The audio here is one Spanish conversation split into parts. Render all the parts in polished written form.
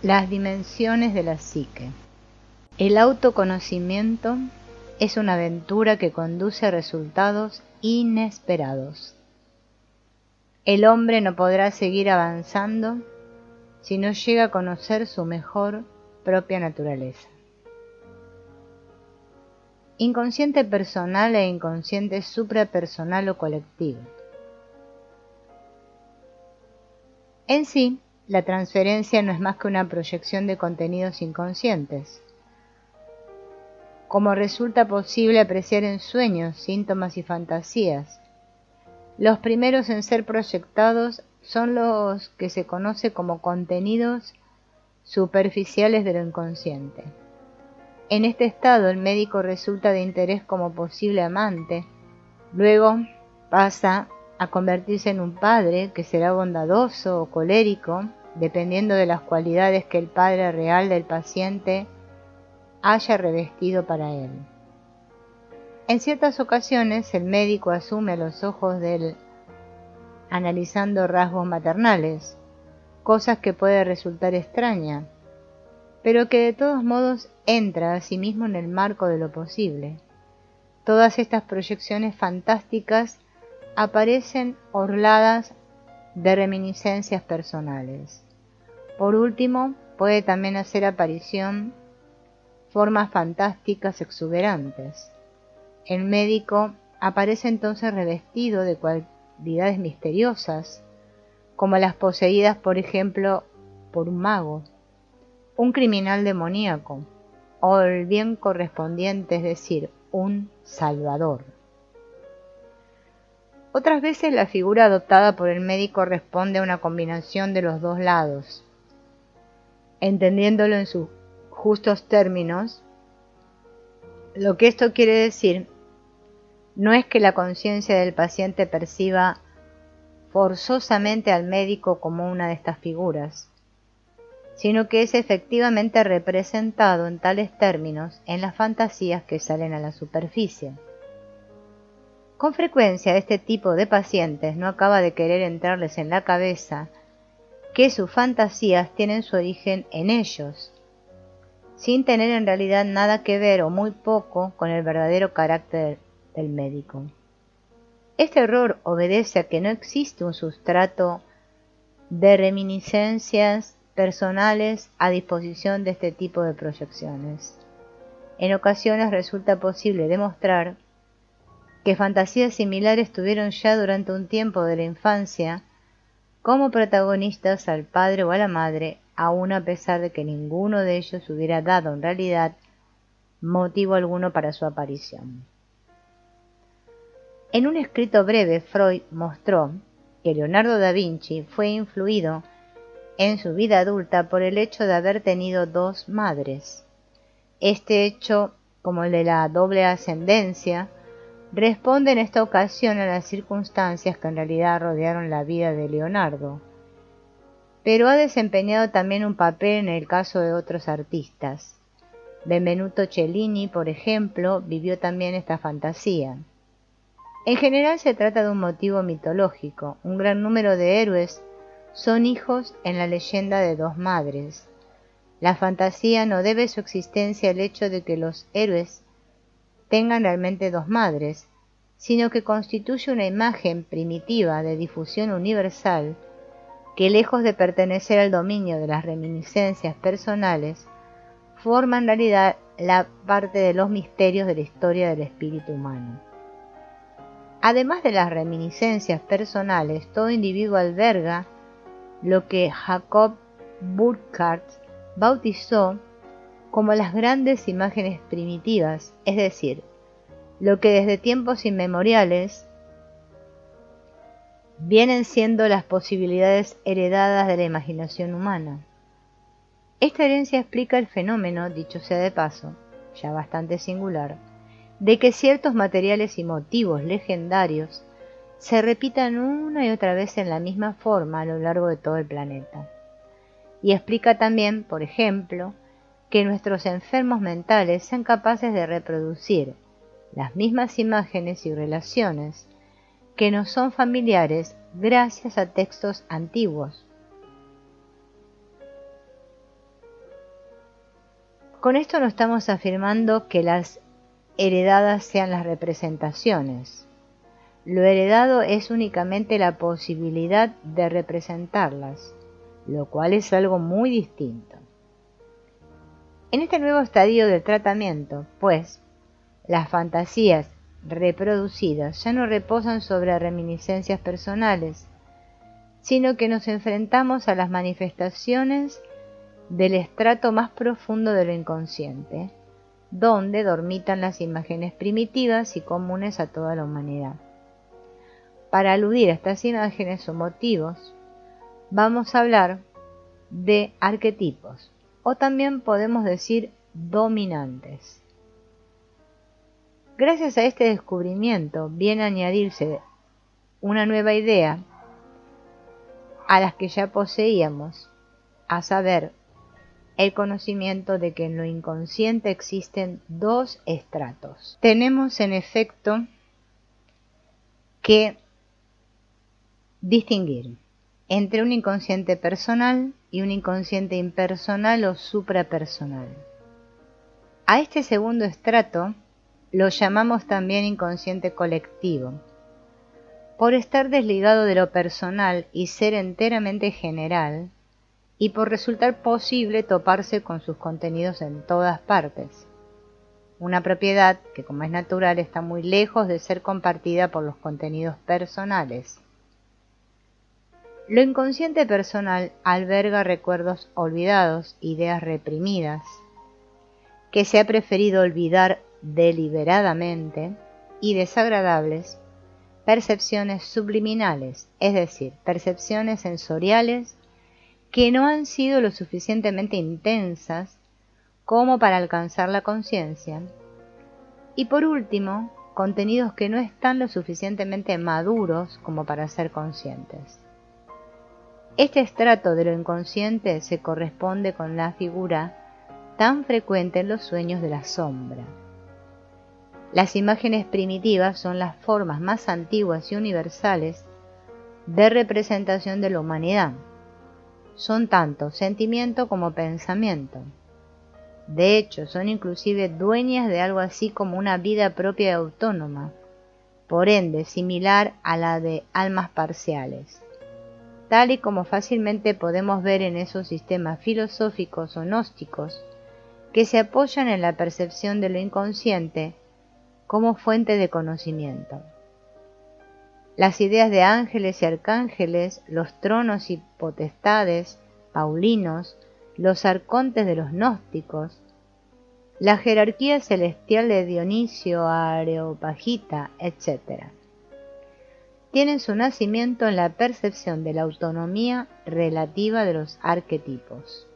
Las dimensiones de la psique. El autoconocimiento es una aventura que conduce a resultados inesperados. El hombre no podrá seguir avanzando si no llega a conocer su mejor propia naturaleza. Inconsciente personal e inconsciente suprapersonal o colectivo. En sí, la transferencia no es más que una proyección de contenidos inconscientes. Como resulta posible apreciar en sueños, síntomas y fantasías, los primeros en ser proyectados son los que se conoce como contenidos superficiales de lo inconsciente. En este estado el médico resulta de interés como posible amante, luego pasa a convertirse en un padre que será bondadoso o colérico, dependiendo de las cualidades que el padre real del paciente haya revestido para él. En ciertas ocasiones el médico asume a los ojos del analizando rasgos maternales, cosas que puede resultar extraña, pero que de todos modos entra a sí mismo en el marco de lo posible. Todas estas proyecciones fantásticas aparecen orladas de reminiscencias personales. Por último, puede también hacer aparición formas fantásticas exuberantes. El médico aparece entonces revestido de cualidades misteriosas, como las poseídas, por ejemplo, por un mago, un criminal demoníaco, o el bien correspondiente, es decir, un salvador. Otras veces la figura adoptada por el médico responde a una combinación de los dos lados. Entendiéndolo en sus justos términos, lo que esto quiere decir no es que la conciencia del paciente perciba forzosamente al médico como una de estas figuras, sino que es efectivamente representado en tales términos en las fantasías que salen a la superficie. Con frecuencia este tipo de pacientes no acaba de querer entrarles en la cabeza que sus fantasías tienen su origen en ellos, sin tener en realidad nada que ver o muy poco con el verdadero carácter del médico. Este error obedece a que no existe un sustrato de reminiscencias personales a disposición de este tipo de proyecciones. En ocasiones resulta posible demostrar que fantasías similares tuvieron ya durante un tiempo de la infancia como protagonistas al padre o a la madre, aun a pesar de que ninguno de ellos hubiera dado en realidad motivo alguno para su aparición. En un escrito breve, Freud mostró que Leonardo da Vinci fue influido en su vida adulta por el hecho de haber tenido dos madres. Este hecho, como el de la doble ascendencia, responde en esta ocasión a las circunstancias que en realidad rodearon la vida de Leonardo, pero ha desempeñado también un papel en el caso de otros artistas. Benvenuto Cellini, por ejemplo, vivió también esta fantasía. En general se trata de un motivo mitológico. Un gran número de héroes son hijos en la leyenda de dos madres. La fantasía no debe su existencia al hecho de que los héroes tengan realmente dos madres, sino que constituye una imagen primitiva de difusión universal que, lejos de pertenecer al dominio de las reminiscencias personales, forma en realidad la parte de los misterios de la historia del espíritu humano. Además de las reminiscencias personales, todo individuo alberga lo que Jacob Burckhardt bautizó como las grandes imágenes primitivas, es decir, lo que desde tiempos inmemoriales vienen siendo las posibilidades heredadas de la imaginación humana. Esta herencia explica el fenómeno, dicho sea de paso, ya bastante singular, de que ciertos materiales y motivos legendarios se repitan una y otra vez en la misma forma a lo largo de todo el planeta. Y explica también, por ejemplo, que nuestros enfermos mentales sean capaces de reproducir las mismas imágenes y relaciones que nos son familiares gracias a textos antiguos. Con esto no estamos afirmando que las heredadas sean las representaciones. Lo heredado es únicamente la posibilidad de representarlas, lo cual es algo muy distinto. En este nuevo estadio del tratamiento, pues, las fantasías reproducidas ya no reposan sobre reminiscencias personales, sino que nos enfrentamos a las manifestaciones del estrato más profundo de lo inconsciente, donde dormitan las imágenes primitivas y comunes a toda la humanidad. Para aludir a estas imágenes o motivos, vamos a hablar de arquetipos, o también podemos decir dominantes. Gracias a este descubrimiento viene a añadirse una nueva idea a las que ya poseíamos, a saber, el conocimiento de que en lo inconsciente existen dos estratos. Tenemos en efecto que distinguir entre un inconsciente personal y un inconsciente impersonal o suprapersonal. A este segundo estrato lo llamamos también inconsciente colectivo, por estar desligado de lo personal y ser enteramente general, y por resultar posible toparse con sus contenidos en todas partes. Una propiedad que, como es natural, está muy lejos de ser compartida por los contenidos personales. Lo inconsciente personal alberga recuerdos olvidados, ideas reprimidas, que se ha preferido olvidar deliberadamente, y desagradables, percepciones subliminales, es decir, percepciones sensoriales que no han sido lo suficientemente intensas como para alcanzar la conciencia, y por último, contenidos que no están lo suficientemente maduros como para ser conscientes. Este estrato de lo inconsciente se corresponde con la figura tan frecuente en los sueños de la sombra. Las imágenes primitivas son las formas más antiguas y universales de representación de la humanidad. Son tanto sentimiento como pensamiento. De hecho, son inclusive dueñas de algo así como una vida propia y autónoma, por ende similar a la de almas parciales, tal y como fácilmente podemos ver en esos sistemas filosóficos o gnósticos que se apoyan en la percepción de lo inconsciente como fuente de conocimiento. Las ideas de ángeles y arcángeles, los tronos y potestades paulinos, los arcontes de los gnósticos, la jerarquía celestial de Dionisio, Areopagita, etc., tienen su nacimiento en la percepción de la autonomía relativa de los arquetipos.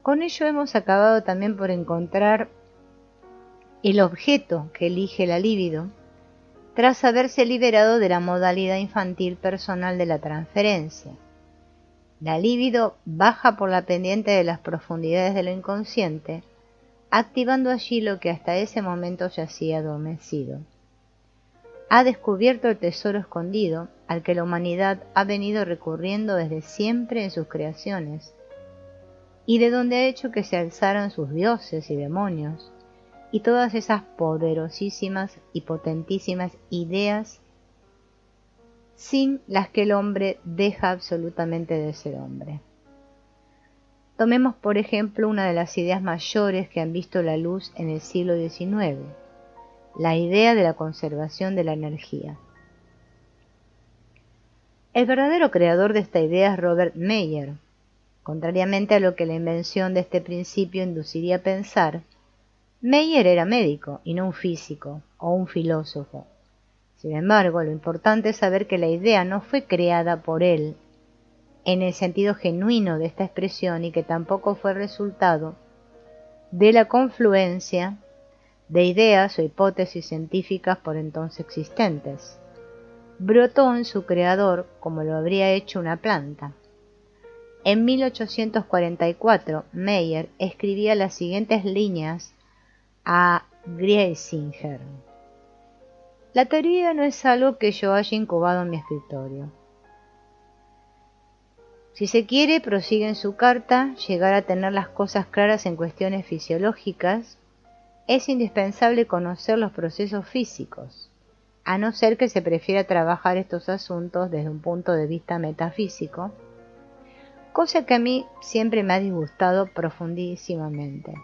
Con ello hemos acabado también por encontrar el objeto que elige la libido, tras haberse liberado de la modalidad infantil personal de la transferencia. La libido baja por la pendiente de las profundidades de lo inconsciente, activando allí lo que hasta ese momento yacía adormecido. Ha descubierto el tesoro escondido al que la humanidad ha venido recurriendo desde siempre en sus creaciones, y de donde ha hecho que se alzaran sus dioses y demonios, y todas esas poderosísimas y potentísimas ideas sin las que el hombre deja absolutamente de ser hombre. Tomemos por ejemplo una de las ideas mayores que han visto la luz en el siglo XIX, la idea de la conservación de la energía. El verdadero creador de esta idea es Robert Meyer. Contrariamente a lo que la invención de este principio induciría a pensar, Meyer era médico y no un físico o un filósofo. Sin embargo, lo importante es saber que la idea no fue creada por él en el sentido genuino de esta expresión y que tampoco fue resultado de la confluencia de ideas o hipótesis científicas por entonces existentes. Brotó en su creador como lo habría hecho una planta. En 1844, Meyer escribía las siguientes líneas a Griesinger. La teoría no es algo que yo haya incubado en mi escritorio. Si se quiere, prosigue en su carta, llegar a tener las cosas claras en cuestiones fisiológicas, es indispensable conocer los procesos físicos, a no ser que se prefiera trabajar estos asuntos desde un punto de vista metafísico, cosa que a mí siempre me ha disgustado profundísimamente.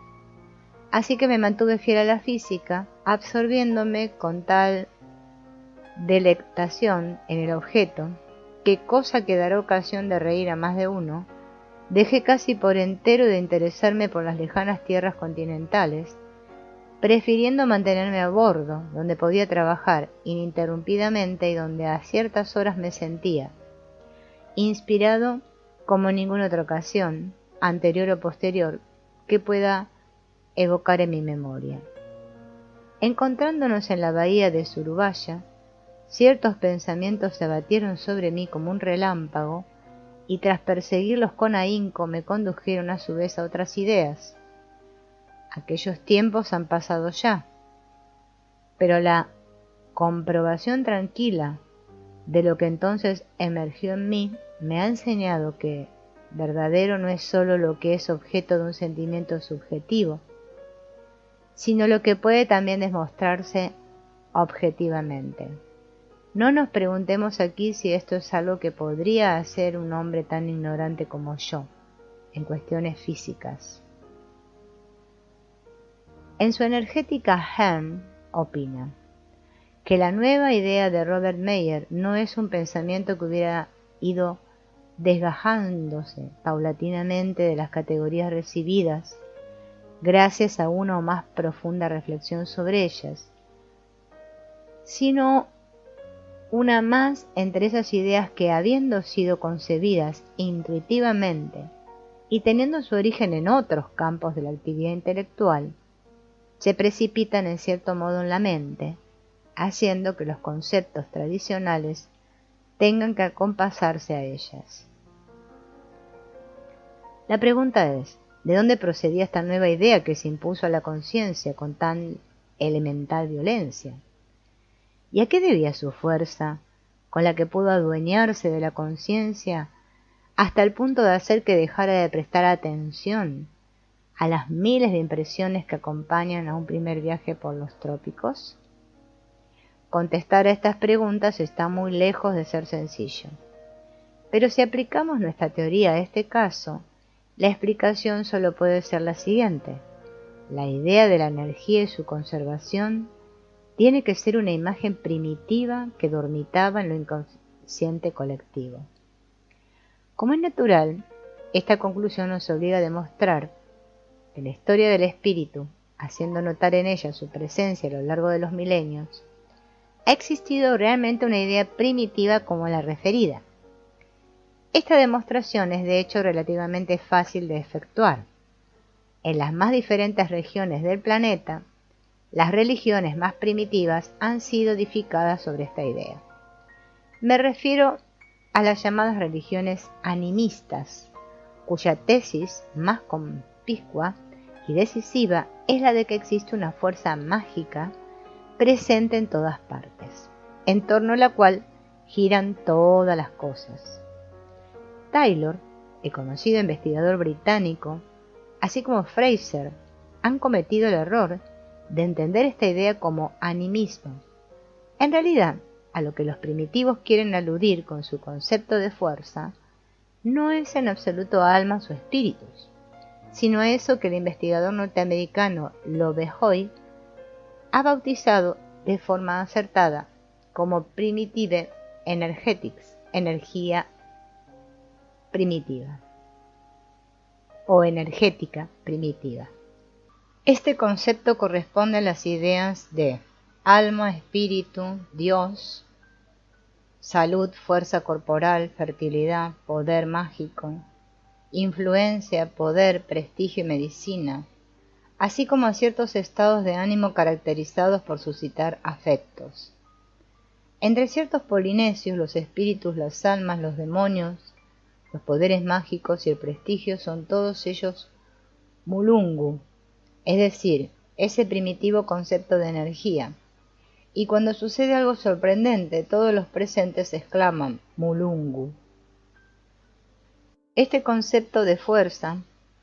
Así que me mantuve fiel a la física, absorbiéndome con tal delectación en el objeto, que, cosa que dará ocasión de reír a más de uno, dejé casi por entero de interesarme por las lejanas tierras continentales, prefiriendo mantenerme a bordo, donde podía trabajar ininterrumpidamente y donde a ciertas horas me sentía inspirado como en ninguna otra ocasión, anterior o posterior, que pueda evocar en mi memoria. Encontrándonos en la bahía de Surubaya, ciertos pensamientos se abatieron sobre mí como un relámpago, y tras perseguirlos con ahínco me condujeron a su vez a otras ideas. Aquellos tiempos han pasado ya, pero la comprobación tranquila de lo que entonces emergió en mí me ha enseñado que verdadero no es sólo lo que es objeto de un sentimiento subjetivo, sino lo que puede también demostrarse objetivamente. No nos preguntemos aquí si esto es algo que podría hacer un hombre tan ignorante como yo, en cuestiones físicas. En su energética Hern opina que la nueva idea de Robert Meyer no es un pensamiento que hubiera ido desgajándose paulatinamente de las categorías recibidas, gracias a una o más profunda reflexión sobre ellas, sino una más entre esas ideas que, habiendo sido concebidas intuitivamente y teniendo su origen en otros campos de la actividad intelectual, se precipitan en cierto modo en la mente, haciendo que los conceptos tradicionales tengan que acompasarse a ellas. La pregunta es, ¿de dónde procedía esta nueva idea que se impuso a la conciencia con tan elemental violencia? ¿Y a qué debía su fuerza, con la que pudo adueñarse de la conciencia hasta el punto de hacer que dejara de prestar atención a las miles de impresiones que acompañan a un primer viaje por los trópicos? Contestar a estas preguntas está muy lejos de ser sencillo. Pero si aplicamos nuestra teoría a este caso, la explicación solo puede ser la siguiente. La idea de la energía y su conservación tiene que ser una imagen primitiva que dormitaba en lo inconsciente colectivo. Como es natural, esta conclusión nos obliga a demostrar que la historia del espíritu, haciendo notar en ella su presencia a lo largo de los milenios, ha existido realmente una idea primitiva como la referida. Esta demostración es de hecho relativamente fácil de efectuar. En las más diferentes regiones del planeta, las religiones más primitivas han sido edificadas sobre esta idea. Me refiero a las llamadas religiones animistas, cuya tesis más conspicua y decisiva es la de que existe una fuerza mágica presente en todas partes, en torno a la cual giran todas las cosas. Taylor, el conocido investigador británico, así como Fraser, han cometido el error de entender esta idea como animismo. En realidad, a lo que los primitivos quieren aludir con su concepto de fuerza, no es en absoluto almas o espíritus, sino a eso que el investigador norteamericano Lovejoy ha bautizado de forma acertada como Primitive Energetics, energía primitiva o energética primitiva. Este concepto corresponde a las ideas de alma, espíritu, Dios, salud, fuerza corporal, fertilidad, poder mágico, influencia, poder, prestigio y medicina, así como a ciertos estados de ánimo caracterizados por suscitar afectos. Entre ciertos polinesios, los espíritus, las almas, los demonios, los poderes mágicos y el prestigio son todos ellos mulungu, es decir, ese primitivo concepto de energía. Y cuando sucede algo sorprendente, todos los presentes exclaman mulungu. Este concepto de fuerza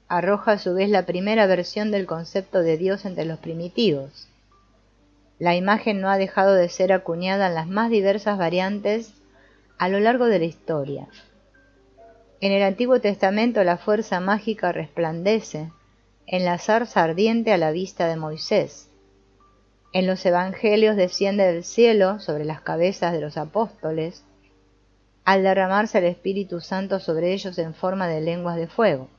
arroja a su vez la primera versión del concepto de Dios entre los primitivos. La imagen no ha dejado de ser acuñada en las más diversas variantes a lo largo de la historia. En el Antiguo Testamento la fuerza mágica resplandece en la zarza ardiente a la vista de Moisés. En los Evangelios desciende del cielo sobre las cabezas de los apóstoles, al derramarse el Espíritu Santo sobre ellos en forma de lenguas de fuego.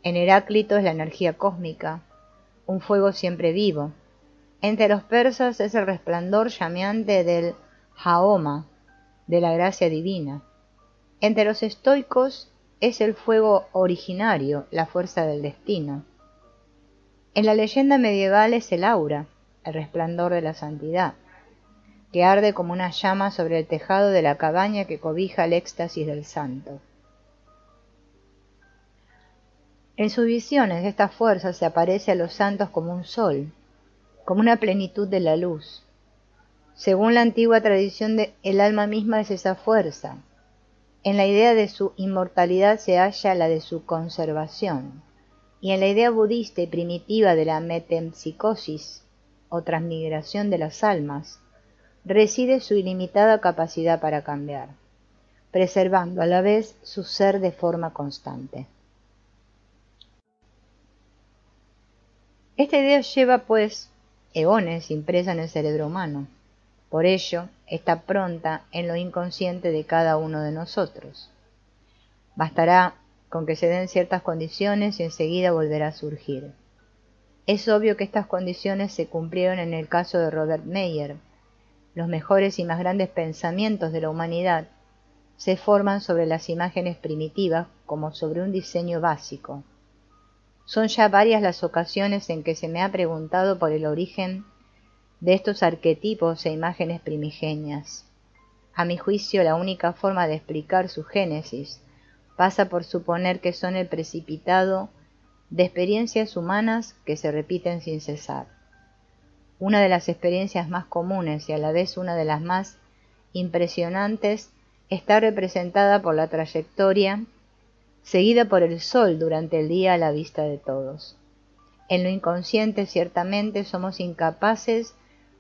En Heráclito es la energía cósmica, un fuego siempre vivo. Entre los persas es el resplandor llameante del Jahoma, de la gracia divina. Entre los estoicos es el fuego originario, la fuerza del destino. En la leyenda medieval es el aura, el resplandor de la santidad, que arde como una llama sobre el tejado de la cabaña que cobija el éxtasis del santo. En sus visiones esta fuerza se aparece a los santos como un sol, como una plenitud de la luz. Según la antigua tradición, el alma misma es esa fuerza. En la idea de su inmortalidad se halla la de su conservación, y en la idea budista y primitiva de la metempsicosis, o transmigración de las almas, reside su ilimitada capacidad para cambiar, preservando a la vez su ser de forma constante. Esta idea lleva, pues, eones impresa en el cerebro humano. Por ello, está pronta en lo inconsciente de cada uno de nosotros. Bastará con que se den ciertas condiciones y enseguida volverá a surgir. Es obvio que estas condiciones se cumplieron en el caso de Robert Meyer. Los mejores y más grandes pensamientos de la humanidad se forman sobre las imágenes primitivas como sobre un diseño básico. Son ya varias las ocasiones en que se me ha preguntado por el origen de estos arquetipos e imágenes primigenias. A mi juicio, la única forma de explicar su génesis pasa por suponer que son el precipitado de experiencias humanas que se repiten sin cesar. Una de las experiencias más comunes y a la vez una de las más impresionantes está representada por la trayectoria seguida por el sol durante el día a la vista de todos. En lo inconsciente, ciertamente, somos incapaces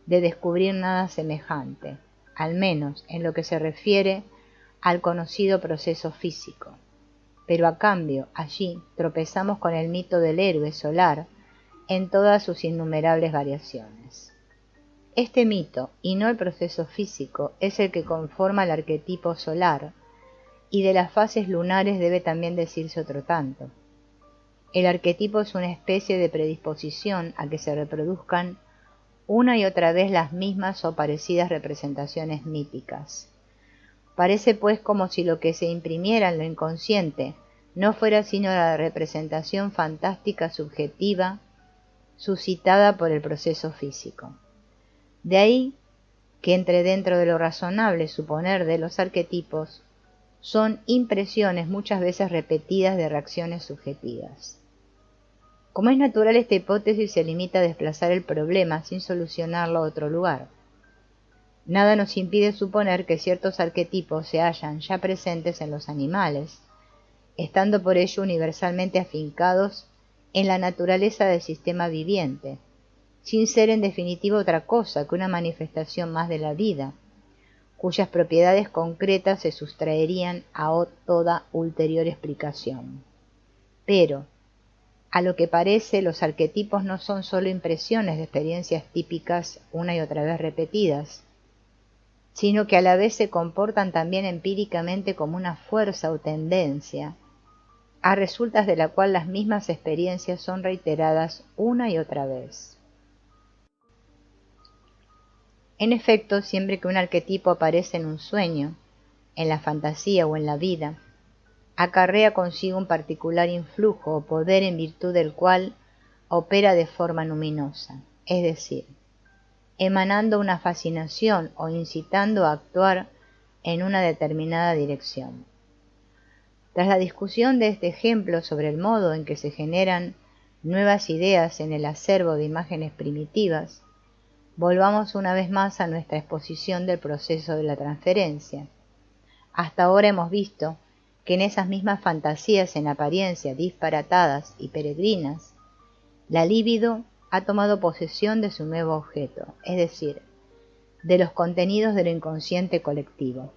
de descubrir nada semejante, al menos en lo que se refiere al conocido proceso físico. Pero a cambio, allí tropezamos con el mito del héroe solar en todas sus innumerables variaciones. Este mito, y no el proceso físico, es el que conforma el arquetipo solar, y de las fases lunares debe también decirse otro tanto. El arquetipo es una especie de predisposición a que se reproduzcan una y otra vez las mismas o parecidas representaciones míticas. Parece pues como si lo que se imprimiera en lo inconsciente no fuera sino la representación fantástica subjetiva suscitada por el proceso físico. De ahí que entre dentro de lo razonable suponer de los arquetipos son impresiones muchas veces repetidas de reacciones subjetivas. Como es natural, esta hipótesis se limita a desplazar el problema sin solucionarlo a otro lugar. Nada nos impide suponer que ciertos arquetipos se hallan ya presentes en los animales, estando por ello universalmente afincados en la naturaleza del sistema viviente, sin ser en definitiva otra cosa que una manifestación más de la vida, cuyas propiedades concretas se sustraerían a toda ulterior explicación. Pero, a lo que parece, los arquetipos no son sólo impresiones de experiencias típicas una y otra vez repetidas, sino que a la vez se comportan también empíricamente como una fuerza o tendencia, a resultas de la cual las mismas experiencias son reiteradas una y otra vez. En efecto, siempre que un arquetipo aparece en un sueño, en la fantasía o en la vida, acarrea consigo un particular influjo o poder en virtud del cual opera de forma luminosa, es decir, emanando una fascinación o incitando a actuar en una determinada dirección. Tras la discusión de este ejemplo sobre el modo en que se generan nuevas ideas en el acervo de imágenes primitivas, volvamos una vez más a nuestra exposición del proceso de la transferencia. Hasta ahora hemos visto que en esas mismas fantasías en apariencia disparatadas y peregrinas, la libido ha tomado posesión de su nuevo objeto, es decir, de los contenidos de lo inconsciente colectivo.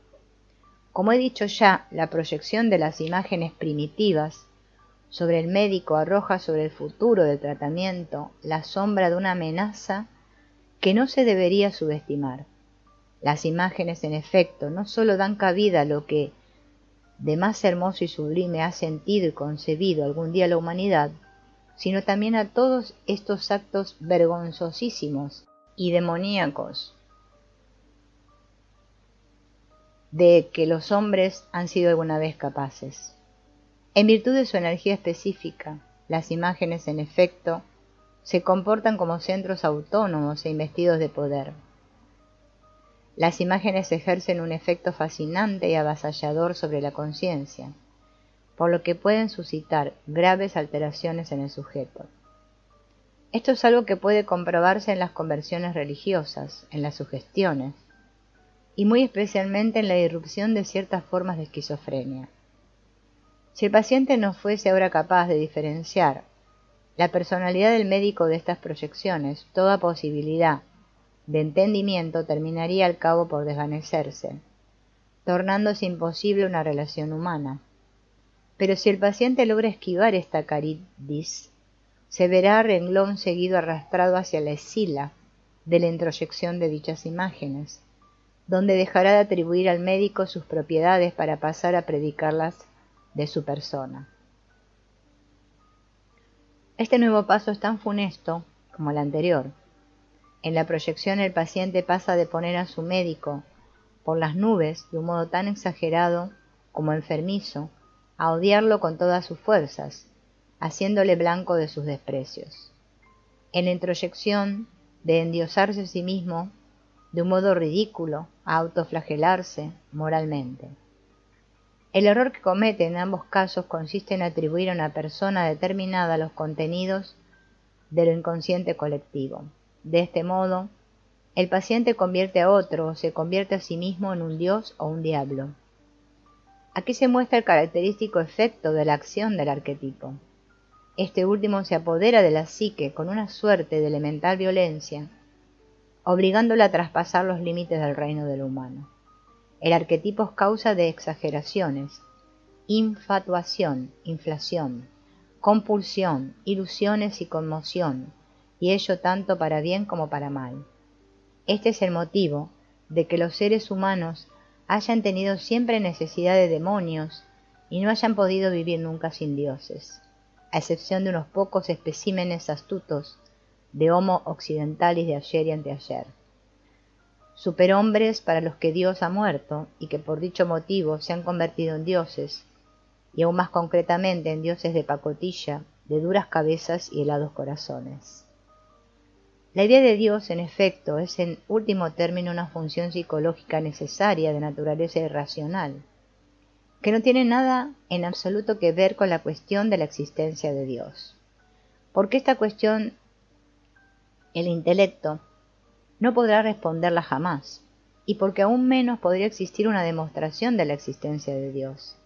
Como he dicho ya, la proyección de las imágenes primitivas sobre el médico arroja sobre el futuro del tratamiento la sombra de una amenaza que no se debería subestimar. Las imágenes, en efecto, no sólo dan cabida a lo que de más hermoso y sublime ha sentido y concebido algún día la humanidad, sino también a todos estos actos vergonzosísimos y demoníacos de que los hombres han sido alguna vez capaces. En virtud de su energía específica, las imágenes, en efecto, se comportan como centros autónomos e investidos de poder. Las imágenes ejercen un efecto fascinante y avasallador sobre la conciencia, por lo que pueden suscitar graves alteraciones en el sujeto. Esto es algo que puede comprobarse en las conversiones religiosas, en las sugestiones, y muy especialmente en la irrupción de ciertas formas de esquizofrenia. Si el paciente no fuese ahora capaz de diferenciar la personalidad del médico de estas proyecciones, toda posibilidad de entendimiento terminaría al cabo por desvanecerse, tornándose imposible una relación humana. Pero si el paciente logra esquivar esta caridis, se verá a renglón seguido arrastrado hacia la escila de la introyección de dichas imágenes, donde dejará de atribuir al médico sus propiedades para pasar a predicarlas de su persona. Este nuevo paso es tan funesto como el anterior. En la proyección el paciente pasa de poner a su médico por las nubes de un modo tan exagerado como enfermizo a odiarlo con todas sus fuerzas, haciéndole blanco de sus desprecios. En la introyección de endiosarse a sí mismo de un modo ridículo a autoflagelarse moralmente. El error que comete en ambos casos consiste en atribuir a una persona determinada los contenidos de lo inconsciente colectivo. De este modo, el paciente convierte a otro o se convierte a sí mismo en un dios o un diablo. Aquí se muestra el característico efecto de la acción del arquetipo. Este último se apodera de la psique con una suerte de elemental violencia, obligándola a traspasar los límites del reino de lo humano. El arquetipo es causa de exageraciones, infatuación, inflación, compulsión, ilusiones y conmoción, y ello tanto para bien como para mal. Este es el motivo de que los seres humanos hayan tenido siempre necesidad de demonios y no hayan podido vivir nunca sin dioses, a excepción de unos pocos especímenes astutos de Homo occidentalis de ayer y anteayer. Superhombres para los que Dios ha muerto y que por dicho motivo se han convertido en dioses, y aún más concretamente en dioses de pacotilla, de duras cabezas y helados corazones. La idea de Dios, en efecto, es en último término una función psicológica necesaria de naturaleza irracional, que no tiene nada en absoluto que ver con la cuestión de la existencia de Dios. Porque esta cuestión, el intelecto, no podrá responderla jamás, y porque aún menos podría existir una demostración de la existencia de Dios.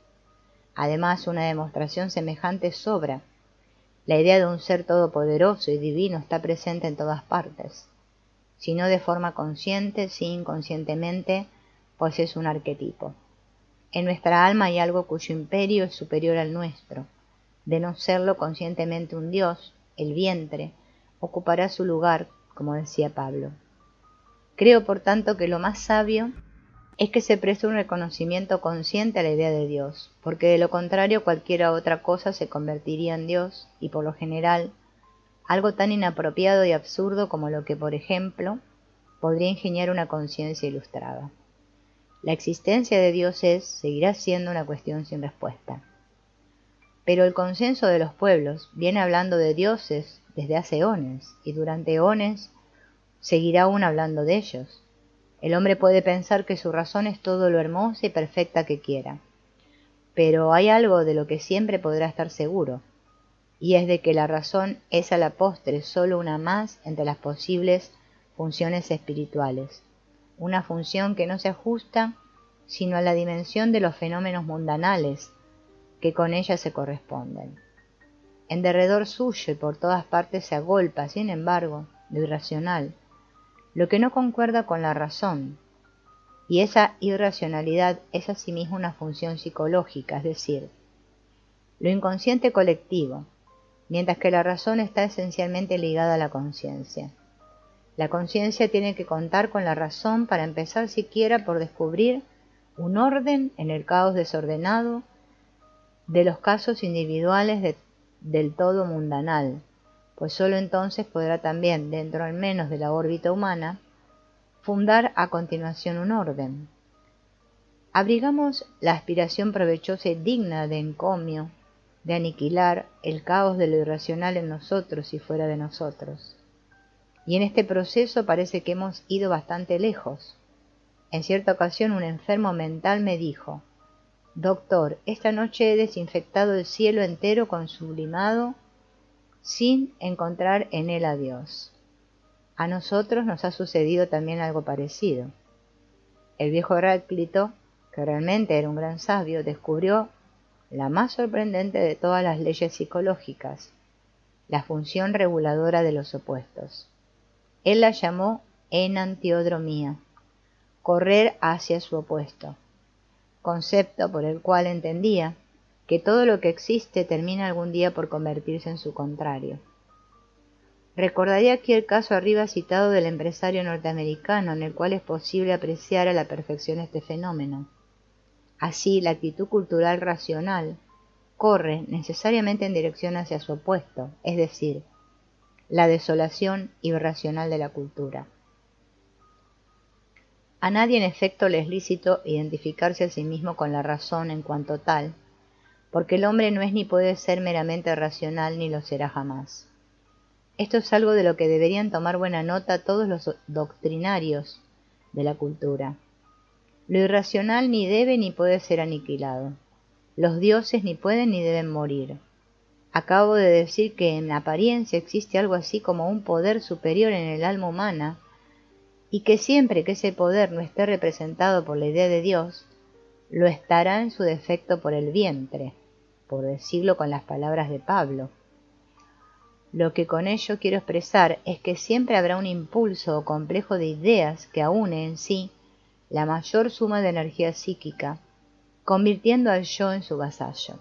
Además, una demostración semejante sobra. La idea de un ser todopoderoso y divino está presente en todas partes, si no de forma consciente, sí inconscientemente, pues es un arquetipo. En nuestra alma hay algo cuyo imperio es superior al nuestro. De no serlo conscientemente un Dios, el vientre, ocupará su lugar, como decía Pablo. Creo, por tanto, que lo más sabio es que se preste un reconocimiento consciente a la idea de Dios, porque de lo contrario cualquier otra cosa se convertiría en Dios, y por lo general, algo tan inapropiado y absurdo como lo que, por ejemplo, podría ingeniar una conciencia ilustrada. La existencia de Dios seguirá siendo una cuestión sin respuesta. Pero el consenso de los pueblos viene hablando de dioses desde hace eones, y durante eones seguirá aún hablando de ellos. El hombre puede pensar que su razón es todo lo hermosa y perfecta que quiera, pero hay algo de lo que siempre podrá estar seguro, y es de que la razón es a la postre solo una más entre las posibles funciones espirituales, una función que no se ajusta sino a la dimensión de los fenómenos mundanales que con ella se corresponden. En derredor suyo y por todas partes se agolpa, sin embargo, lo irracional, lo que no concuerda con la razón, y esa irracionalidad es asimismo una función psicológica, es decir, lo inconsciente colectivo, mientras que la razón está esencialmente ligada a la conciencia. La conciencia tiene que contar con la razón para empezar siquiera por descubrir un orden en el caos desordenado de los casos individuales del todo mundanal, pues sólo entonces podrá también, dentro al menos de la órbita humana, fundar a continuación un orden. Abrigamos la aspiración provechosa y digna de encomio, de aniquilar el caos de lo irracional en nosotros y fuera de nosotros. Y en este proceso parece que hemos ido bastante lejos. En cierta ocasión un enfermo mental me dijo: «Doctor, esta noche he desinfectado el cielo entero con sublimado sin encontrar en él a Dios». A nosotros nos ha sucedido también algo parecido. El viejo Heráclito, que realmente era un gran sabio, descubrió la más sorprendente de todas las leyes psicológicas, la función reguladora de los opuestos. Él la llamó enantiodromía, correr hacia su opuesto, concepto por el cual entendía que todo lo que existe termina algún día por convertirse en su contrario. Recordaría aquí el caso arriba citado del empresario norteamericano, en el cual es posible apreciar a la perfección este fenómeno. Así, la actitud cultural racional corre necesariamente en dirección hacia su opuesto, es decir, la desolación irracional de la cultura. A nadie en efecto le es lícito identificarse a sí mismo con la razón en cuanto tal, porque el hombre no es ni puede ser meramente racional ni lo será jamás. Esto es algo de lo que deberían tomar buena nota todos los doctrinarios de la cultura. Lo irracional ni debe ni puede ser aniquilado. Los dioses ni pueden ni deben morir. Acabo de decir que en apariencia existe algo así como un poder superior en el alma humana, y que siempre que ese poder no esté representado por la idea de Dios, lo estará en su defecto por el vientre, por decirlo con las palabras de Pablo. Lo que con ello quiero expresar es que siempre habrá un impulso o complejo de ideas que aúne en sí la mayor suma de energía psíquica, convirtiendo al yo en su vasallo.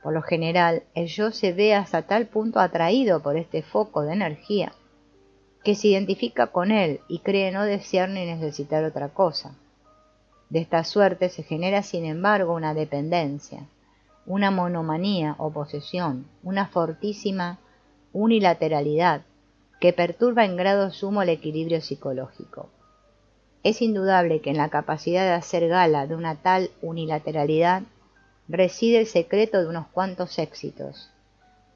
Por lo general, el yo se ve hasta tal punto atraído por este foco de energía, que se identifica con él y cree no desear ni necesitar otra cosa. De esta suerte se genera sin embargo una dependencia, una monomanía o posesión, una fortísima unilateralidad que perturba en grado sumo el equilibrio psicológico. Es indudable que en la capacidad de hacer gala de una tal unilateralidad reside el secreto de unos cuantos éxitos,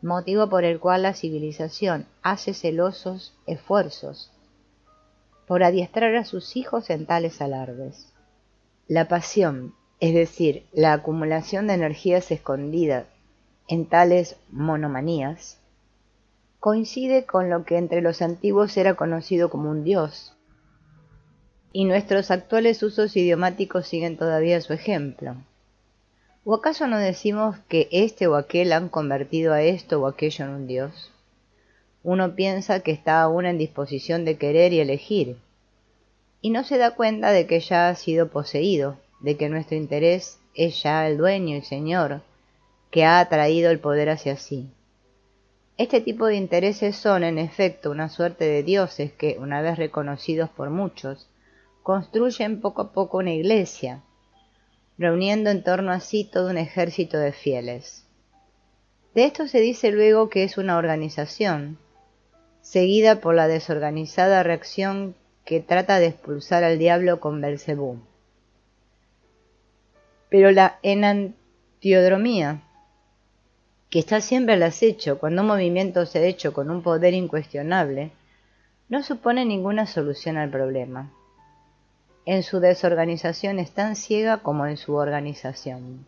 motivo por el cual la civilización hace celosos esfuerzos por adiestrar a sus hijos en tales alardes. La pasión, es decir, la acumulación de energías escondidas en tales monomanías, coincide con lo que entre los antiguos era conocido como un dios, y nuestros actuales usos idiomáticos siguen todavía su ejemplo. ¿O acaso no decimos que este o aquel han convertido a esto o aquello en un dios? Uno piensa que está aún en disposición de querer y elegir, y no se da cuenta de que ya ha sido poseído, de que nuestro interés es ya el dueño y señor, que ha atraído el poder hacia sí. Este tipo de intereses son, en efecto, una suerte de dioses que, una vez reconocidos por muchos, construyen poco a poco una iglesia, reuniendo en torno a sí todo un ejército de fieles. De esto se dice luego que es una organización, seguida por la desorganizada reacción que trata de expulsar al diablo con Belcebú. Pero la enantiodromía, que está siempre al acecho cuando un movimiento se ha hecho con un poder incuestionable, no supone ninguna solución al problema. En su desorganización es tan ciega como en su organización.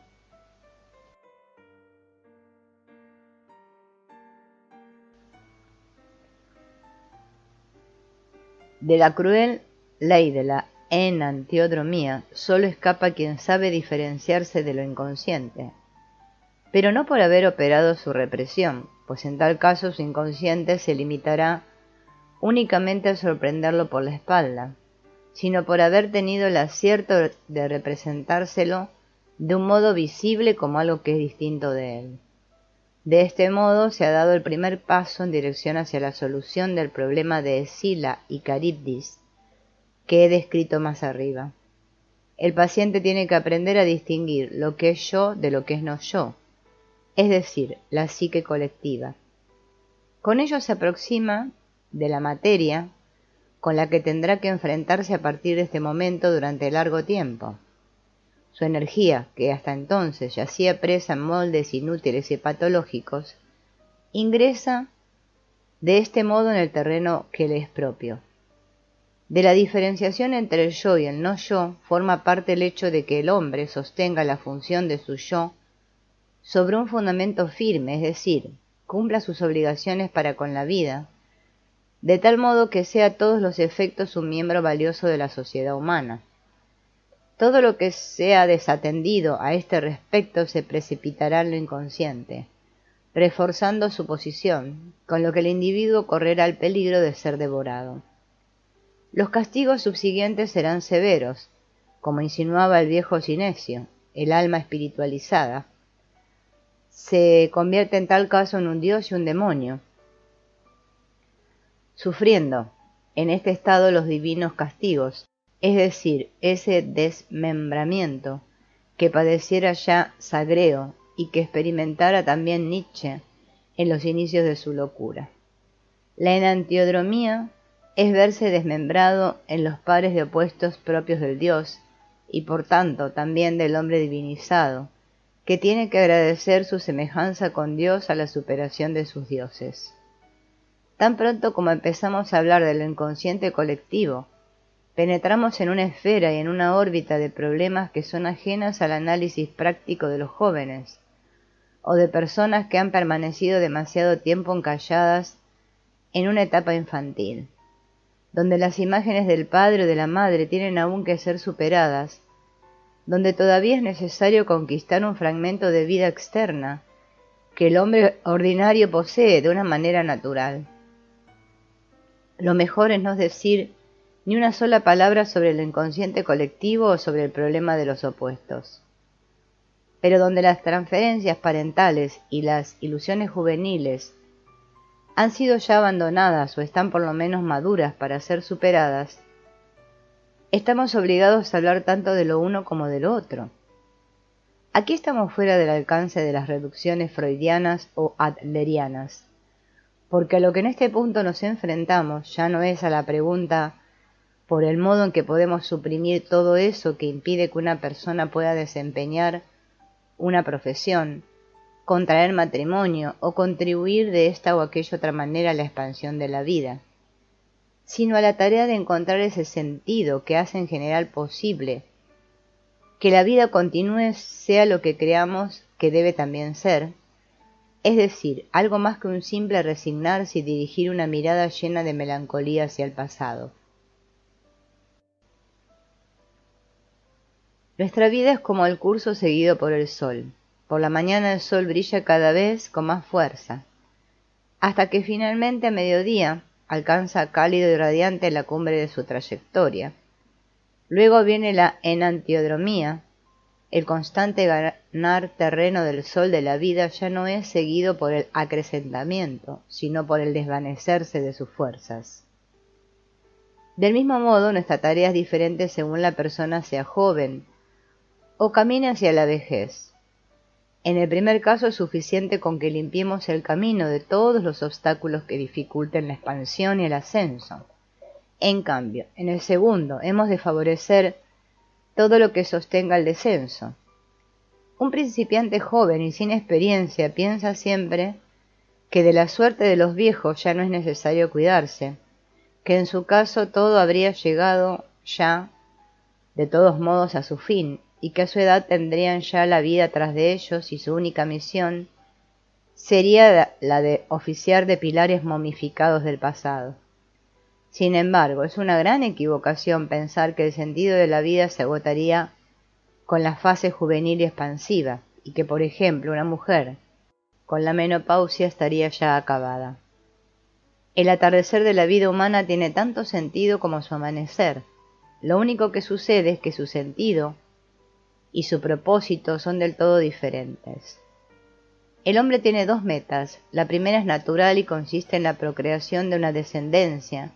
De la cruel ley de la enantiodromía solo escapa quien sabe diferenciarse de lo inconsciente. pero no por haber operado su represión, pues en tal caso su inconsciente se limitará únicamente a sorprenderlo por la espalda, sino por haber tenido el acierto de representárselo de un modo visible como algo que es distinto de él. De este modo se ha dado el primer paso en dirección hacia la solución del problema de Escila y Caríbdis, que he descrito más arriba. El paciente tiene que aprender a distinguir lo que es yo de lo que es no yo, es decir, la psique colectiva. Con ello se aproxima de la materia con la que tendrá que enfrentarse a partir de este momento durante largo tiempo. Su energía, que hasta entonces yacía presa en moldes inútiles y patológicos, ingresa de este modo en el terreno que le es propio. De la diferenciación entre el yo y el no yo forma parte el hecho de que el hombre sostenga la función de su yo sobre un fundamento firme, es decir, cumpla sus obligaciones para con la vida, de tal modo que sea a todos los efectos un miembro valioso de la sociedad humana. Todo lo que sea desatendido a este respecto se precipitará en lo inconsciente, reforzando su posición, con lo que el individuo correrá el peligro de ser devorado. Los castigos subsiguientes serán severos, como insinuaba el viejo Sinesio. El alma espiritualizada se convierte en tal caso en un dios y un demonio, sufriendo en este estado los divinos castigos, es decir, ese desmembramiento que padeciera ya Sagreo y que experimentara también Nietzsche en los inicios de su locura. La enantiodromía es verse desmembrado en los pares de opuestos propios del Dios y por tanto también del hombre divinizado, que tiene que agradecer su semejanza con Dios a la superación de sus dioses. Tan pronto como empezamos a hablar del inconsciente colectivo, penetramos en una esfera y en una órbita de problemas que son ajenas al análisis práctico de los jóvenes, o de personas que han permanecido demasiado tiempo encalladas en una etapa infantil, donde las imágenes del padre o de la madre tienen aún que ser superadas, donde todavía es necesario conquistar un fragmento de vida externa que el hombre ordinario posee de una manera natural. Lo mejor es no decir ni una sola palabra sobre el inconsciente colectivo o sobre el problema de los opuestos. Pero donde las transferencias parentales y las ilusiones juveniles han sido ya abandonadas o están por lo menos maduras para ser superadas, estamos obligados a hablar tanto de lo uno como de lo otro. Aquí estamos fuera del alcance de las reducciones freudianas o adlerianas, porque a lo que en este punto nos enfrentamos ya no es a la pregunta por el modo en que podemos suprimir todo eso que impide que una persona pueda desempeñar una profesión, contraer matrimonio o contribuir de esta o aquella otra manera a la expansión de la vida, sino a la tarea de encontrar ese sentido que hace en general posible que la vida continúe, sea lo que creamos que debe también ser, es decir, algo más que un simple resignarse y dirigir una mirada llena de melancolía hacia el pasado. Nuestra vida es como el curso seguido por el sol. Por la mañana el sol brilla cada vez con más fuerza, hasta que finalmente a mediodía alcanza cálido y radiante la cumbre de su trayectoria. Luego viene la enantiodromía. El constante ganar terreno del sol de la vida ya no es seguido por el acrecentamiento, sino por el desvanecerse de sus fuerzas. Del mismo modo, nuestra tarea es diferente según la persona sea joven o camine hacia la vejez. En el primer caso es suficiente con que limpiemos el camino de todos los obstáculos que dificulten la expansión y el ascenso. En cambio, en el segundo hemos de favorecer todo lo que sostenga el descenso. Un principiante joven y sin experiencia piensa siempre que de la suerte de los viejos ya no es necesario cuidarse, que en su caso todo habría llegado ya, de todos modos, a su fin, y que a su edad tendrían ya la vida tras de ellos y su única misión sería la de oficiar de pilares momificados del pasado. Sin embargo, es una gran equivocación pensar que el sentido de la vida se agotaría con la fase juvenil y expansiva, y que, por ejemplo, una mujer con la menopausia estaría ya acabada. El atardecer de la vida humana tiene tanto sentido como su amanecer. Lo único que sucede es que su sentido y su propósito son del todo diferentes. El hombre tiene dos metas. La primera es natural y consiste en la procreación de una descendencia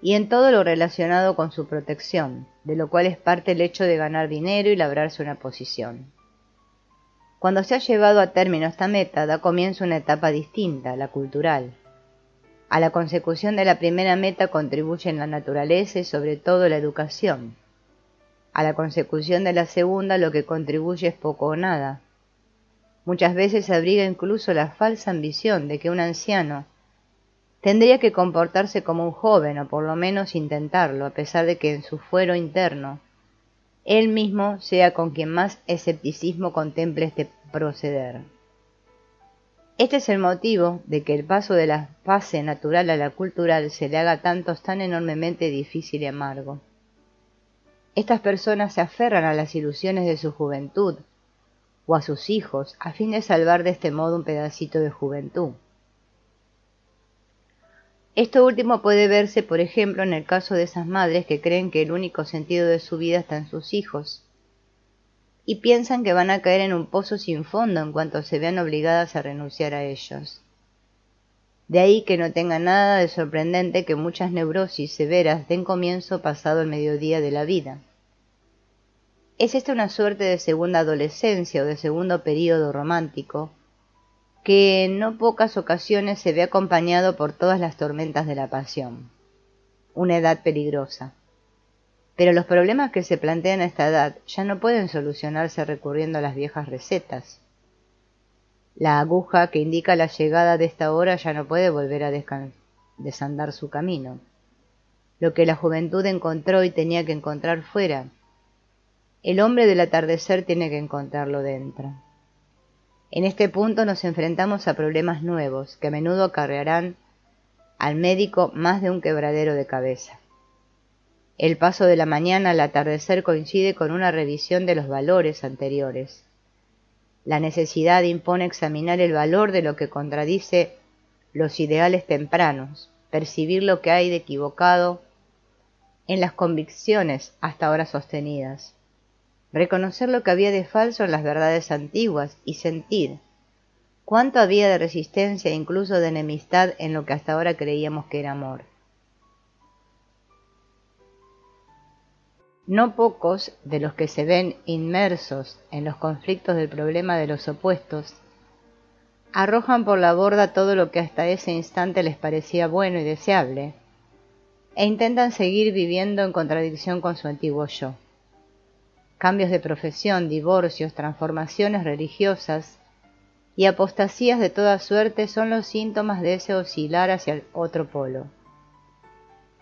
y en todo lo relacionado con su protección, de lo cual es parte el hecho de ganar dinero y labrarse una posición. Cuando se ha llevado a término esta meta, da comienzo una etapa distinta, la cultural. A la consecución de la primera meta contribuyen la naturaleza y sobre todo la educación. A la consecución de la segunda lo que contribuye es poco o nada. Muchas veces se abriga incluso la falsa ambición de que un anciano tendría que comportarse como un joven o por lo menos intentarlo, a pesar de que en su fuero interno él mismo sea con quien más escepticismo contemple este proceder. Este es el motivo de que el paso de la fase natural a la cultural se le haga tantos tan enormemente difícil y amargo. Estas personas se aferran a las ilusiones de su juventud o a sus hijos a fin de salvar de este modo un pedacito de juventud. Esto último puede verse, por ejemplo, en el caso de esas madres que creen que el único sentido de su vida está en sus hijos y piensan que van a caer en un pozo sin fondo en cuanto se vean obligadas a renunciar a ellos. De ahí que no tenga nada de sorprendente que muchas neurosis severas den comienzo pasado el mediodía de la vida. Es esta una suerte de segunda adolescencia o de segundo período romántico, que en no pocas ocasiones se ve acompañado por todas las tormentas de la pasión. Una edad peligrosa. Pero los problemas que se plantean a esta edad ya no pueden solucionarse recurriendo a las viejas recetas. La aguja que indica la llegada de esta hora ya no puede volver a desandar su camino. Lo que la juventud encontró y tenía que encontrar fuera, el hombre del atardecer tiene que encontrarlo dentro. En este punto nos enfrentamos a problemas nuevos que a menudo acarrearán al médico más de un quebradero de cabeza. El paso de la mañana al atardecer coincide con una revisión de los valores anteriores. La necesidad impone examinar el valor de lo que contradice los ideales tempranos, percibir lo que hay de equivocado en las convicciones hasta ahora sostenidas, reconocer lo que había de falso en las verdades antiguas y sentir cuánto había de resistencia e incluso de enemistad en lo que hasta ahora creíamos que era amor. No pocos de los que se ven inmersos en los conflictos del problema de los opuestos arrojan por la borda todo lo que hasta ese instante les parecía bueno y deseable, e intentan seguir viviendo en contradicción con su antiguo yo. Cambios de profesión, divorcios, transformaciones religiosas y apostasías de toda suerte son los síntomas de ese oscilar hacia el otro polo.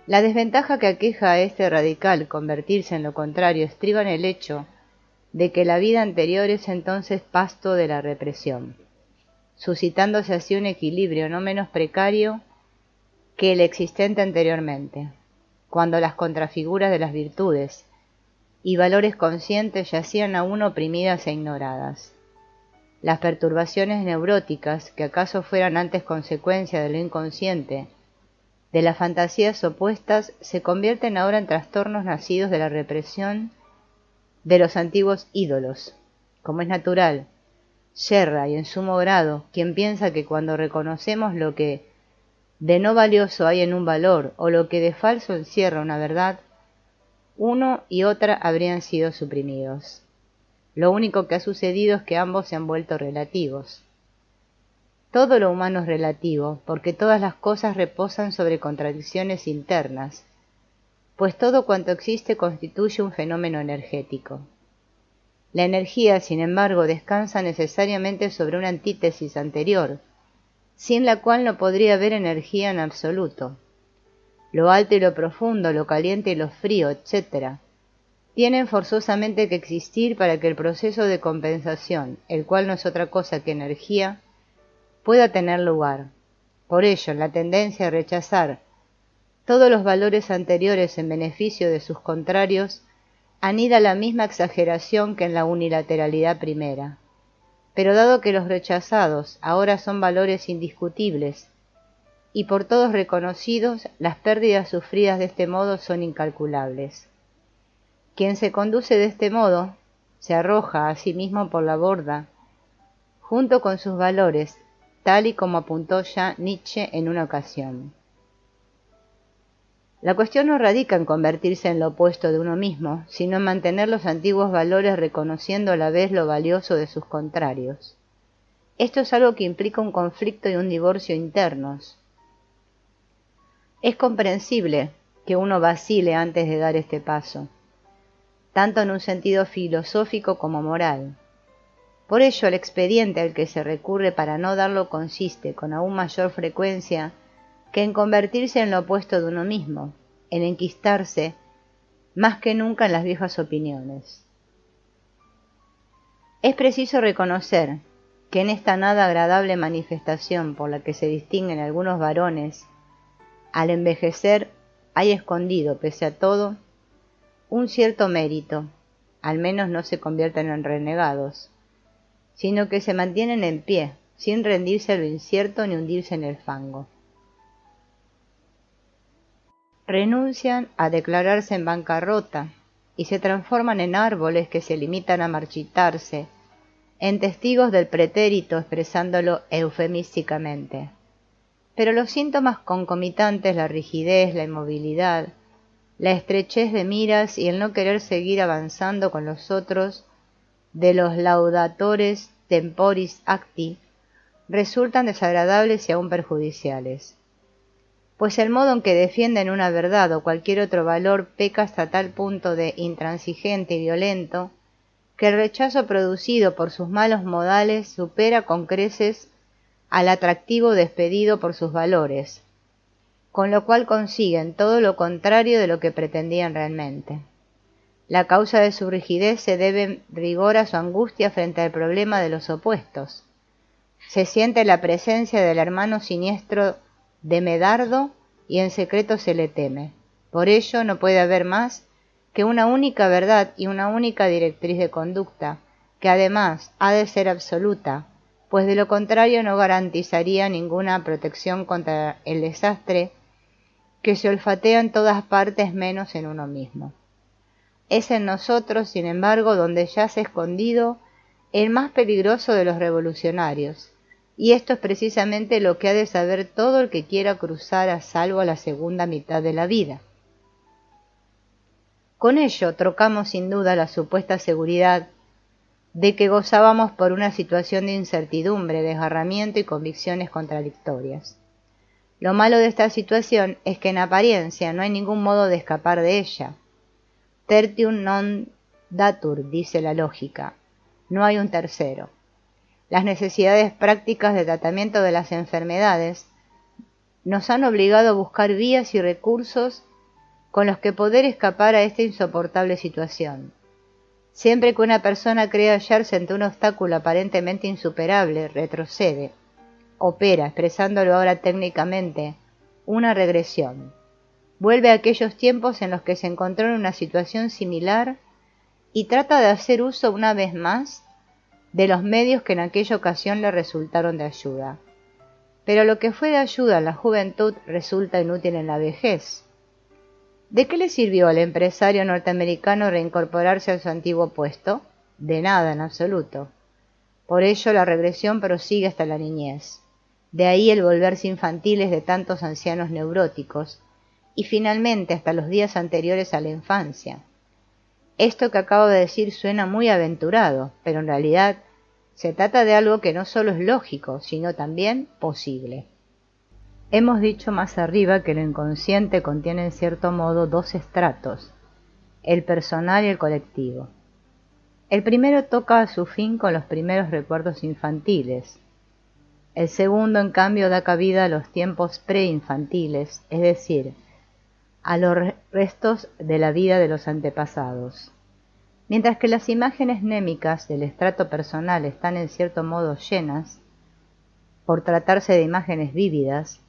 La desventaja que aqueja a este radical convertirse en lo contrario estriba en el hecho de que la vida anterior es entonces pasto de la represión, suscitándose así un equilibrio no menos precario que el existente anteriormente, cuando las contrafiguras de las virtudes y valores conscientes yacían aún oprimidas e ignoradas. Las perturbaciones neuróticas, que acaso fueran antes consecuencia de lo inconsciente, de las fantasías opuestas, se convierten ahora en trastornos nacidos de la represión de los antiguos ídolos. Como es natural, yerra y en sumo grado quien piensa que cuando reconocemos lo que de no valioso hay en un valor o lo que de falso encierra una verdad, uno y otra habrían sido suprimidos. Lo único que ha sucedido es que ambos se han vuelto relativos. Todo lo humano es relativo, porque todas las cosas reposan sobre contradicciones internas, pues todo cuanto existe constituye un fenómeno energético. La energía, sin embargo, descansa necesariamente sobre una antítesis anterior, sin la cual no podría haber energía en absoluto. Lo alto y lo profundo, lo caliente y lo frío, etc., tienen forzosamente que existir para que el proceso de compensación, el cual no es otra cosa que energía, pueda tener lugar. Por ello, la tendencia a rechazar todos los valores anteriores en beneficio de sus contrarios anida la misma exageración que en la unilateralidad primera. Pero dado que los rechazados ahora son valores indiscutibles y por todos reconocidos, las pérdidas sufridas de este modo son incalculables. Quien se conduce de este modo se arroja a sí mismo por la borda, junto con sus valores, tal y como apuntó ya Nietzsche en una ocasión. La cuestión no radica en convertirse en lo opuesto de uno mismo, sino en mantener los antiguos valores reconociendo a la vez lo valioso de sus contrarios. Esto es algo que implica un conflicto y un divorcio internos. Es comprensible que uno vacile antes de dar este paso, tanto en un sentido filosófico como moral. Por ello, el expediente al que se recurre para no darlo consiste, con aún mayor frecuencia, que en convertirse en lo opuesto de uno mismo, en enquistarse más que nunca en las viejas opiniones. Es preciso reconocer que en esta nada agradable manifestación por la que se distinguen algunos varones, al envejecer hay escondido, pese a todo, un cierto mérito. Al menos no se convierten en renegados, sino que se mantienen en pie, sin rendirse a lo incierto ni hundirse en el fango. Renuncian a declararse en bancarrota y se transforman en árboles que se limitan a marchitarse, en testigos del pretérito expresándolo eufemísticamente. Pero los síntomas concomitantes, la rigidez, la inmovilidad, la estrechez de miras y el no querer seguir avanzando con los otros de los laudatores temporis acti, resultan desagradables y aún perjudiciales. Pues el modo en que defienden una verdad o cualquier otro valor peca hasta tal punto de intransigente y violento, que el rechazo producido por sus malos modales supera con creces al atractivo despedido por sus valores, con lo cual consiguen todo lo contrario de lo que pretendían realmente. La causa de su rigidez se debe en rigor a su angustia frente al problema de los opuestos. Se siente la presencia del hermano siniestro de Medardo y en secreto se le teme. Por ello no puede haber más que una única verdad y una única directriz de conducta, que además ha de ser absoluta, pues de lo contrario no garantizaría ninguna protección contra el desastre que se olfatea en todas partes menos en uno mismo. Es en nosotros, sin embargo, donde yace escondido el más peligroso de los revolucionarios, y esto es precisamente lo que ha de saber todo el que quiera cruzar a salvo a la segunda mitad de la vida. Con ello trocamos sin duda la supuesta seguridad de que gozábamos por una situación de incertidumbre, desgarramiento y convicciones contradictorias. Lo malo de esta situación es que en apariencia no hay ningún modo de escapar de ella. Tertium non datur, dice la lógica, no hay un tercero. Las necesidades prácticas de tratamiento de las enfermedades nos han obligado a buscar vías y recursos con los que poder escapar a esta insoportable situación. Siempre que una persona cree hallarse ante un obstáculo aparentemente insuperable, retrocede, opera, expresándolo ahora técnicamente, una regresión. Vuelve a aquellos tiempos en los que se encontró en una situación similar y trata de hacer uso una vez más de los medios que en aquella ocasión le resultaron de ayuda. Pero lo que fue de ayuda en la juventud resulta inútil en la vejez. ¿De qué le sirvió al empresario norteamericano reincorporarse a su antiguo puesto? De nada en absoluto. Por ello la regresión prosigue hasta la niñez. De ahí el volverse infantiles de tantos ancianos neuróticos, y finalmente hasta los días anteriores a la infancia. Esto que acabo de decir suena muy aventurado, pero en realidad se trata de algo que no solo es lógico, sino también posible. Hemos dicho más arriba que lo inconsciente contiene en cierto modo dos estratos, el personal y el colectivo. El primero toca a su fin con los primeros recuerdos infantiles. El segundo, en cambio, da cabida a los tiempos preinfantiles, es decir, a los restos de la vida de los antepasados. Mientras que las imágenes némicas del estrato personal están en cierto modo llenas, por tratarse de imágenes vívidas,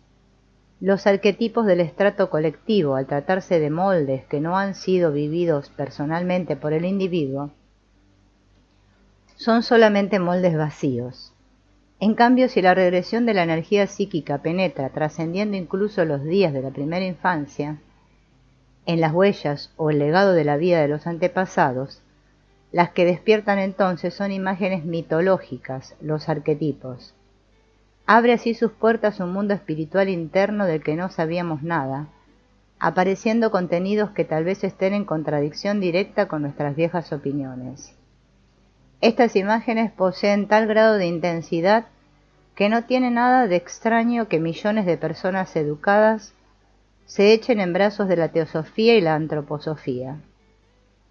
los arquetipos del estrato colectivo, al tratarse de moldes que no han sido vividos personalmente por el individuo, son solamente moldes vacíos. En cambio, si la regresión de la energía psíquica penetra, trascendiendo incluso los días de la primera infancia, en las huellas o el legado de la vida de los antepasados, las que despiertan entonces son imágenes mitológicas, los arquetipos. Abre así sus puertas a un mundo espiritual interno del que no sabíamos nada, apareciendo contenidos que tal vez estén en contradicción directa con nuestras viejas opiniones. Estas imágenes poseen tal grado de intensidad que no tiene nada de extraño que millones de personas educadas se echen en brazos de la teosofía y la antroposofía.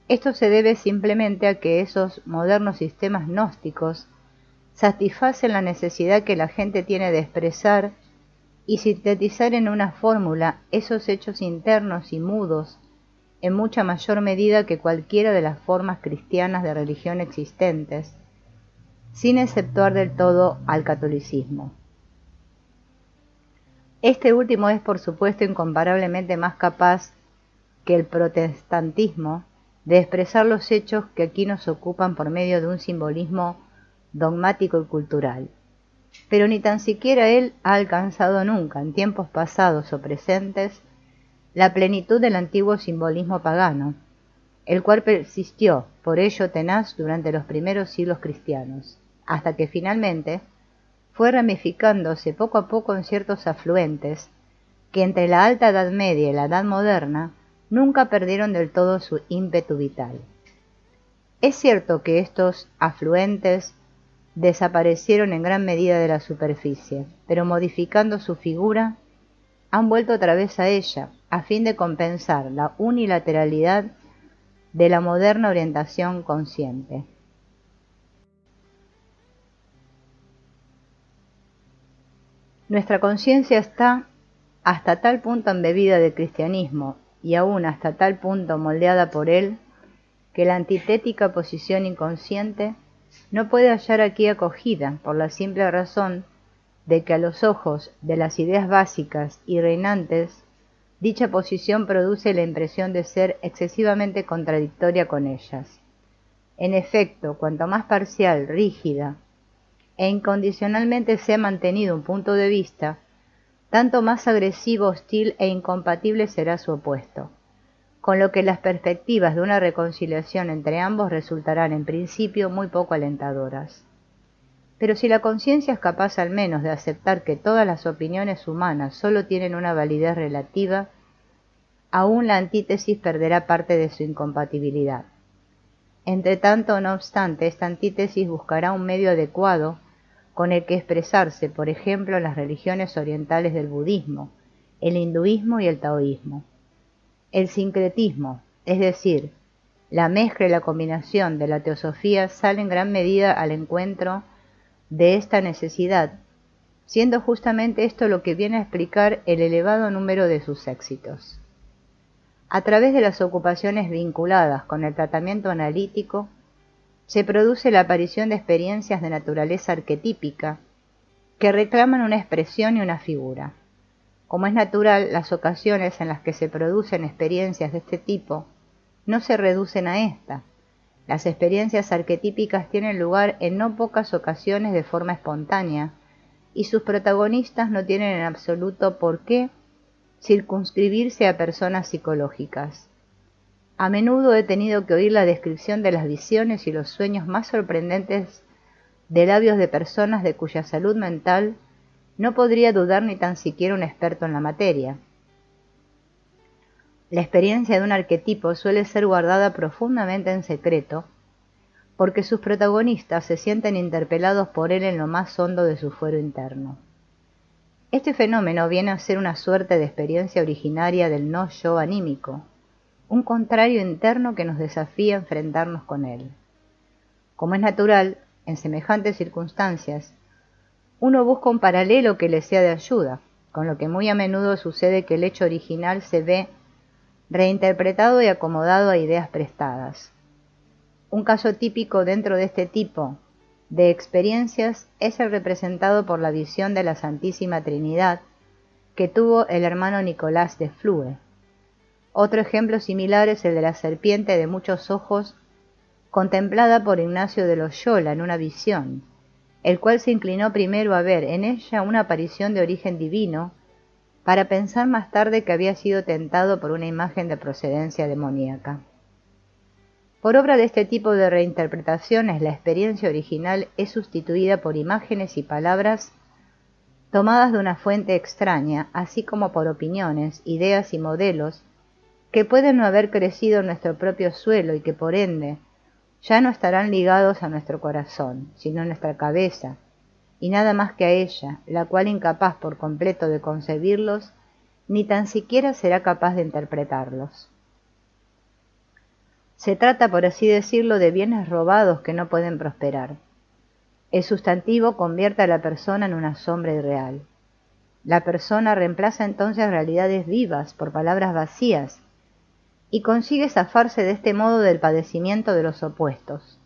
Esto se debe simplemente a que esos modernos sistemas gnósticos satisfacen la necesidad que la gente tiene de expresar y sintetizar en una fórmula esos hechos internos y mudos en mucha mayor medida que cualquiera de las formas cristianas de religión existentes, sin exceptuar del todo al catolicismo. Este último es, por supuesto, incomparablemente más capaz que el protestantismo de expresar los hechos que aquí nos ocupan por medio de un simbolismo dogmático y cultural. Pero ni tan siquiera él ha alcanzado nunca, en tiempos pasados o presentes, la plenitud del antiguo simbolismo pagano, el cual persistió, por ello tenaz, durante los primeros siglos cristianos, hasta que finalmente fue ramificándose poco a poco en ciertos afluentes que entre la Alta Edad Media y la Edad Moderna nunca perdieron del todo su ímpetu vital. Es cierto que estos afluentes desaparecieron en gran medida de la superficie, pero modificando su figura, han vuelto otra vez a ella, a fin de compensar la unilateralidad de la moderna orientación consciente. Nuestra conciencia está hasta tal punto embebida del cristianismo y aún hasta tal punto moldeada por él, que la antitética posición inconsciente no puede hallar aquí acogida por la simple razón de que a los ojos de las ideas básicas y reinantes, dicha posición produce la impresión de ser excesivamente contradictoria con ellas. En efecto, cuanto más parcial, rígida e incondicionalmente sea mantenido un punto de vista, tanto más agresivo, hostil e incompatible será su opuesto, con lo que las perspectivas de una reconciliación entre ambos resultarán en principio muy poco alentadoras. Pero si la conciencia es capaz al menos de aceptar que todas las opiniones humanas solo tienen una validez relativa, aún la antítesis perderá parte de su incompatibilidad. Entretanto, no obstante, esta antítesis buscará un medio adecuado con el que expresarse, por ejemplo, en las religiones orientales del budismo, el hinduismo y el taoísmo. El sincretismo, es decir, la mezcla y la combinación de la teosofía sale en gran medida al encuentro de esta necesidad, siendo justamente esto lo que viene a explicar el elevado número de sus éxitos. A través de las ocupaciones vinculadas con el tratamiento analítico, se produce la aparición de experiencias de naturaleza arquetípica que reclaman una expresión y una figura. Como es natural, las ocasiones en las que se producen experiencias de este tipo no se reducen a esta. Las experiencias arquetípicas tienen lugar en no pocas ocasiones de forma espontánea, y sus protagonistas no tienen en absoluto por qué circunscribirse a personas psicológicas. A menudo he tenido que oír la descripción de las visiones y los sueños más sorprendentes de labios de personas de cuya salud mental no podría dudar ni tan siquiera un experto en la materia. La experiencia de un arquetipo suele ser guardada profundamente en secreto, porque sus protagonistas se sienten interpelados por él en lo más hondo de su fuero interno. Este fenómeno viene a ser una suerte de experiencia originaria del no-yo anímico, un contrario interno que nos desafía a enfrentarnos con él. Como es natural, en semejantes circunstancias, uno busca un paralelo que le sea de ayuda, con lo que muy a menudo sucede que el hecho original se ve reinterpretado y acomodado a ideas prestadas. Un caso típico dentro de este tipo de experiencias es el representado por la visión de la Santísima Trinidad que tuvo el hermano Nicolás de Flue. Otro ejemplo similar es el de la serpiente de muchos ojos contemplada por Ignacio de Loyola en una visión, el cual se inclinó primero a ver en ella una aparición de origen divino, para pensar más tarde que había sido tentado por una imagen de procedencia demoníaca. Por obra de este tipo de reinterpretaciones, la experiencia original es sustituida por imágenes y palabras tomadas de una fuente extraña, así como por opiniones, ideas y modelos que pueden no haber crecido en nuestro propio suelo y que por ende ya no estarán ligados a nuestro corazón, sino a nuestra cabeza, y nada más que a ella, la cual, incapaz por completo de concebirlos, ni tan siquiera será capaz de interpretarlos. Se trata, por así decirlo, de bienes robados que no pueden prosperar. El sustantivo convierte a la persona en una sombra irreal. La persona reemplaza entonces realidades vivas por palabras vacías y consigue zafarse de este modo del padecimiento de los opuestos,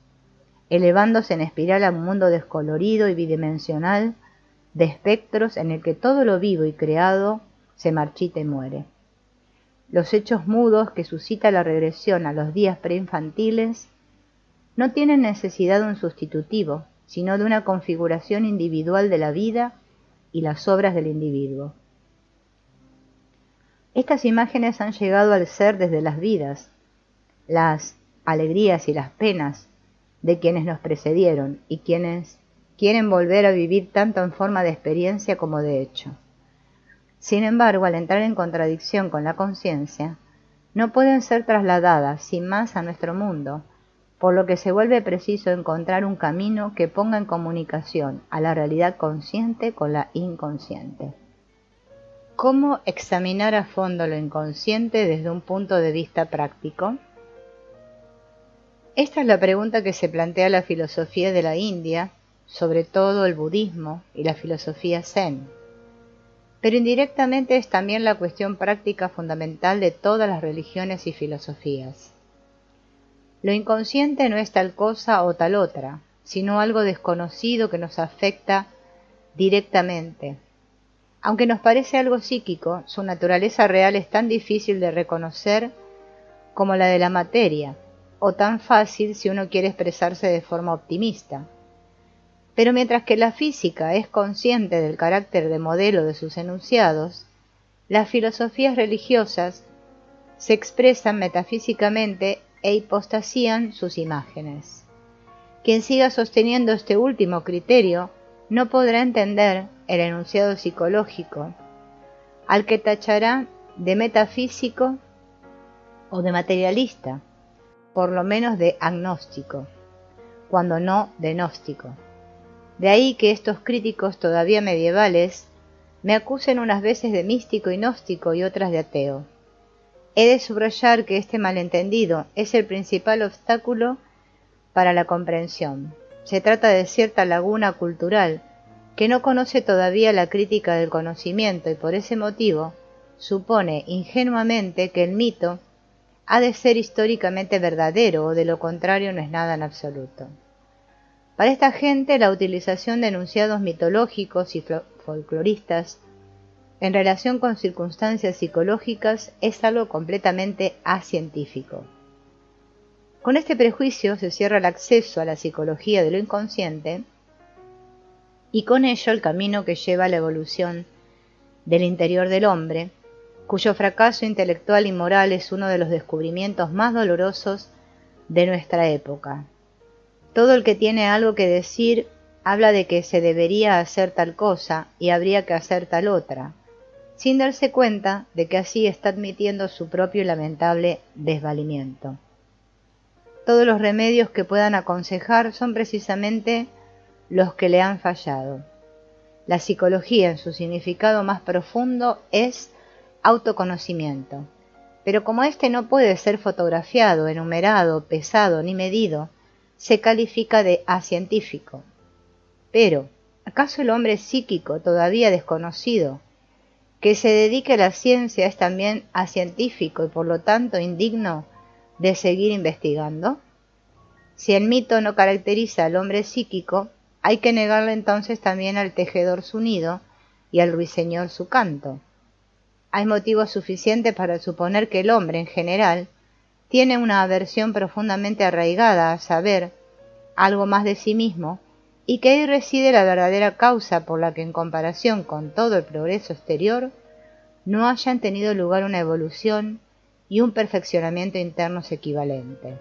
elevándose en espiral a un mundo descolorido y bidimensional de espectros en el que todo lo vivo y creado se marchita y muere. Los hechos mudos que suscita la regresión a los días preinfantiles no tienen necesidad de un sustitutivo, sino de una configuración individual de la vida y las obras del individuo. Estas imágenes han llegado al ser desde las vidas, las alegrías y las penas de quienes nos precedieron y quienes quieren volver a vivir tanto en forma de experiencia como de hecho. Sin embargo, al entrar en contradicción con la conciencia, no pueden ser trasladadas sin más a nuestro mundo, por lo que se vuelve preciso encontrar un camino que ponga en comunicación a la realidad consciente con la inconsciente. ¿Cómo examinar a fondo lo inconsciente desde un punto de vista práctico? Esta es la pregunta que se plantea la filosofía de la India, sobre todo el budismo y la filosofía zen. Pero indirectamente es también la cuestión práctica fundamental de todas las religiones y filosofías. Lo inconsciente no es tal cosa o tal otra, sino algo desconocido que nos afecta directamente. Aunque nos parece algo psíquico, su naturaleza real es tan difícil de reconocer como la de la materia, o tan fácil si uno quiere expresarse de forma optimista. Pero mientras que la física es consciente del carácter de modelo de sus enunciados, las filosofías religiosas se expresan metafísicamente e hipostasían sus imágenes. Quien siga sosteniendo este último criterio no podrá entender el enunciado psicológico, al que tachará de metafísico o de materialista, por lo menos de agnóstico, cuando no de gnóstico. De ahí que estos críticos todavía medievales me acusen unas veces de místico y gnóstico y otras de ateo. He de subrayar que este malentendido es el principal obstáculo para la comprensión. Se trata de cierta laguna cultural que no conoce todavía la crítica del conocimiento y por ese motivo supone ingenuamente que el mito ha de ser históricamente verdadero o de lo contrario no es nada en absoluto. Para esta gente la utilización de enunciados mitológicos y folcloristas en relación con circunstancias psicológicas es algo completamente acientífico. Con este prejuicio se cierra el acceso a la psicología de lo inconsciente y con ello el camino que lleva a la evolución del interior del hombre, cuyo fracaso intelectual y moral es uno de los descubrimientos más dolorosos de nuestra época. Todo el que tiene algo que decir habla de que se debería hacer tal cosa y habría que hacer tal otra, sin darse cuenta de que así está admitiendo su propio y lamentable desvalimiento. Todos los remedios que puedan aconsejar son precisamente los que le han fallado. La psicología en su significado más profundo es autoconocimiento, pero como éste no puede ser fotografiado, enumerado, pesado ni medido, se califica de acientífico. Pero, ¿acaso el hombre psíquico todavía desconocido, que se dedique a la ciencia, es también acientífico y por lo tanto indigno de seguir investigando? Si el mito no caracteriza al hombre psíquico, hay que negarle entonces también al tejedor su nido y al ruiseñor su canto. Hay motivos suficientes para suponer que el hombre en general tiene una aversión profundamente arraigada a saber algo más de sí mismo, y que ahí reside la verdadera causa por la que en comparación con todo el progreso exterior no hayan tenido lugar una evolución y un perfeccionamiento internos equivalente.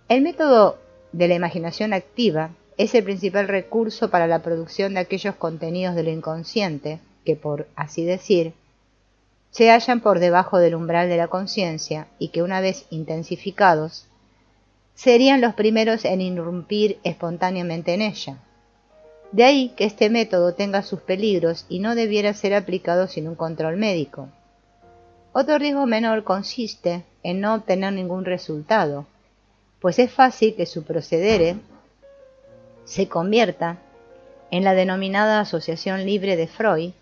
El método de la imaginación activa es el principal recurso para la producción de aquellos contenidos de lo inconsciente que, por así decir, se hallan por debajo del umbral de la conciencia y que, una vez intensificados, serían los primeros en irrumpir espontáneamente en ella. De ahí que este método tenga sus peligros y no debiera ser aplicado sin un control médico. Otro riesgo menor consiste en no obtener ningún resultado, pues es fácil que su procedere se convierta en la denominada asociación libre de Freud,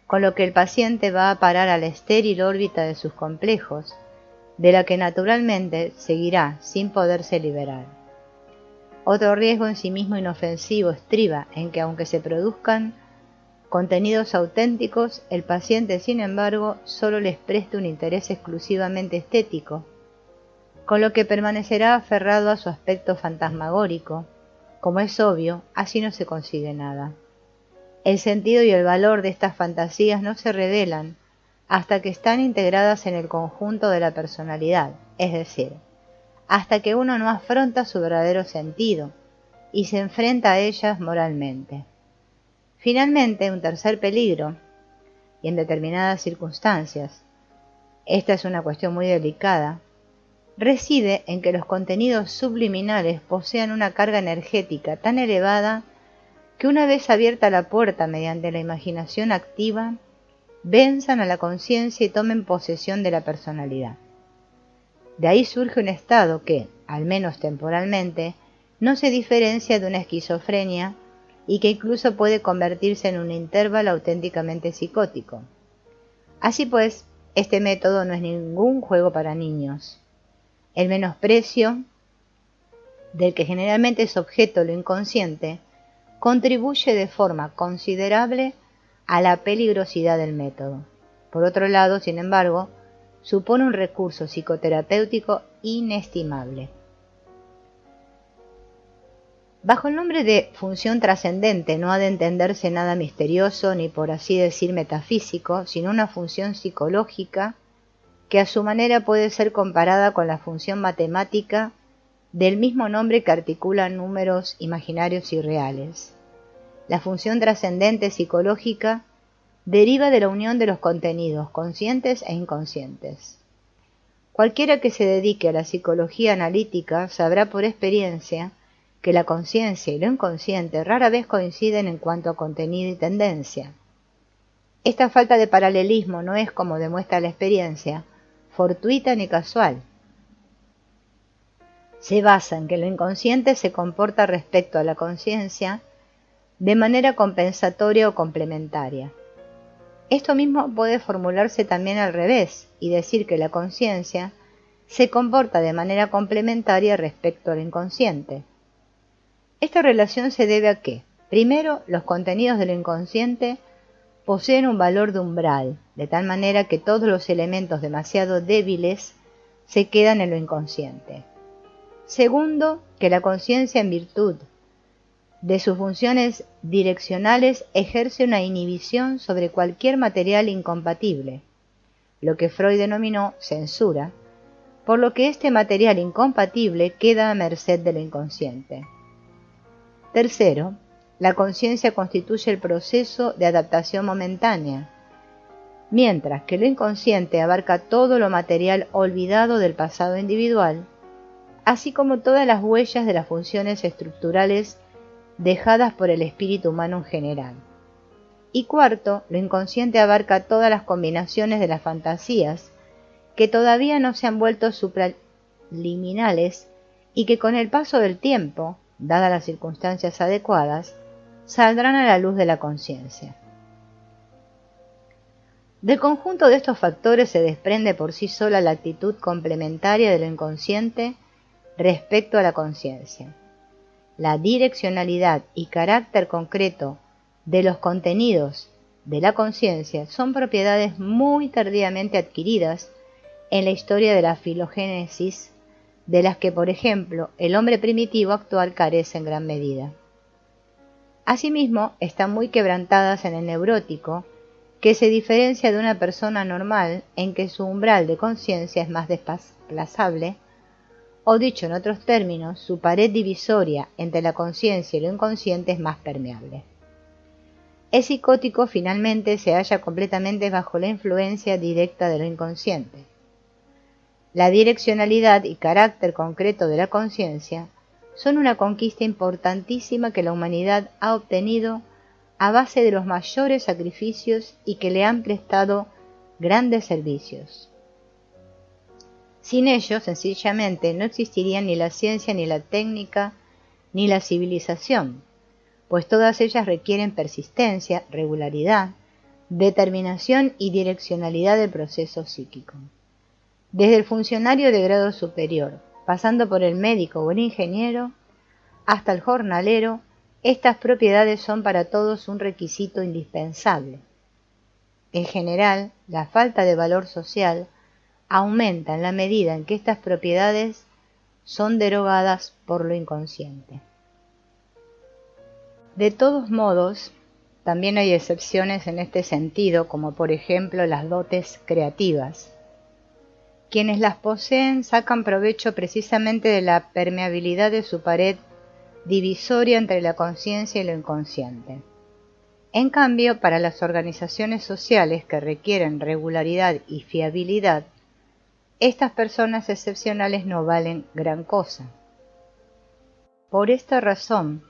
con lo que el paciente va a parar a la estéril órbita de sus complejos, de la que naturalmente seguirá sin poderse liberar. Otro riesgo en sí mismo inofensivo estriba en que, aunque se produzcan contenidos auténticos, el paciente, sin embargo, solo les preste un interés exclusivamente estético, con lo que permanecerá aferrado a su aspecto fantasmagórico. Como es obvio, así no se consigue nada. El sentido y el valor de estas fantasías no se revelan hasta que están integradas en el conjunto de la personalidad, es decir, hasta que uno no afronta su verdadero sentido y se enfrenta a ellas moralmente. Finalmente, un tercer peligro, y en determinadas circunstancias, esta es una cuestión muy delicada, reside en que los contenidos subliminales posean una carga energética tan elevada que, una vez abierta la puerta mediante la imaginación activa, venzan a la conciencia y tomen posesión de la personalidad. De ahí surge un estado que, al menos temporalmente, no se diferencia de una esquizofrenia y que incluso puede convertirse en un intervalo auténticamente psicótico. Así pues, este método no es ningún juego para niños. El menosprecio del que generalmente es objeto lo inconsciente contribuye de forma considerable a la peligrosidad del método. Por otro lado, sin embargo, supone un recurso psicoterapéutico inestimable. Bajo el nombre de función trascendente no ha de entenderse nada misterioso ni, por así decir, metafísico, sino una función psicológica que a su manera puede ser comparada con la función matemática del mismo nombre que articula números imaginarios y reales. La función trascendente psicológica deriva de la unión de los contenidos conscientes e inconscientes. Cualquiera que se dedique a la psicología analítica sabrá por experiencia que la conciencia y lo inconsciente rara vez coinciden en cuanto a contenido y tendencia. Esta falta de paralelismo no es, como demuestra la experiencia, fortuita ni casual. Se basa en que lo inconsciente se comporta respecto a la conciencia de manera compensatoria o complementaria. Esto mismo puede formularse también al revés y decir que la conciencia se comporta de manera complementaria respecto al inconsciente. Esta relación se debe a que, primero, los contenidos del inconsciente poseen un valor de umbral, de tal manera que todos los elementos demasiado débiles se quedan en lo inconsciente. Segundo, que la conciencia, en virtud de sus funciones direccionales, ejerce una inhibición sobre cualquier material incompatible, lo que Freud denominó censura, por lo que este material incompatible queda a merced del inconsciente. Tercero, la conciencia constituye el proceso de adaptación momentánea, mientras que lo inconsciente abarca todo lo material olvidado del pasado individual, así como todas las huellas de las funciones estructurales dejadas por el espíritu humano en general. Y cuarto, lo inconsciente abarca todas las combinaciones de las fantasías que todavía no se han vuelto supraliminales y que con el paso del tiempo, dadas las circunstancias adecuadas, saldrán a la luz de la conciencia. Del conjunto de estos factores se desprende por sí sola la actitud complementaria de lo inconsciente respecto a la conciencia. La direccionalidad y carácter concreto de los contenidos de la conciencia son propiedades muy tardíamente adquiridas en la historia de la filogénesis, de las que, por ejemplo, el hombre primitivo actual carece en gran medida. Asimismo, están muy quebrantadas en el neurótico, que se diferencia de una persona normal en que su umbral de conciencia es más desplazable, o dicho en otros términos, su pared divisoria entre la conciencia y lo inconsciente es más permeable. El psicótico finalmente se halla completamente bajo la influencia directa de lo inconsciente. La direccionalidad y carácter concreto de la conciencia son una conquista importantísima que la humanidad ha obtenido a base de los mayores sacrificios y que le han prestado grandes servicios. Sin ellos, sencillamente, no existirían ni la ciencia, ni la técnica, ni la civilización, pues todas ellas requieren persistencia, regularidad, determinación y direccionalidad del proceso psíquico. Desde el funcionario de grado superior, pasando por el médico o el ingeniero, hasta el jornalero, estas propiedades son para todos un requisito indispensable. En general, la falta de valor social aumenta en la medida en que estas propiedades son derogadas por lo inconsciente. De todos modos, también hay excepciones en este sentido, como por ejemplo las dotes creativas. Quienes las poseen sacan provecho precisamente de la permeabilidad de su pared divisoria entre la conciencia y lo inconsciente. En cambio, para las organizaciones sociales que requieren regularidad y fiabilidad, estas personas excepcionales no valen gran cosa. Por esta razón,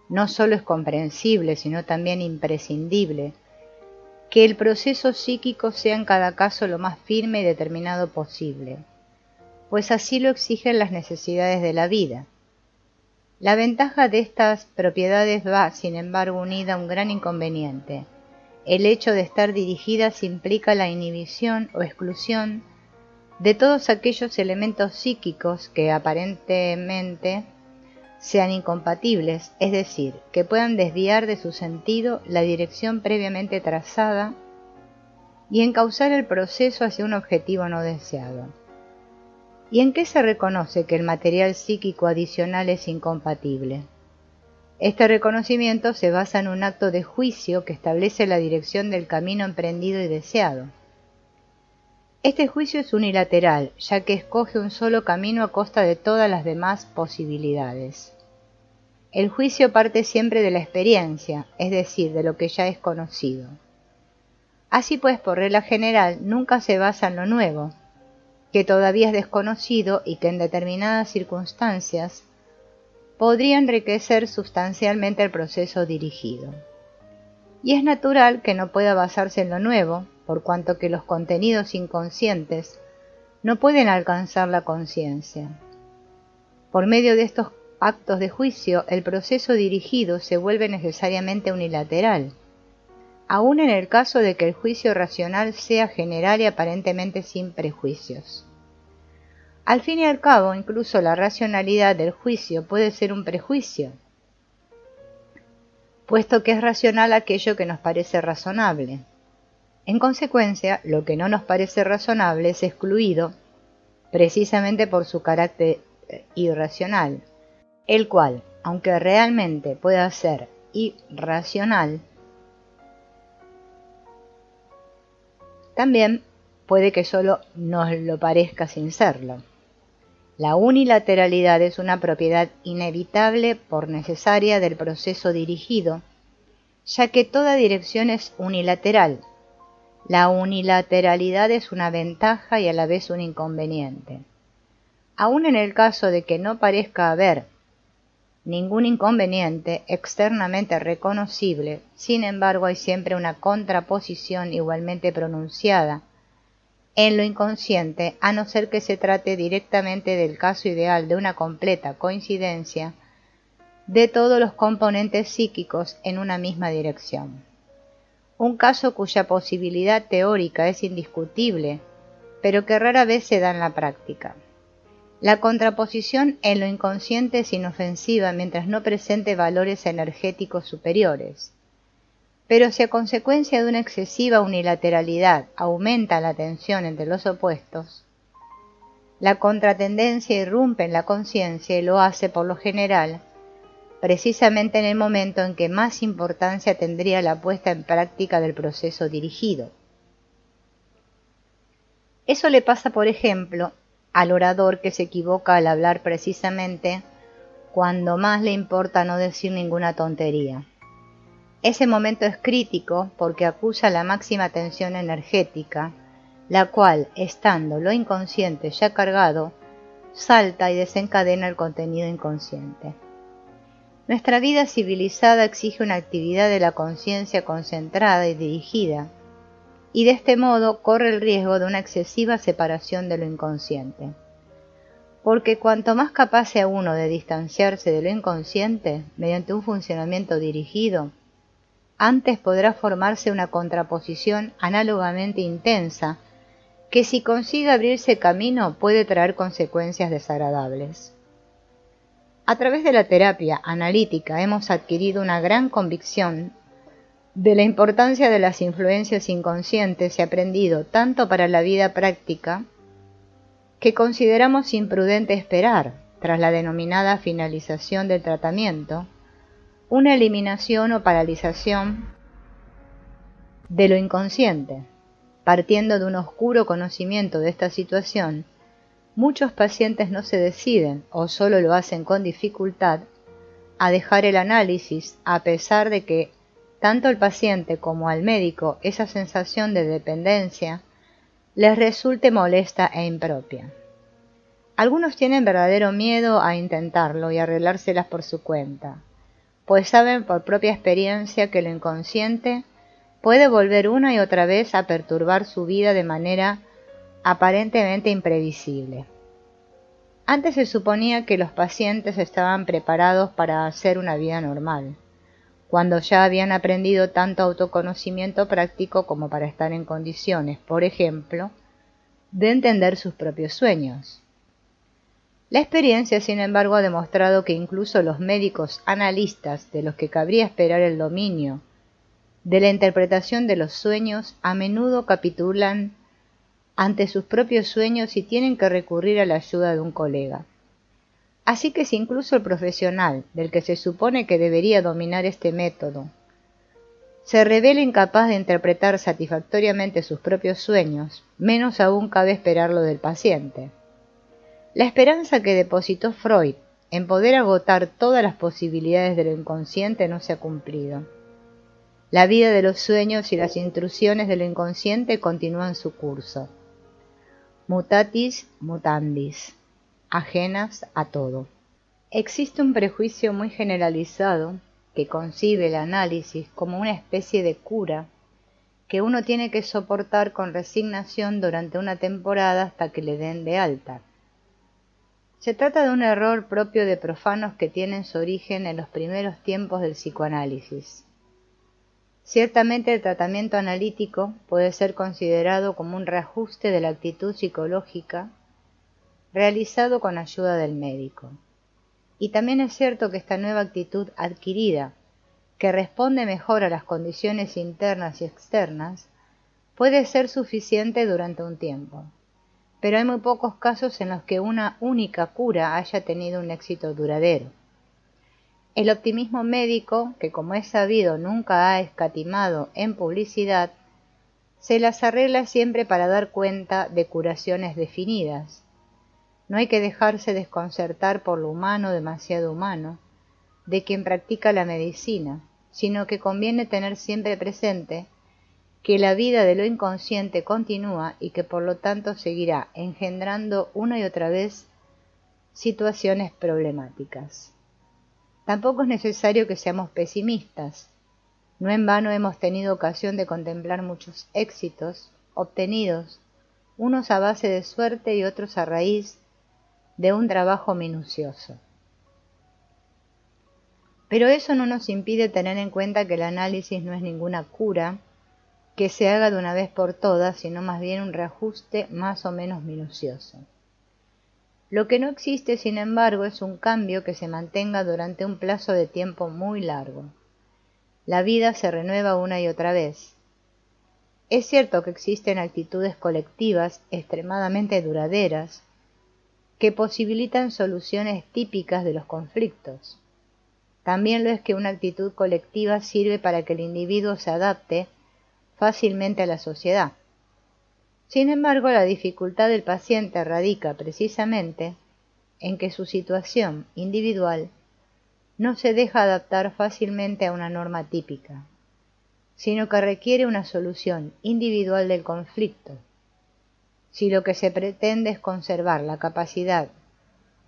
no solo es comprensible, sino también imprescindible, que el proceso psíquico sea en cada caso lo más firme y determinado posible, pues así lo exigen las necesidades de la vida. La ventaja de estas propiedades va, sin embargo, unida a un gran inconveniente. El hecho de estar dirigidas implica la inhibición o exclusión de todos aquellos elementos psíquicos que aparentemente sean incompatibles, es decir, que puedan desviar de su sentido la dirección previamente trazada y encauzar el proceso hacia un objetivo no deseado. ¿Y en qué se reconoce que el material psíquico adicional es incompatible? Este reconocimiento se basa en un acto de juicio que establece la dirección del camino emprendido y deseado. Este juicio es unilateral, ya que escoge un solo camino a costa de todas las demás posibilidades. El juicio parte siempre de la experiencia, es decir, de lo que ya es conocido. Así pues, por regla general, nunca se basa en lo nuevo, que todavía es desconocido y que en determinadas circunstancias podría enriquecer sustancialmente el proceso dirigido. Y es natural que no pueda basarse en lo nuevo, por cuanto que los contenidos inconscientes no pueden alcanzar la conciencia. Por medio de estos actos de juicio, el proceso dirigido se vuelve necesariamente unilateral, aun en el caso de que el juicio racional sea general y aparentemente sin prejuicios. Al fin y al cabo, incluso la racionalidad del juicio puede ser un prejuicio, puesto que es racional aquello que nos parece razonable. En consecuencia, lo que no nos parece razonable es excluido precisamente por su carácter irracional, el cual, aunque realmente pueda ser irracional, también puede que solo nos lo parezca sin serlo. La unilateralidad es una propiedad inevitable por necesaria del proceso dirigido, ya que toda dirección es unilateral. La unilateralidad es una ventaja y a la vez un inconveniente. Aun en el caso de que no parezca haber ningún inconveniente externamente reconocible, sin embargo hay siempre una contraposición igualmente pronunciada en lo inconsciente, a no ser que se trate directamente del caso ideal de una completa coincidencia de todos los componentes psíquicos en una misma dirección. Un caso cuya posibilidad teórica es indiscutible, pero que rara vez se da en la práctica. La contraposición en lo inconsciente es inofensiva mientras no presente valores energéticos superiores, Pero si a consecuencia de una excesiva unilateralidad aumenta la tensión entre los opuestos, la contratendencia irrumpe en la conciencia y lo hace por lo general precisamente en el momento en que más importancia tendría la puesta en práctica del proceso dirigido. Eso le pasa, por ejemplo, al orador que se equivoca al hablar precisamente cuando más le importa no decir ninguna tontería. Ese momento es crítico porque acusa la máxima tensión energética, la cual, estando lo inconsciente ya cargado, salta y desencadena el contenido inconsciente. Nuestra vida civilizada exige una actividad de la conciencia concentrada y dirigida, y de este modo corre el riesgo de una excesiva separación de lo inconsciente. Porque cuanto más capaz sea uno de distanciarse de lo inconsciente mediante un funcionamiento dirigido, antes podrá formarse una contraposición análogamente intensa que si consigue abrirse camino puede traer consecuencias desagradables. A través de la terapia analítica hemos adquirido una gran convicción de la importancia de las influencias inconscientes y aprendido tanto para la vida práctica que consideramos imprudente esperar, tras la denominada finalización del tratamiento, una eliminación o paralización de lo inconsciente. Partiendo de un oscuro conocimiento de esta situación, muchos pacientes no se deciden, o solo lo hacen con dificultad, a dejar el análisis, a pesar de que tanto al paciente como al médico esa sensación de dependencia les resulte molesta e impropia. Algunos tienen verdadero miedo a intentarlo y arreglárselas por su cuenta, pues saben por propia experiencia que lo inconsciente puede volver una y otra vez a perturbar su vida de manera aparentemente imprevisible. Antes se suponía que los pacientes estaban preparados para hacer una vida normal, cuando ya habían aprendido tanto autoconocimiento práctico como para estar en condiciones, por ejemplo, de entender sus propios sueños. La experiencia, sin embargo, ha demostrado que incluso los médicos analistas, de los que cabría esperar el dominio de la interpretación de los sueños, a menudo capitulan ante sus propios sueños y tienen que recurrir a la ayuda de un colega. Así que si incluso el profesional, del que se supone que debería dominar este método, se revela incapaz de interpretar satisfactoriamente sus propios sueños, menos aún cabe esperarlo del paciente. La esperanza que depositó Freud en poder agotar todas las posibilidades de lo inconsciente no se ha cumplido. La vida de los sueños y las intrusiones de lo inconsciente continúan su curso. Mutatis mutandis, ajenas a todo. Existe un prejuicio muy generalizado que concibe el análisis como una especie de cura que uno tiene que soportar con resignación durante una temporada hasta que le den de alta. Se trata de un error propio de profanos que tienen su origen en los primeros tiempos del psicoanálisis. Ciertamente el tratamiento analítico puede ser considerado como un reajuste de la actitud psicológica realizado con ayuda del médico. Y también es cierto que esta nueva actitud adquirida, que responde mejor a las condiciones internas y externas, puede ser suficiente durante un tiempo. Pero hay muy pocos casos en los que una única cura haya tenido un éxito duradero. El optimismo médico, que como es sabido nunca ha escatimado en publicidad, se las arregla siempre para dar cuenta de curaciones definidas. No hay que dejarse desconcertar por lo humano demasiado humano de quien practica la medicina, sino que conviene tener siempre presente que la vida de lo inconsciente continúa y que por lo tanto seguirá engendrando una y otra vez situaciones problemáticas. Tampoco es necesario que seamos pesimistas. No en vano hemos tenido ocasión de contemplar muchos éxitos obtenidos, unos a base de suerte y otros a raíz de un trabajo minucioso. Pero eso no nos impide tener en cuenta que el análisis no es ninguna cura que se haga de una vez por todas, sino más bien un reajuste más o menos minucioso. Lo que no existe, sin embargo, es un cambio que se mantenga durante un plazo de tiempo muy largo. La vida se renueva una y otra vez. Es cierto que existen actitudes colectivas extremadamente duraderas que posibilitan soluciones típicas de los conflictos. También lo es que una actitud colectiva sirve para que el individuo se adapte fácilmente a la sociedad. Sin embargo, la dificultad del paciente radica precisamente en que su situación individual no se deja adaptar fácilmente a una norma típica, sino que requiere una solución individual del conflicto. Si lo que se pretende es conservar la capacidad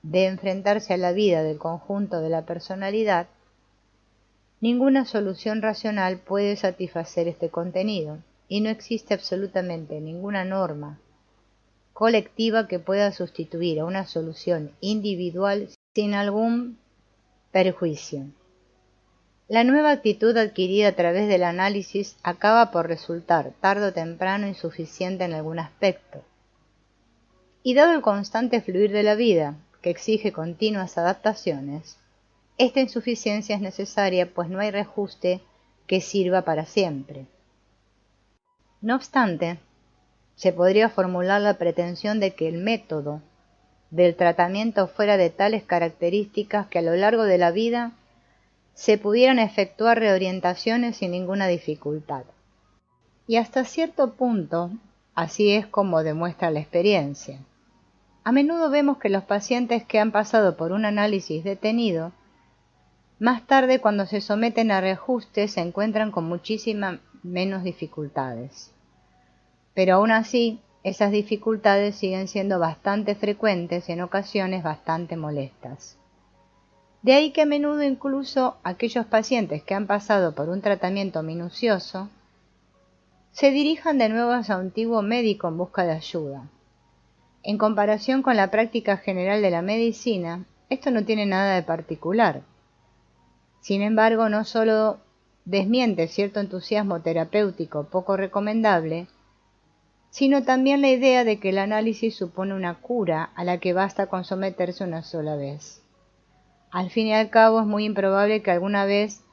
de enfrentarse a la vida del conjunto de la personalidad, ninguna solución racional puede satisfacer este contenido, y no existe absolutamente ninguna norma colectiva que pueda sustituir a una solución individual sin algún perjuicio. La nueva actitud adquirida a través del análisis acaba por resultar tarde o temprano insuficiente en algún aspecto. Y dado el constante fluir de la vida, que exige continuas adaptaciones, esta insuficiencia es necesaria, pues no hay reajuste que sirva para siempre. No obstante, se podría formular la pretensión de que el método del tratamiento fuera de tales características que a lo largo de la vida se pudieran efectuar reorientaciones sin ninguna dificultad. Y hasta cierto punto, así es como demuestra la experiencia. A menudo vemos que los pacientes que han pasado por un análisis detenido, más tarde cuando se someten a reajustes se encuentran con muchísimas menos dificultades. Pero aún así, esas dificultades siguen siendo bastante frecuentes y en ocasiones bastante molestas. De ahí que a menudo incluso aquellos pacientes que han pasado por un tratamiento minucioso se dirijan de nuevo a su antiguo médico en busca de ayuda. En comparación con la práctica general de la medicina, esto no tiene nada de particular. Sin embargo, no solo desmiente cierto entusiasmo terapéutico poco recomendable, sino también la idea de que el análisis supone una cura a la que basta con someterse una sola vez. Al fin y al cabo, es muy improbable que alguna vez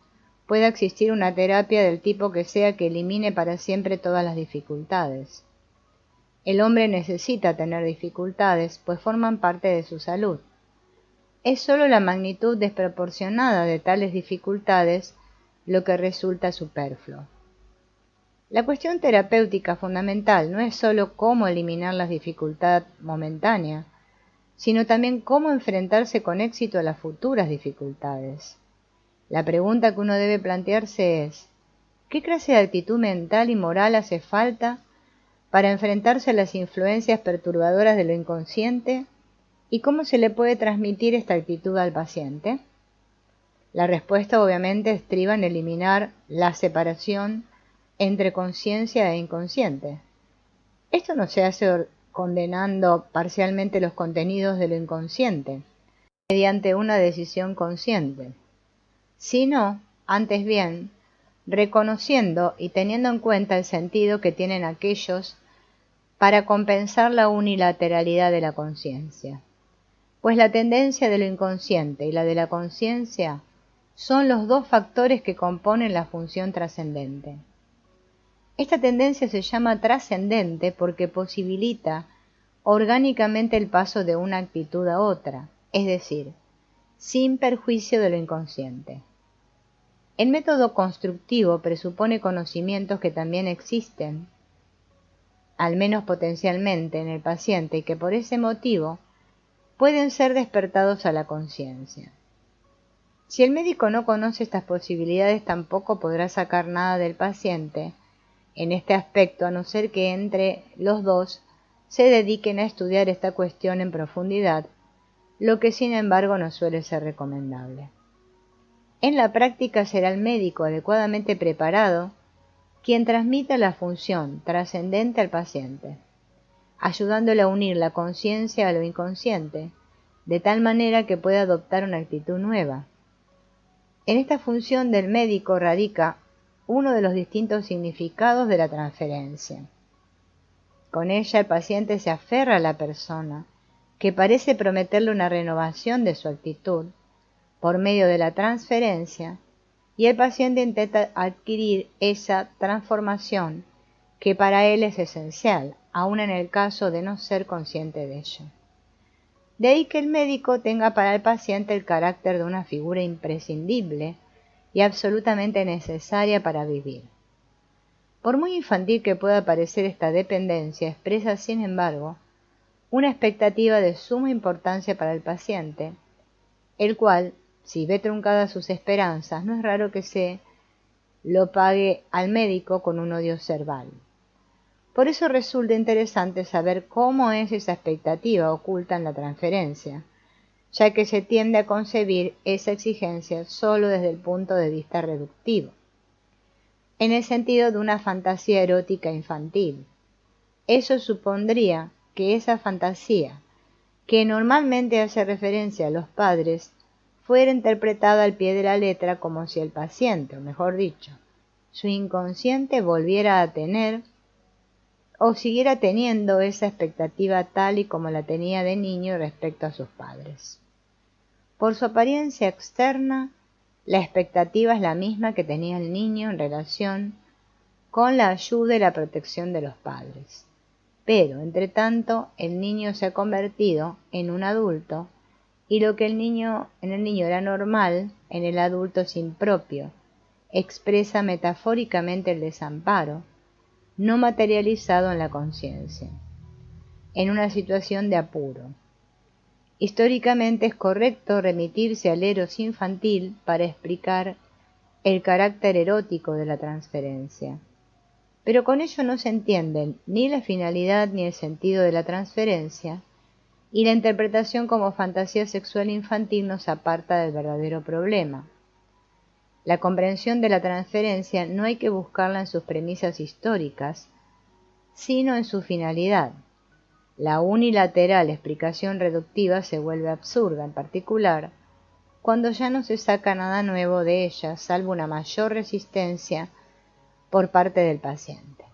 pueda existir una terapia del tipo que sea que elimine para siempre todas las dificultades. El hombre necesita tener dificultades, pues forman parte de su salud. Es sólo la magnitud desproporcionada de tales dificultades lo que resulta superfluo. La cuestión terapéutica fundamental no es sólo cómo eliminar la dificultad momentánea, sino también cómo enfrentarse con éxito a las futuras dificultades. La pregunta que uno debe plantearse es, ¿qué clase de actitud mental y moral hace falta para enfrentarse a las influencias perturbadoras de lo inconsciente y cómo se le puede transmitir esta actitud al paciente? La respuesta obviamente estriba en eliminar la separación entre conciencia e inconsciente. Esto no se hace condenando parcialmente los contenidos de lo inconsciente, mediante una decisión consciente, sino, antes bien, reconociendo y teniendo en cuenta el sentido que tienen aquellos para compensar la unilateralidad de la conciencia. Pues la tendencia de lo inconsciente y la de la conciencia son los dos factores que componen la función trascendente. Esta tendencia se llama trascendente porque posibilita orgánicamente el paso de una actitud a otra, es decir, sin perjuicio de lo inconsciente. El método constructivo presupone conocimientos que también existen, al menos potencialmente, en el paciente y que por ese motivo pueden ser despertados a la conciencia. Si el médico no conoce estas posibilidades, tampoco podrá sacar nada del paciente en este aspecto, a no ser que entre los dos se dediquen a estudiar esta cuestión en profundidad, lo que sin embargo no suele ser recomendable. En la práctica será el médico adecuadamente preparado quien transmita la función trascendente al paciente, ayudándole a unir la conciencia a lo inconsciente, de tal manera que pueda adoptar una actitud nueva. En esta función del médico radica uno de los distintos significados de la transferencia. Con ella el paciente se aferra a la persona, que parece prometerle una renovación de su actitud por medio de la transferencia, y el paciente intenta adquirir esa transformación que para él es esencial, aun en el caso de no ser consciente de ello. De ahí que el médico tenga para el paciente el carácter de una figura imprescindible y absolutamente necesaria para vivir. Por muy infantil que pueda parecer esta dependencia, expresa, sin embargo, una expectativa de suma importancia para el paciente, el cual, si ve truncadas sus esperanzas, no es raro que se lo pague al médico con un odio cerval. Por eso resulta interesante saber cómo es esa expectativa oculta en la transferencia, ya que se tiende a concebir esa exigencia solo desde el punto de vista reductivo, en el sentido de una fantasía erótica infantil. Eso supondría que esa fantasía, que normalmente hace referencia a los padres, fuera interpretada al pie de la letra como si el paciente, o mejor dicho, su inconsciente volviera a tener o siguiera teniendo esa expectativa tal y como la tenía de niño respecto a sus padres. Por su apariencia externa, la expectativa es la misma que tenía el niño en relación con la ayuda y la protección de los padres. Pero, entre tanto, el niño se ha convertido en un adulto y lo que en el niño era normal, en el adulto es impropio, expresa metafóricamente el desamparo, no materializado en la conciencia, en una situación de apuro. Históricamente es correcto remitirse al eros infantil para explicar el carácter erótico de la transferencia, pero con ello no se entienden ni la finalidad ni el sentido de la transferencia, y la interpretación como fantasía sexual infantil nos aparta del verdadero problema. La comprensión de la transferencia no hay que buscarla en sus premisas históricas, sino en su finalidad. La unilateral explicación reductiva se vuelve absurda, en particular, cuando ya no se saca nada nuevo de ella, salvo una mayor resistencia por parte del paciente.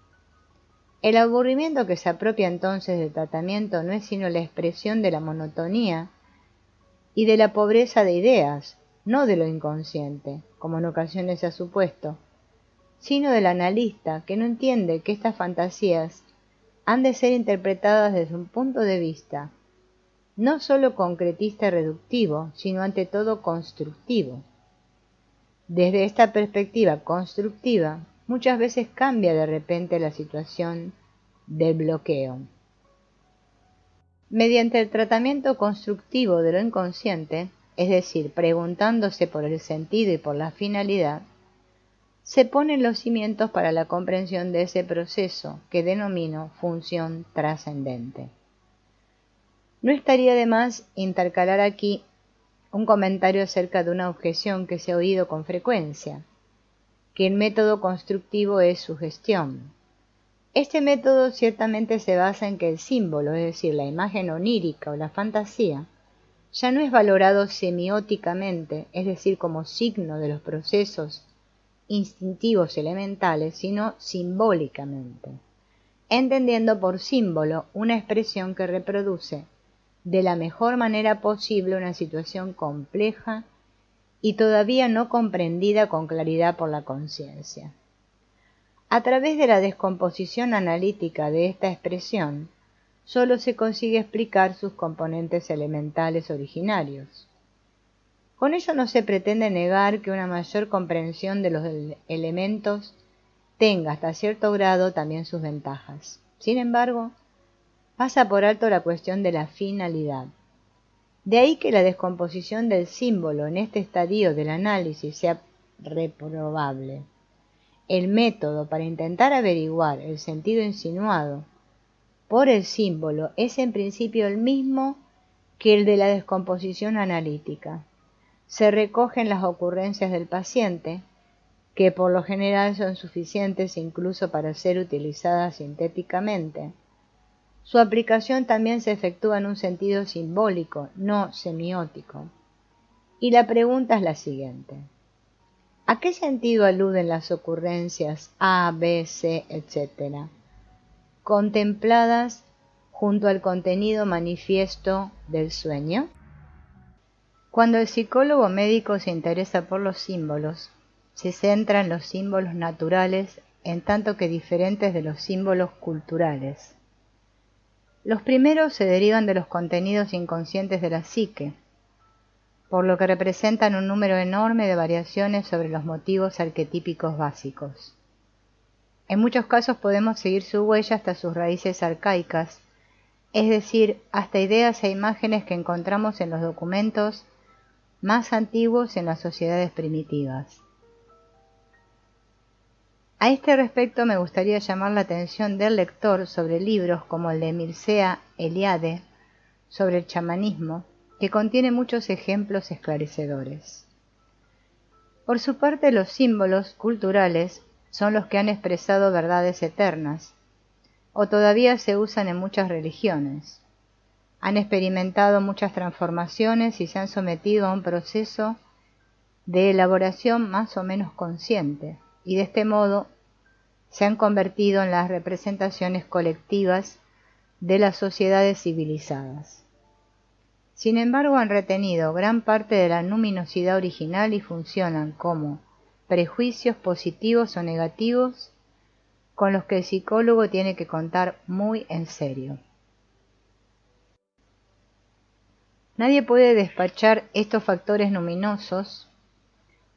El aburrimiento que se apropia entonces del tratamiento no es sino la expresión de la monotonía y de la pobreza de ideas, no de lo inconsciente, como en ocasiones se ha supuesto, sino del analista que no entiende que estas fantasías han de ser interpretadas desde un punto de vista no sólo concretista y reductivo, sino ante todo constructivo. Desde esta perspectiva constructiva, muchas veces cambia de repente la situación del bloqueo. Mediante el tratamiento constructivo de lo inconsciente, es decir, preguntándose por el sentido y por la finalidad, se ponen los cimientos para la comprensión de ese proceso que denomino función trascendente. No estaría de más intercalar aquí un comentario acerca de una objeción que se ha oído con frecuencia, que el método constructivo es sugestión. Este método ciertamente se basa en que el símbolo, es decir, la imagen onírica o la fantasía, ya no es valorado semióticamente, es decir, como signo de los procesos instintivos elementales, sino simbólicamente, entendiendo por símbolo una expresión que reproduce de la mejor manera posible una situación compleja y todavía no comprendida con claridad por la conciencia. A través de la descomposición analítica de esta expresión, sólo se consigue explicar sus componentes elementales originarios. Con ello no se pretende negar que una mayor comprensión de los elementos tenga hasta cierto grado también sus ventajas. Sin embargo, pasa por alto la cuestión de la finalidad. De ahí que la descomposición del símbolo en este estadio del análisis sea reprobable. El método para intentar averiguar el sentido insinuado por el símbolo es en principio el mismo que el de la descomposición analítica. Se recogen las ocurrencias del paciente, que por lo general son suficientes incluso para ser utilizadas sintéticamente. Su aplicación también se efectúa en un sentido simbólico, no semiótico. Y la pregunta es la siguiente: ¿a qué sentido aluden las ocurrencias A, B, C, etc., contempladas junto al contenido manifiesto del sueño? Cuando el psicólogo médico se interesa por los símbolos, se centra en los símbolos naturales en tanto que diferentes de los símbolos culturales. Los primeros se derivan de los contenidos inconscientes de la psique, por lo que representan un número enorme de variaciones sobre los motivos arquetípicos básicos. En muchos casos podemos seguir su huella hasta sus raíces arcaicas, es decir, hasta ideas e imágenes que encontramos en los documentos más antiguos en las sociedades primitivas. A este respecto me gustaría llamar la atención del lector sobre libros como el de Mircea Eliade sobre el chamanismo, que contiene muchos ejemplos esclarecedores. Por su parte, los símbolos culturales son los que han expresado verdades eternas, o todavía se usan en muchas religiones. Han experimentado muchas transformaciones y se han sometido a un proceso de elaboración más o menos consciente, y de este modo se han convertido en las representaciones colectivas de las sociedades civilizadas. Sin embargo, han retenido gran parte de la luminosidad original y funcionan como prejuicios positivos o negativos con los que el psicólogo tiene que contar muy en serio. Nadie puede despachar estos factores luminosos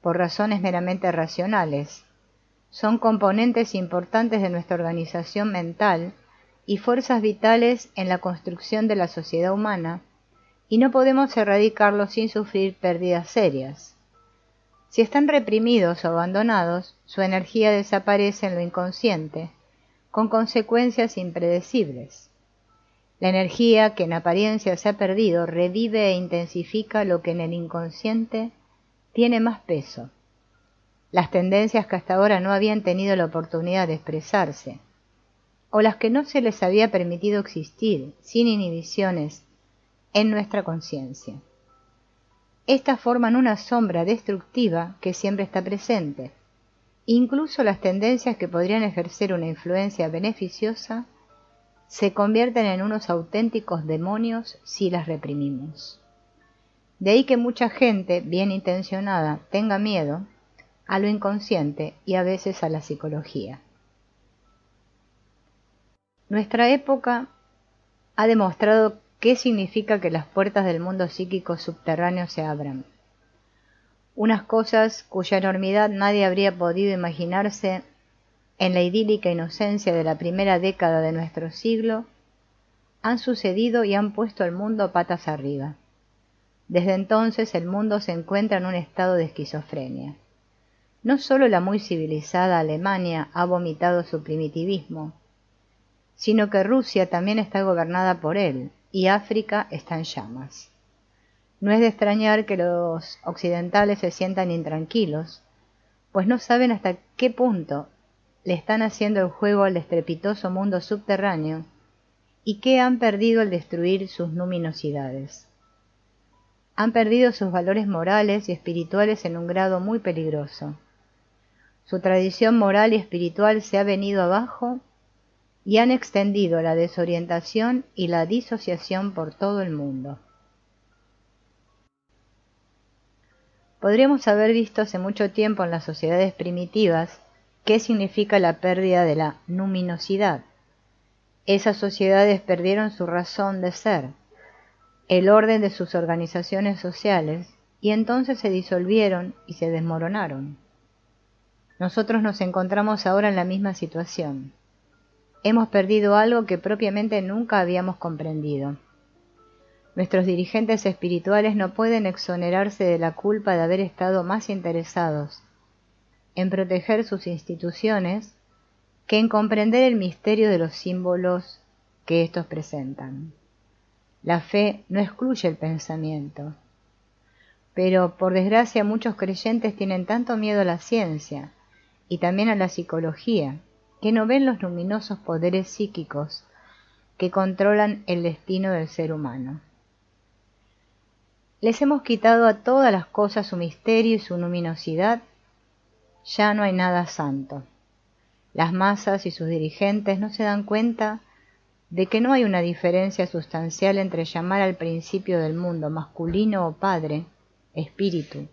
por razones meramente racionales. Son componentes importantes de nuestra organización mental y fuerzas vitales en la construcción de la sociedad humana, y no podemos erradicarlos sin sufrir pérdidas serias. Si están reprimidos o abandonados, su energía desaparece en lo inconsciente, con consecuencias impredecibles. La energía que en apariencia se ha perdido revive e intensifica lo que en el inconsciente tiene más peso. Las tendencias que hasta ahora no habían tenido la oportunidad de expresarse, o las que no se les había permitido existir sin inhibiciones en nuestra conciencia. Estas forman una sombra destructiva que siempre está presente. Incluso las tendencias que podrían ejercer una influencia beneficiosa se convierten en unos auténticos demonios si las reprimimos. De ahí que mucha gente bien intencionada tenga miedo a lo inconsciente y a veces a la psicología. Nuestra época ha demostrado qué significa que las puertas del mundo psíquico subterráneo se abran. Unas cosas cuya enormidad nadie habría podido imaginarse en la idílica inocencia de la primera década de nuestro siglo, han sucedido y han puesto al mundo patas arriba. Desde entonces el mundo se encuentra en un estado de esquizofrenia. No solo la muy civilizada Alemania ha vomitado su primitivismo, sino que Rusia también está gobernada por él, y África está en llamas. No es de extrañar que los occidentales se sientan intranquilos, pues no saben hasta qué punto le están haciendo el juego al estrepitoso mundo subterráneo y qué han perdido al destruir sus luminosidades. Han perdido sus valores morales y espirituales en un grado muy peligroso. Su tradición moral y espiritual se ha venido abajo y han extendido la desorientación y la disociación por todo el mundo. Podríamos haber visto hace mucho tiempo en las sociedades primitivas qué significa la pérdida de la luminosidad. Esas sociedades perdieron su razón de ser, el orden de sus organizaciones sociales, y entonces se disolvieron y se desmoronaron. Nosotros nos encontramos ahora en la misma situación. Hemos perdido algo que propiamente nunca habíamos comprendido. Nuestros dirigentes espirituales no pueden exonerarse de la culpa de haber estado más interesados en proteger sus instituciones que en comprender el misterio de los símbolos que éstos presentan. La fe no excluye el pensamiento, pero por desgracia muchos creyentes tienen tanto miedo a la ciencia y también a la psicología que no ven los luminosos poderes psíquicos que controlan el destino del ser humano. Les hemos quitado a todas las cosas su misterio y su luminosidad. Ya no hay nada santo. Las masas y sus dirigentes no se dan cuenta de que no hay una diferencia sustancial entre llamar al principio del mundo masculino o padre, espíritu,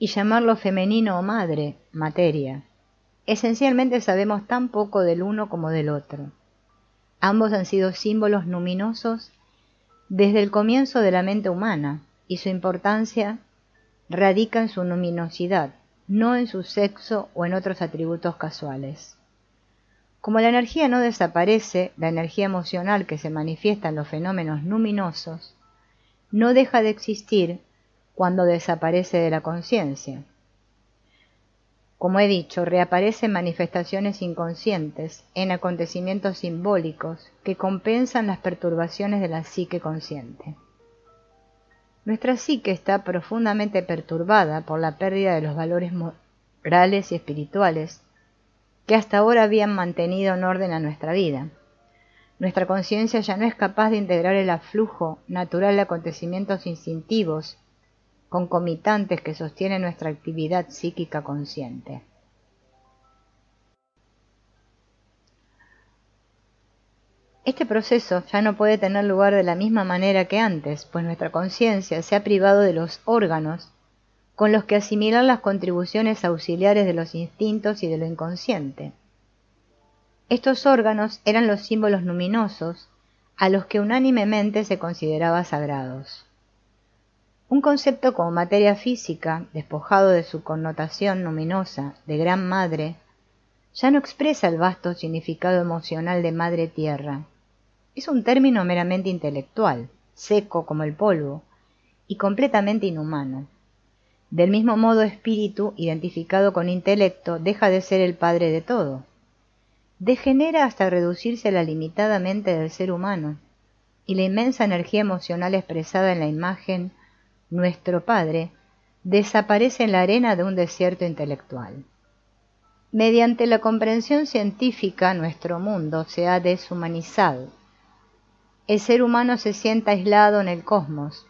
y llamarlo femenino o madre, materia. Esencialmente sabemos tan poco del uno como del otro. Ambos han sido símbolos luminosos desde el comienzo de la mente humana, y su importancia radica en su luminosidad, no en su sexo o en otros atributos casuales. Como la energía no desaparece, la energía emocional que se manifiesta en los fenómenos luminosos no deja de existir cuando desaparece de la conciencia. Como he dicho, reaparecen manifestaciones inconscientes en acontecimientos simbólicos que compensan las perturbaciones de la psique consciente. Nuestra psique está profundamente perturbada por la pérdida de los valores morales y espirituales que hasta ahora habían mantenido en orden a nuestra vida. Nuestra conciencia ya no es capaz de integrar el aflujo natural de acontecimientos instintivos concomitantes que sostienen nuestra actividad psíquica consciente. Este proceso ya no puede tener lugar de la misma manera que antes, pues nuestra conciencia se ha privado de los órganos con los que asimilar las contribuciones auxiliares de los instintos y de lo inconsciente. Estos órganos eran los símbolos luminosos a los que unánimemente se consideraba sagrados. Un concepto como materia física, despojado de su connotación luminosa de gran madre, ya no expresa el vasto significado emocional de madre tierra. Es un término meramente intelectual, seco como el polvo, y completamente inhumano. Del mismo modo, espíritu, identificado con intelecto, deja de ser el padre de todo. Degenera hasta reducirse a la limitada mente del ser humano, y la inmensa energía emocional expresada en la imagen nuestro Padre desaparece en la arena de un desierto intelectual. Mediante la comprensión científica, nuestro mundo se ha deshumanizado. El ser humano se siente aislado en el cosmos.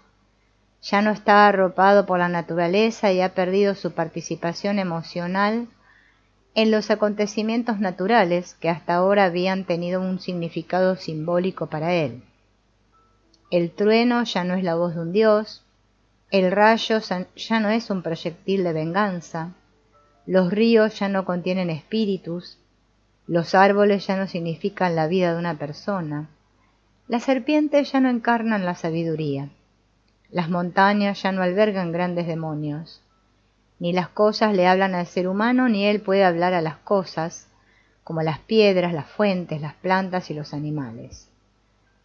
Ya no está arropado por la naturaleza y ha perdido su participación emocional en los acontecimientos naturales que hasta ahora habían tenido un significado simbólico para él. El trueno ya no es la voz de un dios, el rayo ya no es un proyectil de venganza, los ríos ya no contienen espíritus, los árboles ya no significan la vida de una persona, las serpientes ya no encarnan la sabiduría, las montañas ya no albergan grandes demonios, ni las cosas le hablan al ser humano ni él puede hablar a las cosas, como las piedras, las fuentes, las plantas y los animales.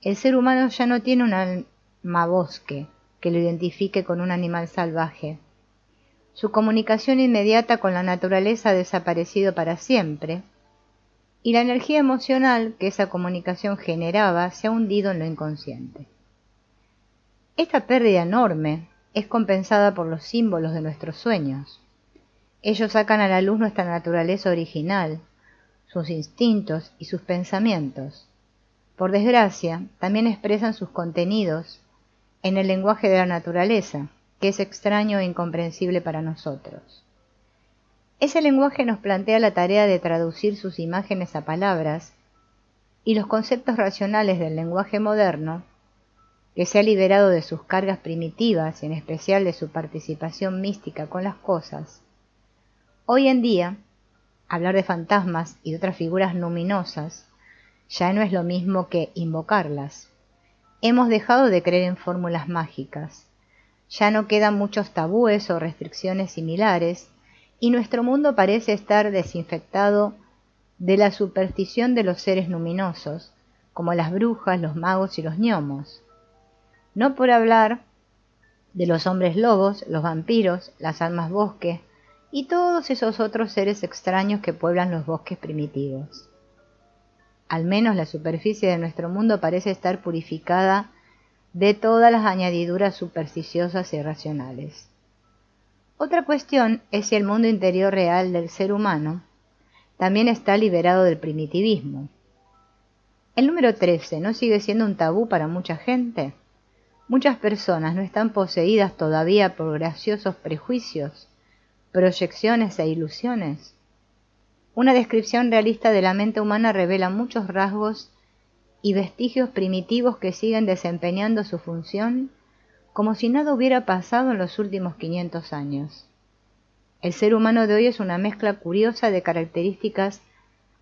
El ser humano ya no tiene un alma bosque que lo identifique con un animal salvaje. Su comunicación inmediata con la naturaleza ha desaparecido para siempre, y la energía emocional que esa comunicación generaba se ha hundido en lo inconsciente. Esta pérdida enorme es compensada por los símbolos de nuestros sueños. Ellos sacan a la luz nuestra naturaleza original, sus instintos y sus pensamientos. Por desgracia, también expresan sus contenidos en el lenguaje de la naturaleza, que es extraño e incomprensible para nosotros. Ese lenguaje nos plantea la tarea de traducir sus imágenes a palabras, y los conceptos racionales del lenguaje moderno, que se ha liberado de sus cargas primitivas, en especial de su participación mística con las cosas, hoy en día, hablar de fantasmas y de otras figuras luminosas ya no es lo mismo que invocarlas. Hemos dejado de creer en fórmulas mágicas. Ya no quedan muchos tabúes o restricciones similares, y nuestro mundo parece estar desinfectado de la superstición de los seres luminosos, como las brujas, los magos y los gnomos. No por hablar de los hombres lobos, los vampiros, las almas bosque y todos esos otros seres extraños que pueblan los bosques primitivos. Al menos la superficie de nuestro mundo parece estar purificada de todas las añadiduras supersticiosas y irracionales. Otra cuestión es si el mundo interior real del ser humano también está liberado del primitivismo. El número 13 no sigue siendo un tabú para mucha gente. Muchas personas no están poseídas todavía por graciosos prejuicios, proyecciones e ilusiones. Una descripción realista de la mente humana revela muchos rasgos y vestigios primitivos que siguen desempeñando su función como si nada hubiera pasado en los últimos 500 años. El ser humano de hoy es una mezcla curiosa de características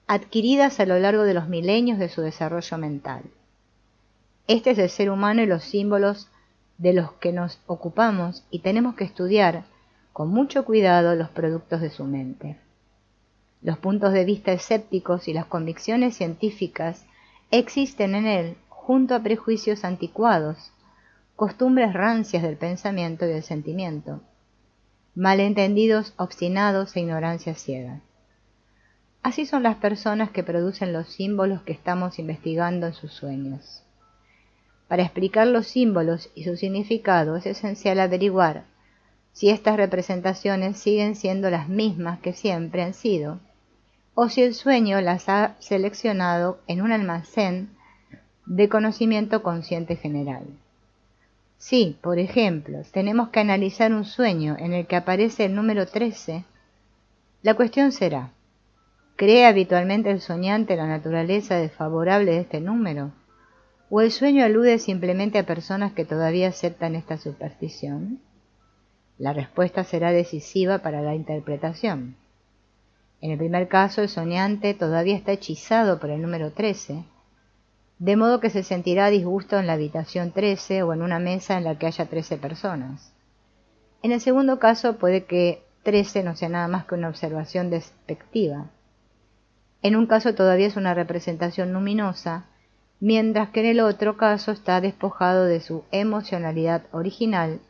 adquiridas a lo largo de los milenios de su desarrollo mental. Este es el ser humano y los símbolos de los que nos ocupamos y tenemos que estudiar con mucho cuidado los productos de su mente. Los puntos de vista escépticos y las convicciones científicas existen en él junto a prejuicios anticuados, costumbres rancias del pensamiento y del sentimiento, malentendidos obstinados e ignorancia ciega. Así son las personas que producen los símbolos que estamos investigando en sus sueños. Para explicar los símbolos y su significado es esencial averiguar si estas representaciones siguen siendo las mismas que siempre han sido, o si el sueño las ha seleccionado en un almacén de conocimiento consciente general. Si, por ejemplo, tenemos que analizar un sueño en el que aparece el número 13, la cuestión será: ¿cree habitualmente el soñante la naturaleza desfavorable de este número? ¿O el sueño alude simplemente a personas que todavía aceptan esta superstición? La respuesta será decisiva para la interpretación. En el primer caso, el soñante todavía está hechizado por el número 13, de modo que se sentirá disgusto en la habitación 13 o en una mesa en la que haya 13 personas. En el segundo caso, puede que 13 no sea nada más que una observación despectiva. En un caso todavía es una representación luminosa, mientras que en el otro caso está despojado de su emocionalidad original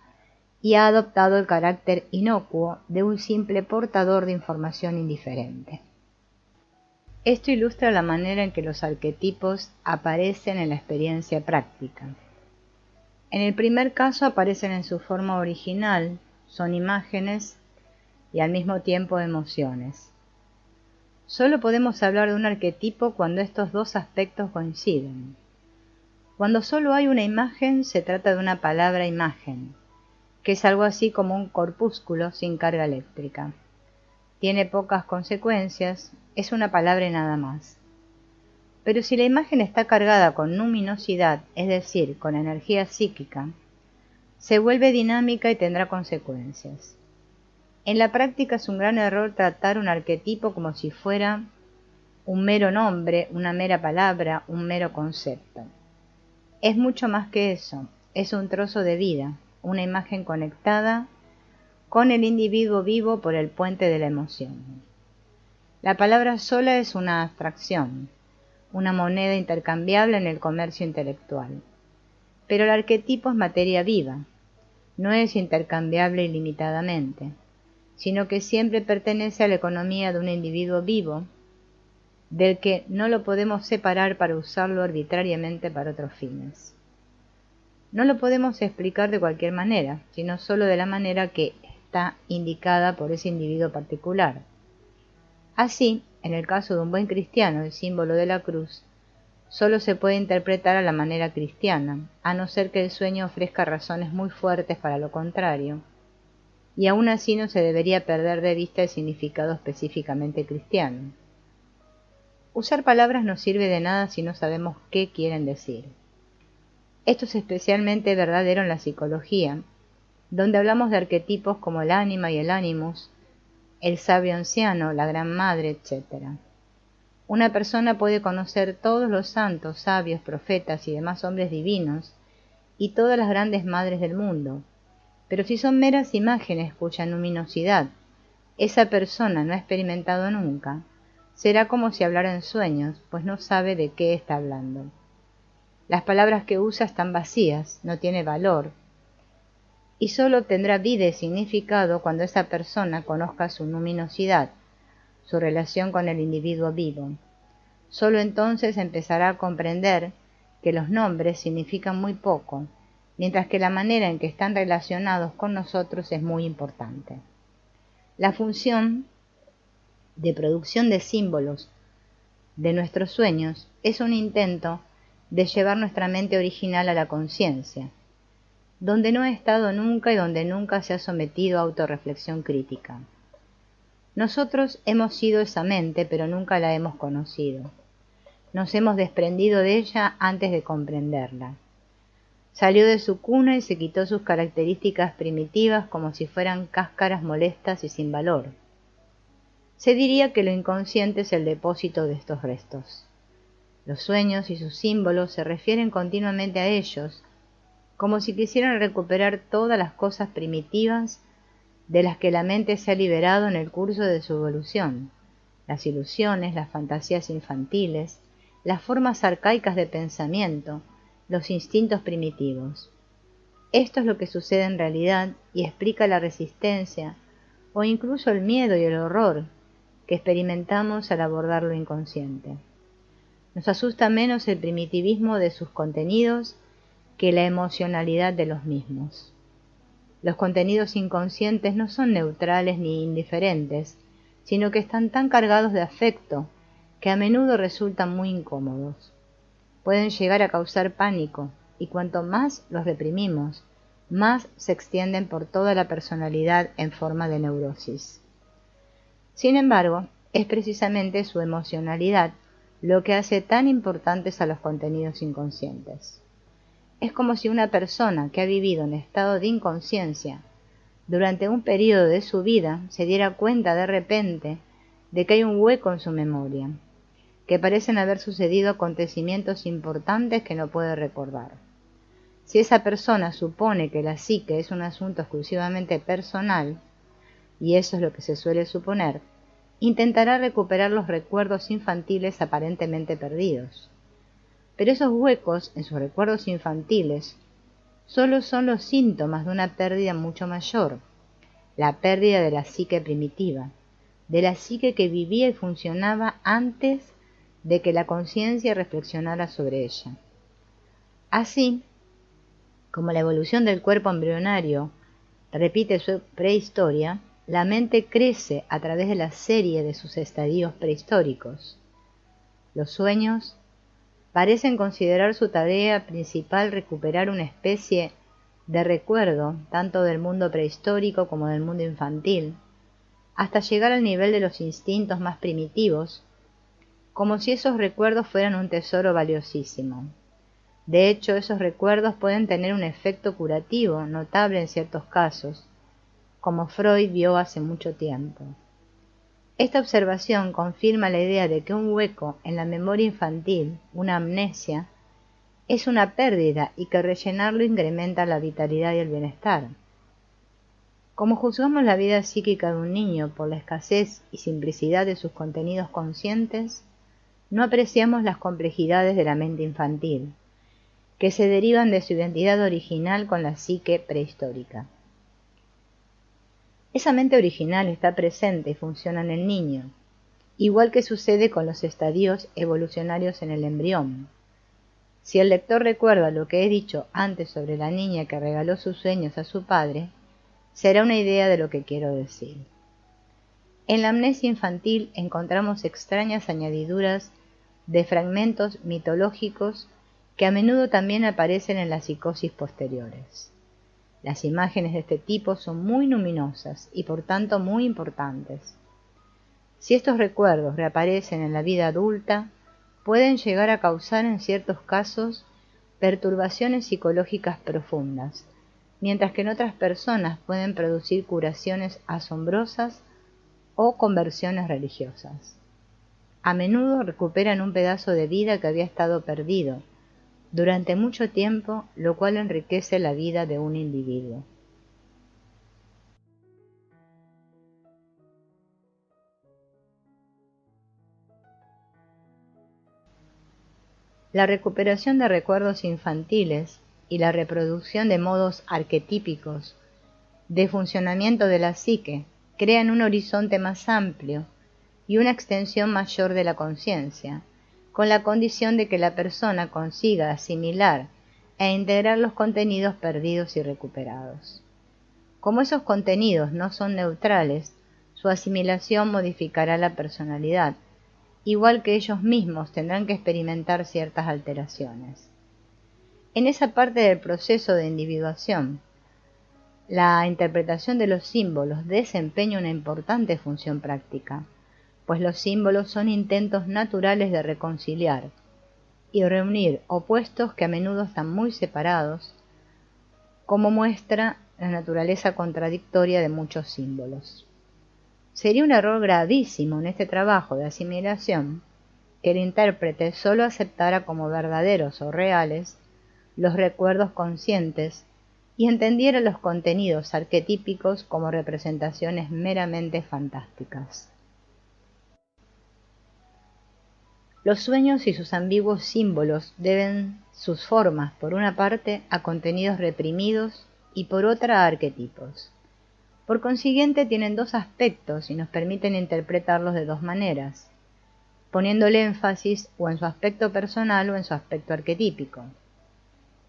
y ha adoptado el carácter inocuo de un simple portador de información indiferente. Esto ilustra la manera en que los arquetipos aparecen en la experiencia práctica. En el primer caso aparecen en su forma original, son imágenes y al mismo tiempo emociones. Solo podemos hablar de un arquetipo cuando estos dos aspectos coinciden. Cuando solo hay una imagen, se trata de una palabra imagen, que es algo así como un corpúsculo sin carga eléctrica. Tiene pocas consecuencias, es una palabra y nada más. Pero si la imagen está cargada con luminosidad, es decir, con energía psíquica, se vuelve dinámica y tendrá consecuencias. En la práctica es un gran error tratar un arquetipo como si fuera un mero nombre, una mera palabra, un mero concepto. Es mucho más que eso, es un trozo de vida, una imagen conectada con el individuo vivo por el puente de la emoción. La palabra sola es una abstracción, una moneda intercambiable en el comercio intelectual. Pero el arquetipo es materia viva, no es intercambiable ilimitadamente, sino que siempre pertenece a la economía de un individuo vivo, del que no lo podemos separar para usarlo arbitrariamente para otros fines. No lo podemos explicar de cualquier manera, sino solo de la manera que está indicada por ese individuo particular. Así, en el caso de un buen cristiano, el símbolo de la cruz solo se puede interpretar a la manera cristiana, a no ser que el sueño ofrezca razones muy fuertes para lo contrario, y aún así no se debería perder de vista el significado específicamente cristiano. Usar palabras no sirve de nada si no sabemos qué quieren decir. Esto es especialmente verdadero en la psicología, donde hablamos de arquetipos como el ánima y el ánimus, el sabio anciano, la gran madre, etc. Una persona puede conocer todos los santos, sabios, profetas y demás hombres divinos, y todas las grandes madres del mundo, pero si son meras imágenes cuya luminosidad esa persona no ha experimentado nunca, será como si hablara en sueños, pues no sabe de qué está hablando. Las palabras que usa están vacías, no tiene valor, y solo tendrá vida y significado cuando esa persona conozca su luminosidad, su relación con el individuo vivo. Solo entonces empezará a comprender que los nombres significan muy poco, mientras que la manera en que están relacionados con nosotros es muy importante. La función de producción de símbolos de nuestros sueños es un intento de llevar nuestra mente original a la conciencia, donde no ha estado nunca y donde nunca se ha sometido a autorreflexión crítica. Nosotros hemos sido esa mente, pero nunca la hemos conocido. Nos hemos desprendido de ella antes de comprenderla. Salió de su cuna y se quitó sus características primitivas como si fueran cáscaras molestas y sin valor. Se diría que lo inconsciente es el depósito de estos restos. Los sueños y sus símbolos se refieren continuamente a ellos, como si quisieran recuperar todas las cosas primitivas de las que la mente se ha liberado en el curso de su evolución, las ilusiones, las fantasías infantiles, las formas arcaicas de pensamiento, los instintos primitivos. Esto es lo que sucede en realidad y explica la resistencia o incluso el miedo y el horror que experimentamos al abordar lo inconsciente. Nos asusta menos el primitivismo de sus contenidos que la emocionalidad de los mismos. Los contenidos inconscientes no son neutrales ni indiferentes, sino que están tan cargados de afecto que a menudo resultan muy incómodos. Pueden llegar a causar pánico, y cuanto más los reprimimos, más se extienden por toda la personalidad en forma de neurosis. Sin embargo, es precisamente su emocionalidad lo que hace tan importantes a los contenidos inconscientes. Es como si una persona que ha vivido en estado de inconsciencia durante un periodo de su vida se diera cuenta de repente de que hay un hueco en su memoria, que parecen haber sucedido acontecimientos importantes que no puede recordar. Si esa persona supone que la psique es un asunto exclusivamente personal, y eso es lo que se suele suponer, intentará recuperar los recuerdos infantiles aparentemente perdidos. Pero esos huecos en sus recuerdos infantiles solo son los síntomas de una pérdida mucho mayor, la pérdida de la psique primitiva, de la psique que vivía y funcionaba antes de que la conciencia reflexionara sobre ella. Así, como la evolución del cuerpo embrionario repite su prehistoria, la mente crece a través de la serie de sus estadios prehistóricos. Los sueños parecen considerar su tarea principal recuperar una especie de recuerdo tanto del mundo prehistórico como del mundo infantil, hasta llegar al nivel de los instintos más primitivos, como si esos recuerdos fueran un tesoro valiosísimo. De hecho, esos recuerdos pueden tener un efecto curativo notable en ciertos casos, como Freud vio hace mucho tiempo. Esta observación confirma la idea de que un hueco en la memoria infantil, una amnesia, es una pérdida y que rellenarlo incrementa la vitalidad y el bienestar. Como juzgamos la vida psíquica de un niño por la escasez y simplicidad de sus contenidos conscientes, no apreciamos las complejidades de la mente infantil, que se derivan de su identidad original con la psique prehistórica. Esa mente original está presente y funciona en el niño, igual que sucede con los estadios evolucionarios en el embrión. Si el lector recuerda lo que he dicho antes sobre la niña que regaló sus sueños a su padre, será una idea de lo que quiero decir. En la amnesia infantil encontramos extrañas añadiduras de fragmentos mitológicos que a menudo también aparecen en las psicosis posteriores. Las imágenes de este tipo son muy luminosas y por tanto muy importantes. Si estos recuerdos reaparecen en la vida adulta, pueden llegar a causar en ciertos casos perturbaciones psicológicas profundas, mientras que en otras personas pueden producir curaciones asombrosas o conversiones religiosas. A menudo recuperan un pedazo de vida que había estado perdido durante mucho tiempo, lo cual enriquece la vida de un individuo. La recuperación de recuerdos infantiles y la reproducción de modos arquetípicos de funcionamiento de la psique crean un horizonte más amplio y una extensión mayor de la conciencia, con la condición de que la persona consiga asimilar e integrar los contenidos perdidos y recuperados. Como esos contenidos no son neutrales, su asimilación modificará la personalidad, igual que ellos mismos tendrán que experimentar ciertas alteraciones. En esa parte del proceso de individuación, la interpretación de los símbolos desempeña una importante función práctica, pues los símbolos son intentos naturales de reconciliar y reunir opuestos que a menudo están muy separados, como muestra la naturaleza contradictoria de muchos símbolos. Sería un error gravísimo en este trabajo de asimilación que el intérprete sólo aceptara como verdaderos o reales los recuerdos conscientes y entendiera los contenidos arquetípicos como representaciones meramente fantásticas. Los sueños y sus ambiguos símbolos deben sus formas, por una parte, a contenidos reprimidos y por otra a arquetipos. Por consiguiente, tienen dos aspectos y nos permiten interpretarlos de dos maneras, poniéndole énfasis o en su aspecto personal o en su aspecto arquetípico.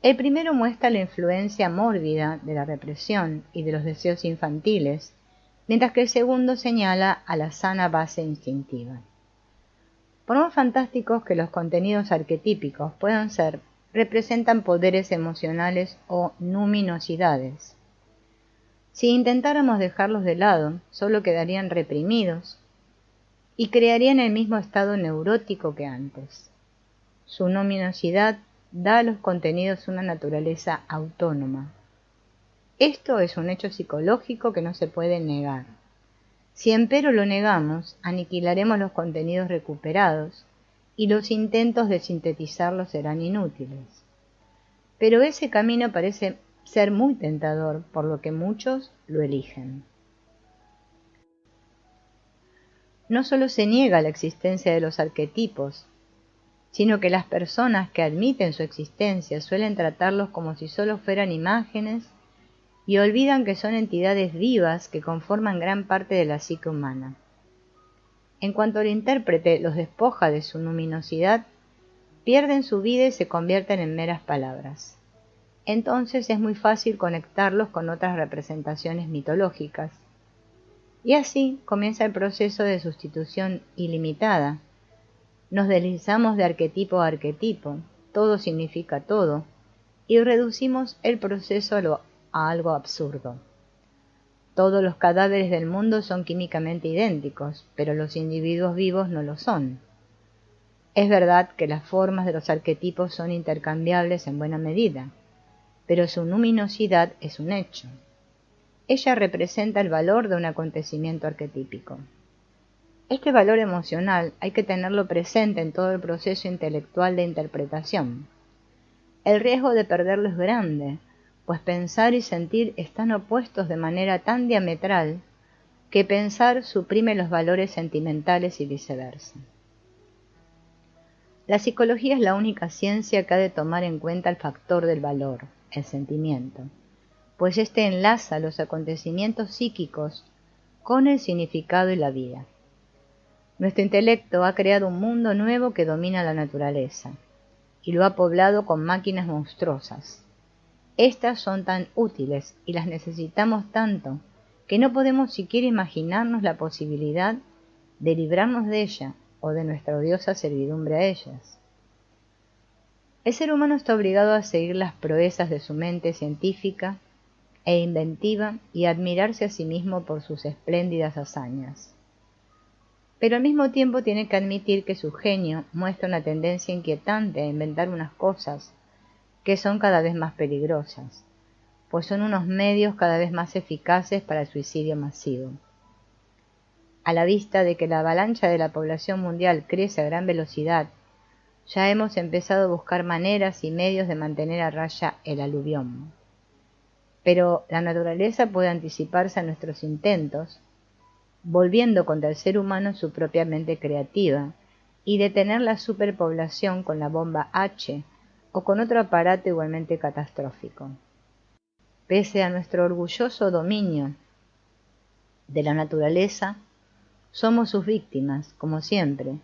El primero muestra la influencia mórbida de la represión y de los deseos infantiles, mientras que el segundo señala a la sana base instintiva. Por más fantásticos que los contenidos arquetípicos puedan ser, representan poderes emocionales o luminosidades. Si intentáramos dejarlos de lado, solo quedarían reprimidos y crearían el mismo estado neurótico que antes. Su luminosidad da a los contenidos una naturaleza autónoma. Esto es un hecho psicológico que no se puede negar. Si empero lo negamos, aniquilaremos los contenidos recuperados y los intentos de sintetizarlos serán inútiles. Pero ese camino parece ser muy tentador, por lo que muchos lo eligen. No solo se niega la existencia de los arquetipos, sino que las personas que admiten su existencia suelen tratarlos como si solo fueran imágenes y olvidan que son entidades vivas que conforman gran parte de la psique humana. En cuanto el intérprete los despoja de su luminosidad, pierden su vida y se convierten en meras palabras. Entonces es muy fácil conectarlos con otras representaciones mitológicas. Y así comienza el proceso de sustitución ilimitada. Nos deslizamos de arquetipo a arquetipo, todo significa todo, y reducimos el proceso a algo absurdo. Todos los cadáveres del mundo son químicamente idénticos, pero los individuos vivos no lo son. Es verdad que las formas de los arquetipos son intercambiables en buena medida, pero su luminosidad es un hecho. Ella representa el valor de un acontecimiento arquetípico. Este valor emocional hay que tenerlo presente en todo el proceso intelectual de interpretación. El riesgo de perderlo es grande, pues pensar y sentir están opuestos de manera tan diametral que pensar suprime los valores sentimentales y viceversa. La psicología es la única ciencia que ha de tomar en cuenta el factor del valor, el sentimiento, pues éste enlaza los acontecimientos psíquicos con el significado y la vida. Nuestro intelecto ha creado un mundo nuevo que domina la naturaleza, y lo ha poblado con máquinas monstruosas. Estas son tan útiles y las necesitamos tanto que no podemos siquiera imaginarnos la posibilidad de librarnos de ella o de nuestra odiosa servidumbre a ellas. El ser humano está obligado a seguir las proezas de su mente científica e inventiva y a admirarse a sí mismo por sus espléndidas hazañas. Pero al mismo tiempo tiene que admitir que su genio muestra una tendencia inquietante a inventar unas cosas que son cada vez más peligrosas, pues son unos medios cada vez más eficaces para el suicidio masivo. A la vista de que la avalancha de la población mundial crece a gran velocidad, ya hemos empezado a buscar maneras y medios de mantener a raya el aluvión. Pero la naturaleza puede anticiparse a nuestros intentos, volviendo contra el ser humano su propia mente creativa, y detener la superpoblación con la bomba H o con otro aparato igualmente catastrófico. Pese a nuestro orgulloso dominio de la naturaleza, somos sus víctimas, como siempre,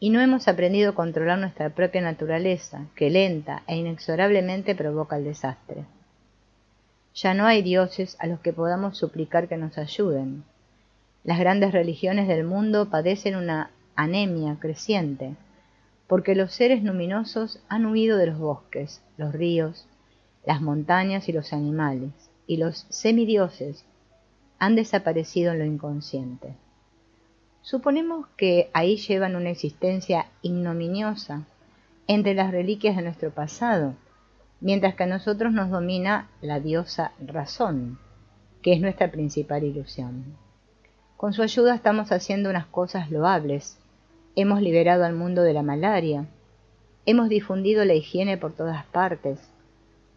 y no hemos aprendido a controlar nuestra propia naturaleza, que lenta e inexorablemente provoca el desastre. Ya no hay dioses a los que podamos suplicar que nos ayuden. Las grandes religiones del mundo padecen una anemia creciente, porque los seres luminosos han huido de los bosques, los ríos, las montañas y los animales, y los semidioses han desaparecido en lo inconsciente. Suponemos que ahí llevan una existencia ignominiosa entre las reliquias de nuestro pasado, mientras que a nosotros nos domina la diosa razón, que es nuestra principal ilusión. Con su ayuda estamos haciendo unas cosas loables. Hemos liberado al mundo de la malaria, hemos difundido la higiene por todas partes,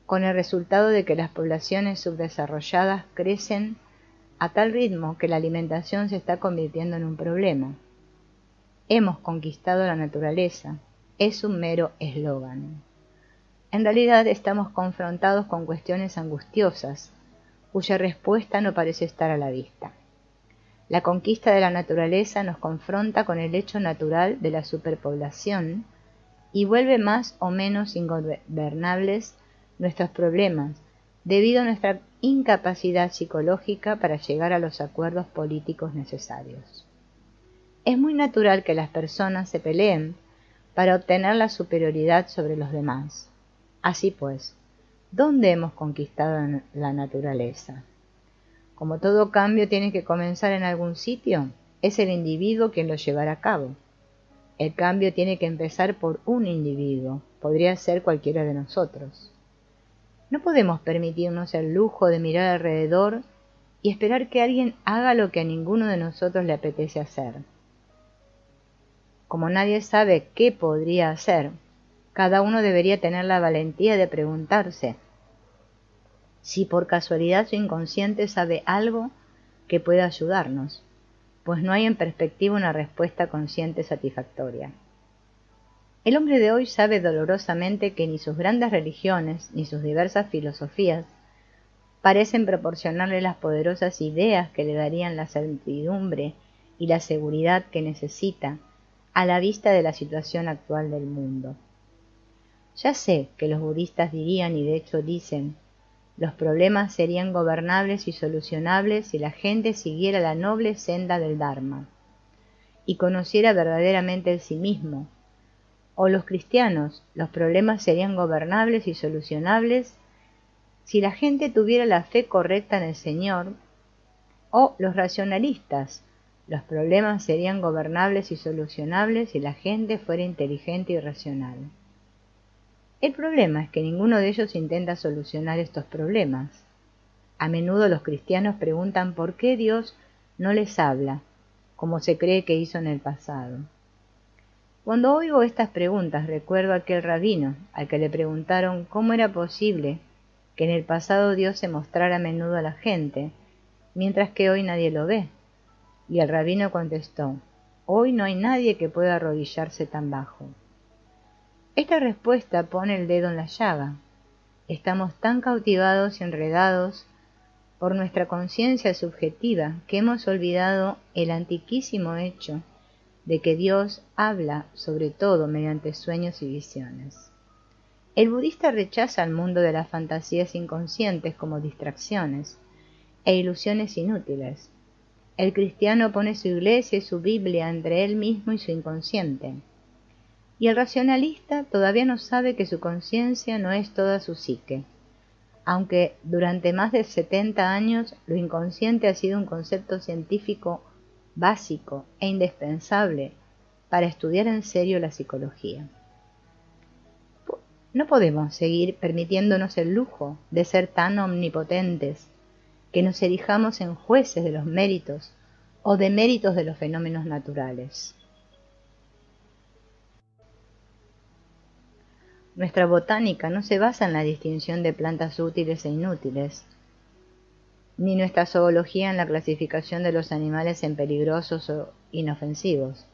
con el resultado de que las poblaciones subdesarrolladas crecen a tal ritmo que la alimentación se está convirtiendo en un problema. Hemos conquistado la naturaleza, es un mero eslogan. En realidad estamos confrontados con cuestiones angustiosas, cuya respuesta no parece estar a la vista. La conquista de la naturaleza nos confronta con el hecho natural de la superpoblación y vuelve más o menos ingobernables nuestros problemas, debido a nuestra incapacidad psicológica para llegar a los acuerdos políticos necesarios. Es muy natural que las personas se peleen para obtener la superioridad sobre los demás. Así pues, ¿dónde hemos conquistado la naturaleza? Como todo cambio tiene que comenzar en algún sitio, es el individuo quien lo llevará a cabo. El cambio tiene que empezar por un individuo, podría ser cualquiera de nosotros. No podemos permitirnos el lujo de mirar alrededor y esperar que alguien haga lo que a ninguno de nosotros le apetece hacer. Como nadie sabe qué podría hacer, cada uno debería tener la valentía de preguntarse si por casualidad su inconsciente sabe algo que pueda ayudarnos, pues no hay en perspectiva una respuesta consciente satisfactoria. El hombre de hoy sabe dolorosamente que ni sus grandes religiones ni sus diversas filosofías parecen proporcionarle las poderosas ideas que le darían la certidumbre y la seguridad que necesita a la vista de la situación actual del mundo. Ya sé que los budistas dirían, y de hecho dicen, los problemas serían gobernables y solucionables si la gente siguiera la noble senda del Dharma y conociera verdaderamente el sí mismo. O los cristianos, los problemas serían gobernables y solucionables si la gente tuviera la fe correcta en el Señor. O los racionalistas, los problemas serían gobernables y solucionables si la gente fuera inteligente y racional. El problema es que ninguno de ellos intenta solucionar estos problemas. A menudo los cristianos preguntan por qué Dios no les habla, como se cree que hizo en el pasado. Cuando oigo estas preguntas recuerdo a aquel rabino al que le preguntaron cómo era posible que en el pasado Dios se mostrara a menudo a la gente, mientras que hoy nadie lo ve. Y el rabino contestó, hoy no hay nadie que pueda arrodillarse tan bajo. Esta respuesta pone el dedo en la llaga. Estamos tan cautivados y enredados por nuestra conciencia subjetiva que hemos olvidado el antiquísimo hecho de que Dios habla sobre todo mediante sueños y visiones. El budista rechaza el mundo de las fantasías inconscientes como distracciones e ilusiones inútiles. El cristiano pone su iglesia y su Biblia entre él mismo y su inconsciente. Y el racionalista todavía no sabe que su conciencia no es toda su psique, aunque durante más de 70 años lo inconsciente ha sido un concepto científico básico e indispensable para estudiar en serio la psicología. No podemos seguir permitiéndonos el lujo de ser tan omnipotentes que nos erijamos en jueces de los méritos o deméritos de los fenómenos naturales. Nuestra botánica no se basa en la distinción de plantas útiles e inútiles, ni nuestra zoología en la clasificación de los animales en peligrosos o inofensivos.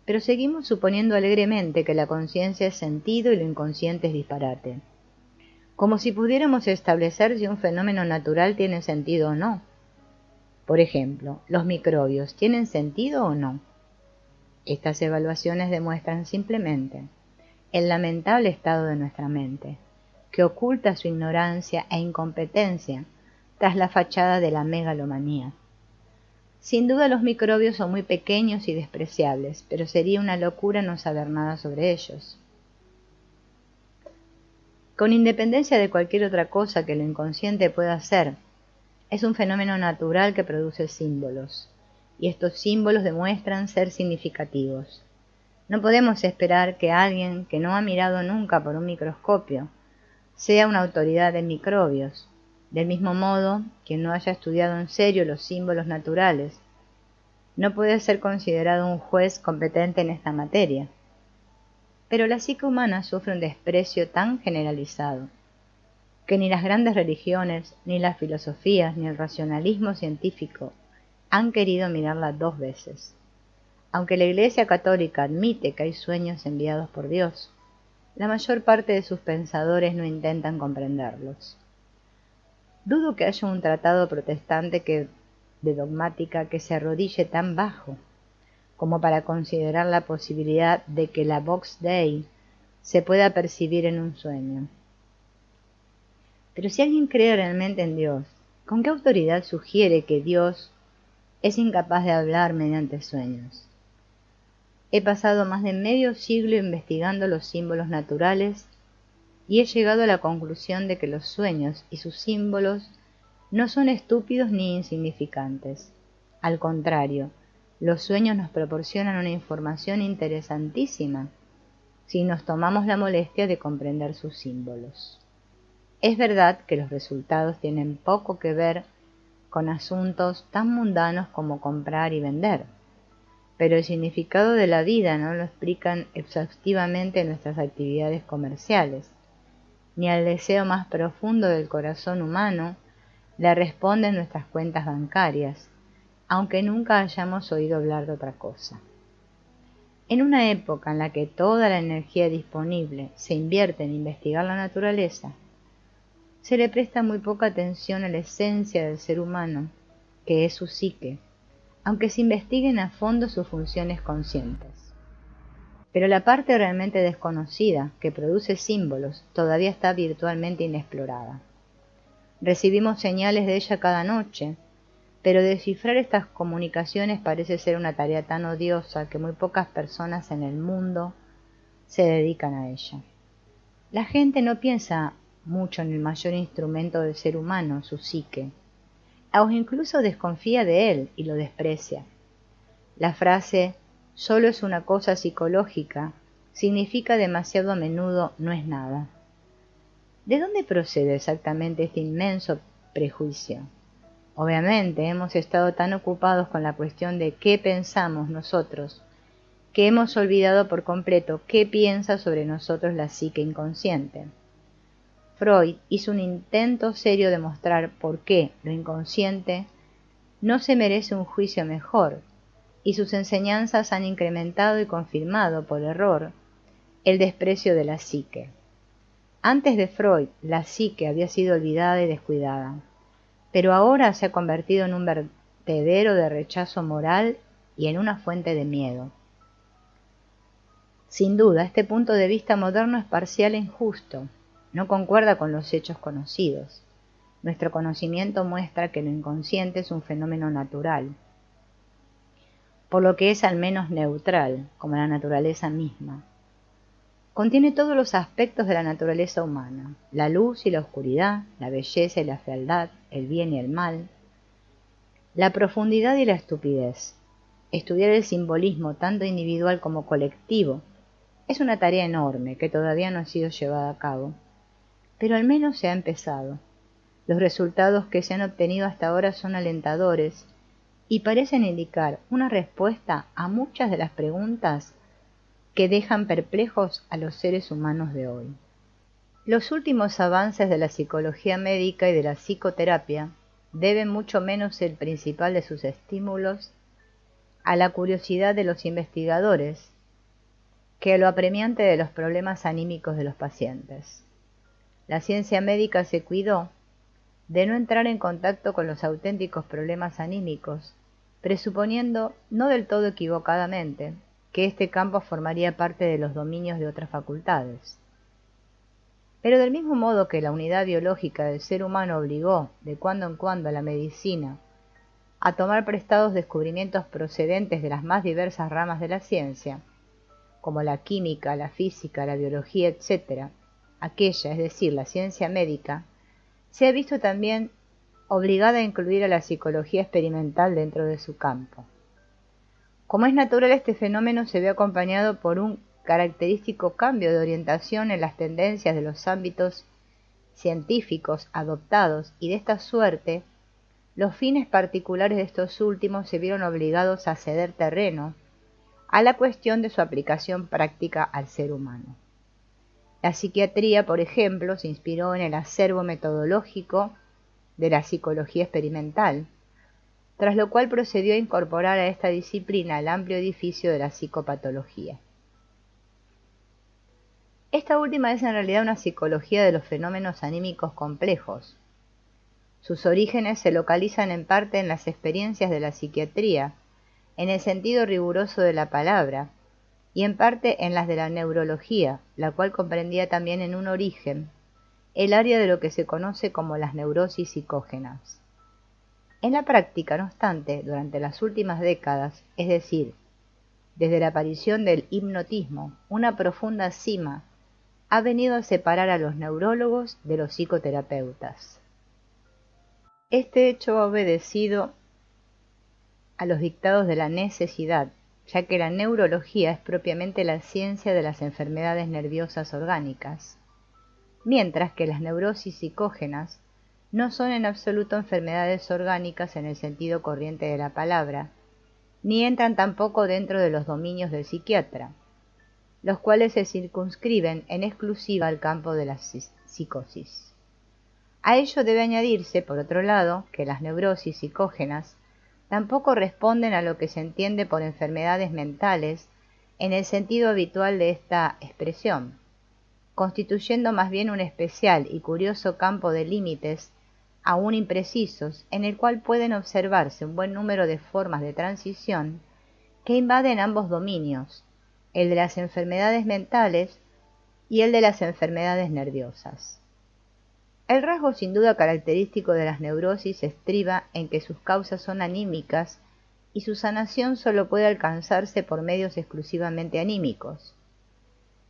Pero seguimos suponiendo alegremente que la conciencia es sentido y lo inconsciente es disparate, como si pudiéramos establecer si un fenómeno natural tiene sentido o no. Por ejemplo, ¿los microbios tienen sentido o no? Estas evaluaciones demuestran simplemente el lamentable estado de nuestra mente, que oculta su ignorancia e incompetencia tras la fachada de la megalomanía. Sin duda los microbios son muy pequeños y despreciables, pero sería una locura no saber nada sobre ellos. Con independencia de cualquier otra cosa que lo inconsciente pueda hacer, es un fenómeno natural que produce símbolos, y estos símbolos demuestran ser significativos. No podemos esperar que alguien que no ha mirado nunca por un microscopio sea una autoridad en microbios. Del mismo modo, quien no haya estudiado en serio los símbolos naturales no puede ser considerado un juez competente en esta materia. Pero la psique humana sufre un desprecio tan generalizado que ni las grandes religiones, ni las filosofías, ni el racionalismo científico han querido mirarla dos veces. Aunque la Iglesia Católica admite que hay sueños enviados por Dios, la mayor parte de sus pensadores no intentan comprenderlos. Dudo que haya un tratado protestante de dogmática que se arrodille tan bajo como para considerar la posibilidad de que la Vox Dei se pueda percibir en un sueño. Pero si alguien cree realmente en Dios, ¿con qué autoridad sugiere que Dios es incapaz de hablar mediante sueños? He pasado más de medio siglo investigando los símbolos naturales y he llegado a la conclusión de que los sueños y sus símbolos no son estúpidos ni insignificantes. Al contrario, los sueños nos proporcionan una información interesantísima si nos tomamos la molestia de comprender sus símbolos. Es verdad que los resultados tienen poco que ver con asuntos tan mundanos como comprar y vender, pero el significado de la vida no lo explican exhaustivamente nuestras actividades comerciales, ni al deseo más profundo del corazón humano le responden nuestras cuentas bancarias, aunque nunca hayamos oído hablar de otra cosa. En una época en la que toda la energía disponible se invierte en investigar la naturaleza, se le presta muy poca atención a la esencia del ser humano, que es su psique, aunque se investiguen a fondo sus funciones conscientes. Pero la parte realmente desconocida, que produce símbolos, todavía está virtualmente inexplorada. Recibimos señales de ella cada noche, pero descifrar estas comunicaciones parece ser una tarea tan odiosa que muy pocas personas en el mundo se dedican a ella. La gente no piensa mucho en el mayor instrumento del ser humano, su psique, o incluso desconfía de él y lo desprecia. La frase «solo es una cosa psicológica» significa demasiado a menudo «no es nada». ¿De dónde procede exactamente este inmenso prejuicio? Obviamente hemos estado tan ocupados con la cuestión de qué pensamos nosotros, que hemos olvidado por completo qué piensa sobre nosotros la psique inconsciente. Freud hizo un intento serio de mostrar por qué lo inconsciente no se merece un juicio mejor, y sus enseñanzas han incrementado y confirmado por error el desprecio de la psique. Antes de Freud, la psique había sido olvidada y descuidada, pero ahora se ha convertido en un vertedero de rechazo moral y en una fuente de miedo. Sin duda, este punto de vista moderno es parcial e injusto, no concuerda con los hechos conocidos. Nuestro conocimiento muestra que lo inconsciente es un fenómeno natural, por lo que es al menos neutral, como la naturaleza misma. Contiene todos los aspectos de la naturaleza humana, la luz y la oscuridad, la belleza y la fealdad, el bien y el mal, la profundidad y la estupidez. Estudiar el simbolismo tanto individual como colectivo es una tarea enorme que todavía no ha sido llevada a cabo, pero al menos se ha empezado. Los resultados que se han obtenido hasta ahora son alentadores y parecen indicar una respuesta a muchas de las preguntas que dejan perplejos a los seres humanos de hoy. Los últimos avances de la psicología médica y de la psicoterapia deben mucho menos el principal de sus estímulos a la curiosidad de los investigadores que a lo apremiante de los problemas anímicos de los pacientes. La ciencia médica se cuidó de no entrar en contacto con los auténticos problemas anímicos, presuponiendo, no del todo equivocadamente, que este campo formaría parte de los dominios de otras facultades. Pero del mismo modo que la unidad biológica del ser humano obligó, de cuando en cuando, a la medicina a tomar prestados descubrimientos procedentes de las más diversas ramas de la ciencia, como la química, la física, la biología, etc., aquella, es decir, la ciencia médica, se ha visto también obligada a incluir a la psicología experimental dentro de su campo. Como es natural, este fenómeno se ve acompañado por un característico cambio de orientación en las tendencias de los ámbitos científicos adoptados y de esta suerte, los fines particulares de estos últimos se vieron obligados a ceder terreno a la cuestión de su aplicación práctica al ser humano. La psiquiatría, por ejemplo, se inspiró en el acervo metodológico de la psicología experimental, tras lo cual procedió a incorporar a esta disciplina el amplio edificio de la psicopatología. Esta última es en realidad una psicología de los fenómenos anímicos complejos. Sus orígenes se localizan en parte en las experiencias de la psiquiatría, en el sentido riguroso de la palabra, y en parte en las de la neurología, la cual comprendía también en un origen el área de lo que se conoce como las neurosis psicógenas. En la práctica, no obstante, durante las últimas décadas, es decir, desde la aparición del hipnotismo, una profunda cisma ha venido a separar a los neurólogos de los psicoterapeutas. Este hecho ha obedecido a los dictados de la necesidad, ya que la neurología es propiamente la ciencia de las enfermedades nerviosas orgánicas, mientras que las neurosis psicógenas no son en absoluto enfermedades orgánicas en el sentido corriente de la palabra, ni entran tampoco dentro de los dominios del psiquiatra, los cuales se circunscriben en exclusiva al campo de la psicosis. A ello debe añadirse, por otro lado, que las neurosis psicógenas tampoco responden a lo que se entiende por enfermedades mentales en el sentido habitual de esta expresión, constituyendo más bien un especial y curioso campo de límites aún imprecisos en el cual pueden observarse un buen número de formas de transición que invaden ambos dominios, el de las enfermedades mentales y el de las enfermedades nerviosas. El rasgo sin duda característico de las neurosis estriba en que sus causas son anímicas y su sanación solo puede alcanzarse por medios exclusivamente anímicos.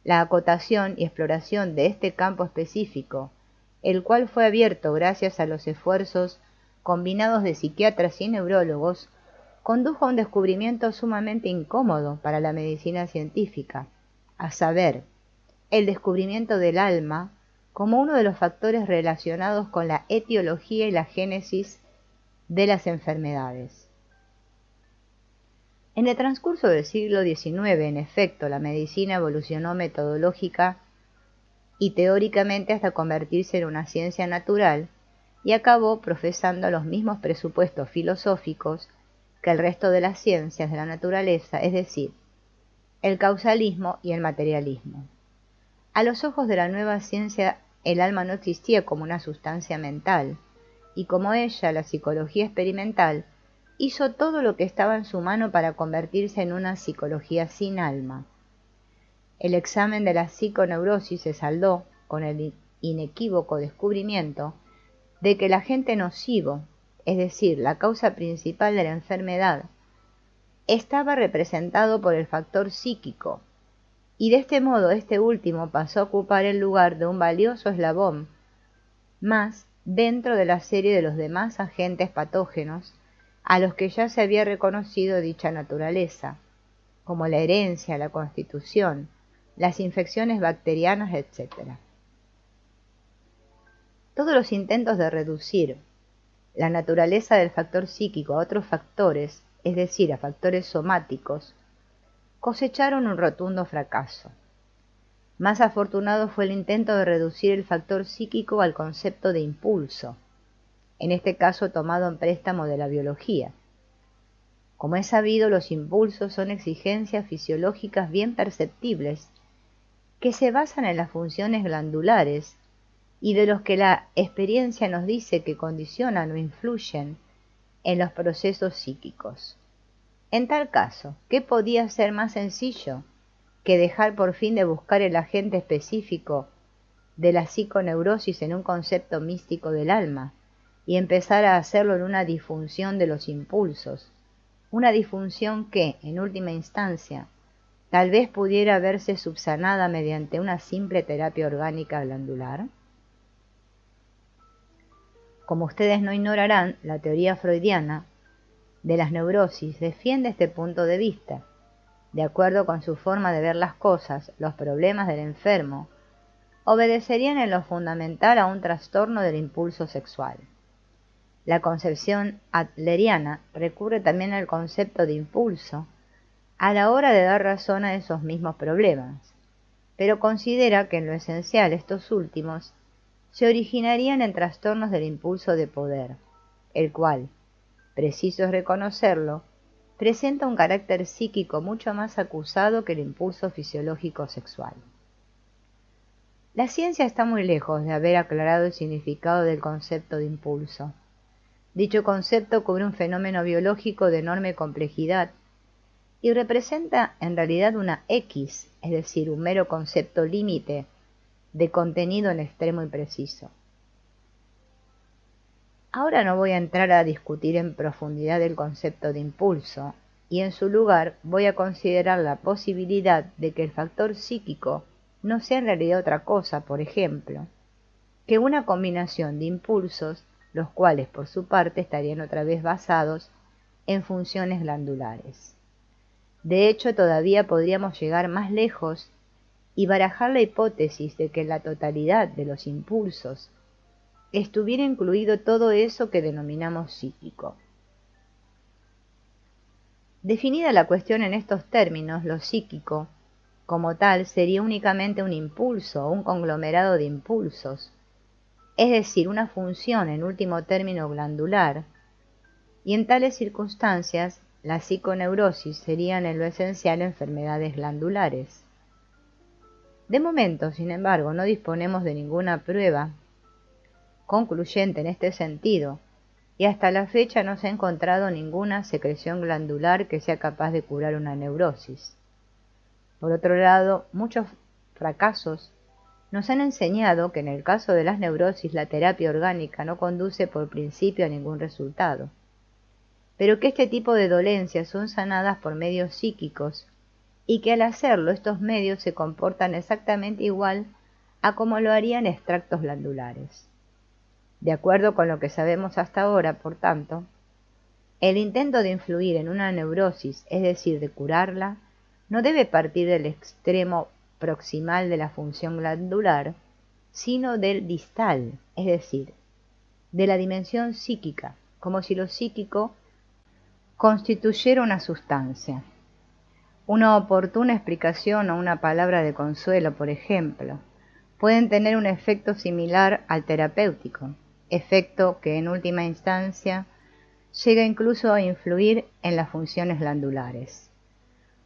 La acotación y exploración de este campo específico, el cual fue abierto gracias a los esfuerzos combinados de psiquiatras y neurólogos, condujo a un descubrimiento sumamente incómodo para la medicina científica, a saber, el descubrimiento del alma como uno de los factores relacionados con la etiología y la génesis de las enfermedades. En el transcurso del siglo XIX, en efecto, la medicina evolucionó metodológica y teóricamente hasta convertirse en una ciencia natural y acabó profesando los mismos presupuestos filosóficos que el resto de las ciencias de la naturaleza, es decir, el causalismo y el materialismo. A los ojos de la nueva ciencia, el alma no existía como una sustancia mental, y como ella, la psicología experimental, hizo todo lo que estaba en su mano para convertirse en una psicología sin alma. El examen de la psiconeurosis se saldó con el inequívoco descubrimiento de que el agente nocivo, es decir, la causa principal de la enfermedad, estaba representado por el factor psíquico, y de este modo este último pasó a ocupar el lugar de un valioso eslabón más dentro de la serie de los demás agentes patógenos a los que ya se había reconocido dicha naturaleza, como la herencia, la constitución, las infecciones bacterianas, etc. Todos los intentos de reducir la naturaleza del factor psíquico a otros factores, es decir, a factores somáticos, cosecharon un rotundo fracaso. Más afortunado fue el intento de reducir el factor psíquico al concepto de impulso, en este caso tomado en préstamo de la biología. Como es sabido, los impulsos son exigencias fisiológicas bien perceptibles que se basan en las funciones glandulares y de los que la experiencia nos dice que condicionan o influyen en los procesos psíquicos. En tal caso, ¿qué podía ser más sencillo que dejar por fin de buscar el agente específico de la psiconeurosis en un concepto místico del alma y empezar a hacerlo en una disfunción de los impulsos, una disfunción que, en última instancia, tal vez pudiera verse subsanada mediante una simple terapia orgánica glandular? Como ustedes no ignorarán, la teoría freudiana de las neurosis defiende este punto de vista. De acuerdo con su forma de ver las cosas, los problemas del enfermo obedecerían en lo fundamental a un trastorno del impulso sexual. La concepción adleriana recurre también al concepto de impulso a la hora de dar razón a esos mismos problemas, pero considera que en lo esencial estos últimos se originarían en trastornos del impulso de poder, el cual, preciso es reconocerlo, presenta un carácter psíquico mucho más acusado que el impulso fisiológico sexual. La ciencia está muy lejos de haber aclarado el significado del concepto de impulso. Dicho concepto cubre un fenómeno biológico de enorme complejidad y representa en realidad una X, es decir, un mero concepto límite de contenido en extremo impreciso. Ahora no voy a entrar a discutir en profundidad el concepto de impulso, y en su lugar voy a considerar la posibilidad de que el factor psíquico no sea en realidad otra cosa, por ejemplo, que una combinación de impulsos, los cuales por su parte estarían otra vez basados en funciones glandulares. De hecho, todavía podríamos llegar más lejos y barajar la hipótesis de que en la totalidad de los impulsos estuviera incluido todo eso que denominamos psíquico. Definida la cuestión en estos términos, lo psíquico, como tal, sería únicamente un impulso o un conglomerado de impulsos, es decir, una función en último término glandular, y en tales circunstancias la psiconeurosis serían en lo esencial enfermedades glandulares. De momento, sin embargo, no disponemos de ninguna prueba concluyente en este sentido, y hasta la fecha no se ha encontrado ninguna secreción glandular que sea capaz de curar una neurosis. Por otro lado, muchos fracasos nos han enseñado que en el caso de las neurosis la terapia orgánica no conduce por principio a ningún resultado, pero que este tipo de dolencias son sanadas por medios psíquicos y que al hacerlo estos medios se comportan exactamente igual a como lo harían extractos glandulares. De acuerdo con lo que sabemos hasta ahora, por tanto, el intento de influir en una neurosis, es decir, de curarla, no debe partir del extremo proximal de la función glandular, sino del distal, es decir, de la dimensión psíquica, como si lo psíquico constituyera una sustancia. Una oportuna explicación o una palabra de consuelo, por ejemplo, pueden tener un efecto similar al terapéutico, efecto que en última instancia llega incluso a influir en las funciones glandulares.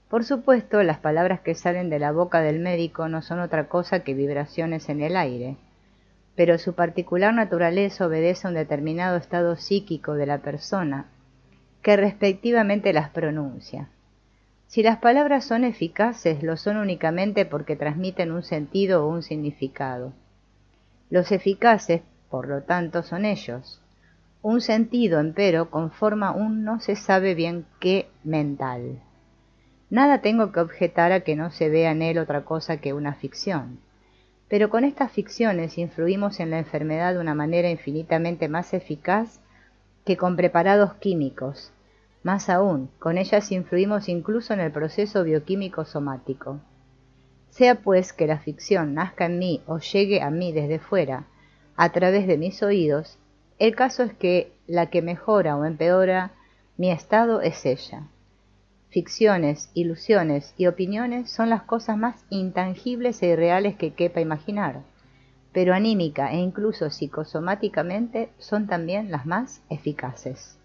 Por supuesto, las palabras que salen de la boca del médico no son otra cosa que vibraciones en el aire, pero su particular naturaleza obedece a un determinado estado psíquico de la persona, que respectivamente las pronuncia. Si las palabras son eficaces, lo son únicamente porque transmiten un sentido o un significado. Los eficaces, por lo tanto, son ellos. Un sentido, empero, conforma un no se sabe bien qué mental. Nada tengo que objetar a que no se vea en él otra cosa que una ficción. Pero con estas ficciones influimos en la enfermedad de una manera infinitamente más eficaz que con preparados químicos. Más aún, con ellas influimos incluso en el proceso bioquímico somático. Sea pues que la ficción nazca en mí o llegue a mí desde fuera, a través de mis oídos, el caso es que la que mejora o empeora mi estado es ella. Ficciones, ilusiones y opiniones son las cosas más intangibles e irreales que quepa imaginar, pero anímica e incluso psicosomáticamente son también las más eficaces.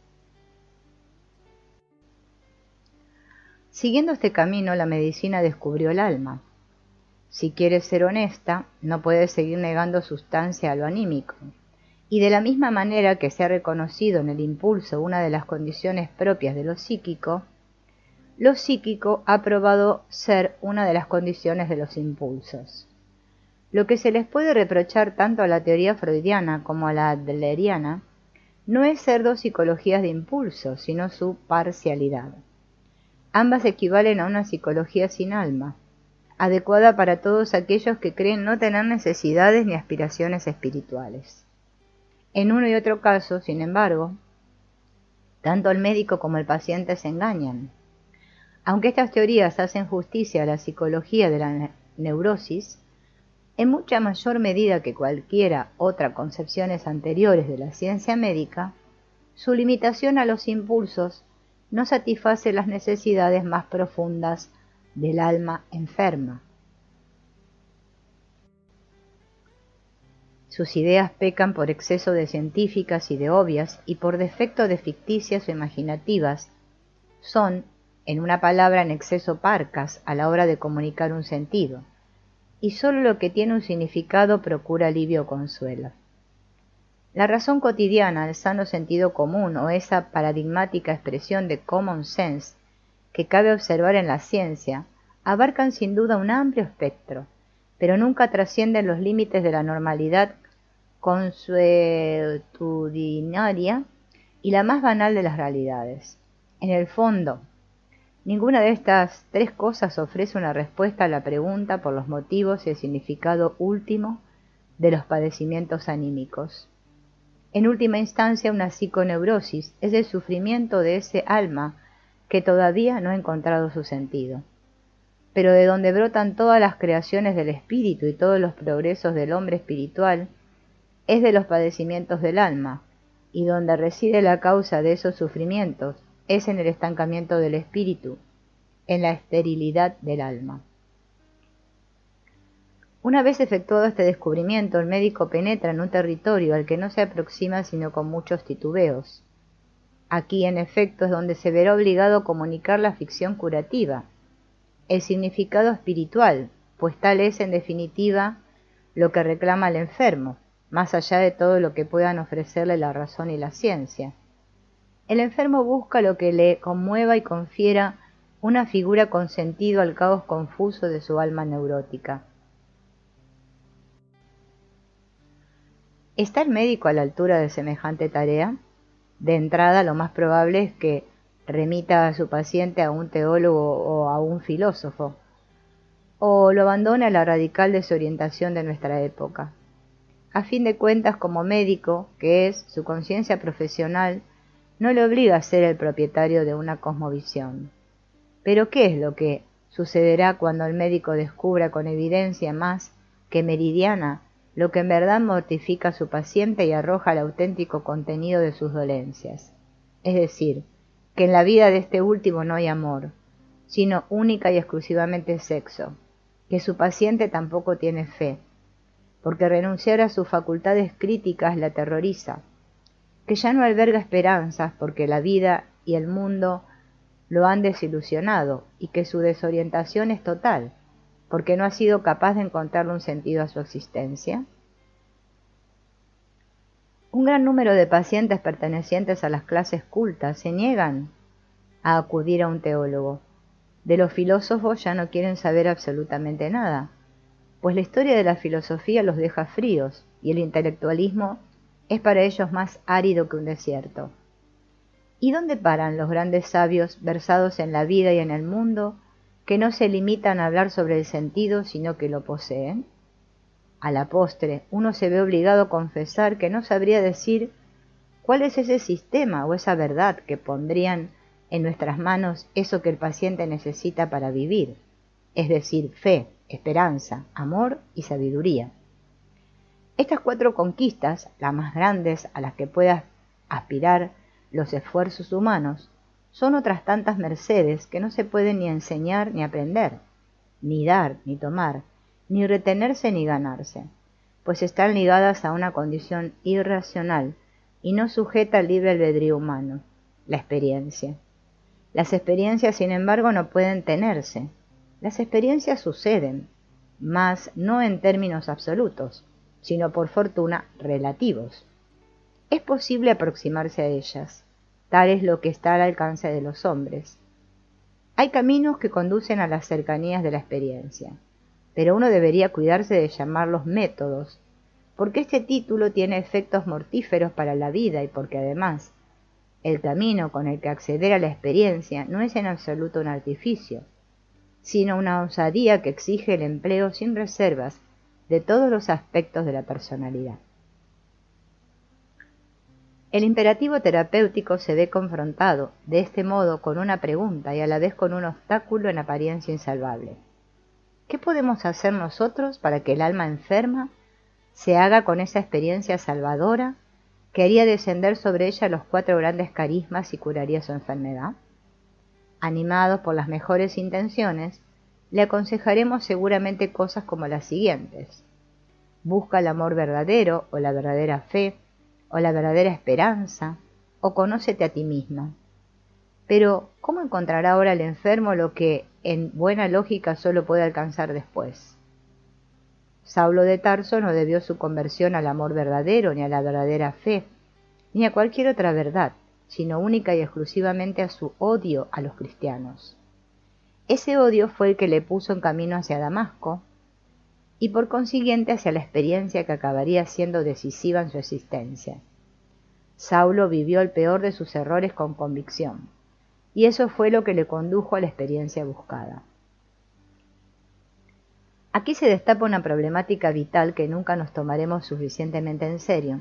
Siguiendo este camino, la medicina descubrió el alma. Si quieres ser honesta, no puedes seguir negando sustancia a lo anímico. Y de la misma manera que se ha reconocido en el impulso una de las condiciones propias de lo psíquico ha probado ser una de las condiciones de los impulsos. Lo que se les puede reprochar tanto a la teoría freudiana como a la adleriana no es ser dos psicologías de impulso, sino su parcialidad. Ambas equivalen a una psicología sin alma, adecuada para todos aquellos que creen no tener necesidades ni aspiraciones espirituales. En uno y otro caso, sin embargo, tanto el médico como el paciente se engañan. Aunque estas teorías hacen justicia a la psicología de la neurosis, En mucha mayor medida que cualquiera otra concepciones anteriores de la ciencia médica, su limitación a los impulsos no satisface las necesidades más profundas del alma enferma. Sus ideas pecan por exceso de científicas y de obvias y por defecto de ficticias o imaginativas. Son, en una palabra, en exceso parcas a la hora de comunicar un sentido, y sólo lo que tiene un significado procura alivio o consuelo. La razón cotidiana, el sano sentido común o esa paradigmática expresión de common sense que cabe observar en la ciencia, abarcan sin duda un amplio espectro, pero nunca trascienden los límites de la normalidad consuetudinaria y la más banal de las realidades. En el fondo, ninguna de estas tres cosas ofrece una respuesta a la pregunta por los motivos y el significado último de los padecimientos anímicos. En última instancia, una psiconeurosis es el sufrimiento de ese alma que todavía no ha encontrado su sentido. Pero de donde brotan todas las creaciones del espíritu y todos los progresos del hombre espiritual, es de los padecimientos del alma, y donde reside la causa de esos sufrimientos es en el estancamiento del espíritu, en la esterilidad del alma. Una vez efectuado este descubrimiento, el médico penetra en un territorio al que no se aproxima sino con muchos titubeos. Aquí, en efecto, es donde se verá obligado a comunicar la ficción curativa, el significado espiritual, pues tal es, en definitiva, lo que reclama el enfermo, más allá de todo lo que puedan ofrecerle la razón y la ciencia. El enfermo busca lo que le conmueva y confiera una figura con sentido al caos confuso de su alma neurótica. ¿Está el médico a la altura de semejante tarea? De entrada, lo más probable es que remita a su paciente a un teólogo o a un filósofo, o lo abandone a la radical desorientación de nuestra época. A fin de cuentas, como médico, que es, su conciencia profesional no le obliga a ser el propietario de una cosmovisión. Pero ¿qué es lo que sucederá cuando el médico descubra con evidencia más que meridiana lo que en verdad mortifica a su paciente y arroja el auténtico contenido de sus dolencias? Es decir, que en la vida de este último no hay amor, sino única y exclusivamente sexo, que su paciente tampoco tiene fe, porque renunciar a sus facultades críticas la aterroriza, que ya no alberga esperanzas porque la vida y el mundo lo han desilusionado y que su desorientación es total, porque no ha sido capaz de encontrarle un sentido a su existencia. Un gran número de pacientes pertenecientes a las clases cultas se niegan a acudir a un teólogo. De los filósofos ya no quieren saber absolutamente nada, pues la historia de la filosofía los deja fríos y el intelectualismo es para ellos más árido que un desierto. ¿Y dónde paran los grandes sabios versados en la vida y en el mundo, que no se limitan a hablar sobre el sentido, sino que lo poseen? A la postre, uno se ve obligado a confesar que no sabría decir cuál es ese sistema o esa verdad que pondrían en nuestras manos eso que el paciente necesita para vivir, es decir, fe, esperanza, amor y sabiduría. Estas cuatro conquistas, las más grandes a las que puedan aspirar los esfuerzos humanos, son otras tantas mercedes que no se pueden ni enseñar ni aprender, ni dar ni tomar, ni retenerse ni ganarse, pues están ligadas a una condición irracional y no sujeta al libre albedrío humano, la experiencia. Las experiencias, sin embargo, no pueden tenerse. Las experiencias suceden, mas no en términos absolutos, sino por fortuna relativos. Es posible aproximarse a ellas, tal es lo que está al alcance de los hombres. Hay caminos que conducen a las cercanías de la experiencia, pero uno debería cuidarse de llamarlos métodos, porque este título tiene efectos mortíferos para la vida y porque además el camino con el que acceder a la experiencia no es en absoluto un artificio, sino una osadía que exige el empleo sin reservas de todos los aspectos de la personalidad. El imperativo terapéutico se ve confrontado, de este modo, con una pregunta y a la vez con un obstáculo en apariencia insalvable. ¿Qué podemos hacer nosotros para que el alma enferma se haga con esa experiencia salvadora que haría descender sobre ella los 4 grandes carismas y curaría su enfermedad? Animados por las mejores intenciones, le aconsejaremos seguramente cosas como las siguientes. Busca el amor verdadero, o la verdadera fe, o la verdadera esperanza, o conócete a ti misma. Pero, ¿cómo encontrará ahora el enfermo lo que, en buena lógica, solo puede alcanzar después? Saulo de Tarso no debió su conversión al amor verdadero, ni a la verdadera fe, ni a cualquier otra verdad, sino única y exclusivamente a su odio a los cristianos. Ese odio fue el que le puso en camino hacia Damasco, y por consiguiente hacia la experiencia que acabaría siendo decisiva en su existencia. Saulo vivió el peor de sus errores con convicción, y eso fue lo que le condujo a la experiencia buscada. Aquí se destapa una problemática vital que nunca nos tomaremos suficientemente en serio,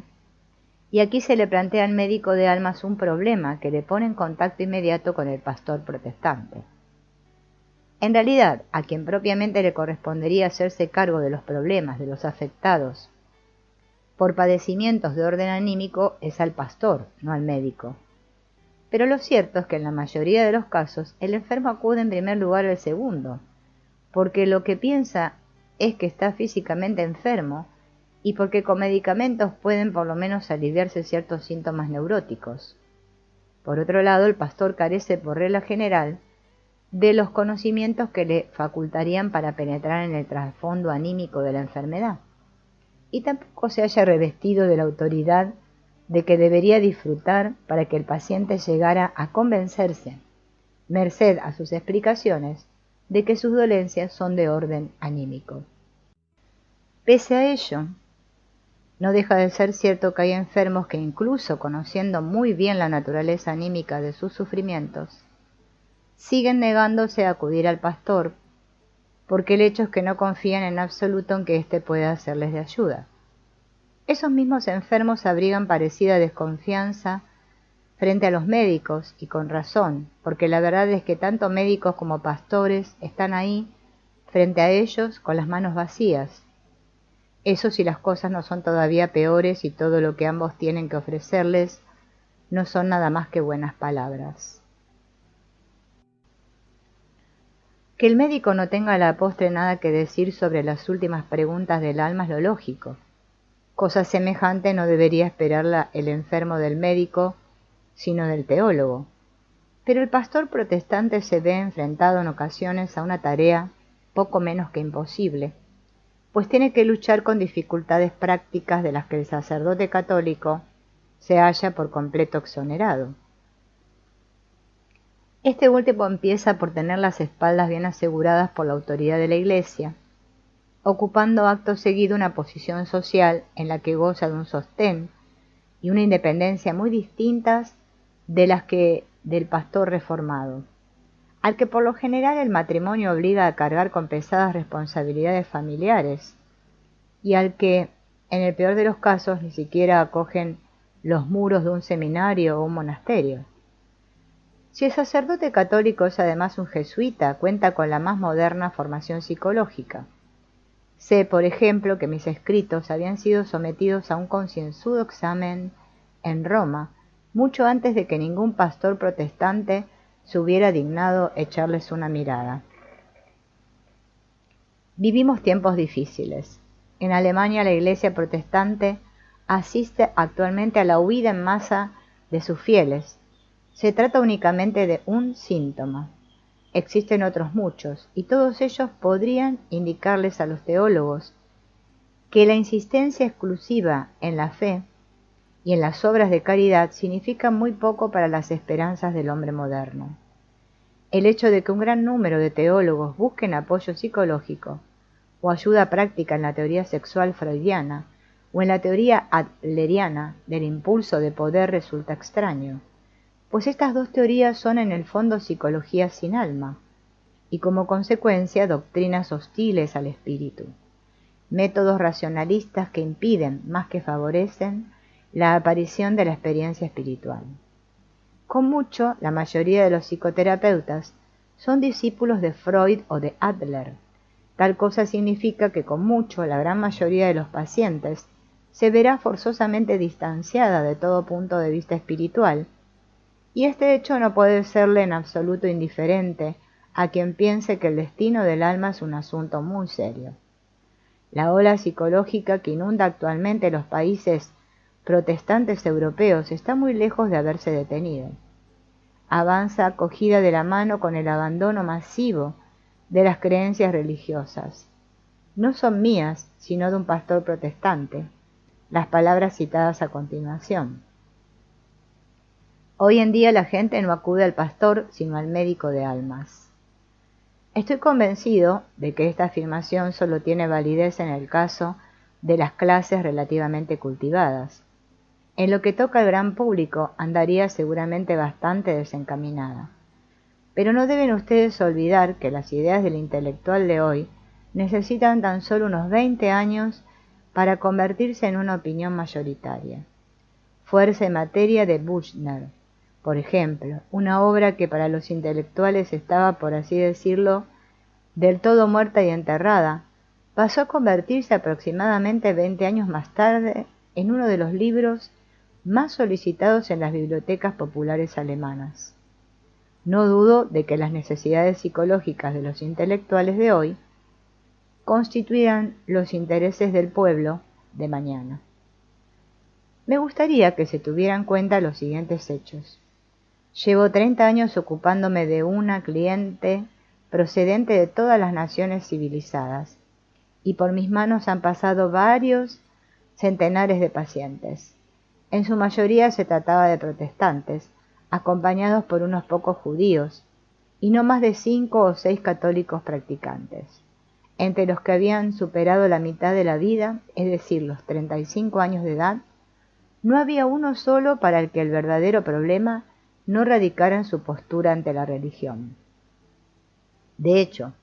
y aquí se le plantea al médico de almas un problema que le pone en contacto inmediato con el pastor protestante. En realidad, a quien propiamente le correspondería hacerse cargo de los problemas de los afectados por padecimientos de orden anímico es al pastor, no al médico. Pero lo cierto es que en la mayoría de los casos el enfermo acude en primer lugar al segundo, porque lo que piensa es que está físicamente enfermo y porque con medicamentos pueden por lo menos aliviarse ciertos síntomas neuróticos. Por otro lado, el pastor carece por regla general de los conocimientos que le facultarían para penetrar en el trasfondo anímico de la enfermedad, y tampoco se haya revestido de la autoridad de que debería disfrutar para que el paciente llegara a convencerse, merced a sus explicaciones, de que sus dolencias son de orden anímico. Pese a ello, no deja de ser cierto que hay enfermos que, incluso conociendo muy bien la naturaleza anímica de sus sufrimientos, siguen negándose a acudir al pastor, porque el hecho es que no confían en absoluto en que éste pueda serles de ayuda. Esos mismos enfermos abrigan parecida desconfianza frente a los médicos, y con razón, porque la verdad es que tanto médicos como pastores están ahí, frente a ellos, con las manos vacías. Eso si las cosas no son todavía peores y todo lo que ambos tienen que ofrecerles no son nada más que buenas palabras. Que el médico no tenga a la postre nada que decir sobre las últimas preguntas del alma es lo lógico. Cosa semejante no debería esperarla el enfermo del médico, sino del teólogo. Pero el pastor protestante se ve enfrentado en ocasiones a una tarea poco menos que imposible, pues tiene que luchar con dificultades prácticas de las que el sacerdote católico se halla por completo exonerado. Este último empieza por tener las espaldas bien aseguradas por la autoridad de la Iglesia, ocupando acto seguido una posición social en la que goza de un sostén y una independencia muy distintas de las que del pastor reformado, al que por lo general el matrimonio obliga a cargar con pesadas responsabilidades familiares, y al que, en el peor de los casos, ni siquiera acogen los muros de un seminario o un monasterio. Si el sacerdote católico es además un jesuita, cuenta con la más moderna formación psicológica. Sé, por ejemplo, que mis escritos habían sido sometidos a un concienzudo examen en Roma, mucho antes de que ningún pastor protestante se hubiera dignado echarles una mirada. Vivimos tiempos difíciles. En Alemania la Iglesia protestante asiste actualmente a la huida en masa de sus fieles. Se trata únicamente de un síntoma. Existen otros muchos, y todos ellos podrían indicarles a los teólogos que la insistencia exclusiva en la fe y en las obras de caridad significa muy poco para las esperanzas del hombre moderno. El hecho de que un gran número de teólogos busquen apoyo psicológico o ayuda práctica en la teoría sexual freudiana o en la teoría adleriana del impulso de poder resulta extraño, pues estas dos teorías son en el fondo psicologías sin alma, y como consecuencia doctrinas hostiles al espíritu, métodos racionalistas que impiden, más que favorecen, la aparición de la experiencia espiritual. Con mucho, la mayoría de los psicoterapeutas son discípulos de Freud o de Adler, Tal cosa significa que con mucho la gran mayoría de los pacientes se verá forzosamente distanciada de todo punto de vista espiritual, y este hecho no puede serle en absoluto indiferente a quien piense que el destino del alma es un asunto muy serio. La ola psicológica que inunda actualmente los países protestantes europeos está muy lejos de haberse detenido. Avanza acogida de la mano con el abandono masivo de las creencias religiosas. No son mías, sino de un pastor protestante, las palabras citadas a continuación. Hoy en día la gente no acude al pastor, sino al médico de almas. Estoy convencido de que esta afirmación solo tiene validez en el caso de las clases relativamente cultivadas. En lo que toca al gran público, andaría seguramente bastante desencaminada. Pero no deben ustedes olvidar que las ideas del intelectual de hoy necesitan tan solo unos 20 años para convertirse en una opinión mayoritaria. Fuerza y materia de Büchner, por ejemplo, una obra que para los intelectuales estaba, por así decirlo, del todo muerta y enterrada, pasó a convertirse aproximadamente 20 años más tarde en uno de los libros más solicitados en las bibliotecas populares alemanas. No dudo de que las necesidades psicológicas de los intelectuales de hoy constituirán los intereses del pueblo de mañana. Me gustaría que se tuvieran en cuenta los siguientes hechos. Llevo 30 años ocupándome de una cliente procedente de todas las naciones civilizadas, y por mis manos han pasado varios centenares de pacientes. En su mayoría se trataba de protestantes, acompañados por unos pocos judíos, y no más de 5 o 6 católicos practicantes. Entre los que habían superado la mitad de la vida, es decir, los 35 años de edad, no había uno solo para el que el verdadero problema no radicara en su postura ante la religión. De hecho,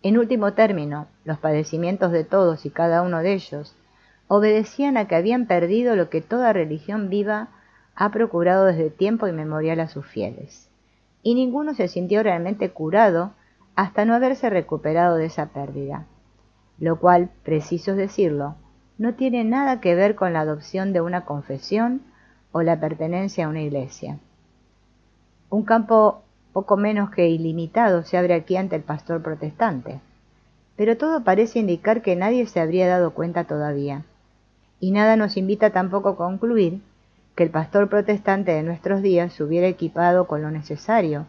en último término, los padecimientos de todos y cada uno de ellos obedecían a que habían perdido lo que toda religión viva ha procurado desde tiempo inmemorial a sus fieles, y ninguno se sintió realmente curado hasta no haberse recuperado de esa pérdida, lo cual, preciso decirlo, no tiene nada que ver con la adopción de una confesión o la pertenencia a una iglesia. Un campo poco menos que ilimitado se abre aquí ante el pastor protestante, pero todo parece indicar que nadie se habría dado cuenta todavía, y nada nos invita tampoco a concluir que el pastor protestante de nuestros días se hubiera equipado con lo necesario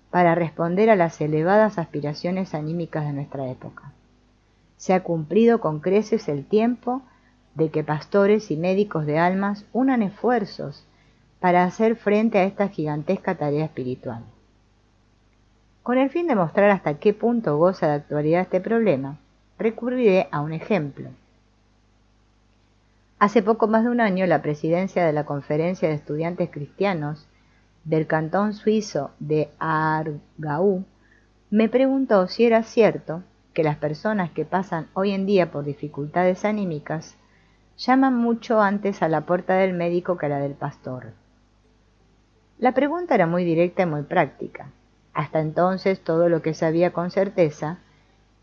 para responder a las elevadas aspiraciones anímicas de nuestra época. Se ha cumplido con creces el tiempo de que pastores y médicos de almas unan esfuerzos para hacer frente a esta gigantesca tarea espiritual. Con el fin de mostrar hasta qué punto goza de actualidad este problema, recurriré a un ejemplo. Hace poco más de un año, la presidencia de la Conferencia de Estudiantes Cristianos del cantón suizo de Aargau me preguntó si era cierto que las personas que pasan hoy en día por dificultades anímicas llaman mucho antes a la puerta del médico que a la del pastor. La pregunta era muy directa y muy práctica. Hasta entonces todo lo que sabía con certeza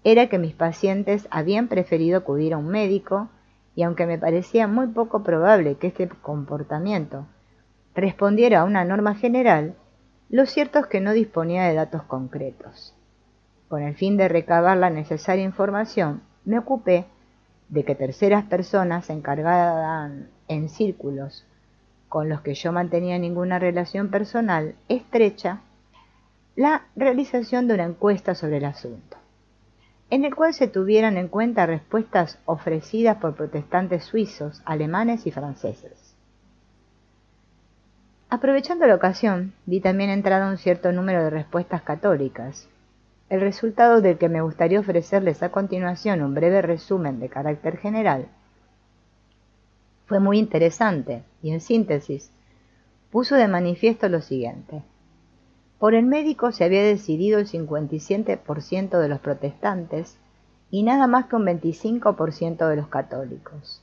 era que mis pacientes habían preferido acudir a un médico, y aunque me parecía muy poco probable que este comportamiento respondiera a una norma general, lo cierto es que no disponía de datos concretos. Con el fin de recabar la necesaria información, me ocupé de que terceras personas se encargaran en círculos con los que yo mantenía ninguna relación personal estrecha la realización de una encuesta sobre el asunto, en el cual se tuvieran en cuenta respuestas ofrecidas por protestantes suizos, alemanes y franceses. Aprovechando la ocasión, vi también entrada un cierto número de respuestas católicas. El resultado del que me gustaría ofrecerles a continuación un breve resumen de carácter general fue muy interesante y, en síntesis, puso de manifiesto lo siguiente. Por el médico se había decidido el 57% de los protestantes y nada más que un 25% de los católicos.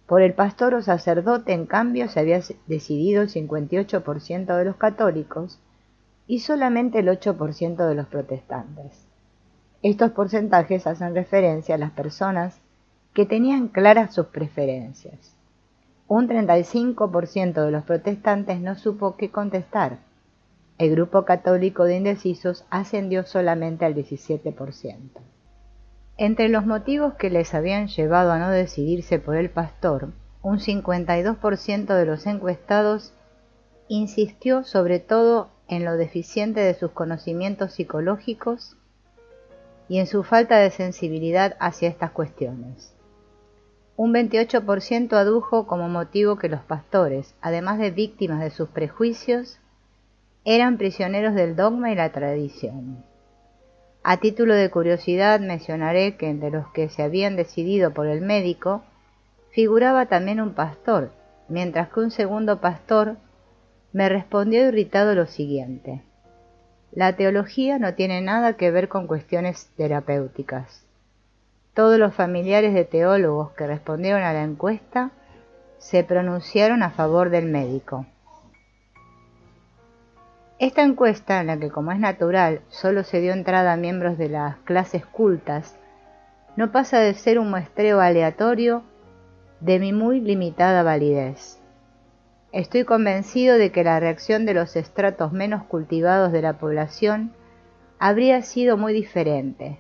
Por el pastor o sacerdote, en cambio, se había decidido el 58% de los católicos y solamente el 8% de los protestantes. Estos porcentajes hacen referencia a las personas que tenían claras sus preferencias. Un 35% de los protestantes no supo qué contestar. El grupo católico de indecisos ascendió solamente al 17%. Entre los motivos que les habían llevado a no decidirse por el pastor, un 52% de los encuestados insistió sobre todo en lo deficiente de sus conocimientos psicológicos y en su falta de sensibilidad hacia estas cuestiones. Un 28% adujo como motivo que los pastores, además de víctimas de sus prejuicios, eran prisioneros del dogma y la tradición. A título de curiosidad mencionaré que entre los que se habían decidido por el médico figuraba también un pastor, mientras que un segundo pastor me respondió irritado lo siguiente: la teología no tiene nada que ver con cuestiones terapéuticas. Todos los familiares de teólogos que respondieron a la encuesta se pronunciaron a favor del médico. Esta encuesta, en la que, como es natural, solo se dio entrada a miembros de las clases cultas, no pasa de ser un muestreo aleatorio de mi muy limitada validez. Estoy convencido de que la reacción de los estratos menos cultivados de la población habría sido muy diferente,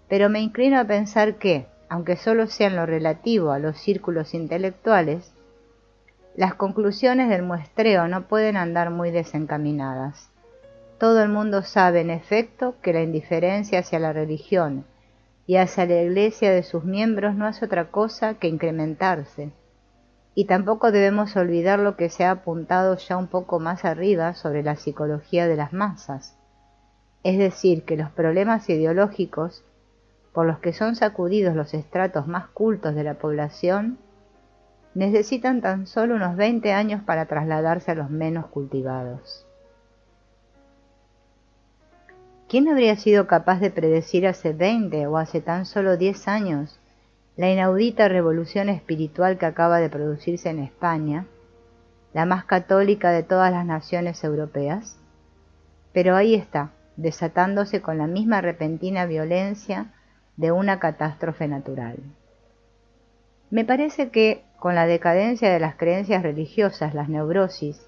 pero me inclino a pensar que, aunque solo sea en lo relativo a los círculos intelectuales, las conclusiones del muestreo no pueden andar muy desencaminadas. Todo el mundo sabe, en efecto, que la indiferencia hacia la religión y hacia la Iglesia de sus miembros no es otra cosa que incrementarse, y tampoco debemos olvidar lo que se ha apuntado ya un poco más arriba sobre la psicología de las masas, es decir, que los problemas ideológicos por los que son sacudidos los estratos más cultos de la población necesitan tan solo unos 20 años para trasladarse a los menos cultivados. ¿Quién habría sido capaz de predecir hace 20 o hace tan solo 10 años la inaudita revolución espiritual que acaba de producirse en España, la más católica de todas las naciones europeas? Pero ahí está, desatándose con la misma repentina violencia de una catástrofe natural. Me parece que, con la decadencia de las creencias religiosas, las neurosis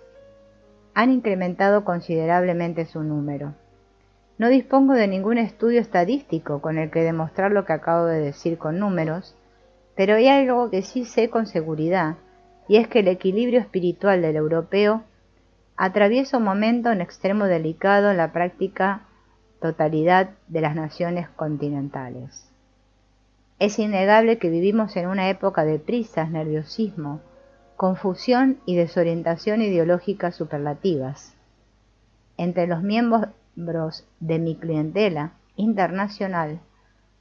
han incrementado considerablemente su número. No dispongo de ningún estudio estadístico con el que demostrar lo que acabo de decir con números, pero hay algo que sí sé con seguridad, y es que el equilibrio espiritual del europeo atraviesa un momento en extremo delicado en la práctica totalidad de las naciones continentales. Es innegable que vivimos en una época de prisas, nerviosismo, confusión y desorientación ideológica superlativas. Entre los miembros de mi clientela internacional,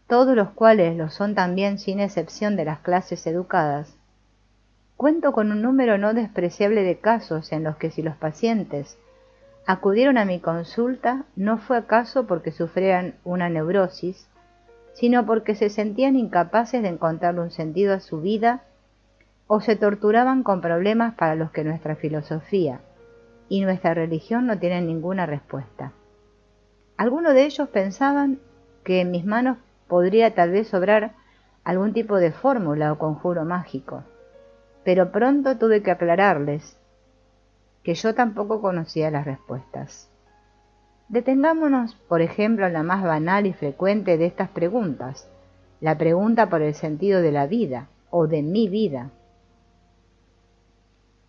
todos los cuales lo son también sin excepción de las clases educadas, cuento con un número no despreciable de casos en los que, si los pacientes acudieron a mi consulta, no fue acaso porque sufrieran una neurosis, sino porque se sentían incapaces de encontrarle un sentido a su vida o se torturaban con problemas para los que nuestra filosofía y nuestra religión no tienen ninguna respuesta. Algunos de ellos pensaban que en mis manos podría tal vez obrar algún tipo de fórmula o conjuro mágico, pero pronto tuve que aclararles que yo tampoco conocía las respuestas. Detengámonos, por ejemplo, en la más banal y frecuente de estas preguntas, la pregunta por el sentido de la vida o de mi vida.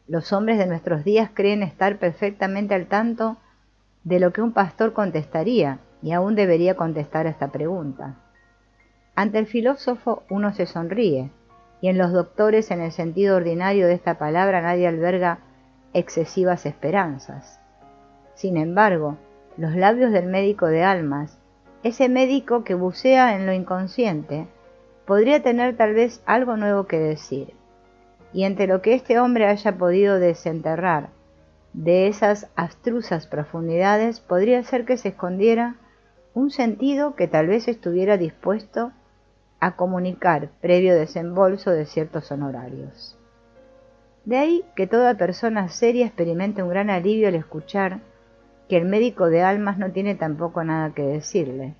Los hombres de nuestros días creen estar perfectamente al tanto de lo que un pastor contestaría, y aún debería contestar a esta pregunta. Ante el filósofo uno se sonríe, y en los doctores, en el sentido ordinario de esta palabra, nadie alberga excesivas esperanzas. Sin embargo, los labios del médico de almas, ese médico que bucea en lo inconsciente, podría tener tal vez algo nuevo que decir, y entre lo que este hombre haya podido desenterrar de esas abstrusas profundidades, podría ser que se escondiera un sentido que tal vez estuviera dispuesto a comunicar previo desembolso de ciertos honorarios. De ahí que toda persona seria experimente un gran alivio al escuchar que el médico de almas no tiene tampoco nada que decirle.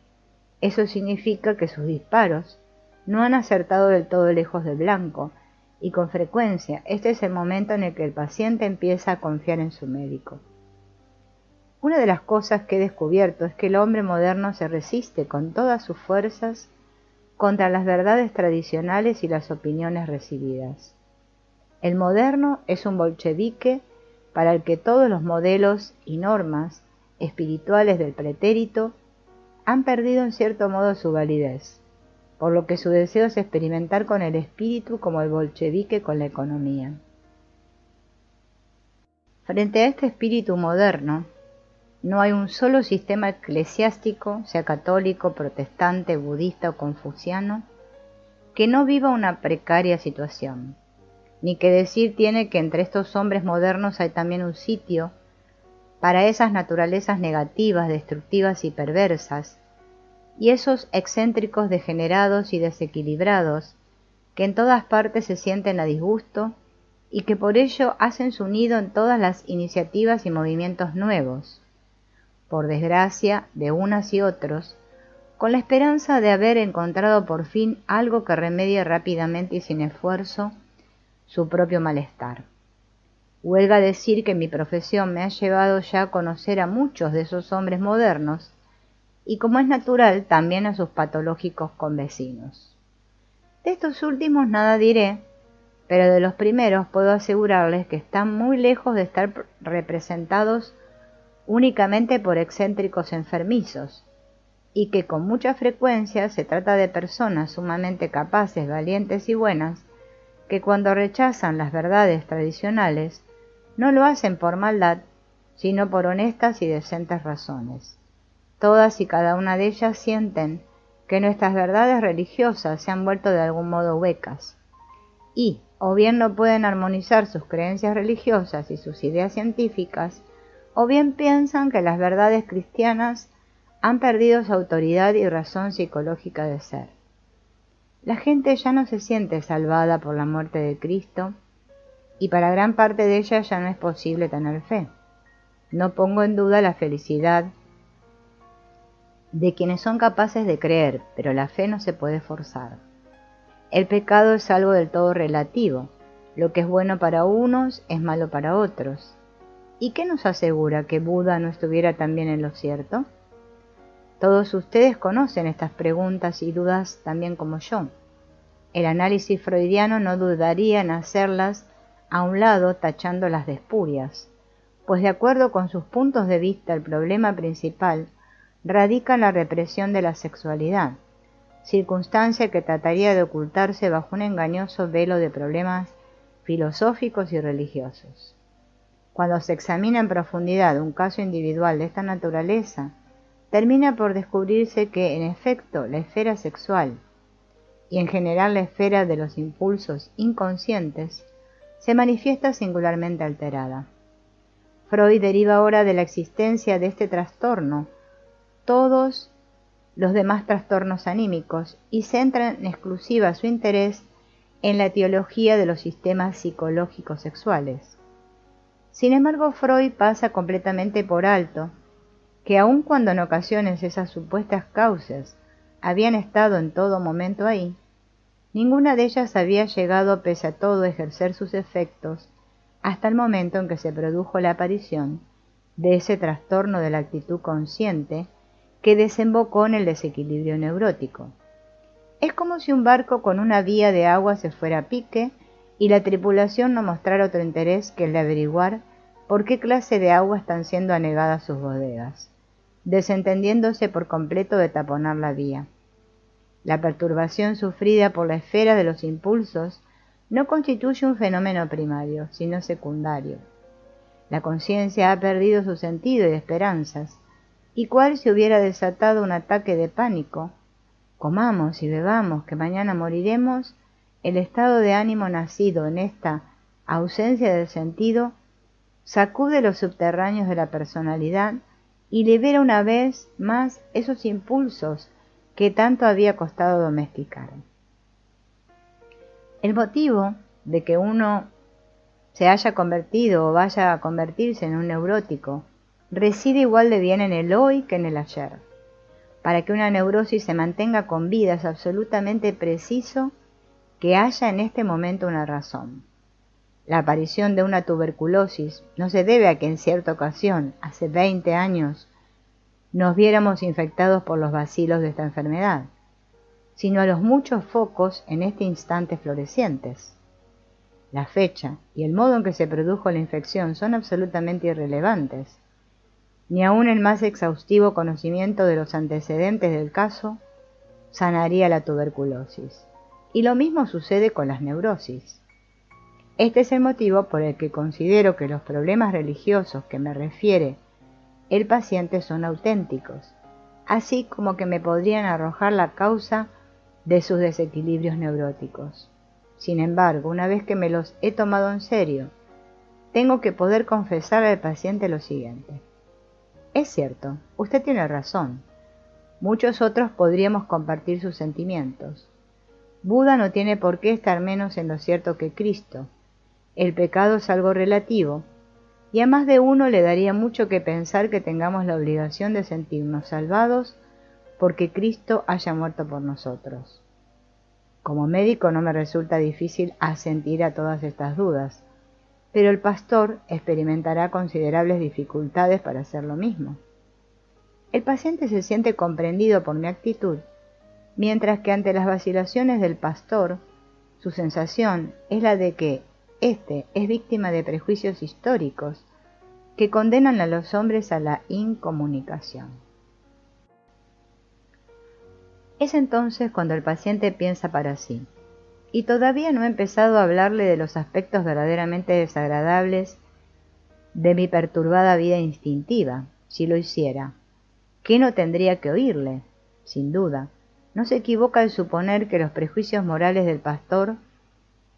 Eso significa que sus disparos no han acertado del todo lejos del blanco, y con frecuencia este es el momento en el que el paciente empieza a confiar en su médico. Una de las cosas que he descubierto es que el hombre moderno se resiste con todas sus fuerzas contra las verdades tradicionales y las opiniones recibidas. El moderno es un bolchevique para el que todos los modelos y normas espirituales del pretérito han perdido en cierto modo su validez, por lo que su deseo es experimentar con el espíritu como el bolchevique con la economía. Frente a este espíritu moderno, no hay un solo sistema eclesiástico, sea católico, protestante, budista o confuciano, que no viva una precaria situación. Ni que decir tiene que entre estos hombres modernos hay también un sitio para esas naturalezas negativas, destructivas y perversas, y esos excéntricos degenerados y desequilibrados que en todas partes se sienten a disgusto y que por ello hacen su nido en todas las iniciativas y movimientos nuevos, por desgracia de unas y otros, con la esperanza de haber encontrado por fin algo que remedie rápidamente y sin esfuerzo su propio malestar. Huelga decir que mi profesión me ha llevado ya a conocer a muchos de esos hombres modernos, y como es natural, también a sus patológicos convecinos. De estos últimos nada diré, pero de los primeros puedo asegurarles que están muy lejos de estar representados únicamente por excéntricos enfermizos, y que con mucha frecuencia se trata de personas sumamente capaces, valientes y buenas, que cuando rechazan las verdades tradicionales no lo hacen por maldad, sino por honestas y decentes razones. Todas y cada una de ellas sienten que nuestras verdades religiosas se han vuelto de algún modo huecas, y o bien no pueden armonizar sus creencias religiosas y sus ideas científicas, o bien piensan que las verdades cristianas han perdido su autoridad y razón psicológica de ser. La gente ya no se siente salvada por la muerte de Cristo, y para gran parte de ella ya no es posible tener fe. No pongo en duda la felicidad de quienes son capaces de creer, pero la fe no se puede forzar. El pecado es algo del todo relativo. Lo que es bueno para unos es malo para otros. ¿Y qué nos asegura que Buda no estuviera también en lo cierto? Todos ustedes conocen estas preguntas y dudas también como yo. El análisis freudiano no dudaría en hacerlas a un lado tachándolas de espurias, pues de acuerdo con sus puntos de vista el problema principal radica en la represión de la sexualidad, circunstancia que trataría de ocultarse bajo un engañoso velo de problemas filosóficos y religiosos. Cuando se examina en profundidad un caso individual de esta naturaleza, termina por descubrirse que, en efecto, la esfera sexual, y en general la esfera de los impulsos inconscientes, se manifiesta singularmente alterada. Freud deriva ahora de la existencia de este trastorno todos los demás trastornos anímicos y centra en exclusiva su interés en la etiología de los sistemas psicológicos sexuales. Sin embargo, Freud pasa completamente por alto que aun cuando en ocasiones esas supuestas causas habían estado en todo momento ahí, ninguna de ellas había llegado pese a todo a ejercer sus efectos hasta el momento en que se produjo la aparición de ese trastorno de la actitud consciente que desembocó en el desequilibrio neurótico. Es como si un barco con una vía de agua se fuera a pique y la tripulación no mostrara otro interés que el de averiguar por qué clase de agua están siendo anegadas sus bodegas, desentendiéndose por completo de taponar la vía. La perturbación sufrida por la esfera de los impulsos no constituye un fenómeno primario, sino secundario. La conciencia ha perdido su sentido y esperanzas, y cual si hubiera desatado un ataque de pánico, comamos y bebamos que mañana moriremos, el estado de ánimo nacido en esta ausencia del sentido sacude los subterráneos de la personalidad y libera una vez más esos impulsos que tanto había costado domesticar. El motivo de que uno se haya convertido o vaya a convertirse en un neurótico reside igual de bien en el hoy que en el ayer. para que una neurosis se mantenga con vida es absolutamente preciso que haya en este momento una razón. La aparición de una tuberculosis no se debe a que en cierta ocasión, hace 20 años, nos viéramos infectados por los bacilos de esta enfermedad, sino a los muchos focos en este instante florecientes. La fecha y el modo en que se produjo la infección son absolutamente irrelevantes. Ni aun el más exhaustivo conocimiento de los antecedentes del caso sanaría la tuberculosis. Y lo mismo sucede con las neurosis. Este es el motivo por el que considero que los problemas religiosos que me refiere el paciente son auténticos, así como que me podrían arrojar la causa de sus desequilibrios neuróticos. Sin embargo, una vez que me los he tomado en serio, tengo que poder confesar al paciente lo siguiente. Es cierto, usted tiene razón. Muchos otros podríamos compartir sus sentimientos. Buda no tiene por qué estar menos en lo cierto que Cristo. El pecado es algo relativo, y a más de uno le daría mucho que pensar que tengamos la obligación de sentirnos salvados porque Cristo haya muerto por nosotros. Como médico no me resulta difícil asentir a todas estas dudas, pero el pastor experimentará considerables dificultades para hacer lo mismo. El paciente se siente comprendido por mi actitud, mientras que ante las vacilaciones del pastor, su sensación es la de que éste es víctima de prejuicios históricos que condenan a los hombres a la incomunicación. Es entonces cuando el paciente piensa para sí, y todavía no he empezado a hablarle de los aspectos verdaderamente desagradables de mi perturbada vida instintiva. Si lo hiciera, ¿qué no tendría que oírle? Sin duda, no se equivoca al suponer que los prejuicios morales del pastor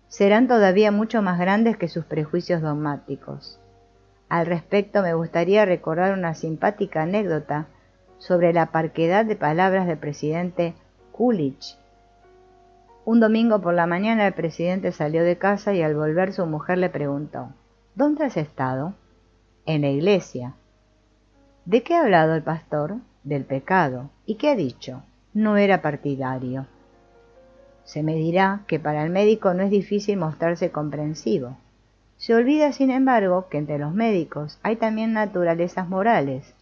serán todavía mucho más grandes que sus prejuicios dogmáticos. Al respecto, me gustaría recordar una simpática anécdota sobre la parquedad de palabras del presidente Coolidge. Un domingo por la mañana el presidente salió de casa y al volver su mujer le preguntó: ¿Dónde has estado? En la iglesia. ¿De qué ha hablado el pastor? Del pecado. ¿Y qué ha dicho? No era partidario. Se me dirá que para el médico no es difícil mostrarse comprensivo. Se olvida, sin embargo, que entre los médicos hay también naturalezas morales,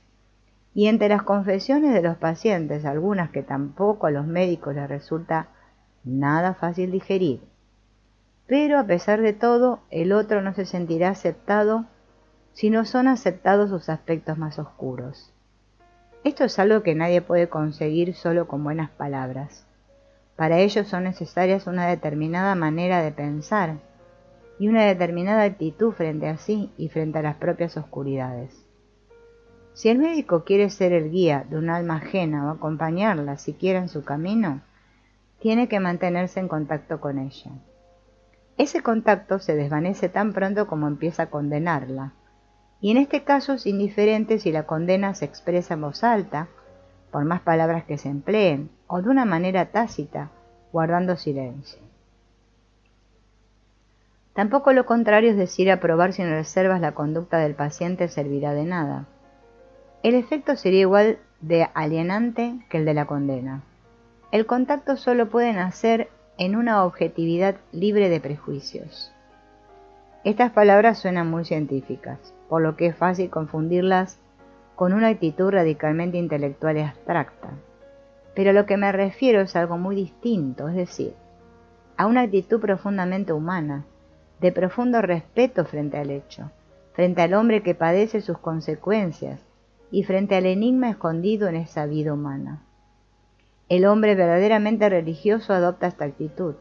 y entre las confesiones de los pacientes algunas que tampoco a los médicos les resulta nada fácil digerir. Pero a pesar de todo, el otro no se sentirá aceptado si no son aceptados sus aspectos más oscuros. Esto es algo que nadie puede conseguir solo con buenas palabras. Para ello son necesarias una determinada manera de pensar y una determinada actitud frente a sí y frente a las propias oscuridades. Si el médico quiere ser el guía de un alma ajena o acompañarla siquiera en su camino, tiene que mantenerse en contacto con ella. Ese contacto se desvanece tan pronto como empieza a condenarla, y en este caso es indiferente si la condena se expresa en voz alta, por más palabras que se empleen, o de una manera tácita, guardando silencio. Tampoco lo contrario, es decir, aprobar sin reservas la conducta del paciente, servirá de nada. El efecto sería igual de alienante que el de la condena. El contacto solo puede nacer en una objetividad libre de prejuicios. Estas palabras suenan muy científicas, por lo que es fácil confundirlas con una actitud radicalmente intelectual y abstracta. Pero a lo que me refiero es algo muy distinto, es decir, a una actitud profundamente humana, de profundo respeto frente al hecho, frente al hombre que padece sus consecuencias y frente al enigma escondido en esa vida humana. El hombre verdaderamente religioso adopta esta actitud.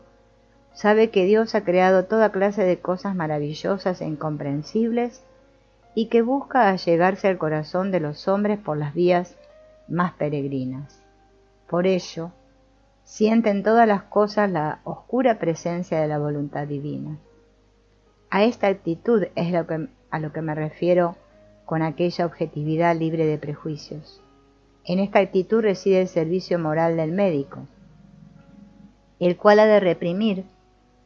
Sabe que Dios ha creado toda clase de cosas maravillosas e incomprensibles y que busca allegarse al corazón de los hombres por las vías más peregrinas. Por ello, siente en todas las cosas la oscura presencia de la voluntad divina. A esta actitud es a lo que me refiero con aquella objetividad libre de prejuicios. En esta actitud reside el servicio moral del médico, el cual ha de reprimir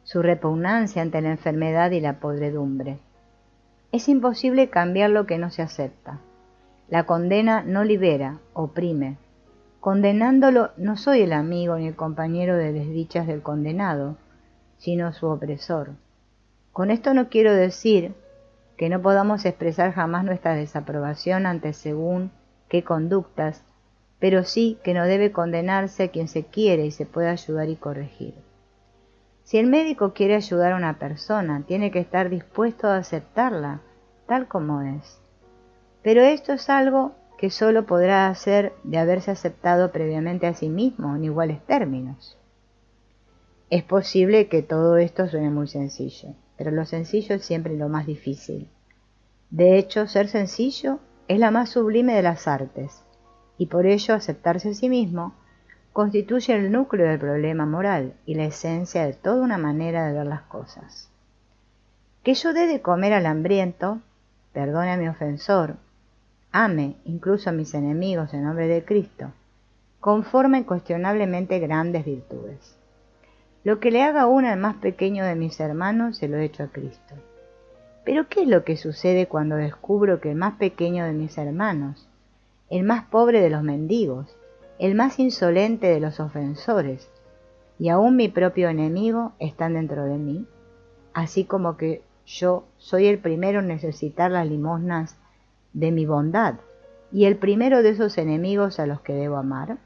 su repugnancia ante la enfermedad y la podredumbre. Es imposible cambiar lo que no se acepta. La condena no libera, oprime. Condenándolo, no soy el amigo ni el compañero de desdichas del condenado, sino su opresor. Con esto no quiero decir que no podamos expresar jamás nuestra desaprobación ante según qué conductas, pero sí que no debe condenarse a quien se quiere y se puede ayudar y corregir. Si el médico quiere ayudar a una persona, tiene que estar dispuesto a aceptarla tal como es. Pero esto es algo que solo podrá hacer de haberse aceptado previamente a sí mismo en iguales términos. Es posible que todo esto suene muy sencillo, pero lo sencillo es siempre lo más difícil. De hecho, ser sencillo es la más sublime de las artes, y por ello aceptarse a sí mismo constituye el núcleo del problema moral y la esencia de toda una manera de ver las cosas. Que yo dé de comer al hambriento, perdone a mi ofensor, ame incluso a mis enemigos en nombre de Cristo, conforma incuestionablemente grandes virtudes. Lo que le haga uno al más pequeño de mis hermanos, se lo he hecho a Cristo. Pero ¿qué es lo que sucede cuando descubro que el más pequeño de mis hermanos, el más pobre de los mendigos, el más insolente de los ofensores, y aún mi propio enemigo están dentro de mí, así como que yo soy el primero en necesitar las limosnas de mi bondad, y el primero de esos enemigos a los que debo amar?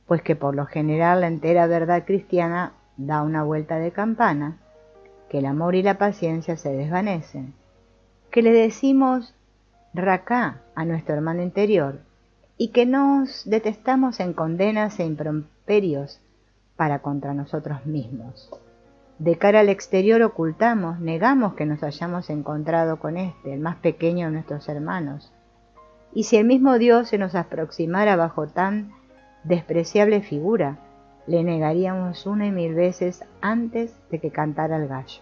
Pues que por lo general la entera verdad cristiana da una vuelta de campana, que el amor y la paciencia se desvanecen, que le decimos racá a nuestro hermano interior, y que nos detestamos en condenas e improperios para contra nosotros mismos. De cara al exterior ocultamos, negamos que nos hayamos encontrado con este, el más pequeño de nuestros hermanos. Y si el mismo Dios se nos aproximara bajo tan despreciable figura, le negaríamos 1 y 1000 veces antes de que cantara el gallo.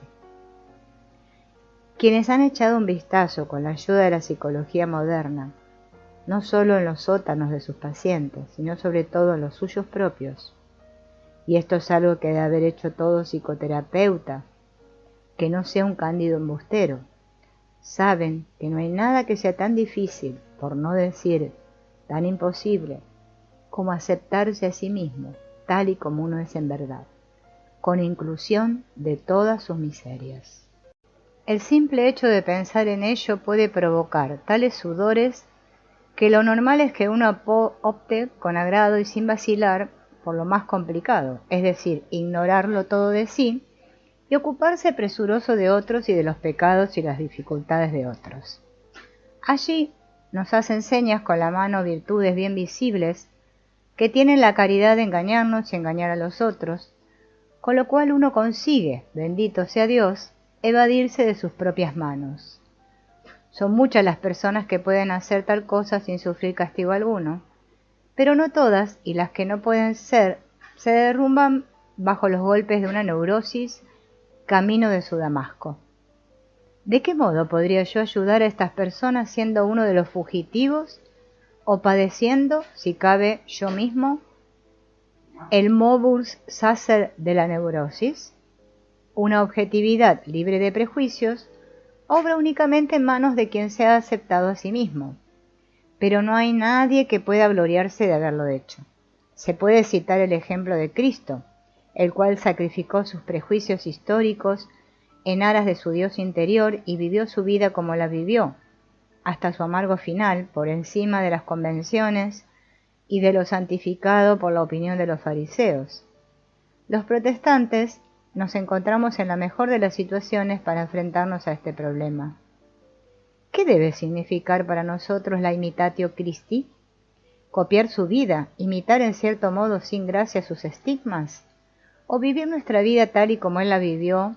Quienes han echado un vistazo con la ayuda de la psicología moderna, no solo en los sótanos de sus pacientes, sino sobre todo en los suyos propios, y esto es algo que debe haber hecho todo psicoterapeuta, que no sea un cándido embustero, saben que no hay nada que sea tan difícil, por no decir tan imposible, como aceptarse a sí mismo, tal y como uno es en verdad, con inclusión de todas sus miserias. El simple hecho de pensar en ello puede provocar tales sudores que lo normal es que uno opte con agrado y sin vacilar por lo más complicado, es decir, ignorarlo todo de sí y ocuparse presuroso de otros y de los pecados y las dificultades de otros. Allí nos hacen señas con la mano virtudes bien visibles que tienen la caridad de engañarnos y engañar a los otros, con lo cual uno consigue, bendito sea Dios, evadirse de sus propias manos. Son muchas las personas que pueden hacer tal cosa sin sufrir castigo alguno, pero no todas, y las que no pueden ser, se derrumban bajo los golpes de una neurosis camino de su Damasco. ¿De qué modo podría yo ayudar a estas personas siendo uno de los fugitivos o padeciendo, si cabe yo mismo, el movus sacer de la neurosis? Una objetividad libre de prejuicios obra únicamente en manos de quien se ha aceptado a sí mismo, pero no hay nadie que pueda gloriarse de haberlo hecho. Se puede citar el ejemplo de Cristo, el cual sacrificó sus prejuicios históricos en aras de su Dios interior y vivió su vida como la vivió, hasta su amargo final, por encima de las convenciones y de lo santificado por la opinión de los fariseos. Los protestantes nos encontramos en la mejor de las situaciones para enfrentarnos a este problema. ¿Qué debe significar para nosotros la imitatio Christi? ¿Copiar su vida, imitar en cierto modo sin gracia sus estigmas? ¿O vivir nuestra vida tal y como Él la vivió,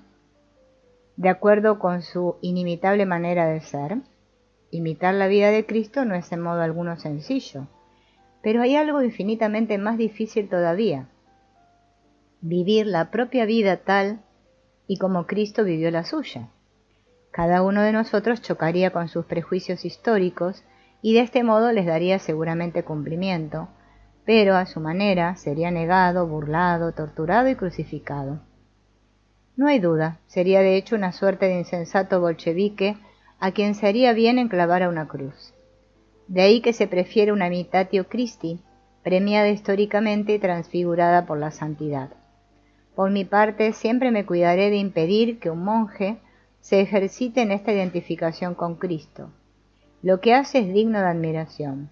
de acuerdo con su inimitable manera de ser? Imitar la vida de Cristo no es en modo alguno sencillo, pero hay algo infinitamente más difícil todavía: vivir la propia vida tal y como Cristo vivió la suya. Cada uno de nosotros chocaría con sus prejuicios históricos y de este modo les daría seguramente cumplimiento, pero a su manera sería negado, burlado, torturado y crucificado. No hay duda, sería de hecho una suerte de insensato bolchevique a quien se haría bien en clavar a una cruz. De ahí que se prefiere una imitatio Christi premiada históricamente y transfigurada por la santidad. Por mi parte, siempre me cuidaré de impedir que un monje se ejercite en esta identificación con Cristo. Lo que hace es digno de admiración.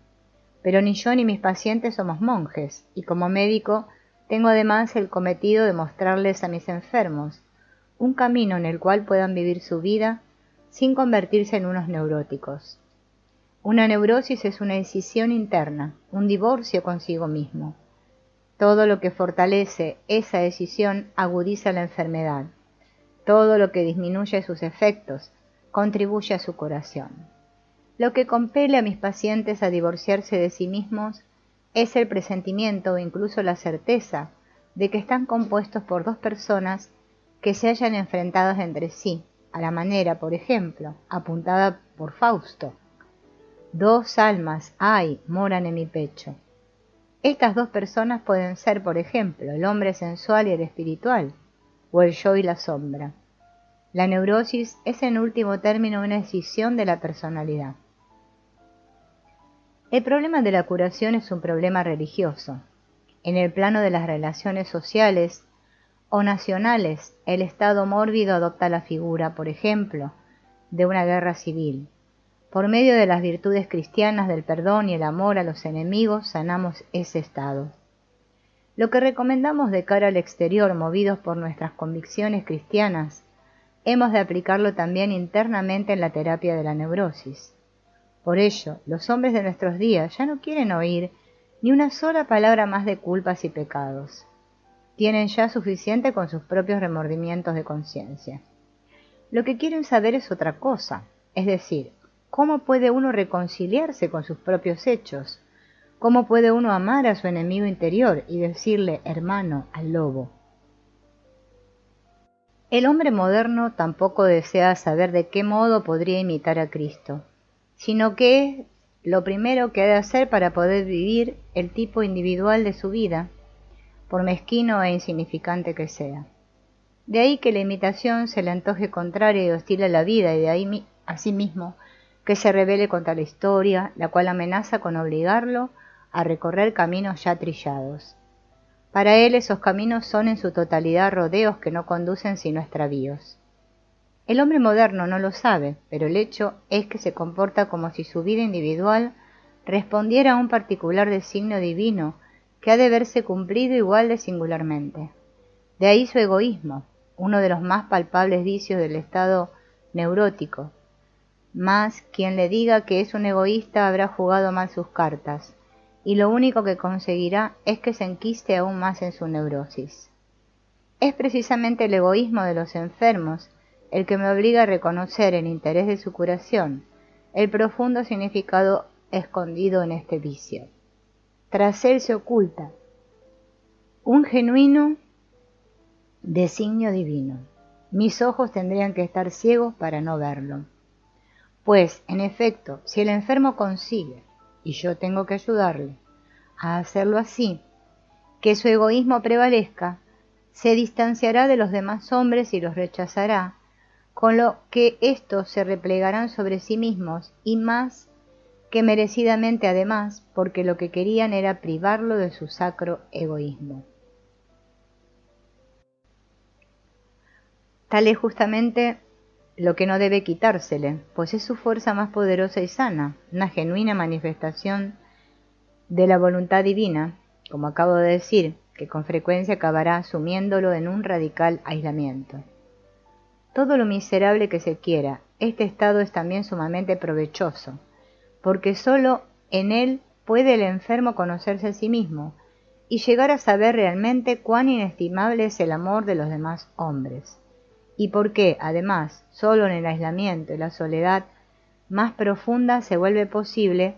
Pero ni yo ni mis pacientes somos monjes, y como médico tengo además el cometido de mostrarles a mis enfermos un camino en el cual puedan vivir su vida sin convertirse en unos neuróticos. Una neurosis es una decisión interna, un divorcio consigo mismo. Todo lo que fortalece esa decisión agudiza la enfermedad. Todo lo que disminuye sus efectos contribuye a su curación. Lo que compele a mis pacientes a divorciarse de sí mismos es el presentimiento o incluso la certeza de que están compuestos por dos personas que se hayan enfrentadas entre sí, a la manera, por ejemplo, apuntada por Fausto. Dos almas, ay, moran en mi pecho. Estas dos personas pueden ser, por ejemplo, el hombre sensual y el espiritual, o el yo y la sombra. La neurosis es en último término una escisión de la personalidad. El problema de la curación es un problema religioso. En el plano de las relaciones sociales o nacionales, el estado mórbido adopta la figura, por ejemplo, de una guerra civil. Por medio de las virtudes cristianas del perdón y el amor a los enemigos, sanamos ese estado. Lo que recomendamos de cara al exterior, movidos por nuestras convicciones cristianas, hemos de aplicarlo también internamente en la terapia de la neurosis. Por ello, los hombres de nuestros días ya no quieren oír ni una sola palabra más de culpas y pecados. Tienen ya suficiente con sus propios remordimientos de conciencia. Lo que quieren saber es otra cosa, es decir, ¿cómo puede uno reconciliarse con sus propios hechos? ¿Cómo puede uno amar a su enemigo interior y decirle hermano al lobo? El hombre moderno tampoco desea saber de qué modo podría imitar a Cristo, sino que es lo primero que ha de hacer para poder vivir el tipo individual de su vida, por mezquino e insignificante que sea. De ahí que la imitación se le antoje contraria y hostil a la vida, y de ahí asimismo que se rebele contra la historia, la cual amenaza con obligarlo a recorrer caminos ya trillados. Para él esos caminos son en su totalidad rodeos que no conducen sino a extravíos. El hombre moderno no lo sabe, pero el hecho es que se comporta como si su vida individual respondiera a un particular designio divino que ha de verse cumplido igual de singularmente. De ahí su egoísmo, uno de los más palpables vicios del estado neurótico. Mas quien le diga que es un egoísta habrá jugado mal sus cartas, y lo único que conseguirá es que se enquiste aún más en su neurosis. Es precisamente el egoísmo de los enfermos el que me obliga a reconocer en interés de su curación el profundo significado escondido en este vicio. Tras él se oculta un genuino designio divino. Mis ojos tendrían que estar ciegos para no verlo. Pues, en efecto, si el enfermo consigue, y yo tengo que ayudarle, a hacerlo así, que su egoísmo prevalezca, se distanciará de los demás hombres y los rechazará, con lo que éstos se replegarán sobre sí mismos y más que merecidamente además, porque lo que querían era privarlo de su sacro egoísmo. Tal es justamente lo que no debe quitársele, pues es su fuerza más poderosa y sana, una genuina manifestación de la voluntad divina, como acabo de decir, que con frecuencia acabará sumiéndolo en un radical aislamiento. Todo lo miserable que se quiera, este estado es también sumamente provechoso, porque sólo en él puede el enfermo conocerse a sí mismo y llegar a saber realmente cuán inestimable es el amor de los demás hombres, y porque, además, sólo en el aislamiento y la soledad más profunda se vuelve posible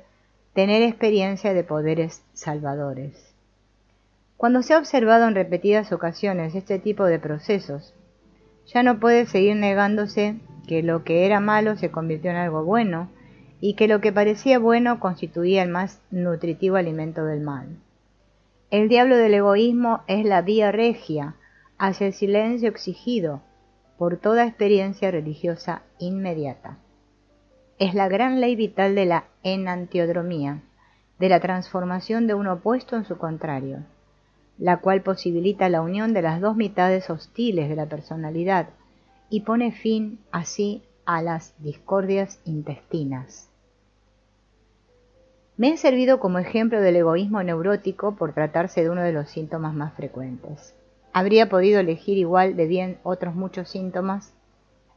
tener experiencia de poderes salvadores. Cuando se ha observado en repetidas ocasiones este tipo de procesos, ya no puede seguir negándose que lo que era malo se convirtió en algo bueno, y que lo que parecía bueno constituía el más nutritivo alimento del mal. El diablo del egoísmo es la vía regia hacia el silencio exigido por toda experiencia religiosa inmediata. Es la gran ley vital de la enantiodromía, de la transformación de un opuesto en su contrario, la cual posibilita la unión de las dos mitades hostiles de la personalidad y pone fin, así, a las discordias intestinas. Me he servido como ejemplo del egoísmo neurótico por tratarse de uno de los síntomas más frecuentes. Habría podido elegir igual de bien otros muchos síntomas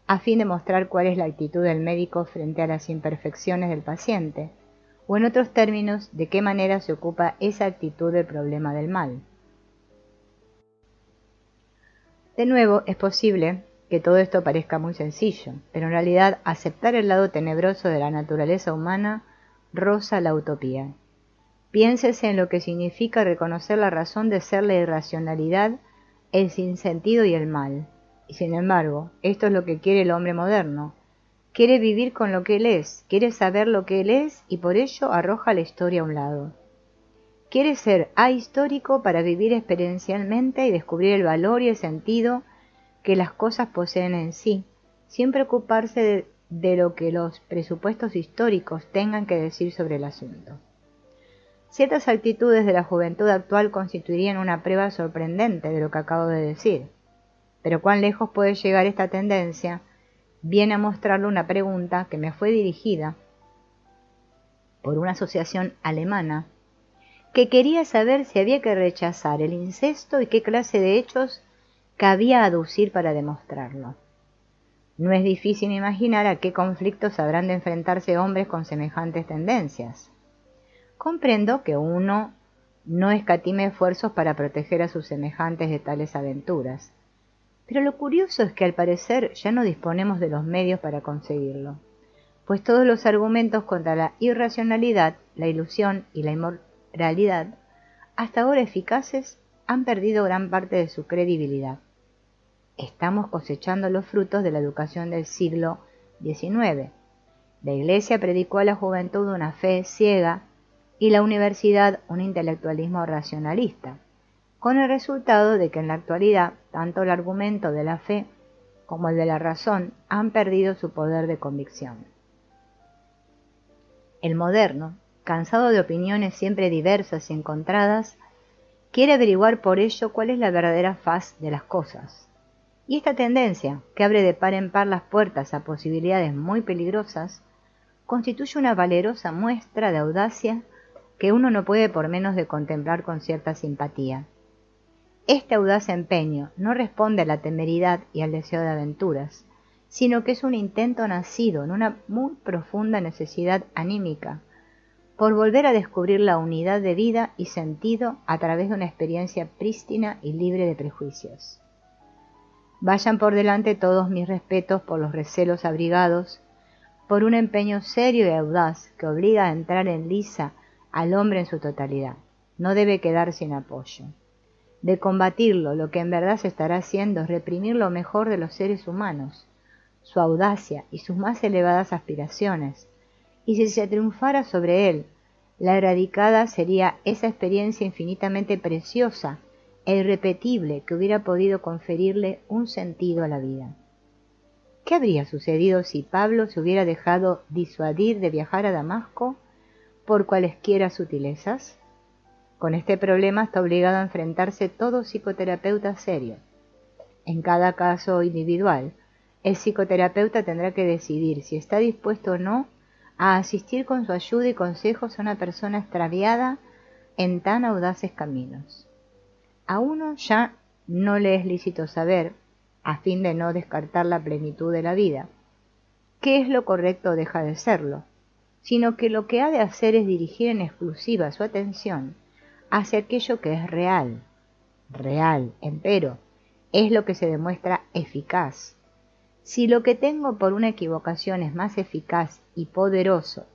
a fin de mostrar cuál es la actitud del médico frente a las imperfecciones del paciente, o en otros términos, de qué manera se ocupa esa actitud del problema del mal. De nuevo, es posible que todo esto parezca muy sencillo, pero en realidad aceptar el lado tenebroso de la naturaleza humana roza la utopía. Piénsese en lo que significa reconocer la razón de ser la irracionalidad, el sinsentido y el mal. Y sin embargo, esto es lo que quiere el hombre moderno. Quiere vivir con lo que él es, quiere saber lo que él es y por ello arroja la historia a un lado. Quiere ser ahistórico para vivir experiencialmente y descubrir el valor y el sentido que las cosas poseen en sí, sin preocuparse de lo que los presupuestos históricos tengan que decir sobre el asunto. Ciertas actitudes de la juventud actual constituirían una prueba sorprendente de lo que acabo de decir. Pero cuán lejos puede llegar esta tendencia, viene a mostrarlo una pregunta que me fue dirigida por una asociación alemana que quería saber si había que rechazar el incesto y qué clase de hechos cabía aducir para demostrarlo. No es difícil imaginar a qué conflictos habrán de enfrentarse hombres con semejantes tendencias. Comprendo que uno no escatime esfuerzos para proteger a sus semejantes de tales aventuras, pero lo curioso es que al parecer ya no disponemos de los medios para conseguirlo, pues todos los argumentos contra la irracionalidad, la ilusión y la inmoralidad, hasta ahora eficaces, han perdido gran parte de su credibilidad. Estamos cosechando los frutos de la educación del siglo XIX. La Iglesia predicó a la juventud una fe ciega y la universidad un intelectualismo racionalista, con el resultado de que en la actualidad tanto el argumento de la fe como el de la razón han perdido su poder de convicción. El moderno, cansado de opiniones siempre diversas y encontradas, quiere averiguar por ello cuál es la verdadera faz de las cosas. Y esta tendencia, que abre de par en par las puertas a posibilidades muy peligrosas, constituye una valerosa muestra de audacia que uno no puede por menos de contemplar con cierta simpatía. Este audaz empeño no responde a la temeridad y al deseo de aventuras, sino que es un intento nacido en una muy profunda necesidad anímica, por volver a descubrir la unidad de vida y sentido a través de una experiencia prístina y libre de prejuicios. Vayan por delante todos mis respetos por los recelos abrigados, por un empeño serio y audaz que obliga a entrar en liza al hombre en su totalidad. No debe quedar sin apoyo. De combatirlo, lo que en verdad se estará haciendo es reprimir lo mejor de los seres humanos, su audacia y sus más elevadas aspiraciones, y si se triunfara sobre él, la erradicada sería esa experiencia infinitamente preciosa e irrepetible que hubiera podido conferirle un sentido a la vida. ¿Qué habría sucedido si Pablo se hubiera dejado disuadir de viajar a Damasco por cualesquiera sutilezas? Con este problema está obligado a enfrentarse todo psicoterapeuta serio. En cada caso individual, el psicoterapeuta tendrá que decidir si está dispuesto o no a asistir con su ayuda y consejos a una persona extraviada en tan audaces caminos. A uno ya no le es lícito saber, a fin de no descartar la plenitud de la vida, qué es lo correcto o deja de serlo, sino que lo que ha de hacer es dirigir en exclusiva su atención hacia aquello que es real. Real, empero, es lo que se demuestra eficaz. Si lo que tengo por una equivocación es más eficaz y poderoso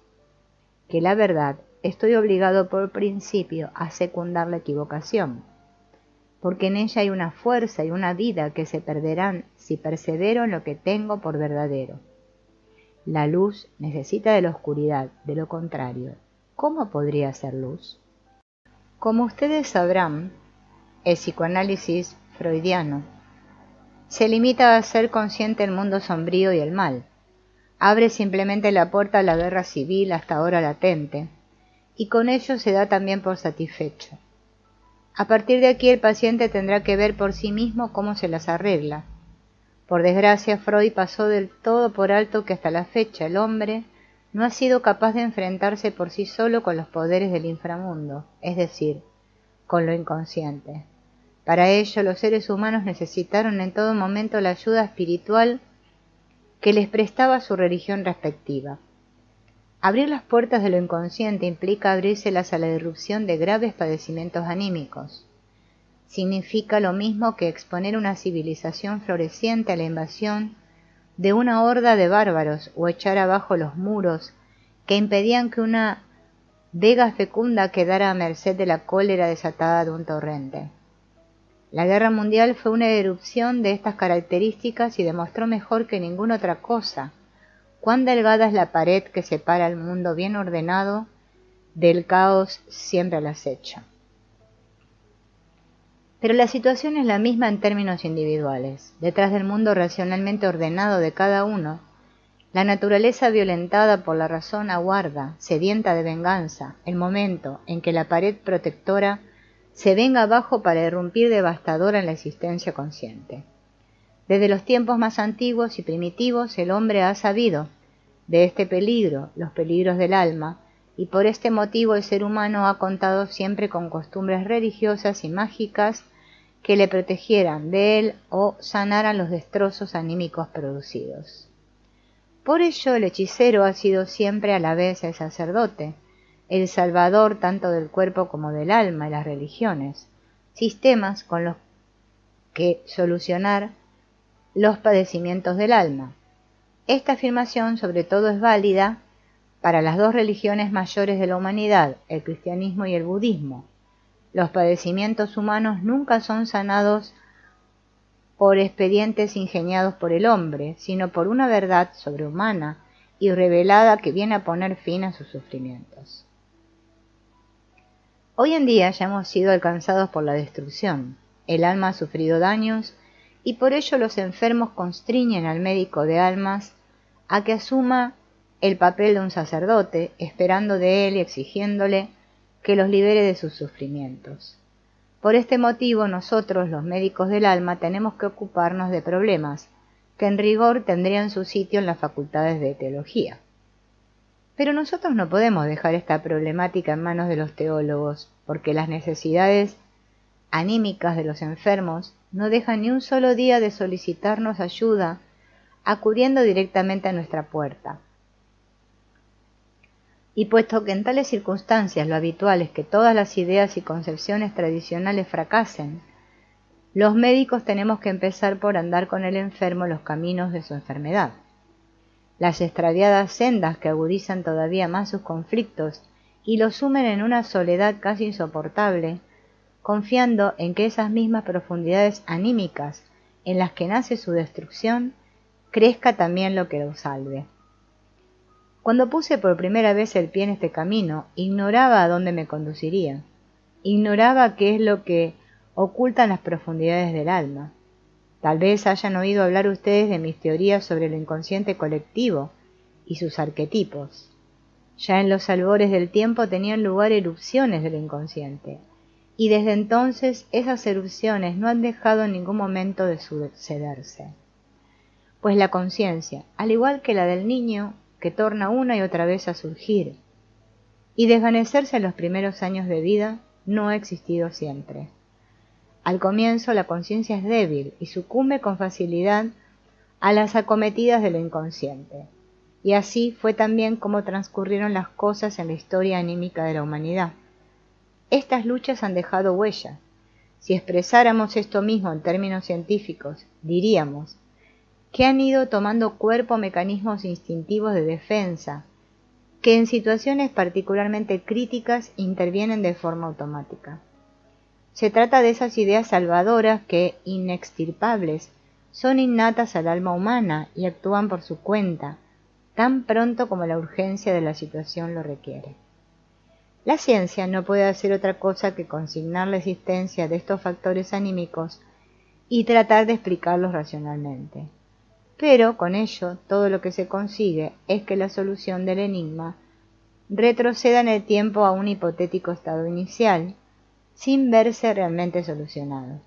que la verdad, estoy obligado por principio a secundar la equivocación, porque en ella hay una fuerza y una vida que se perderán si persevero en lo que tengo por verdadero. La luz necesita de la oscuridad, de lo contrario, ¿cómo podría ser luz? Como ustedes sabrán, el psicoanálisis freudiano se limita a hacer consciente el mundo sombrío y el mal. Abre simplemente la puerta a la guerra civil hasta ahora latente, y con ello se da también por satisfecho. A partir de aquí el paciente tendrá que ver por sí mismo cómo se las arregla. Por desgracia, Freud pasó del todo por alto que hasta la fecha el hombre no ha sido capaz de enfrentarse por sí solo con los poderes del inframundo, es decir, con lo inconsciente. Para ello, los seres humanos necesitaron en todo momento la ayuda espiritual que les prestaba su religión respectiva. Abrir las puertas de lo inconsciente implica abrírselas a la irrupción de graves padecimientos anímicos. Significa lo mismo que exponer una civilización floreciente a la invasión de una horda de bárbaros o echar abajo los muros que impedían que una vega fecunda quedara a merced de la cólera desatada de un torrente. La guerra mundial fue una erupción de estas características y demostró mejor que ninguna otra cosa cuán delgada es la pared que separa al mundo bien ordenado del caos siempre al acecho. Pero la situación es la misma en términos individuales. Detrás del mundo racionalmente ordenado de cada uno, la naturaleza violentada por la razón aguarda, sedienta de venganza, el momento en que la pared protectora se venga abajo para irrumpir devastadora en la existencia consciente. Desde los tiempos más antiguos y primitivos el hombre ha sabido de este peligro, los peligros del alma, y por este motivo el ser humano ha contado siempre con costumbres religiosas y mágicas que le protegieran de él o sanaran los destrozos anímicos producidos. Por ello el hechicero ha sido siempre a la vez el sacerdote, el salvador tanto del cuerpo como del alma y las religiones, sistemas con los que solucionar los padecimientos del alma. Esta afirmación sobre todo es válida para las dos religiones mayores de la humanidad, el cristianismo y el budismo. Los padecimientos humanos nunca son sanados por expedientes ingeniados por el hombre, sino por una verdad sobrehumana y revelada que viene a poner fin a sus sufrimientos. Hoy en día ya hemos sido alcanzados por la destrucción. El alma ha sufrido daños y por ello los enfermos constriñen al médico de almas a que asuma el papel de un sacerdote, esperando de él y exigiéndole que los libere de sus sufrimientos. Por este motivo nosotros, los médicos del alma, tenemos que ocuparnos de problemas que en rigor tendrían su sitio en las facultades de teología. Pero nosotros no podemos dejar esta problemática en manos de los teólogos, porque las necesidades anímicas de los enfermos no dejan ni un solo día de solicitarnos ayuda, acudiendo directamente a nuestra puerta. Y puesto que en tales circunstancias lo habitual es que todas las ideas y concepciones tradicionales fracasen, los médicos tenemos que empezar por andar con el enfermo los caminos de su enfermedad. Las extraviadas sendas que agudizan todavía más sus conflictos y los sumen en una soledad casi insoportable, confiando en que esas mismas profundidades anímicas en las que nace su destrucción, crezca también lo que lo salve. Cuando puse por primera vez el pie en este camino, ignoraba a dónde me conduciría. Ignoraba qué es lo que ocultan las profundidades del alma. Tal vez hayan oído hablar ustedes de mis teorías sobre lo inconsciente colectivo y sus arquetipos. Ya en los albores del tiempo tenían lugar erupciones del inconsciente, y desde entonces esas erupciones no han dejado en ningún momento de sucederse. Pues la conciencia, al igual que la del niño, que torna una y otra vez a surgir y desvanecerse en los primeros años de vida, no ha existido siempre. Al comienzo la conciencia es débil y sucumbe con facilidad a las acometidas de lo inconsciente, y así fue también como transcurrieron las cosas en la historia anímica de la humanidad. Estas luchas han dejado huella. Si expresáramos esto mismo en términos científicos, diríamos que han ido tomando cuerpo mecanismos instintivos de defensa, que en situaciones particularmente críticas intervienen de forma automática. Se trata de esas ideas salvadoras que, inextirpables, son innatas al alma humana y actúan por su cuenta, tan pronto como la urgencia de la situación lo requiere. La ciencia no puede hacer otra cosa que consignar la existencia de estos factores anímicos y tratar de explicarlos racionalmente. Pero con ello todo lo que se consigue es que la solución del enigma retroceda en el tiempo a un hipotético estado inicial, sin verse realmente solucionado.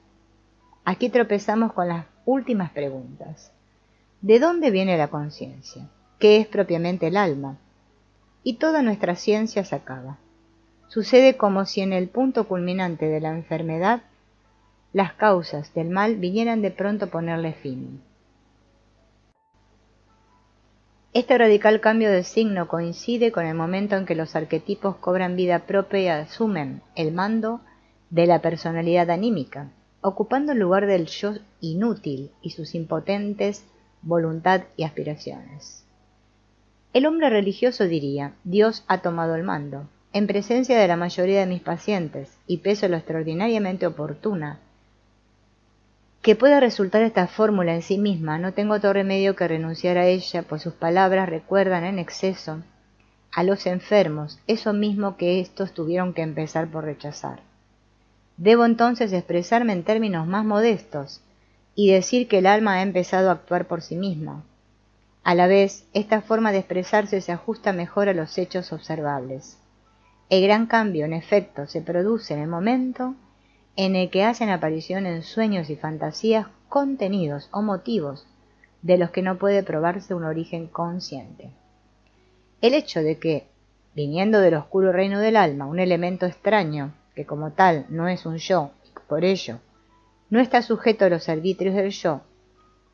Aquí tropezamos con las últimas preguntas. ¿De dónde viene la conciencia? ¿Qué es propiamente el alma? Y toda nuestra ciencia se acaba. Sucede como si en el punto culminante de la enfermedad las causas del mal vinieran de pronto a ponerle fin. Este radical cambio de signo coincide con el momento en que los arquetipos cobran vida propia y asumen el mando de la personalidad anímica, ocupando el lugar del yo inútil y sus impotentes voluntad y aspiraciones. El hombre religioso diría: Dios ha tomado el mando. En presencia de la mayoría de mis pacientes, y pese a lo extraordinariamente oportuna que pueda resultar esta fórmula en sí misma, no tengo otro remedio que renunciar a ella, pues sus palabras recuerdan en exceso a los enfermos eso mismo que éstos tuvieron que empezar por rechazar. Debo entonces expresarme en términos más modestos y decir que el alma ha empezado a actuar por sí misma. A la vez, esta forma de expresarse se ajusta mejor a los hechos observables. El gran cambio, en efecto, se produce en el momento en el que hacen aparición en sueños y fantasías contenidos o motivos de los que no puede probarse un origen consciente. El hecho de que, viniendo del oscuro reino del alma, un elemento extraño, que como tal no es un yo, y por ello no está sujeto a los arbitrios del yo,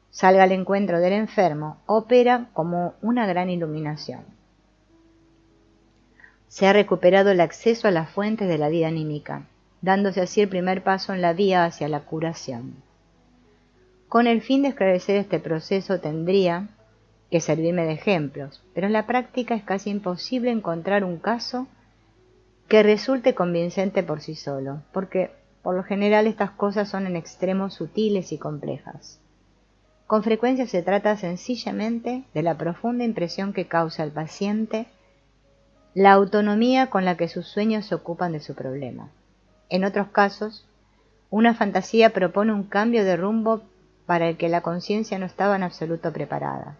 salga al encuentro del enfermo, opera como una gran iluminación. Se ha recuperado el acceso a las fuentes de la vida anímica, dándose así el primer paso en la vía hacia la curación. Con el fin de esclarecer este proceso tendría que servirme de ejemplos, pero en la práctica es casi imposible encontrar un caso que resulte convincente por sí solo, porque por lo general estas cosas son en extremo sutiles y complejas. Con frecuencia se trata sencillamente de la profunda impresión que causa al paciente la autonomía con la que sus sueños se ocupan de su problema. En otros casos, una fantasía propone un cambio de rumbo para el que la conciencia no estaba en absoluto preparada.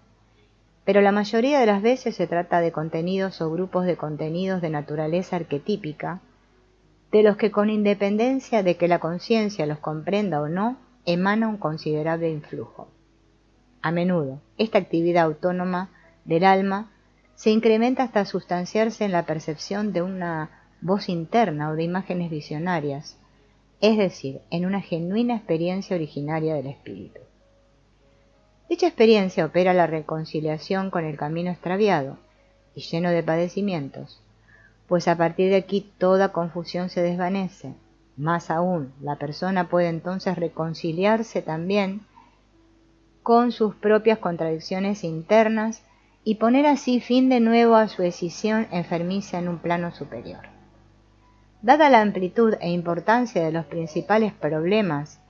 Pero la mayoría de las veces se trata de contenidos o grupos de contenidos de naturaleza arquetípica, de los que con independencia de que la conciencia los comprenda o no, emana un considerable influjo. A menudo, esta actividad autónoma del alma se incrementa hasta sustanciarse en la percepción de una voz interna o de imágenes visionarias, es decir, en una genuina experiencia originaria del espíritu. Dicha experiencia opera la reconciliación con el camino extraviado y lleno de padecimientos, pues a partir de aquí toda confusión se desvanece. Más aún, la persona puede entonces reconciliarse también con sus propias contradicciones internas y poner así fin de nuevo a su escisión enfermiza en un plano superior. Dada la amplitud e importancia de los principales problemas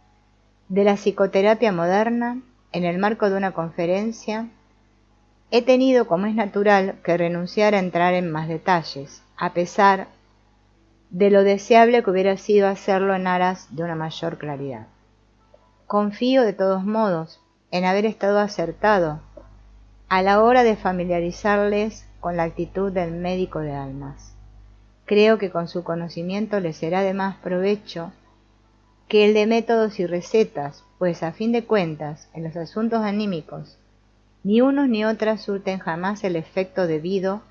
de la psicoterapia moderna, en el marco de una conferencia, he tenido, como es natural, que renunciar a entrar en más detalles, a pesar de lo deseable que hubiera sido hacerlo en aras de una mayor claridad. Confío, de todos modos, en haber estado acertado a la hora de familiarizarles con la actitud del médico de almas. Creo que con su conocimiento les será de más provecho que el de métodos y recetas, pues a fin de cuentas, en los asuntos anímicos, ni unos ni otras surten jamás el efecto debido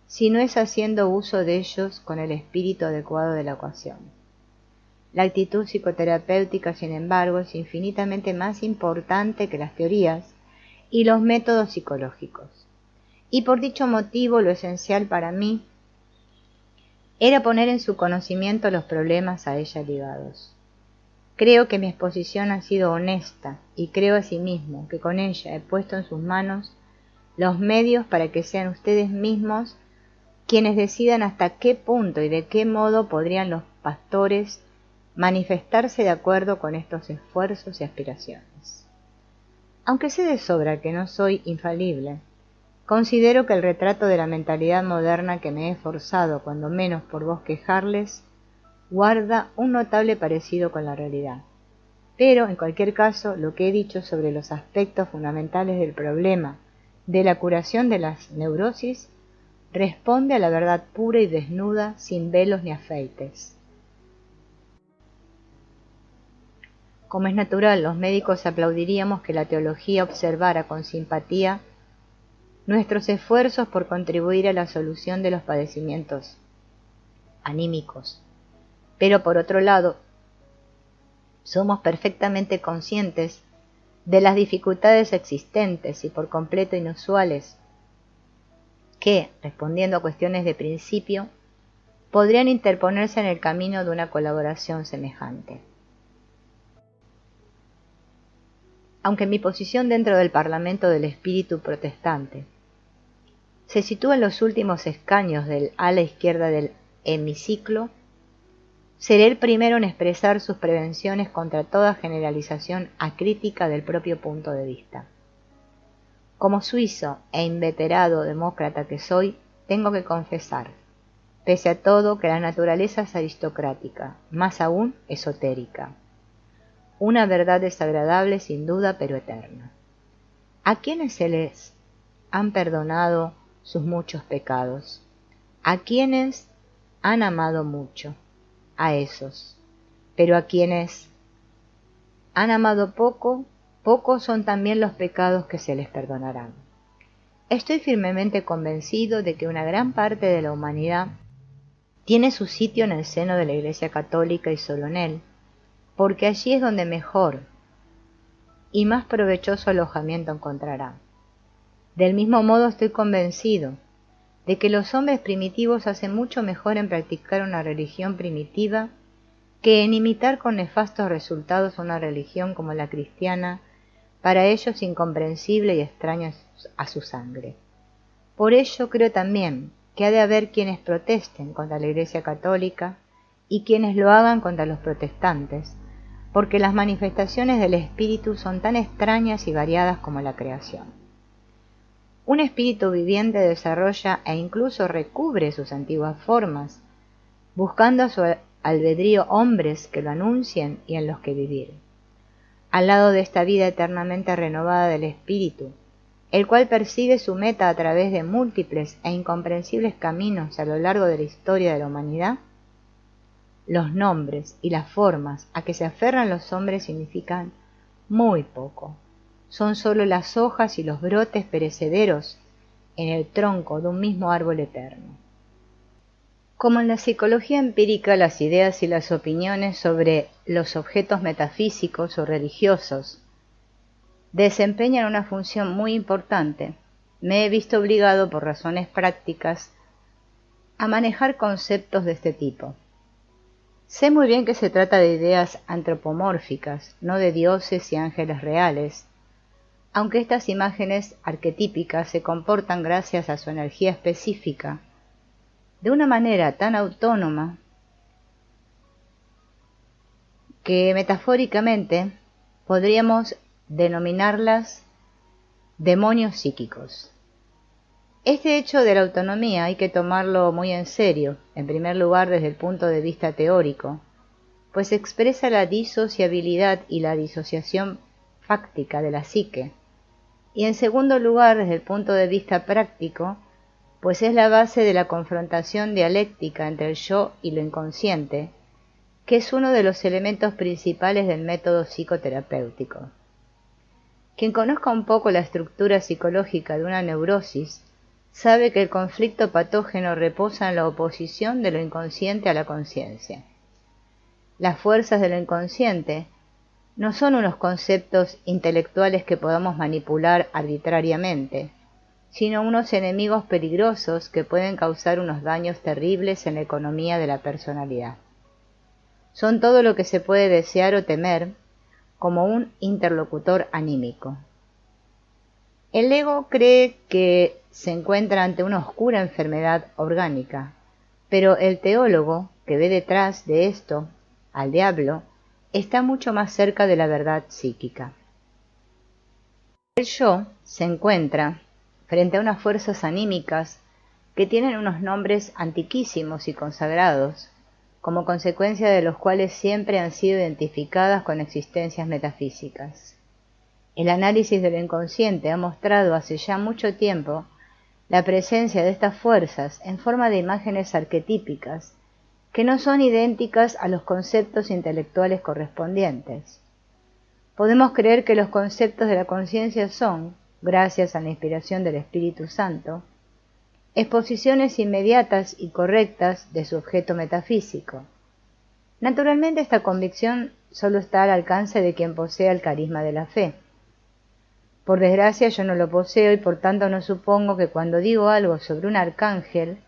si no es haciendo uso de ellos con el espíritu adecuado de la ocasión. La actitud psicoterapéutica, sin embargo, es infinitamente más importante que las teorías y los métodos psicológicos. Y por dicho motivo, lo esencial para mí era poner en su conocimiento los problemas a ella ligados. Creo que mi exposición ha sido honesta y creo asimismo que con ella he puesto en sus manos los medios para que sean ustedes mismos quienes decidan hasta qué punto y de qué modo podrían los pastores manifestarse de acuerdo con estos esfuerzos y aspiraciones. Aunque sé de sobra que no soy infalible, considero que el retrato de la mentalidad moderna que me he esforzado, cuando menos por bosquejarles, guarda un notable parecido con la realidad. Pero, en cualquier caso, lo que he dicho sobre los aspectos fundamentales del problema de la curación de las neurosis responde a la verdad pura y desnuda, sin velos ni afeites. Como es natural, los médicos aplaudiríamos que la teología observara con simpatía nuestros esfuerzos por contribuir a la solución de los padecimientos anímicos. Pero por otro lado, somos perfectamente conscientes de las dificultades existentes y por completo inusuales que, respondiendo a cuestiones de principio, podrían interponerse en el camino de una colaboración semejante. Aunque mi posición dentro del Parlamento del Espíritu Protestante se sitúa en los últimos escaños del ala izquierda del hemiciclo, seré el primero en expresar sus prevenciones contra toda generalización acrítica del propio punto de vista. Como suizo e inveterado demócrata que soy, tengo que confesar, pese a todo, que la naturaleza es aristocrática, más aún esotérica. Una verdad desagradable sin duda, pero eterna. ¿A quiénes se les han perdonado sus muchos pecados? ¿A quienes han amado mucho? A esos. Pero a quienes han amado poco, pocos son también los pecados que se les perdonarán. Estoy firmemente convencido de que una gran parte de la humanidad tiene su sitio en el seno de la Iglesia Católica y solo en él, porque allí es donde mejor y más provechoso alojamiento encontrará. Del mismo modo estoy convencido de que los hombres primitivos hacen mucho mejor en practicar una religión primitiva que en imitar con nefastos resultados una religión como la cristiana, para ellos incomprensible y extraña a su sangre. Por ello creo también que ha de haber quienes protesten contra la Iglesia Católica y quienes lo hagan contra los protestantes, porque las manifestaciones del espíritu son tan extrañas y variadas como la creación. Un espíritu viviente desarrolla e incluso recubre sus antiguas formas, buscando a su albedrío hombres que lo anuncien y en los que vivir. Al lado de esta vida eternamente renovada del espíritu, el cual persigue su meta a través de múltiples e incomprensibles caminos a lo largo de la historia de la humanidad, los nombres y las formas a que se aferran los hombres significan muy poco. Son sólo las hojas y los brotes perecederos en el tronco de un mismo árbol eterno. Como en la psicología empírica, las ideas y las opiniones sobre los objetos metafísicos o religiosos desempeñan una función muy importante, me he visto obligado por razones prácticas a manejar conceptos de este tipo. Sé muy bien que se trata de ideas antropomórficas, no de dioses y ángeles reales, aunque estas imágenes arquetípicas se comportan gracias a su energía específica, de una manera tan autónoma que metafóricamente podríamos denominarlas demonios psíquicos. Este hecho de la autonomía hay que tomarlo muy en serio, en primer lugar desde el punto de vista teórico, pues expresa la disociabilidad y la disociación fáctica de la psique, y en segundo lugar desde el punto de vista práctico, pues es la base de la confrontación dialéctica entre el yo y lo inconsciente, que es uno de los elementos principales del método psicoterapéutico. Quien conozca un poco la estructura psicológica de una neurosis, sabe que el conflicto patógeno reposa en la oposición de lo inconsciente a la conciencia. Las fuerzas de lo inconsciente no son unos conceptos intelectuales que podamos manipular arbitrariamente, sino unos enemigos peligrosos que pueden causar unos daños terribles en la economía de la personalidad. Son todo lo que se puede desear o temer como un interlocutor anímico. El ego cree que se encuentra ante una oscura enfermedad orgánica, pero el teólogo, que ve detrás de esto al diablo, está mucho más cerca de la verdad psíquica. El yo se encuentra frente a unas fuerzas anímicas que tienen unos nombres antiquísimos y consagrados, como consecuencia de los cuales siempre han sido identificadas con existencias metafísicas. El análisis del inconsciente ha mostrado hace ya mucho tiempo la presencia de estas fuerzas en forma de imágenes arquetípicas que no son idénticas a los conceptos intelectuales correspondientes. Podemos creer que los conceptos de la conciencia son, gracias a la inspiración del Espíritu Santo, exposiciones inmediatas y correctas de su objeto metafísico. Naturalmente, esta convicción solo está al alcance de quien posea el carisma de la fe. Por desgracia, yo no lo poseo y por tanto no supongo que cuando digo algo sobre un arcángel,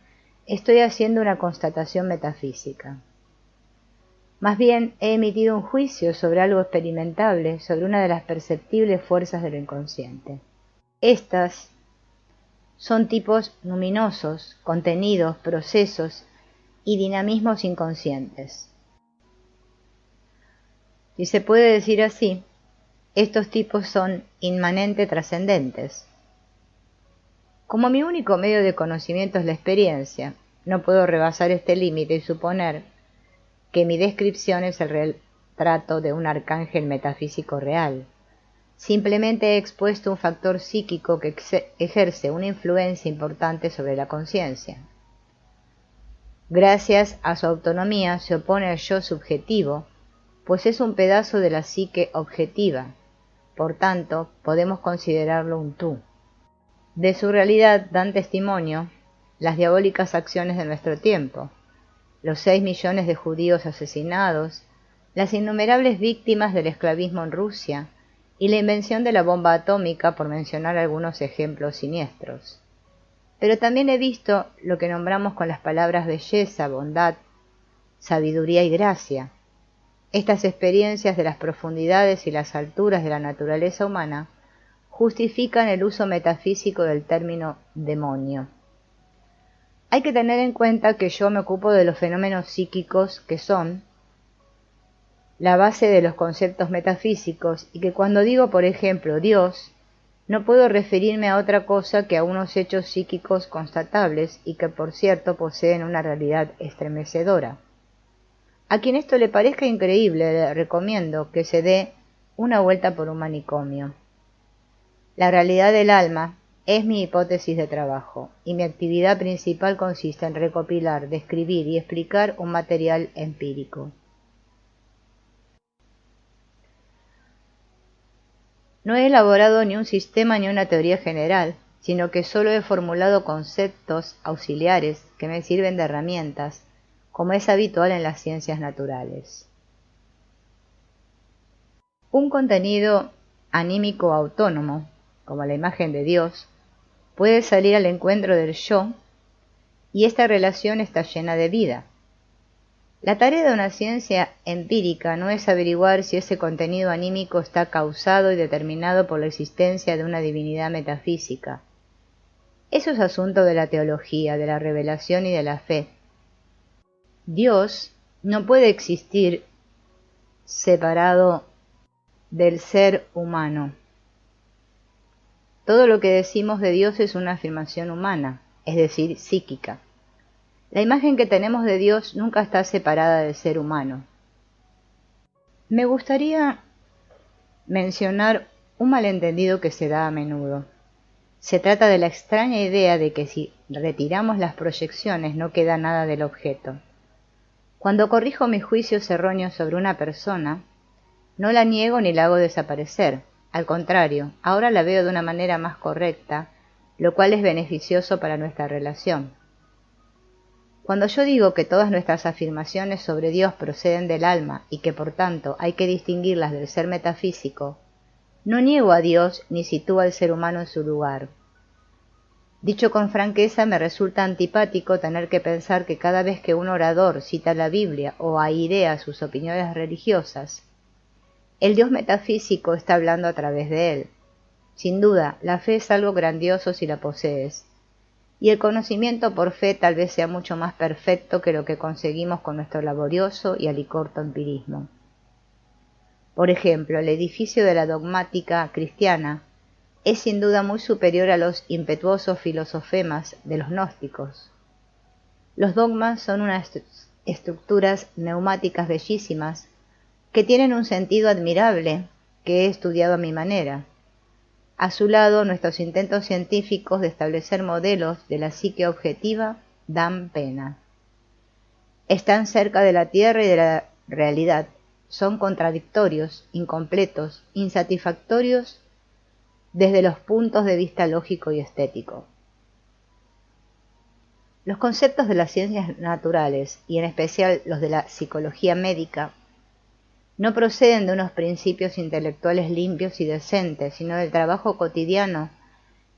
estoy haciendo una constatación metafísica. Más bien, he emitido un juicio sobre algo experimentable, sobre una de las perceptibles fuerzas del inconsciente. Estas son tipos luminosos, contenidos, procesos y dinamismos inconscientes. Si se puede decir así, estos tipos son inmanente trascendentes. Como mi único medio de conocimiento es la experiencia, no puedo rebasar este límite y suponer que mi descripción es el retrato de un arcángel metafísico real. Simplemente he expuesto un factor psíquico que ejerce una influencia importante sobre la conciencia. Gracias a su autonomía se opone al yo subjetivo, pues es un pedazo de la psique objetiva. Por tanto, podemos considerarlo un tú. De su realidad dan testimonio las diabólicas acciones de nuestro tiempo, los 6 millones de judíos asesinados, las innumerables víctimas del esclavismo en Rusia y la invención de la bomba atómica, por mencionar algunos ejemplos siniestros. Pero también he visto lo que nombramos con las palabras belleza, bondad, sabiduría y gracia. Estas experiencias de las profundidades y las alturas de la naturaleza humana justifican el uso metafísico del término demonio. Hay que tener en cuenta que yo me ocupo de los fenómenos psíquicos que son la base de los conceptos metafísicos y que cuando digo, por ejemplo, Dios, no puedo referirme a otra cosa que a unos hechos psíquicos constatables y que, por cierto, poseen una realidad estremecedora. A quien esto le parezca increíble, le recomiendo que se dé una vuelta por un manicomio. La realidad del alma es mi hipótesis de trabajo, y mi actividad principal consiste en recopilar, describir y explicar un material empírico. No he elaborado ni un sistema ni una teoría general, sino que solo he formulado conceptos auxiliares que me sirven de herramientas, como es habitual en las ciencias naturales. Un contenido anímico autónomo, como la imagen de Dios, puede salir al encuentro del yo, y esta relación está llena de vida. La tarea de una ciencia empírica no es averiguar si ese contenido anímico está causado y determinado por la existencia de una divinidad metafísica. Eso es asunto de la teología, de la revelación y de la fe. Dios no puede existir separado del ser humano. Todo lo que decimos de Dios es una afirmación humana, es decir, psíquica. La imagen que tenemos de Dios nunca está separada del ser humano. Me gustaría mencionar un malentendido que se da a menudo. Se trata de la extraña idea de que si retiramos las proyecciones no queda nada del objeto. Cuando corrijo mis juicios erróneos sobre una persona, no la niego ni la hago desaparecer. Al contrario, ahora la veo de una manera más correcta, lo cual es beneficioso para nuestra relación. Cuando yo digo que todas nuestras afirmaciones sobre Dios proceden del alma y que por tanto hay que distinguirlas del ser metafísico, no niego a Dios ni sitúo al ser humano en su lugar. Dicho con franqueza, me resulta antipático tener que pensar que cada vez que un orador cita la Biblia o airea sus opiniones religiosas, el Dios metafísico está hablando a través de él. Sin duda, la fe es algo grandioso si la posees, y el conocimiento por fe tal vez sea mucho más perfecto que lo que conseguimos con nuestro laborioso y alicorto empirismo. Por ejemplo, el edificio de la dogmática cristiana es sin duda muy superior a los impetuosos filosofemas de los gnósticos. Los dogmas son unas estructuras neumáticas bellísimas que tienen un sentido admirable que he estudiado a mi manera. A su lado, nuestros intentos científicos de establecer modelos de la psique objetiva dan pena. Están cerca de la Tierra y de la realidad. Son contradictorios, incompletos, insatisfactorios desde los puntos de vista lógico y estético. Los conceptos de las ciencias naturales, y en especial los de la psicología médica, no proceden de unos principios intelectuales limpios y decentes, sino del trabajo cotidiano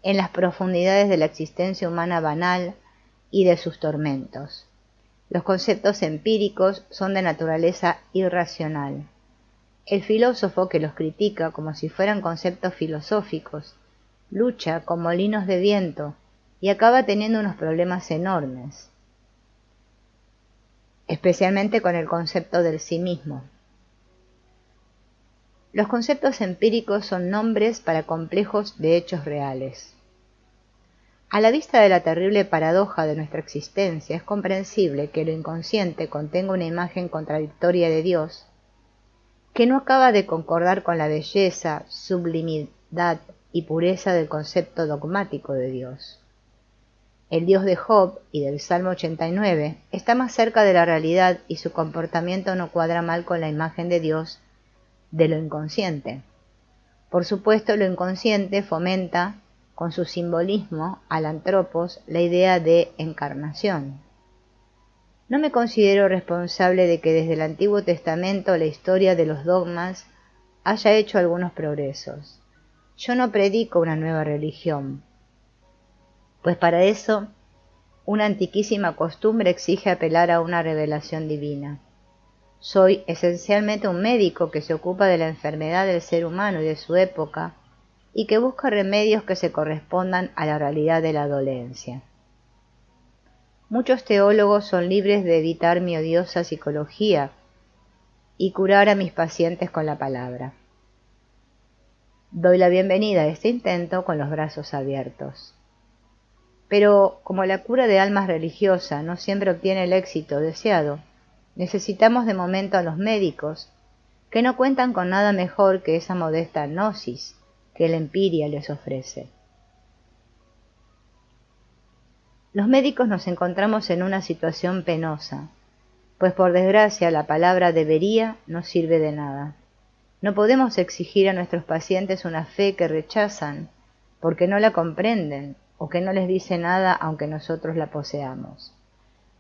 en las profundidades de la existencia humana banal y de sus tormentos. Los conceptos empíricos son de naturaleza irracional. El filósofo que los critica como si fueran conceptos filosóficos, lucha con molinos de viento y acaba teniendo unos problemas enormes, especialmente con el concepto del sí mismo. Los conceptos empíricos son nombres para complejos de hechos reales. A la vista de la terrible paradoja de nuestra existencia, es comprensible que lo inconsciente contenga una imagen contradictoria de Dios, que no acaba de concordar con la belleza, sublimidad y pureza del concepto dogmático de Dios. El Dios de Job y del Salmo 89 está más cerca de la realidad y su comportamiento no cuadra mal con la imagen de Dios de lo inconsciente. Por supuesto, lo inconsciente fomenta, con su simbolismo, al antropos, la idea de encarnación. No me considero responsable de que desde el Antiguo Testamento la historia de los dogmas haya hecho algunos progresos. Yo no predico una nueva religión, pues para eso una antiquísima costumbre exige apelar a una revelación divina. Soy esencialmente un médico que se ocupa de la enfermedad del ser humano y de su época, y que busca remedios que se correspondan a la realidad de la dolencia. Muchos teólogos son libres de evitar mi odiosa psicología y curar a mis pacientes con la palabra. Doy la bienvenida a este intento con los brazos abiertos. Pero, como la cura de almas religiosa no siempre obtiene el éxito deseado, necesitamos de momento a los médicos, que no cuentan con nada mejor que esa modesta gnosis que la empiria les ofrece. Los médicos nos encontramos en una situación penosa, pues por desgracia la palabra debería no sirve de nada. No podemos exigir a nuestros pacientes una fe que rechazan porque no la comprenden o que no les dice nada aunque nosotros la poseamos.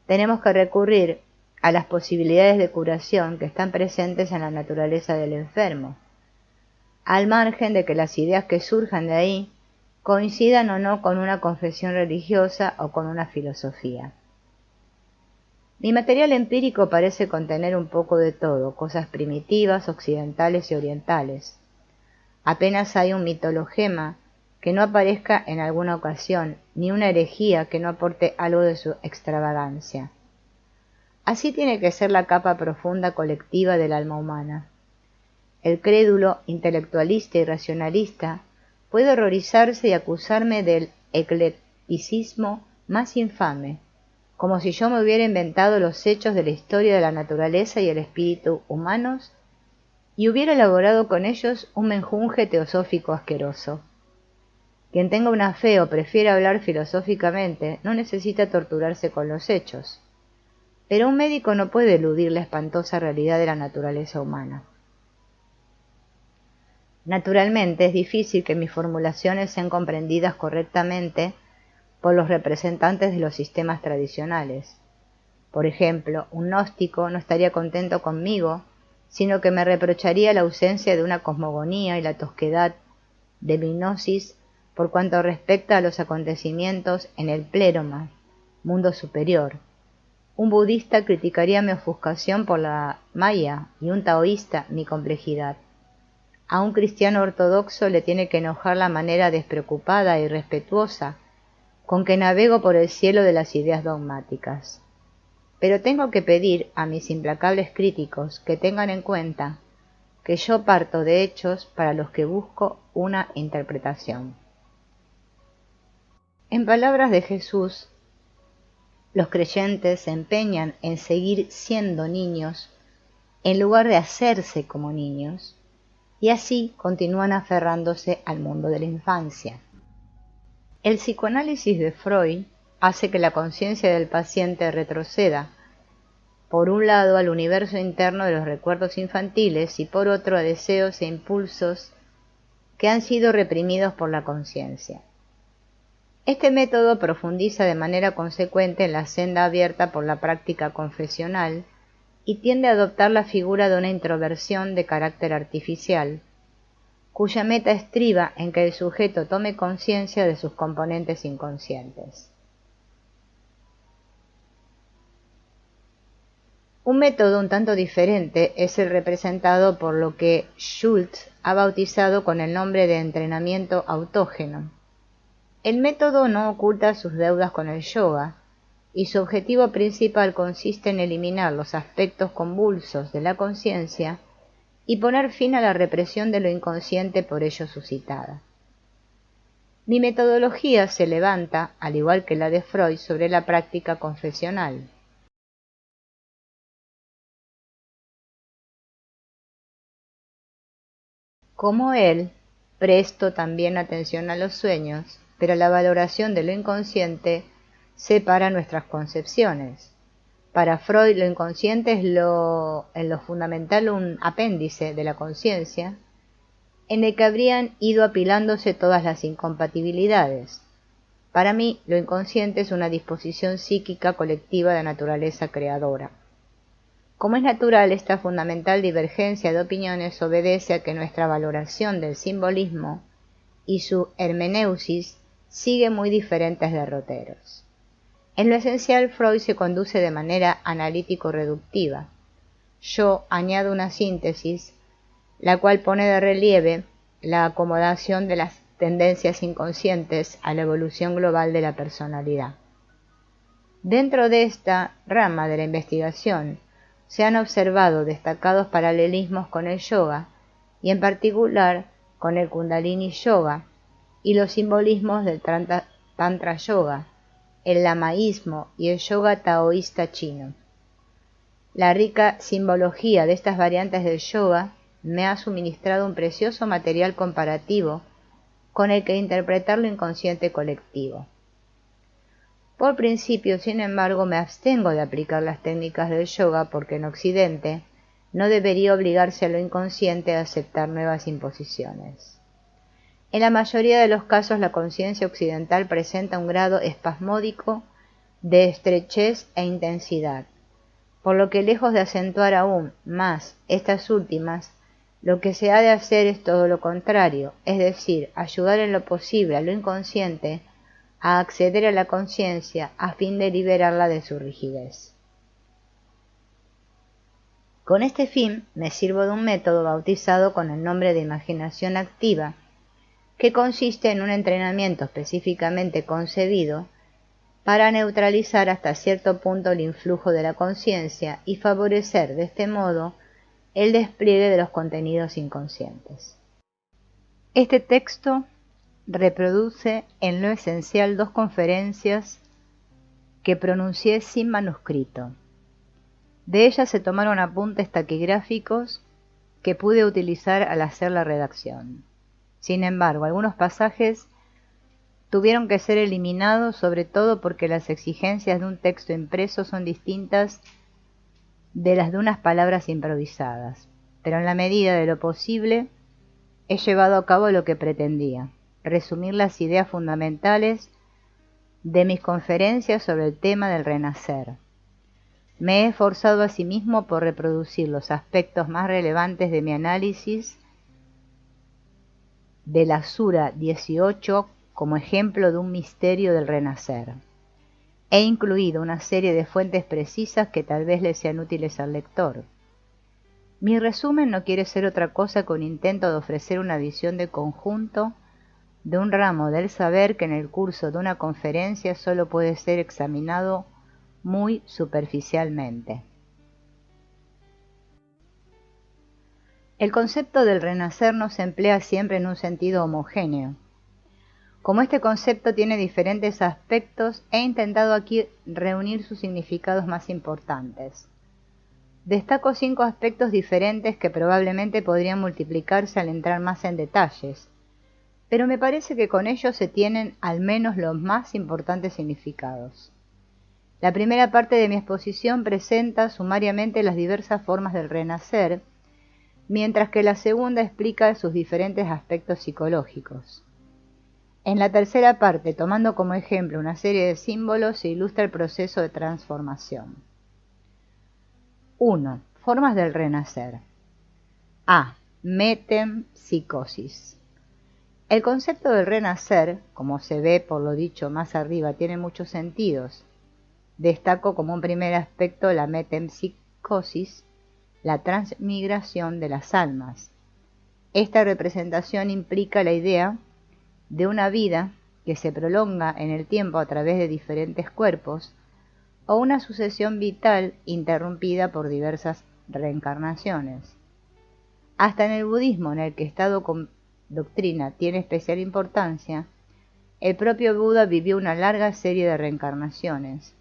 Tenemos que recurrir a las posibilidades de curación que están presentes en la naturaleza del enfermo, al margen de que las ideas que surjan de ahí coincidan o no con una confesión religiosa o con una filosofía. Mi material empírico parece contener un poco de todo, cosas primitivas, occidentales y orientales. Apenas hay un mitologema que no aparezca en alguna ocasión, ni una herejía que no aporte algo de su extravagancia. Así tiene que ser la capa profunda colectiva del alma humana. El crédulo, intelectualista y racionalista puede horrorizarse y acusarme del eclecticismo más infame, como si yo me hubiera inventado los hechos de la historia de la naturaleza y el espíritu humanos y hubiera elaborado con ellos un menjunje teosófico asqueroso. Quien tenga una fe o prefiera hablar filosóficamente no necesita torturarse con los hechos, pero un médico no puede eludir la espantosa realidad de la naturaleza humana. Naturalmente es difícil que mis formulaciones sean comprendidas correctamente por los representantes de los sistemas tradicionales. Por ejemplo, un gnóstico no estaría contento conmigo, sino que me reprocharía la ausencia de una cosmogonía y la tosquedad de mi gnosis por cuanto respecta a los acontecimientos en el pléroma, mundo superior. Un budista criticaría mi ofuscación por la maya y un taoísta mi complejidad. A un cristiano ortodoxo le tiene que enojar la manera despreocupada y respetuosa con que navego por el cielo de las ideas dogmáticas. Pero tengo que pedir a mis implacables críticos que tengan en cuenta que yo parto de hechos para los que busco una interpretación. En palabras de Jesús, los creyentes se empeñan en seguir siendo niños en lugar de hacerse como niños, y así continúan aferrándose al mundo de la infancia. El psicoanálisis de Freud hace que la conciencia del paciente retroceda, por un lado al universo interno de los recuerdos infantiles y por otro a deseos e impulsos que han sido reprimidos por la conciencia. Este método profundiza de manera consecuente en la senda abierta por la práctica confesional y tiende a adoptar la figura de una introversión de carácter artificial, cuya meta estriba en que el sujeto tome conciencia de sus componentes inconscientes. Un método un tanto diferente es el representado por lo que Schultz ha bautizado con el nombre de entrenamiento autógeno. El método no oculta sus deudas con el yoga, y su objetivo principal consiste en eliminar los aspectos convulsos de la conciencia y poner fin a la represión de lo inconsciente por ello suscitada. Mi metodología se levanta, al igual que la de Freud, sobre la práctica confesional. Como él, presto también atención a los sueños, pero la valoración de lo inconsciente separa nuestras concepciones. Para Freud, lo inconsciente es en lo fundamental un apéndice de la conciencia, en el que habrían ido apilándose todas las incompatibilidades. Para mí, lo inconsciente es una disposición psíquica colectiva de naturaleza creadora. Como es natural, esta fundamental divergencia de opiniones obedece a que nuestra valoración del simbolismo y su hermeneusis sigue muy diferentes derroteros. En lo esencial, Freud se conduce de manera analítico-reductiva. Yo añado una síntesis, la cual pone de relieve la acomodación de las tendencias inconscientes a la evolución global de la personalidad. Dentro de esta rama de la investigación, se han observado destacados paralelismos con el yoga, y en particular con el Kundalini Yoga y los simbolismos del Tantra Yoga, el lamaísmo y el yoga taoísta chino. La rica simbología de estas variantes del yoga me ha suministrado un precioso material comparativo con el que interpretar lo inconsciente colectivo. Por principio, sin embargo, me abstengo de aplicar las técnicas del yoga porque en Occidente no debería obligarse a lo inconsciente a aceptar nuevas imposiciones. En la mayoría de los casos, la conciencia occidental presenta un grado espasmódico de estrechez e intensidad, por lo que lejos de acentuar aún más estas últimas, lo que se ha de hacer es todo lo contrario, es decir, ayudar en lo posible a lo inconsciente a acceder a la conciencia a fin de liberarla de su rigidez. Con este fin me sirvo de un método bautizado con el nombre de imaginación activa, que consiste en un entrenamiento específicamente concebido para neutralizar hasta cierto punto el influjo de la conciencia y favorecer de este modo el despliegue de los contenidos inconscientes. Este texto reproduce en lo esencial 2 conferencias que pronuncié sin manuscrito. De ellas se tomaron apuntes taquigráficos que pude utilizar al hacer la redacción. Sin embargo, algunos pasajes tuvieron que ser eliminados, sobre todo porque las exigencias de un texto impreso son distintas de las de unas palabras improvisadas, pero en la medida de lo posible he llevado a cabo lo que pretendía: resumir las ideas fundamentales de mis conferencias sobre el tema del renacer. Me he esforzado asimismo por reproducir los aspectos más relevantes de mi análisis de la Sura 18 como ejemplo de un misterio del renacer. He incluido una serie de fuentes precisas que tal vez le sean útiles al lector. Mi resumen no quiere ser otra cosa que un intento de ofrecer una visión de conjunto de un ramo del saber que en el curso de una conferencia solo puede ser examinado muy superficialmente. El concepto del renacer no se emplea siempre en un sentido homogéneo. Como este concepto tiene diferentes aspectos, he intentado aquí reunir sus significados más importantes. Destaco 5 aspectos diferentes que probablemente podrían multiplicarse al entrar más en detalles, pero me parece que con ellos se tienen al menos los más importantes significados. La primera parte de mi exposición presenta sumariamente las diversas formas del renacer, mientras que la segunda explica sus diferentes aspectos psicológicos. En la tercera parte, tomando como ejemplo una serie de símbolos, se ilustra el proceso de transformación. 1. Formas del renacer. A. Metempsicosis. El concepto del renacer, como se ve por lo dicho más arriba, tiene muchos sentidos. Destaco como un primer aspecto la metempsicosis, la transmigración de las almas. Esta representación implica la idea de una vida que se prolonga en el tiempo a través de diferentes cuerpos o una sucesión vital interrumpida por diversas reencarnaciones. Hasta en el budismo, en el que esta doctrina tiene especial importancia, el propio Buda vivió una larga serie de reencarnaciones.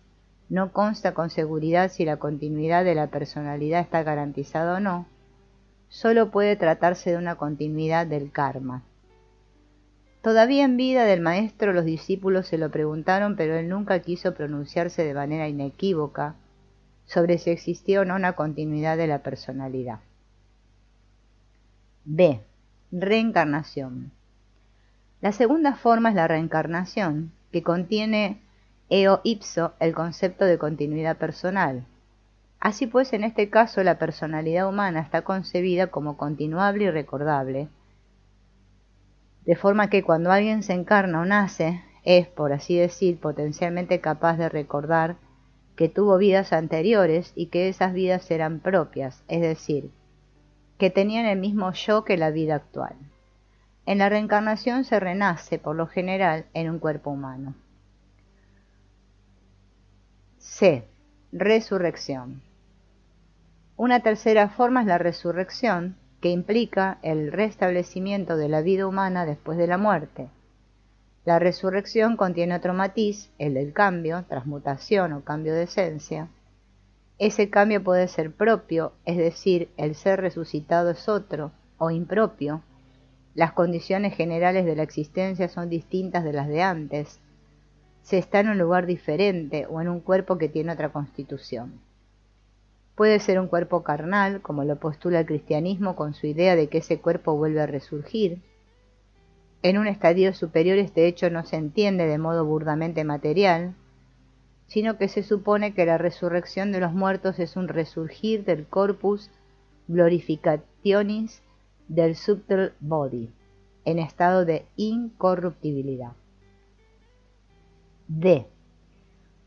No consta con seguridad si la continuidad de la personalidad está garantizada o no, solo puede tratarse de una continuidad del karma. Todavía en vida del maestro los discípulos se lo preguntaron, pero él nunca quiso pronunciarse de manera inequívoca sobre si existía o no una continuidad de la personalidad. B. Reencarnación. La segunda forma es la reencarnación, que contiene eo ipso el concepto de continuidad personal. Así pues, en este caso, la personalidad humana está concebida como continuable y recordable, de forma que cuando alguien se encarna o nace, es, por así decir, potencialmente capaz de recordar que tuvo vidas anteriores y que esas vidas eran propias, es decir, que tenían el mismo yo que la vida actual. En la reencarnación se renace, por lo general, en un cuerpo humano. C. Resurrección. Una tercera forma es la resurrección, que implica el restablecimiento de la vida humana después de la muerte. La resurrección contiene otro matiz, el del cambio, transmutación o cambio de esencia. Ese cambio puede ser propio, es decir, el ser resucitado es otro, o impropio. Las condiciones generales de la existencia son distintas de las de antes. Se está en un lugar diferente o en un cuerpo que tiene otra constitución. Puede ser un cuerpo carnal, como lo postula el cristianismo con su idea de que ese cuerpo vuelve a resurgir. En un estadio superior este hecho no se entiende de modo burdamente material, sino que se supone que la resurrección de los muertos es un resurgir del corpus glorificationis del subtle body, en estado de incorruptibilidad. D.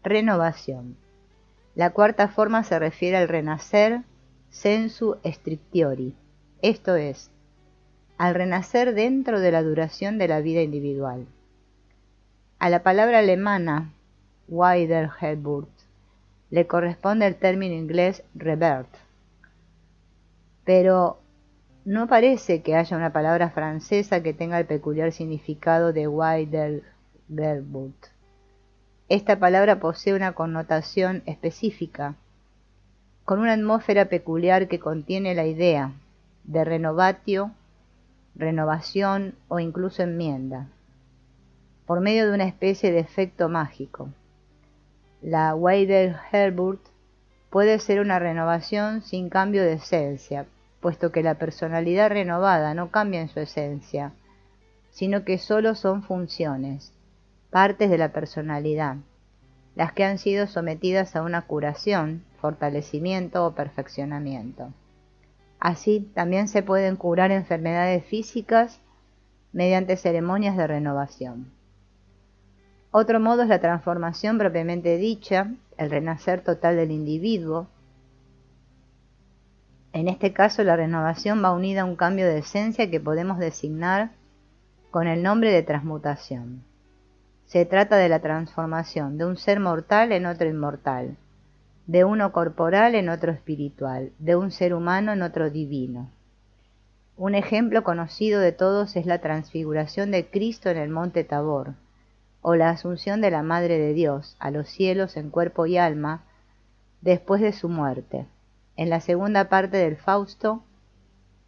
Renovación. La cuarta forma se refiere al renacer sensu strictiori, esto es, al renacer dentro de la duración de la vida individual. A la palabra alemana Wiedergeburt le corresponde el término inglés rebirth, pero no parece que haya una palabra francesa que tenga el peculiar significado de Wiedergeburt. Esta palabra posee una connotación específica, con una atmósfera peculiar que contiene la idea de renovatio, renovación o incluso enmienda, por medio de una especie de efecto mágico. La Wiedergeburt puede ser una renovación sin cambio de esencia, puesto que la personalidad renovada no cambia en su esencia, sino que solo son funciones, partes de la personalidad, las que han sido sometidas a una curación, fortalecimiento o perfeccionamiento. Así, también se pueden curar enfermedades físicas mediante ceremonias de renovación. Otro modo es la transformación propiamente dicha, el renacer total del individuo. En este caso, la renovación va unida a un cambio de esencia que podemos designar con el nombre de transmutación. Se trata de la transformación de un ser mortal en otro inmortal, de uno corporal en otro espiritual, de un ser humano en otro divino. Un ejemplo conocido de todos es la transfiguración de Cristo en el monte Tabor, o la asunción de la Madre de Dios a los cielos en cuerpo y alma después de su muerte. En la segunda parte del Fausto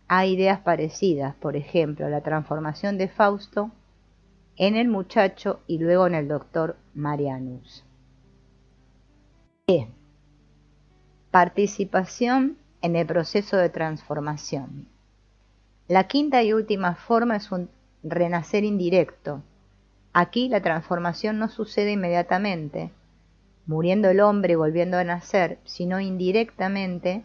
hay ideas parecidas, por ejemplo, la transformación de Fausto en el muchacho y luego en el doctor Marianus. Participación en el proceso de transformación. La quinta y última forma es un renacer indirecto. Aquí la transformación no sucede inmediatamente, muriendo el hombre y volviendo a nacer, sino indirectamente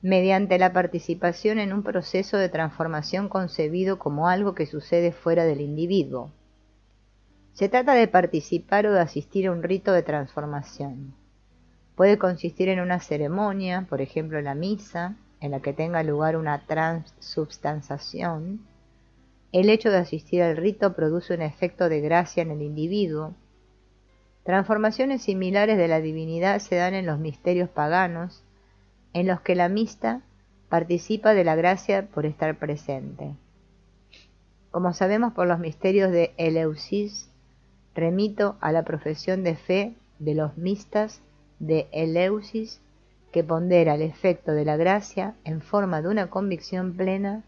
mediante la participación en un proceso de transformación concebido como algo que sucede fuera del individuo. Se trata de participar o de asistir a un rito de transformación. Puede consistir en una ceremonia, por ejemplo la misa, en la que tenga lugar una transubstanciación. El hecho de asistir al rito produce un efecto de gracia en el individuo. Transformaciones similares de la divinidad se dan en los misterios paganos, en los que la mista participa de la gracia por estar presente. Como sabemos por los misterios de Eleusis, remito a la profesión de fe de los mistas de Eleusis, que pondera el efecto de la gracia en forma de una convicción plena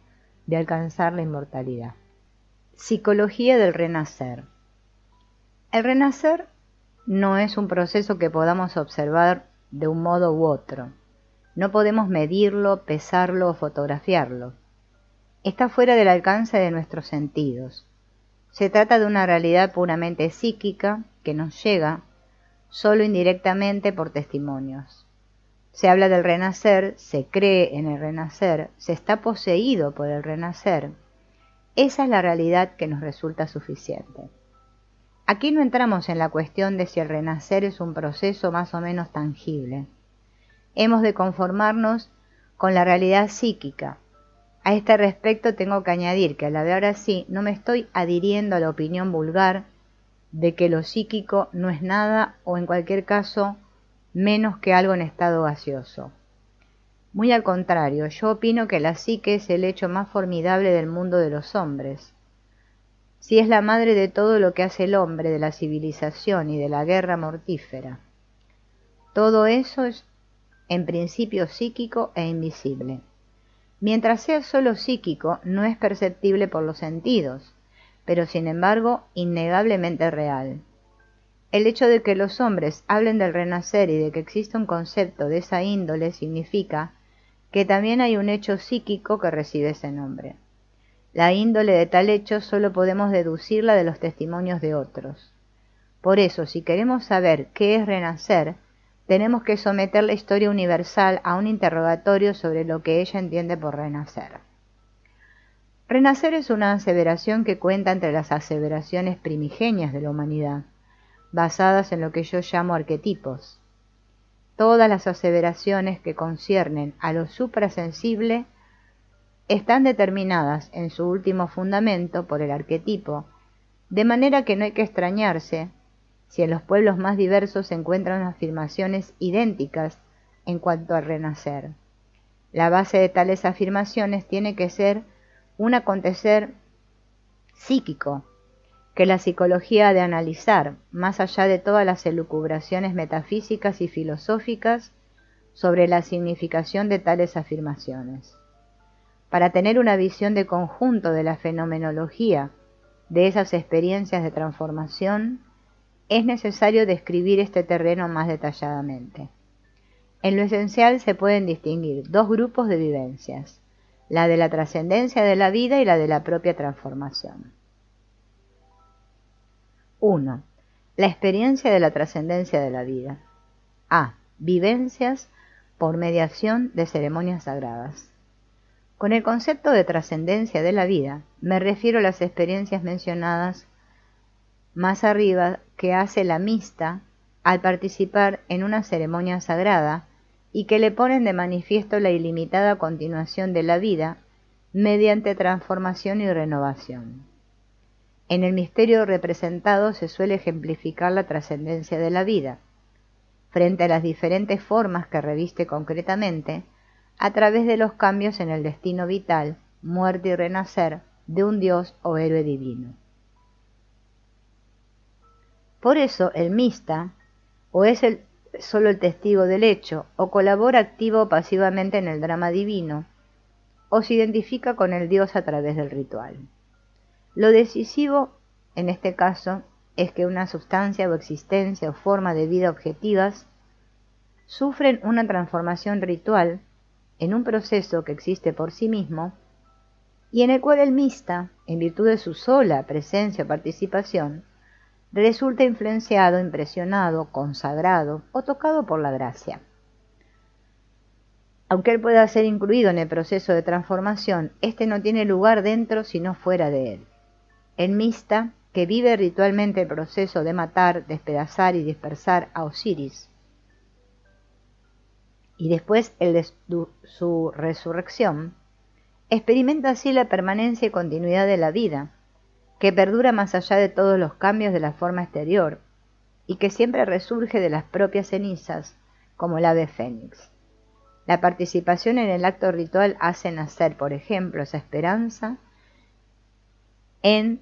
de alcanzar la inmortalidad. Psicología del renacer. El renacer no es un proceso que podamos observar de un modo u otro. No podemos medirlo, pesarlo o fotografiarlo. Está fuera del alcance de nuestros sentidos. Se trata de una realidad puramente psíquica que nos llega solo indirectamente por testimonios. Se habla del renacer, se cree en el renacer, se está poseído por el renacer. Esa es la realidad que nos resulta suficiente. Aquí no entramos en la cuestión de si el renacer es un proceso más o menos tangible. Hemos de conformarnos con la realidad psíquica. A este respecto tengo que añadir que al hablar así no me estoy adhiriendo a la opinión vulgar de que lo psíquico no es nada o en cualquier caso menos que algo en estado gaseoso. Muy al contrario, yo opino que la psique es el hecho más formidable del mundo de los hombres. Si es la madre de todo lo que hace el hombre, de la civilización y de la guerra mortífera. Todo eso es en principio psíquico e invisible. Mientras sea solo psíquico, no es perceptible por los sentidos, pero sin embargo innegablemente real. El hecho de que los hombres hablen del renacer y de que exista un concepto de esa índole significa que también hay un hecho psíquico que recibe ese nombre. La índole de tal hecho solo podemos deducirla de los testimonios de otros. Por eso, si queremos saber qué es renacer, tenemos que someter la historia universal a un interrogatorio sobre lo que ella entiende por renacer. Renacer es una aseveración que cuenta entre las aseveraciones primigenias de la humanidad, basadas en lo que yo llamo arquetipos. Todas las aseveraciones que conciernen a lo suprasensible están determinadas en su último fundamento por el arquetipo, de manera que no hay que extrañarse si en los pueblos más diversos se encuentran afirmaciones idénticas en cuanto al renacer. La base de tales afirmaciones tiene que ser un acontecer psíquico, que la psicología ha de analizar, más allá de todas las elucubraciones metafísicas y filosóficas sobre la significación de tales afirmaciones. Para tener una visión de conjunto de la fenomenología de esas experiencias de transformación, es necesario describir este terreno más detalladamente. En lo esencial se pueden distinguir dos grupos de vivencias, la de la trascendencia de la vida y la de la propia transformación. 1. La experiencia de la trascendencia de la vida. A. Vivencias por mediación de ceremonias sagradas. Con el concepto de trascendencia de la vida, me refiero a las experiencias mencionadas más arriba que hace la mista al participar en una ceremonia sagrada y que le ponen de manifiesto la ilimitada continuación de la vida mediante transformación y renovación. En el misterio representado se suele ejemplificar la trascendencia de la vida, frente a las diferentes formas que reviste concretamente, a través de los cambios en el destino vital, muerte y renacer de un dios o héroe divino. Por eso el mista o es el solo el testigo del hecho, o colabora activo o pasivamente en el drama divino, o se identifica con el Dios a través del ritual. Lo decisivo, en este caso, es que una sustancia o existencia o forma de vida objetivas sufren una transformación ritual en un proceso que existe por sí mismo y en el cual el mista, en virtud de su sola presencia o participación, resulta influenciado, impresionado, consagrado o tocado por la gracia. Aunque él pueda ser incluido en el proceso de transformación, este no tiene lugar dentro sino fuera de él. El mista, que vive ritualmente el proceso de matar, despedazar y dispersar a Osiris, y después el de su resurrección, experimenta así la permanencia y continuidad de la vida, que perdura más allá de todos los cambios de la forma exterior, y que siempre resurge de las propias cenizas, como el ave fénix. La participación en el acto ritual hace nacer, por ejemplo, esa esperanza en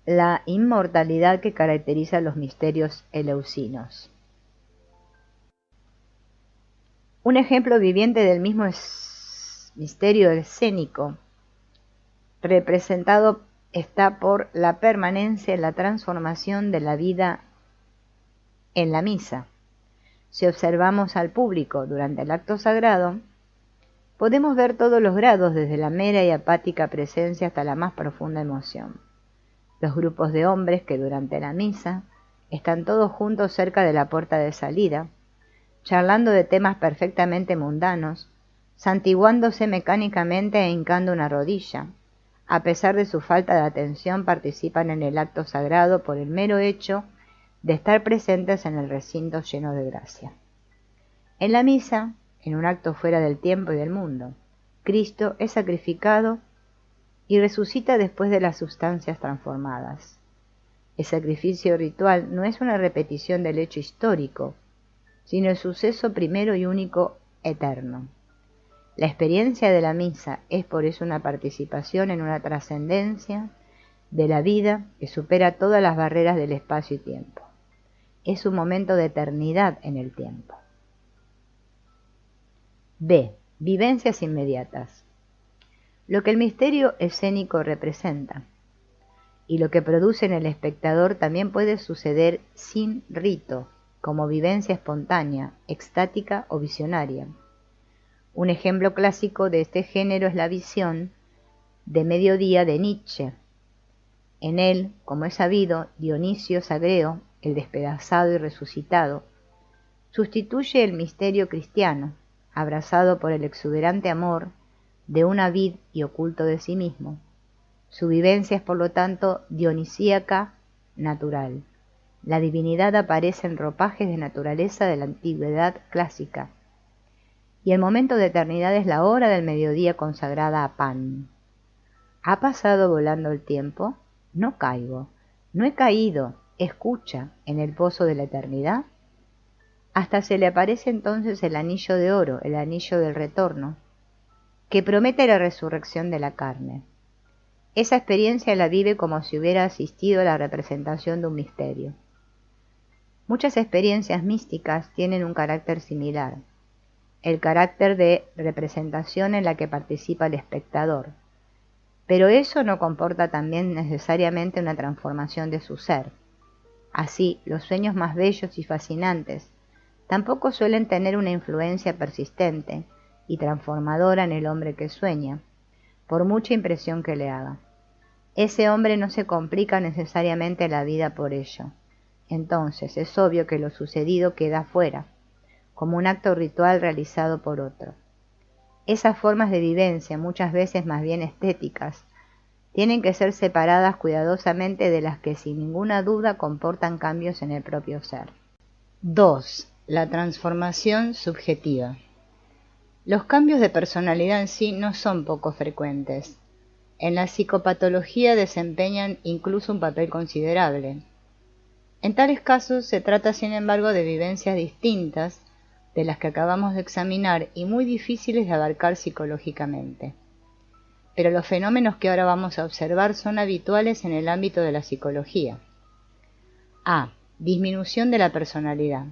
la inmortalidad que caracteriza los misterios eleusinos. Un ejemplo viviente del mismo misterio escénico representado está por la permanencia en la transformación de la vida en la misa. Si observamos al público durante el acto sagrado, podemos ver todos los grados, desde la mera y apática presencia hasta la más profunda emoción. Los grupos de hombres que durante la misa están todos juntos cerca de la puerta de salida, charlando de temas perfectamente mundanos, santiguándose mecánicamente e hincando una rodilla. A pesar de su falta de atención, participan en el acto sagrado por el mero hecho de estar presentes en el recinto lleno de gracia. En la misa, en un acto fuera del tiempo y del mundo, Cristo es sacrificado y resucita después de las sustancias transformadas. El sacrificio ritual no es una repetición del hecho histórico, sino el suceso primero y único eterno. La experiencia de la misa es por eso una participación en una trascendencia de la vida que supera todas las barreras del espacio y tiempo. Es un momento de eternidad en el tiempo. B. Vivencias inmediatas. Lo que el misterio escénico representa y lo que produce en el espectador también puede suceder sin rito, como vivencia espontánea, extática o visionaria. Un ejemplo clásico de este género es la visión de mediodía de Nietzsche. En él, como es sabido, Dionisio Sagreo, el despedazado y resucitado, sustituye el misterio cristiano, abrazado por el exuberante amor de una vid y oculto de sí mismo. Su vivencia es por lo tanto dionisíaca, natural. La divinidad aparece en ropajes de naturaleza de la antigüedad clásica, y el momento de eternidad es la hora del mediodía consagrada a Pan. ¿Ha pasado volando el tiempo? No caigo, no he caído, escucha, en el pozo de la eternidad. Hasta se le aparece entonces el anillo de oro, el anillo del retorno, que promete la resurrección de la carne. Esa experiencia la vive como si hubiera asistido a la representación de un misterio. Muchas experiencias místicas tienen un carácter similar, el carácter de representación en la que participa el espectador, pero eso no comporta también necesariamente una transformación de su ser. Así, los sueños más bellos y fascinantes tampoco suelen tener una influencia persistente y transformadora en el hombre que sueña, por mucha impresión que le haga. Ese hombre no se complica necesariamente la vida por ello. Entonces es obvio que lo sucedido queda fuera, como un acto ritual realizado por otro. Esas formas de vivencia, muchas veces más bien estéticas, tienen que ser separadas cuidadosamente de las que sin ninguna duda comportan cambios en el propio ser. 2. La transformación subjetiva. Los cambios de personalidad en sí no son poco frecuentes. En la psicopatología desempeñan incluso un papel considerable. En tales casos se trata, sin embargo, de vivencias distintas de las que acabamos de examinar y muy difíciles de abarcar psicológicamente. Pero los fenómenos que ahora vamos a observar son habituales en el ámbito de la psicología. A. Disminución de la personalidad.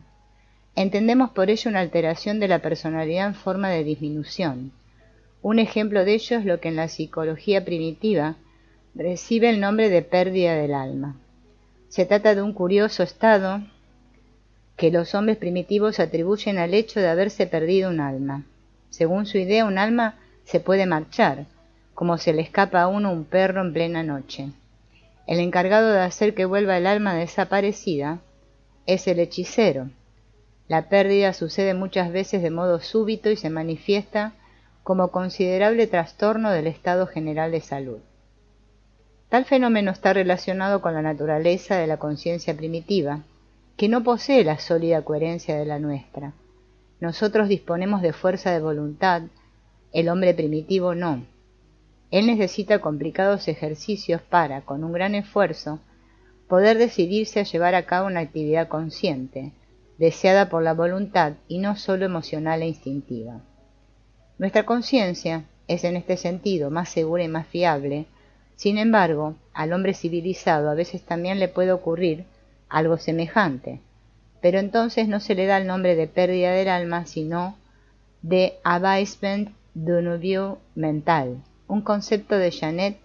Entendemos por ello una alteración de la personalidad en forma de disminución. Un ejemplo de ello es lo que en la psicología primitiva recibe el nombre de pérdida del alma. Se trata de un curioso estado que los hombres primitivos atribuyen al hecho de haberse perdido un alma. Según su idea, un alma se puede marchar, como se le escapa a uno un perro en plena noche. El encargado de hacer que vuelva el alma desaparecida es el hechicero. La pérdida sucede muchas veces de modo súbito y se manifiesta como considerable trastorno del estado general de salud. Tal fenómeno está relacionado con la naturaleza de la conciencia primitiva, que no posee la sólida coherencia de la nuestra. Nosotros disponemos de fuerza de voluntad, el hombre primitivo no. Él necesita complicados ejercicios para, con un gran esfuerzo, poder decidirse a llevar a cabo una actividad consciente, deseada por la voluntad y no sólo emocional e instintiva. Nuestra conciencia es en este sentido más segura y más fiable. Sin embargo, al hombre civilizado a veces también le puede ocurrir algo semejante, pero entonces no se le da el nombre de pérdida del alma, sino de abaissement du niveau mental, un concepto de Janet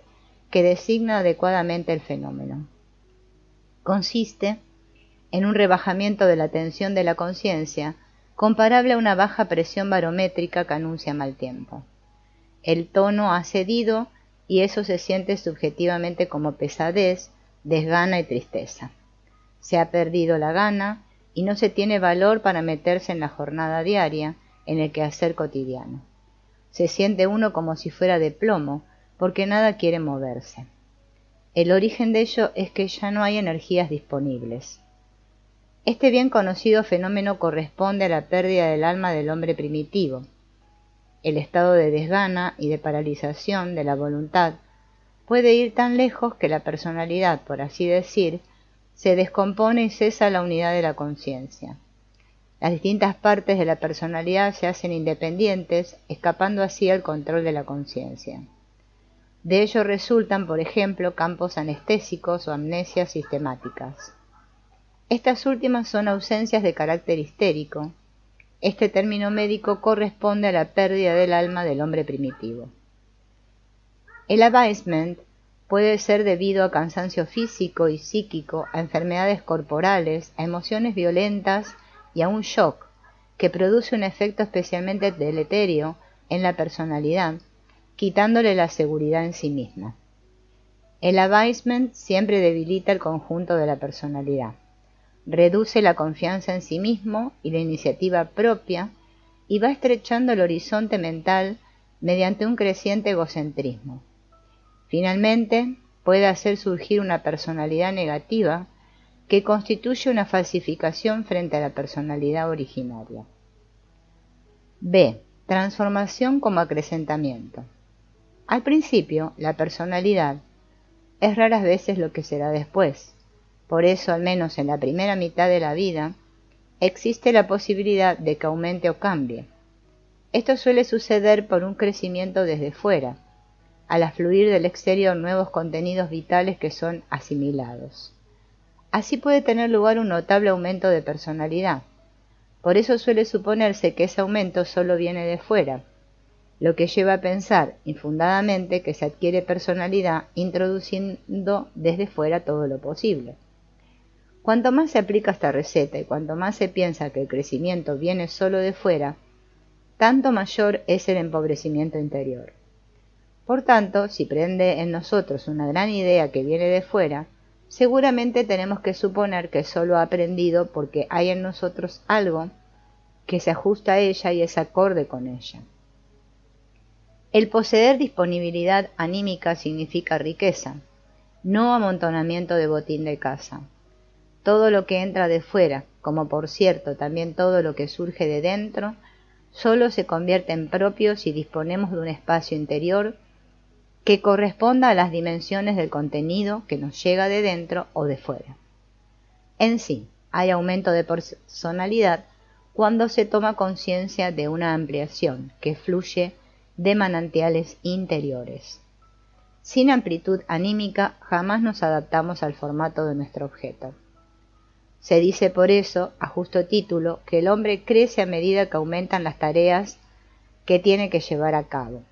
que designa adecuadamente el fenómeno. Consiste en un rebajamiento de la tensión de la conciencia, comparable a una baja presión barométrica que anuncia mal tiempo. El tono ha cedido y eso se siente subjetivamente como pesadez, desgana y tristeza. Se ha perdido la gana y no se tiene valor para meterse en la jornada diaria, en el quehacer cotidiano. Se siente uno como si fuera de plomo, porque nada quiere moverse. El origen de ello es que ya no hay energías disponibles. Este bien conocido fenómeno corresponde a la pérdida del alma del hombre primitivo. El estado de desgana y de paralización de la voluntad puede ir tan lejos que la personalidad, por así decir, se descompone y cesa la unidad de la conciencia. Las distintas partes de la personalidad se hacen independientes, escapando así al control de la conciencia. De ello resultan, por ejemplo, campos anestésicos o amnesias sistemáticas. Estas últimas son ausencias de carácter histérico. Este término médico corresponde a la pérdida del alma del hombre primitivo. El abaissement puede ser debido a cansancio físico y psíquico, a enfermedades corporales, a emociones violentas y a un shock que produce un efecto especialmente deletério en la personalidad, quitándole la seguridad en sí misma. El abaissement siempre debilita el conjunto de la personalidad, reduce la confianza en sí mismo y la iniciativa propia y va estrechando el horizonte mental mediante un creciente egocentrismo. Finalmente, puede hacer surgir una personalidad negativa que constituye una falsificación frente a la personalidad originaria. B. Transformación como acrecentamiento. Al principio, la personalidad es raras veces lo que será después. Por eso, al menos en la primera mitad de la vida, existe la posibilidad de que aumente o cambie. Esto suele suceder por un crecimiento desde fuera, al afluir del exterior nuevos contenidos vitales que son asimilados. Así puede tener lugar un notable aumento de personalidad. Por eso suele suponerse que ese aumento solo viene de fuera, lo que lleva a pensar infundadamente que se adquiere personalidad introduciendo desde fuera todo lo posible. Cuanto más se aplica esta receta y cuanto más se piensa que el crecimiento viene solo de fuera, tanto mayor es el empobrecimiento interior. Por tanto, si prende en nosotros una gran idea que viene de fuera, seguramente tenemos que suponer que solo ha aprendido porque hay en nosotros algo que se ajusta a ella y es acorde con ella. El poseer disponibilidad anímica significa riqueza, no amontonamiento de botín de casa. Todo lo que entra de fuera, como por cierto también todo lo que surge de dentro, solo se convierte en propio si disponemos de un espacio interior que corresponda a las dimensiones del contenido que nos llega de dentro o de fuera. En sí, hay aumento de personalidad cuando se toma conciencia de una ampliación que fluye de manantiales interiores. Sin amplitud anímica jamás nos adaptamos al formato de nuestro objeto. Se dice por eso, a justo título, que el hombre crece a medida que aumentan las tareas que tiene que llevar a cabo.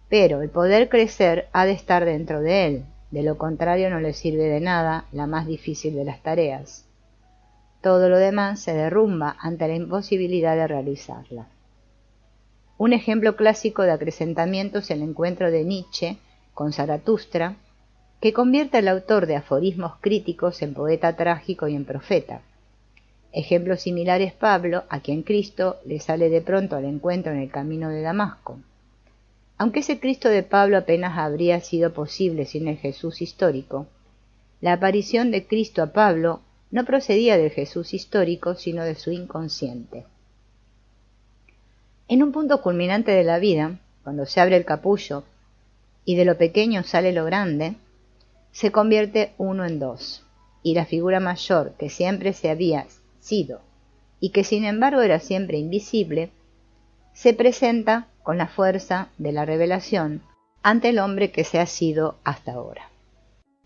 Pero el poder crecer ha de estar dentro de él, de lo contrario no le sirve de nada la más difícil de las tareas. Todo lo demás se derrumba ante la imposibilidad de realizarla. Un ejemplo clásico de acrecentamiento es el encuentro de Nietzsche con Zaratustra, que convierte al autor de aforismos críticos en poeta trágico y en profeta. Ejemplo similar es Pablo, a quien Cristo le sale de pronto al encuentro en el camino de Damasco. Aunque ese Cristo de Pablo apenas habría sido posible sin el Jesús histórico, la aparición de Cristo a Pablo no procedía del Jesús histórico, sino de su inconsciente. En un punto culminante de la vida, cuando se abre el capullo y de lo pequeño sale lo grande, se convierte uno en dos, y la figura mayor que siempre se había sido y que sin embargo era siempre invisible, se presenta con la fuerza de la revelación ante el hombre que se ha sido hasta ahora.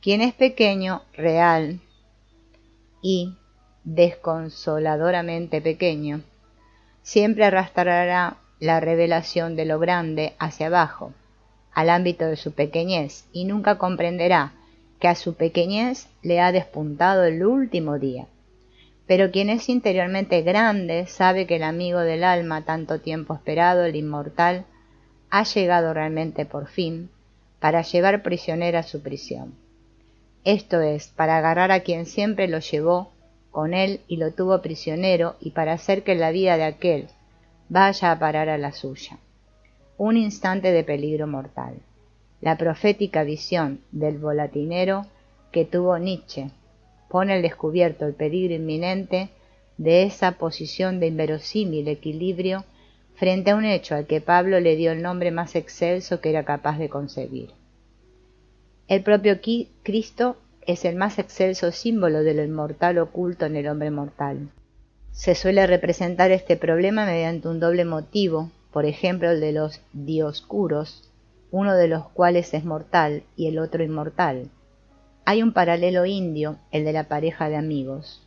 Quien es pequeño, real y desconsoladoramente pequeño, siempre arrastrará la revelación de lo grande hacia abajo, al ámbito de su pequeñez, y nunca comprenderá que a su pequeñez le ha despuntado el último día. Pero quien es interiormente grande sabe que el amigo del alma tanto tiempo esperado, el inmortal, ha llegado realmente por fin para llevar prisionera su prisión. Esto es, para agarrar a quien siempre lo llevó con él y lo tuvo prisionero, y para hacer que la vida de aquel vaya a parar a la suya. Un instante de peligro mortal. La profética visión del volatinero que tuvo Nietzsche pone al descubierto el peligro inminente de esa posición de inverosímil equilibrio frente a un hecho al que Pablo le dio el nombre más excelso que era capaz de concebir. El propio Cristo es el más excelso símbolo de lo inmortal oculto en el hombre mortal. Se suele representar este problema mediante un doble motivo, por ejemplo el de los dioscuros, uno de los cuales es mortal y el otro inmortal. Hay un paralelo indio, el de la pareja de amigos.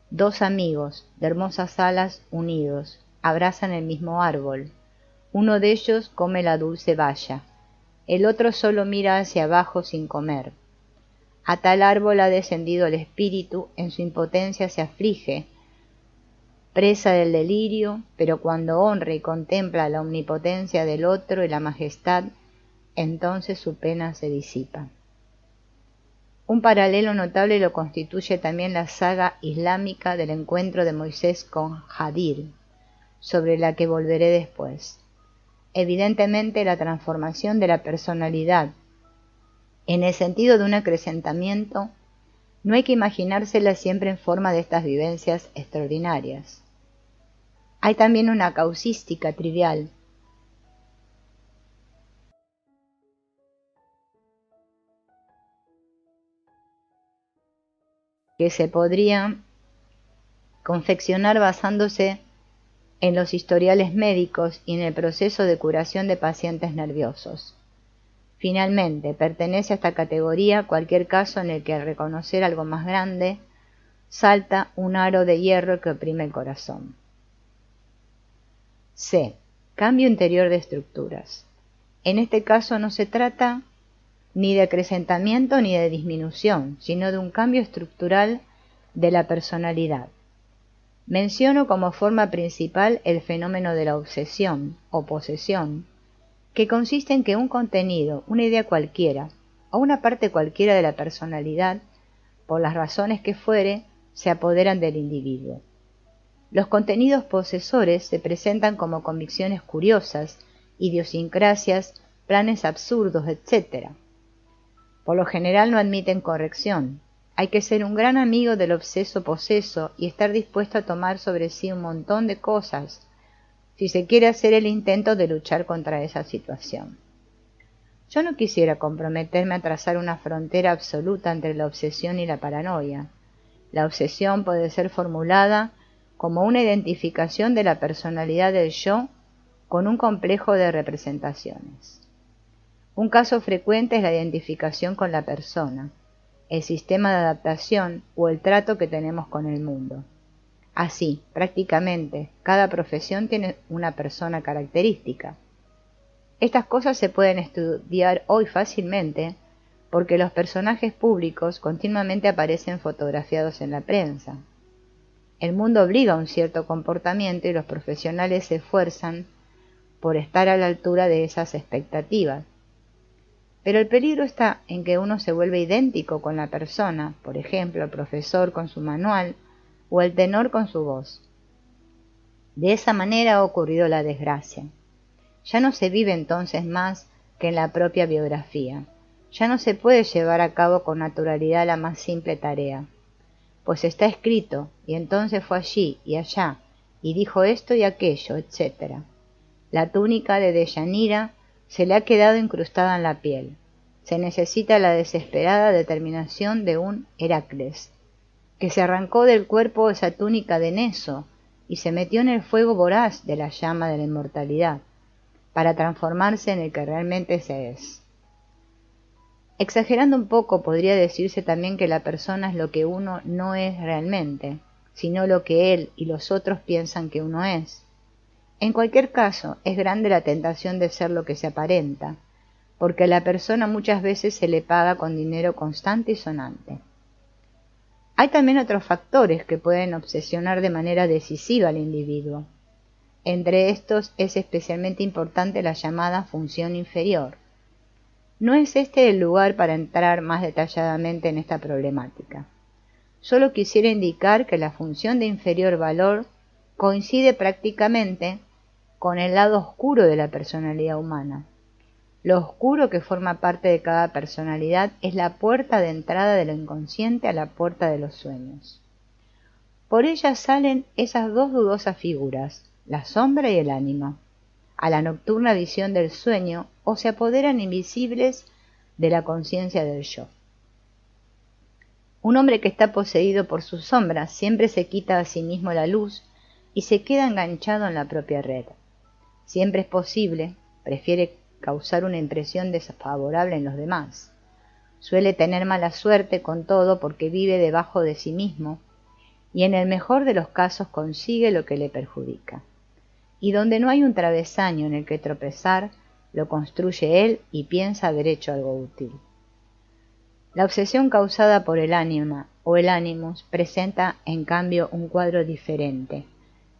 Dos amigos, de hermosas alas unidos, abrazan el mismo árbol. Uno de ellos come la dulce baya, el otro solo mira hacia abajo sin comer. A tal árbol ha descendido el espíritu, en su impotencia se aflige, presa del delirio, pero cuando honra y contempla la omnipotencia del otro y la majestad, entonces su pena se disipa. Un paralelo notable lo constituye también la saga islámica del encuentro de Moisés con Hadir, sobre la que volveré después. Evidentemente, la transformación de la personalidad, en el sentido de un acrecentamiento, no hay que imaginársela siempre en forma de estas vivencias extraordinarias. Hay también una causística trivial, que se podría confeccionar basándose en los historiales médicos y en el proceso de curación de pacientes nerviosos. Finalmente, pertenece a esta categoría cualquier caso en el que al reconocer algo más grande, salta un aro de hierro que oprime el corazón. C. Cambio interior de estructuras. En este caso no se trata ni de acrecentamiento ni de disminución, sino de un cambio estructural de la personalidad. Menciono como forma principal el fenómeno de la obsesión o posesión, que consiste en que un contenido, una idea cualquiera, o una parte cualquiera de la personalidad, por las razones que fuere, se apoderan del individuo. Los contenidos posesores se presentan como convicciones curiosas, idiosincrasias, planes absurdos, etc. Por lo general no admiten corrección. Hay que ser un gran amigo del obseso-poseso y estar dispuesto a tomar sobre sí un montón de cosas si se quiere hacer el intento de luchar contra esa situación. Yo no quisiera comprometerme a trazar una frontera absoluta entre la obsesión y la paranoia. La obsesión puede ser formulada como una identificación de la personalidad del yo con un complejo de representaciones. Un caso frecuente es la identificación con la persona. el sistema de adaptación o el trato que tenemos con el mundo. Así, prácticamente, cada profesión tiene una persona característica. Estas cosas se pueden estudiar hoy fácilmente porque los personajes públicos continuamente aparecen fotografiados en la prensa. El mundo obliga a un cierto comportamiento y los profesionales se esfuerzan por estar a la altura de esas expectativas. Pero el peligro está en que uno se vuelve idéntico con la persona, por ejemplo, el profesor con su manual o el tenor con su voz. De esa manera ha ocurrido la desgracia. Ya no se vive entonces más que en la propia biografía. Ya no se puede llevar a cabo con naturalidad la más simple tarea. Pues está escrito, y entonces fue allí y allá, y dijo esto y aquello, etc. La túnica de Deyanira se le ha quedado incrustada en la piel. Se necesita la desesperada determinación de un Heracles, que se arrancó del cuerpo esa túnica de Neso y se metió en el fuego voraz de la llama de la inmortalidad, para transformarse en el que realmente se es. Exagerando un poco, podría decirse también que la persona es lo que uno no es realmente, sino lo que él y los otros piensan que uno es. En cualquier caso, es grande la tentación de ser lo que se aparenta, porque a la persona muchas veces se le paga con dinero constante y sonante. Hay también otros factores que pueden obsesionar de manera decisiva al individuo. Entre estos es especialmente importante la llamada función inferior. No es este el lugar para entrar más detalladamente en esta problemática. Solo quisiera indicar que la función de inferior valor coincide prácticamente con el lado oscuro de la personalidad humana. Lo oscuro que forma parte de cada personalidad es la puerta de entrada de lo inconsciente a la puerta de los sueños. Por ella salen esas dos dudosas figuras, la sombra y el ánima, a la nocturna visión del sueño, o se apoderan invisibles de la conciencia del yo. Un hombre que está poseído por sus sombras siempre se quita a sí mismo la luz y se queda enganchado en la propia red. Siempre es posible, prefiere causar una impresión desfavorable en los demás. Suele tener mala suerte con todo porque vive debajo de sí mismo y en el mejor de los casos consigue lo que le perjudica. Y donde no hay un travesaño en el que tropezar, lo construye él y piensa haber hecho algo útil. La obsesión causada por el ánima o el ánimos presenta, en cambio, un cuadro diferente.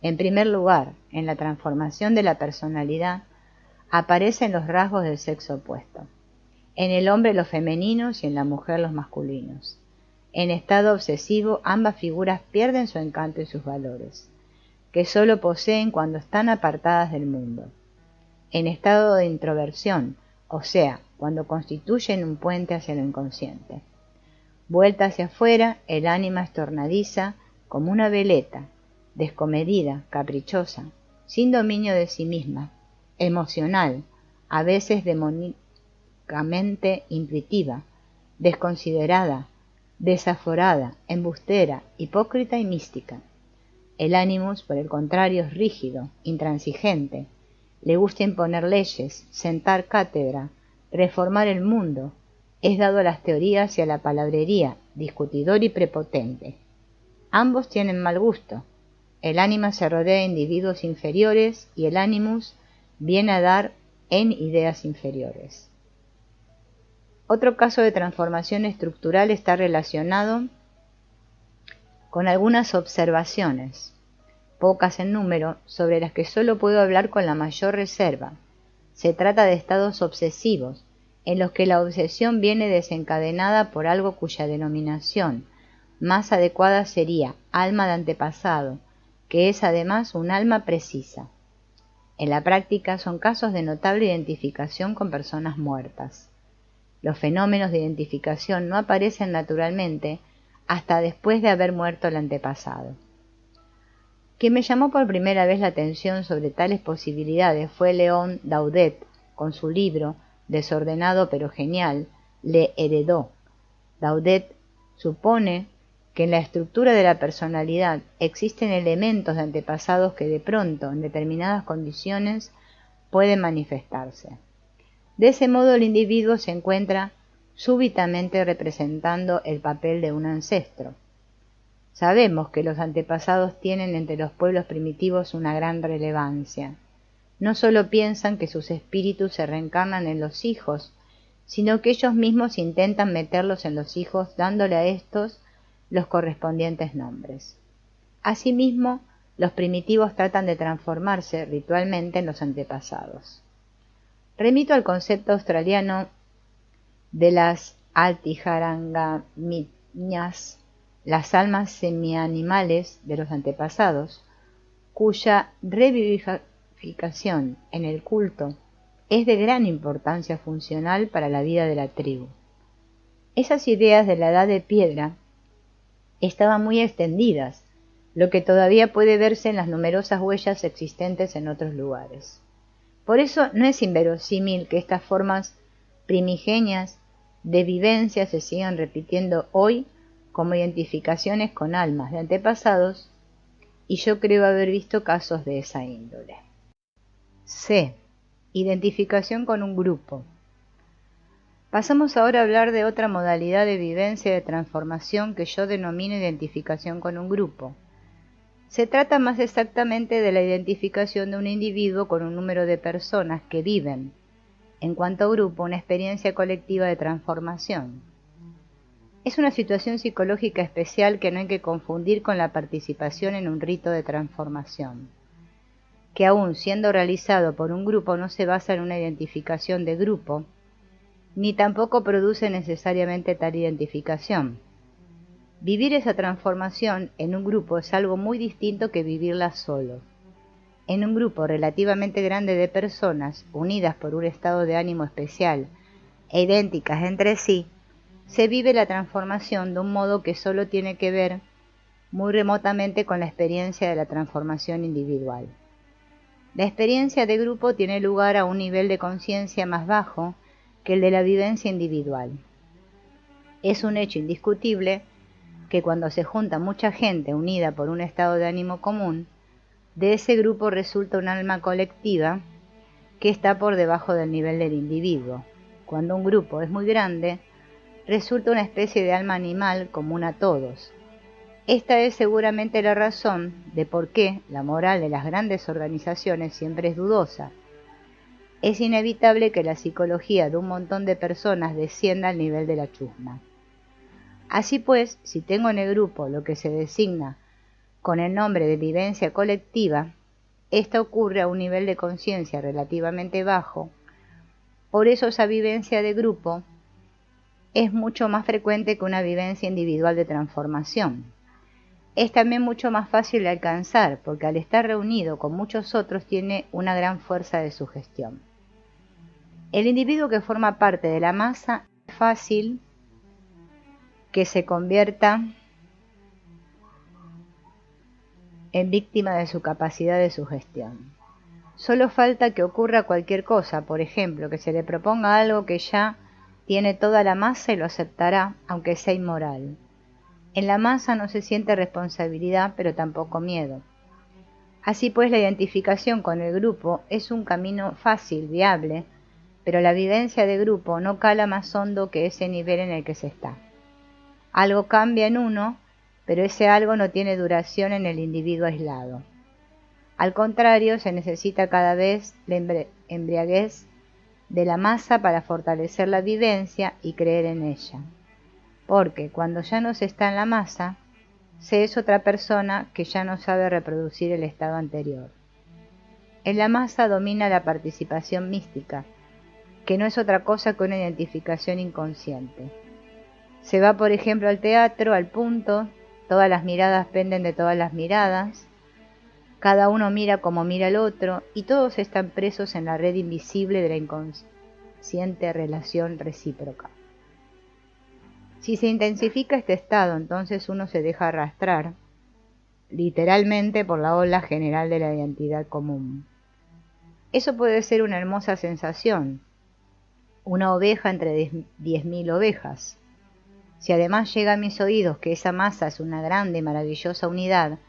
En primer lugar, en la transformación de la personalidad, aparecen los rasgos del sexo opuesto. En el hombre los femeninos y en la mujer los masculinos. En estado obsesivo, ambas figuras pierden su encanto y sus valores, que sólo poseen cuando están apartadas del mundo. En estado de introversión, o sea, cuando constituyen un puente hacia lo inconsciente. Vuelta hacia afuera, el ánima es tornadiza como una veleta, descomedida, caprichosa, sin dominio de sí misma, emocional, a veces demónicamente intuitiva, desconsiderada, desaforada, embustera, hipócrita y mística. El ánimus, por el contrario, es rígido, intransigente, le gusta imponer leyes, sentar cátedra, reformar el mundo, es dado a las teorías y a la palabrería, discutidor y prepotente. Ambos tienen mal gusto. El ánima se rodea de individuos inferiores y el ánimus viene a dar en ideas inferiores. Otro caso de transformación estructural está relacionado con algunas observaciones, pocas en número, sobre las que solo puedo hablar con la mayor reserva. Se trata de estados obsesivos, en los que la obsesión viene desencadenada por algo cuya denominación más adecuada sería alma de antepasado, que es además un alma precisa. En la práctica son casos de notable identificación con personas muertas. Los fenómenos de identificación no aparecen naturalmente hasta después de haber muerto el antepasado. Quien me llamó por primera vez la atención sobre tales posibilidades fue Léon Daudet, con su libro, desordenado pero genial, Le Heredó. Daudet supone que en la estructura de la personalidad existen elementos de antepasados que de pronto, en determinadas condiciones, pueden manifestarse. De ese modo el individuo se encuentra súbitamente representando el papel de un ancestro. Sabemos que los antepasados tienen entre los pueblos primitivos una gran relevancia. No solo piensan que sus espíritus se reencarnan en los hijos, sino que ellos mismos intentan meterlos en los hijos dándole a estos los correspondientes nombres. Asimismo, los primitivos tratan de transformarse ritualmente en los antepasados. Remito al concepto australiano de las Altijarangamiñas, las almas semianimales de los antepasados, cuya revivificación en el culto es de gran importancia funcional para la vida de la tribu. Esas ideas de la Edad de Piedra estaban muy extendidas, lo que todavía puede verse en las numerosas huellas existentes en otros lugares. Por eso no es inverosímil que estas formas primigenias de vivencia se sigan repitiendo hoy como identificaciones con almas de antepasados, y yo creo haber visto casos de esa índole. C. Identificación con un grupo. Pasamos ahora a hablar de otra modalidad de vivencia y de transformación que yo denomino identificación con un grupo. Se trata más exactamente de la identificación de un individuo con un número de personas que viven, en cuanto a grupo, una experiencia colectiva de transformación. Es una situación psicológica especial que no hay que confundir con la participación en un rito de transformación, que aun siendo realizado por un grupo no se basa en una identificación de grupo, ni tampoco produce necesariamente tal identificación. Vivir esa transformación en un grupo es algo muy distinto que vivirla solo. En un grupo relativamente grande de personas, unidas por un estado de ánimo especial e idénticas entre sí, se vive la transformación de un modo que solo tiene que ver muy remotamente con la experiencia de la transformación individual. La experiencia de grupo tiene lugar a un nivel de conciencia más bajo que el de la vivencia individual. Es un hecho indiscutible que cuando se junta mucha gente unida por un estado de ánimo común, de ese grupo resulta un alma colectiva que está por debajo del nivel del individuo. Cuando un grupo es muy grande, resulta una especie de alma animal común a todos. Esta es seguramente la razón de por qué la moral de las grandes organizaciones siempre es dudosa. Es inevitable que la psicología de un montón de personas descienda al nivel de la chusma. Así pues, si tengo en el grupo lo que se designa con el nombre de vivencia colectiva, esta ocurre a un nivel de conciencia relativamente bajo. Por eso esa vivencia de grupo es mucho más frecuente que una vivencia individual de transformación. Es también mucho más fácil de alcanzar, porque al estar reunido con muchos otros tiene una gran fuerza de sugestión. El individuo que forma parte de la masa es fácil que se convierta en víctima de su capacidad de sugestión. Solo falta que ocurra cualquier cosa, por ejemplo, que se le proponga algo que ya tiene toda la masa y lo aceptará, aunque sea inmoral. En la masa no se siente responsabilidad, pero tampoco miedo. Así pues, la identificación con el grupo es un camino fácil, viable, pero la vivencia de grupo no cala más hondo que ese nivel en el que se está. Algo cambia en uno, pero ese algo no tiene duración en el individuo aislado. Al contrario, se necesita cada vez la embriaguez de la masa para fortalecer la vivencia y creer en ella. Porque cuando ya no se está en la masa, se es otra persona que ya no sabe reproducir el estado anterior. En la masa domina la participación mística, que no es otra cosa que una identificación inconsciente. Se va, por ejemplo, al teatro, al punto, todas las miradas penden de todas las miradas, cada uno mira como mira el otro, y todos están presos en la red invisible de la inconsciente relación recíproca. Si se intensifica este estado, entonces uno se deja arrastrar, literalmente, por la ola general de la identidad común. Eso puede ser una hermosa sensación, una oveja entre 10.000 ovejas. Si además llega a mis oídos que esa masa es una grande y maravillosa unidad,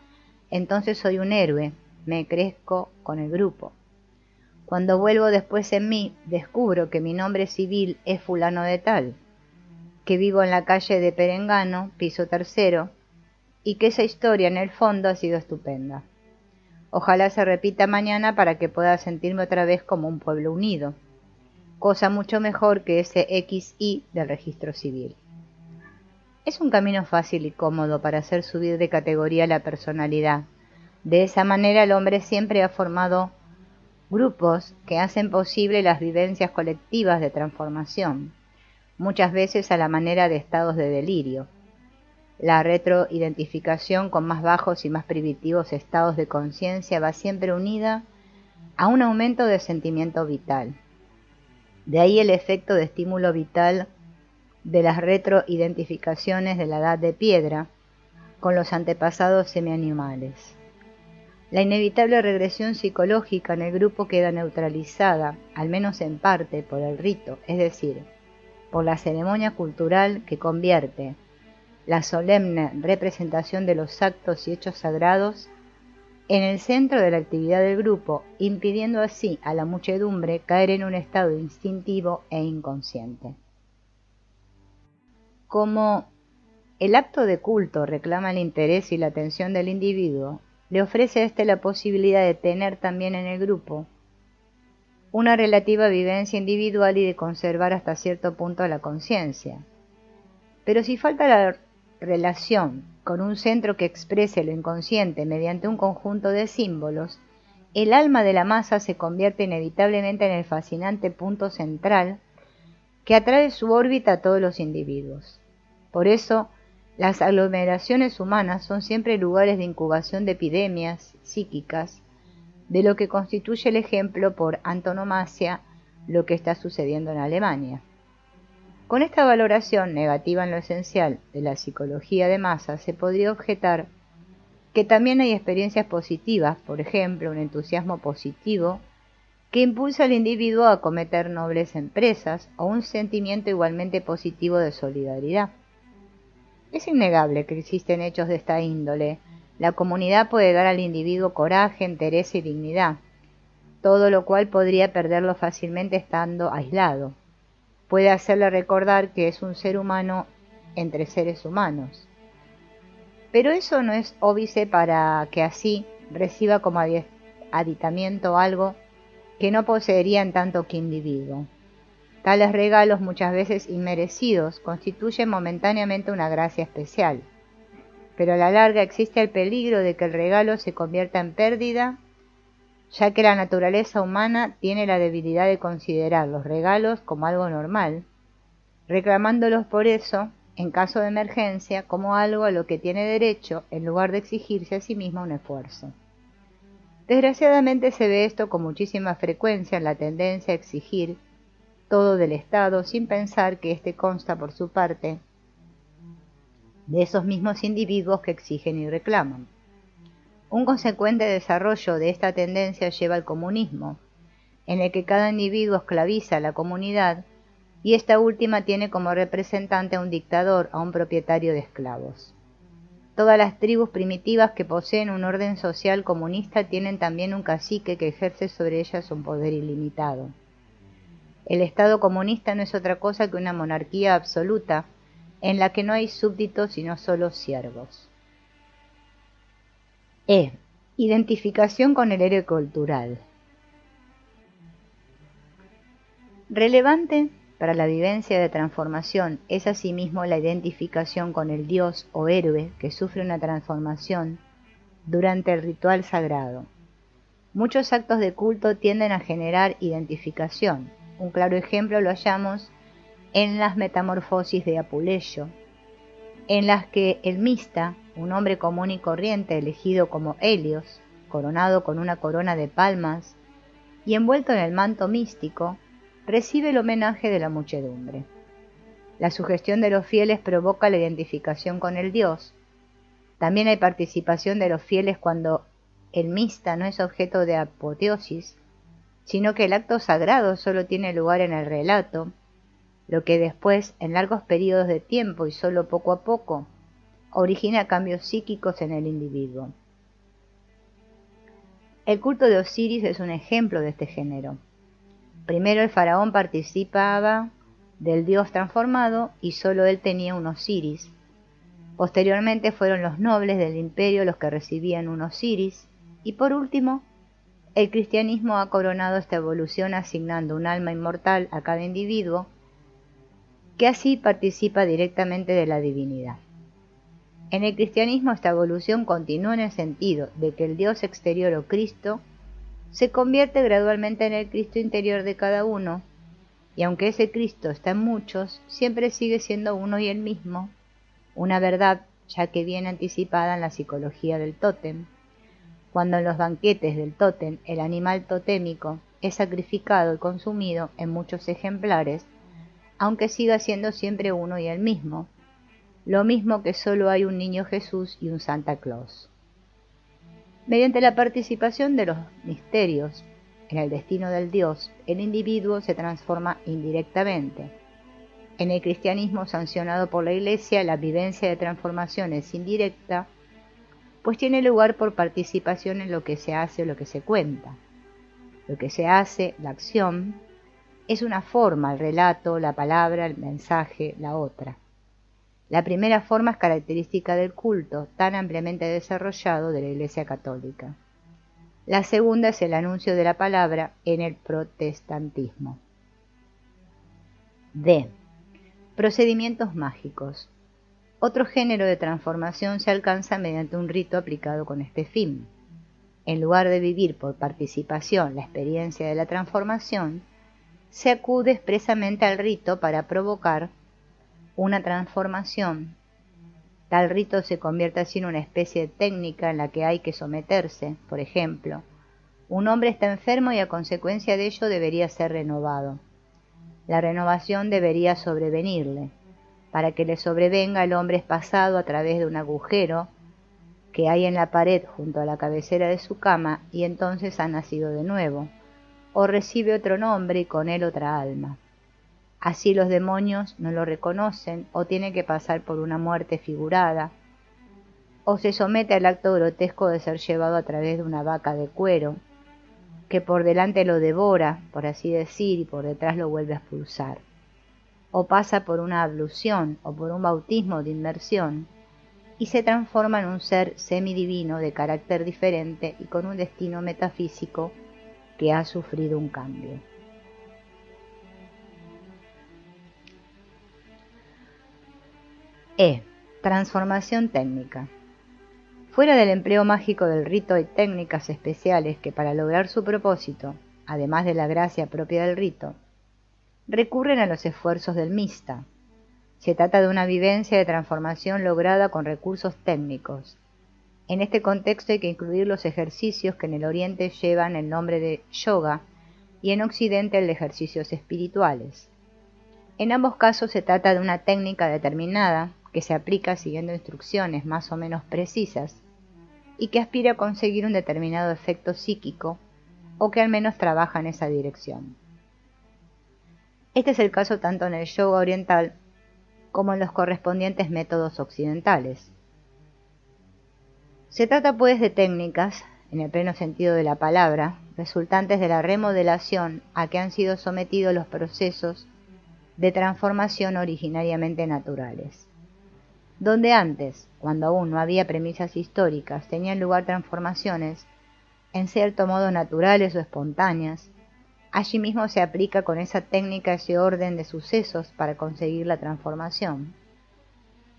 entonces soy un héroe, me crezco con el grupo. Cuando vuelvo después en mí, descubro que mi nombre civil es fulano de tal. que vivo en la calle de Perengano, piso tercero, y que esa historia en el fondo ha sido estupenda. Ojalá se repita mañana para que pueda sentirme otra vez como un pueblo unido, cosa mucho mejor que ese XI del registro civil. Es un camino fácil y cómodo para hacer subir de categoría la personalidad. De esa manera el hombre siempre ha formado grupos que hacen posible las vivencias colectivas de transformación, muchas veces a la manera de estados de delirio. La retroidentificación con más bajos y más primitivos estados de conciencia va siempre unida a un aumento de sentimiento vital. De ahí el efecto de estímulo vital de las retroidentificaciones de la edad de piedra con los antepasados semianimales. La inevitable regresión psicológica en el grupo queda neutralizada, al menos en parte, por el rito, es decir, por la ceremonia cultural que convierte la solemne representación de los actos y hechos sagrados en el centro de la actividad del grupo, impidiendo así a la muchedumbre caer en un estado instintivo e inconsciente. Como el acto de culto reclama el interés y la atención del individuo, le ofrece a éste la posibilidad de tener también en el grupo una relativa vivencia individual y de conservar hasta cierto punto la conciencia. Pero si falta la relación con un centro que exprese lo inconsciente mediante un conjunto de símbolos, el alma de la masa se convierte inevitablemente en el fascinante punto central que atrae su órbita a todos los individuos. Por eso, las aglomeraciones humanas son siempre lugares de incubación de epidemias psíquicas, de lo que constituye el ejemplo por antonomasia lo que está sucediendo en Alemania. Con esta valoración negativa en lo esencial de la psicología de masa, se podría objetar que también hay experiencias positivas, por ejemplo, un entusiasmo positivo que impulsa al individuo a cometer nobles empresas o un sentimiento igualmente positivo de solidaridad. Es innegable que existen hechos de esta índole. La comunidad puede dar al individuo coraje, entereza y dignidad, todo lo cual podría perderlo fácilmente estando aislado. Puede hacerle recordar que es un ser humano entre seres humanos. Pero eso no es óbice para que así reciba como aditamiento algo que no poseería en tanto que individuo. Tales regalos, muchas veces inmerecidos, constituyen momentáneamente una gracia especial, pero a la larga existe el peligro de que el regalo se convierta en pérdida, ya que la naturaleza humana tiene la debilidad de considerar los regalos como algo normal, reclamándolos por eso, en caso de emergencia, como algo a lo que tiene derecho, en lugar de exigirse a sí mismo un esfuerzo. Desgraciadamente se ve esto con muchísima frecuencia en la tendencia a exigir todo del Estado sin pensar que éste consta por su parte de esos mismos individuos que exigen y reclaman. Un consecuente desarrollo de esta tendencia lleva al comunismo, en el que cada individuo esclaviza a la comunidad y esta última tiene como representante a un dictador, a un propietario de esclavos. Todas las tribus primitivas que poseen un orden social comunista tienen también un cacique que ejerce sobre ellas un poder ilimitado. El Estado comunista no es otra cosa que una monarquía absoluta en la que no hay súbditos sino solo siervos. Identificación con el héroe cultural. Relevante para la vivencia de transformación es asimismo la identificación con el dios o héroe que sufre una transformación durante el ritual sagrado. Muchos actos de culto tienden a generar identificación. Un claro ejemplo lo hallamos en las metamorfosis de Apuleyo, en las que el mista, un hombre común y corriente elegido como Helios, coronado con una corona de palmas y envuelto en el manto místico, recibe el homenaje de la muchedumbre. La sugestión de los fieles provoca la identificación con el dios. También hay participación de los fieles cuando el mista no es objeto de apoteosis, sino que el acto sagrado solo tiene lugar en el relato, lo que después, en largos periodos de tiempo y solo poco a poco, origina cambios psíquicos en el individuo. El culto de Osiris es un ejemplo de este género. Primero el faraón participaba del dios transformado y solo él tenía un Osiris. Posteriormente fueron los nobles del imperio los que recibían un Osiris, y por último, el cristianismo ha coronado esta evolución asignando un alma inmortal a cada individuo, que así participa directamente de la divinidad. En el cristianismo esta evolución continúa en el sentido de que el Dios exterior o Cristo se convierte gradualmente en el Cristo interior de cada uno, y aunque ese Cristo está en muchos, siempre sigue siendo uno y el mismo, una verdad ya que viene anticipada en la psicología del tótem, cuando en los banquetes del tótem el animal totémico es sacrificado y consumido en muchos ejemplares, aunque siga siendo siempre uno y el mismo, lo mismo que solo hay un niño Jesús y un Santa Claus. Mediante la participación de los misterios en el destino del Dios, el individuo se transforma indirectamente. En el cristianismo sancionado por la Iglesia, la vivencia de transformación es indirecta, pues tiene lugar por participación en lo que se hace o lo que se cuenta. Lo que se hace, la acción, es una forma, el relato, la palabra, el mensaje, la otra. La primera forma es característica del culto, tan ampliamente desarrollado de la Iglesia Católica. La segunda es el anuncio de la palabra en el protestantismo. D. Procedimientos mágicos. Otro género de transformación se alcanza mediante un rito aplicado con este fin. En lugar de vivir por participación la experiencia de la transformación, se acude expresamente al rito para provocar una transformación. Tal rito se convierte así en una especie de técnica en la que hay que someterse. Por ejemplo, un hombre está enfermo y a consecuencia de ello debería ser renovado. La renovación debería sobrevenirle. Para que le sobrevenga, el hombre es pasado a través de un agujero que hay en la pared junto a la cabecera de su cama y entonces ha nacido de nuevo, o recibe otro nombre y con él otra alma. Así los demonios no lo reconocen o tiene que pasar por una muerte figurada, o se somete al acto grotesco de ser llevado a través de una vaca de cuero, que por delante lo devora, por así decir, y por detrás lo vuelve a expulsar. O pasa por una ablución o por un bautismo de inmersión y se transforma en un ser semidivino de carácter diferente y con un destino metafísico que ha sufrido un cambio. E. Transformación técnica. Fuera del empleo mágico del rito hay técnicas especiales que para lograr su propósito, además de la gracia propia del rito, recurren a los esfuerzos del mista. Se trata de una vivencia de transformación lograda con recursos técnicos. En este contexto hay que incluir los ejercicios que en el Oriente llevan el nombre de yoga y en Occidente el de ejercicios espirituales. En ambos casos se trata de una técnica determinada que se aplica siguiendo instrucciones más o menos precisas y que aspira a conseguir un determinado efecto psíquico o que al menos trabaja en esa dirección. Este es el caso tanto en el yoga oriental como en los correspondientes métodos occidentales. Se trata pues de técnicas, en el pleno sentido de la palabra, resultantes de la remodelación a que han sido sometidos los procesos de transformación originariamente naturales. Donde antes, cuando aún no había premisas históricas, tenían lugar transformaciones, en cierto modo naturales o espontáneas, allí mismo se aplica con esa técnica ese orden de sucesos para conseguir la transformación.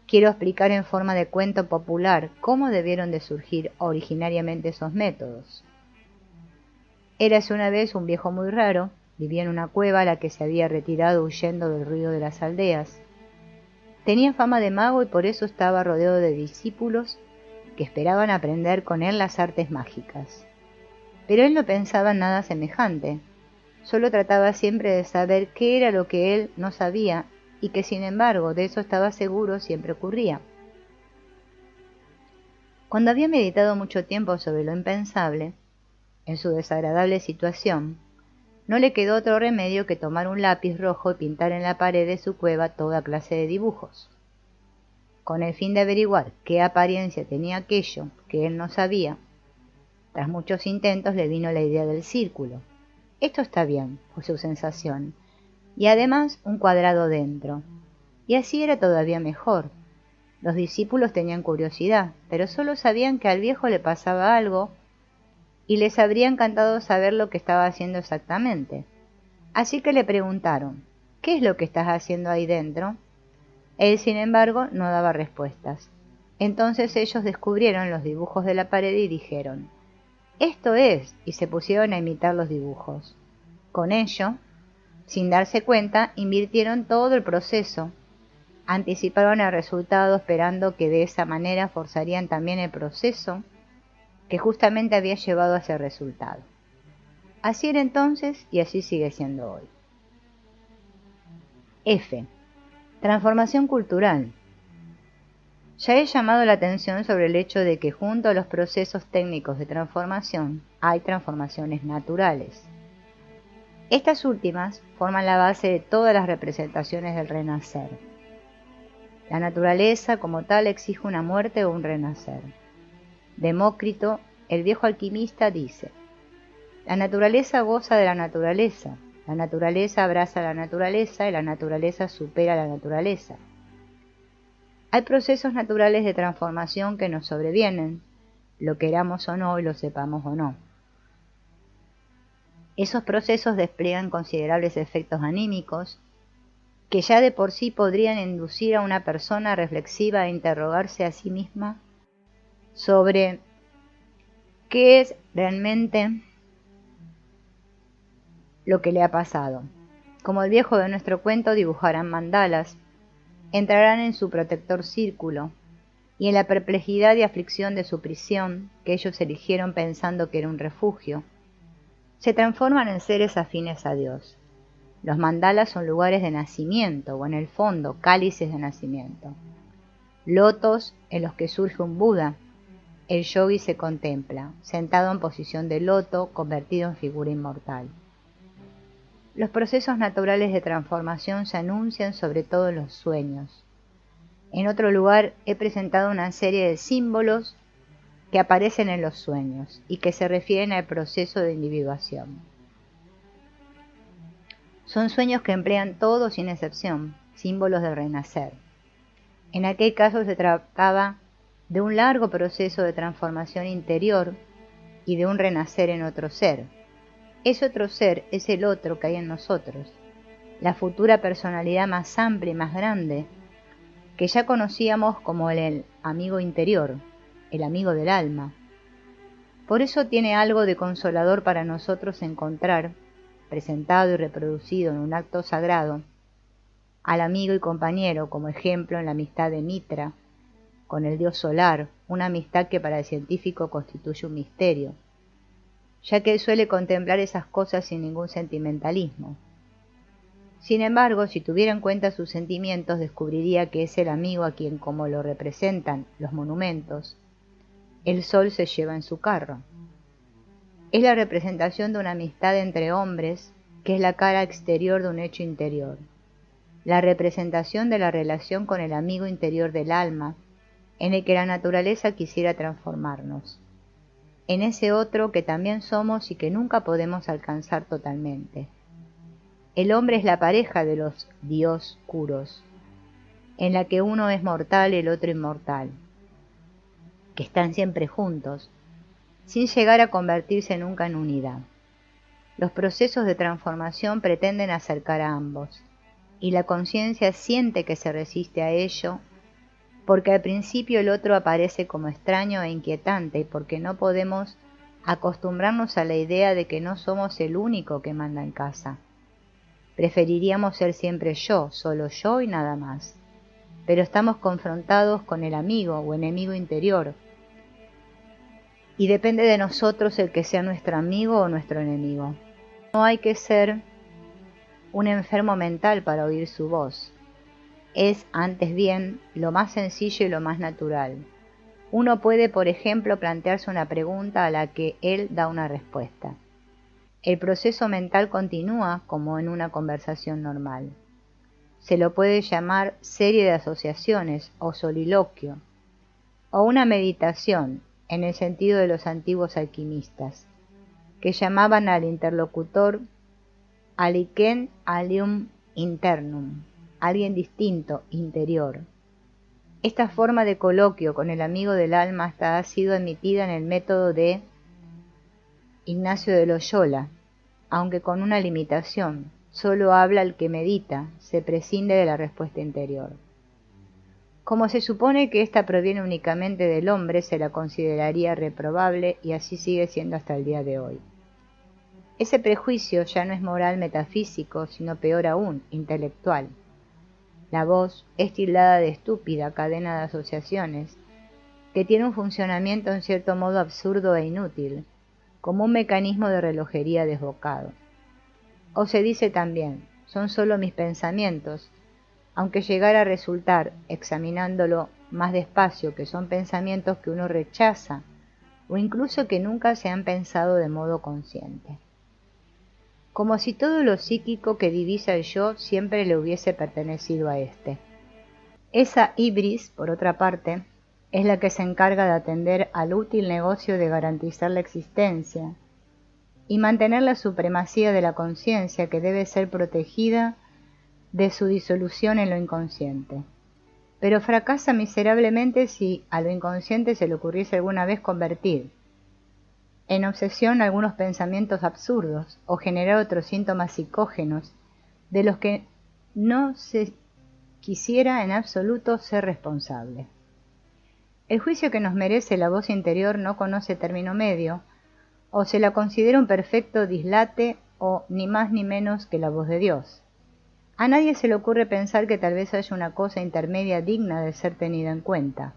Quiero explicar en forma de cuento popular cómo debieron de surgir originariamente esos métodos. Érase una vez un viejo muy raro, vivía en una cueva a la que se había retirado huyendo del ruido de las aldeas. Tenía fama de mago y por eso estaba rodeado de discípulos que esperaban aprender con él las artes mágicas. Pero él no pensaba en nada semejante. Solo trataba siempre de saber qué era lo que él no sabía y que sin embargo de eso estaba seguro siempre ocurría. Cuando había meditado mucho tiempo sobre lo impensable, en su desagradable situación, no le quedó otro remedio que tomar un lápiz rojo y pintar en la pared de su cueva toda clase de dibujos. Con el fin de averiguar qué apariencia tenía aquello que él no sabía, tras muchos intentos le vino la idea del círculo. Esto está bien, fue su sensación. y además un cuadrado dentro. Y así era todavía mejor. Los discípulos tenían curiosidad, pero solo sabían que al viejo le pasaba algo y les habría encantado saber lo que estaba haciendo exactamente. Así que le preguntaron, ¿qué es lo que estás haciendo ahí dentro? Él, sin embargo, no daba respuestas. Entonces ellos descubrieron los dibujos de la pared y dijeron, «Esto es», y se pusieron a imitar los dibujos. Con ello, sin darse cuenta, invirtieron todo el proceso. Anticiparon el resultado esperando que de esa manera forzarían también el proceso que justamente había llevado a ese resultado. Así era entonces y así sigue siendo hoy. F. Transformación cultural. Ya he llamado la atención sobre el hecho de que junto a los procesos técnicos de transformación hay transformaciones naturales. Estas últimas forman la base de todas las representaciones del renacer. La naturaleza como tal exige una muerte o un renacer. Demócrito, el viejo alquimista, dice: la naturaleza goza de la naturaleza abraza a la naturaleza y la naturaleza supera a la naturaleza. Hay procesos naturales de transformación que nos sobrevienen, lo queramos o no y lo sepamos o no. Esos procesos despliegan considerables efectos anímicos que ya de por sí podrían inducir a una persona reflexiva a interrogarse a sí misma sobre qué es realmente lo que le ha pasado. Como el viejo de nuestro cuento, dibujarán mandalas, entrarán en su protector círculo, y en la perplejidad y aflicción de su prisión, que ellos eligieron pensando que era un refugio, se transforman en seres afines a Dios. Los mandalas son lugares de nacimiento, o en el fondo, cálices de nacimiento. Lotos en los que surge un Buda. El yogi se contempla, sentado en posición de loto, convertido en figura inmortal. Los procesos naturales de transformación se anuncian sobre todo en los sueños. En otro lugar he presentado una serie de símbolos que aparecen en los sueños y que se refieren al proceso de individuación. Son sueños que emplean todos sin excepción, símbolos del renacer. En aquel caso se trataba de un largo proceso de transformación interior y de un renacer en otro ser. Ese otro ser es el otro que hay en nosotros, la futura personalidad más amplia y más grande, que ya conocíamos como el amigo interior, el amigo del alma. Por eso tiene algo de consolador para nosotros encontrar, presentado y reproducido en un acto sagrado, al amigo y compañero como ejemplo en la amistad de Mitra, con el dios solar, una amistad que para el científico constituye un misterio, ya que él suele contemplar esas cosas sin ningún sentimentalismo. Sin embargo, si tuviera en cuenta sus sentimientos, descubriría que es el amigo a quien, como lo representan los monumentos, el sol se lleva en su carro. Es la representación de una amistad entre hombres, que es la cara exterior de un hecho interior, la representación de la relación con el amigo interior del alma, en el que la naturaleza quisiera transformarnos, en ese otro que también somos y que nunca podemos alcanzar totalmente. El hombre es la pareja de los dioscuros, en la que uno es mortal y el otro inmortal, que están siempre juntos, sin llegar a convertirse nunca en unidad. Los procesos de transformación pretenden acercar a ambos, y la conciencia siente que se resiste a ello, porque al principio el otro aparece como extraño e inquietante y porque no podemos acostumbrarnos a la idea de que no somos el único que manda en casa. Preferiríamos ser siempre yo, solo yo y nada más. Pero estamos confrontados con el amigo o enemigo interior, y depende de nosotros el que sea nuestro amigo o nuestro enemigo. No hay que ser un enfermo mental para oír su voz. Es, antes bien, lo más sencillo y lo más natural. Uno puede, por ejemplo, plantearse una pregunta a la que él da una respuesta. El proceso mental continúa como en una conversación normal. Se lo puede llamar serie de asociaciones o soliloquio, o una meditación, en el sentido de los antiguos alquimistas, que llamaban al interlocutor aliquen alium internum, alguien distinto, interior. Esta forma de coloquio con el amigo del alma hasta ha sido emitida en el método de Ignacio de Loyola, aunque con una limitación: solo habla el que medita, se prescinde de la respuesta interior. Como se supone que ésta proviene únicamente del hombre, se la consideraría reprobable, y así sigue siendo hasta el día de hoy. Ese prejuicio ya no es moral metafísico, sino peor aún, intelectual. La voz es tildada de estúpida cadena de asociaciones, que tiene un funcionamiento en cierto modo absurdo e inútil, como un mecanismo de relojería desbocado. O se dice también: son solo mis pensamientos, aunque llegara a resultar, examinándolo más despacio, que son pensamientos que uno rechaza, o incluso que nunca se han pensado de modo consciente. Como si todo lo psíquico que divisa el yo siempre le hubiese pertenecido a éste. Esa ibris, por otra parte, es la que se encarga de atender al útil negocio de garantizar la existencia y mantener la supremacía de la conciencia, que debe ser protegida de su disolución en lo inconsciente. Pero fracasa miserablemente si a lo inconsciente se le ocurriese alguna vez convertir en obsesión algunos pensamientos absurdos o generar otros síntomas psicógenos de los que no se quisiera en absoluto ser responsable. El juicio que nos merece la voz interior no conoce término medio: o se la considera un perfecto dislate, o ni más ni menos que la voz de Dios. A nadie se le ocurre pensar que tal vez haya una cosa intermedia digna de ser tenida en cuenta.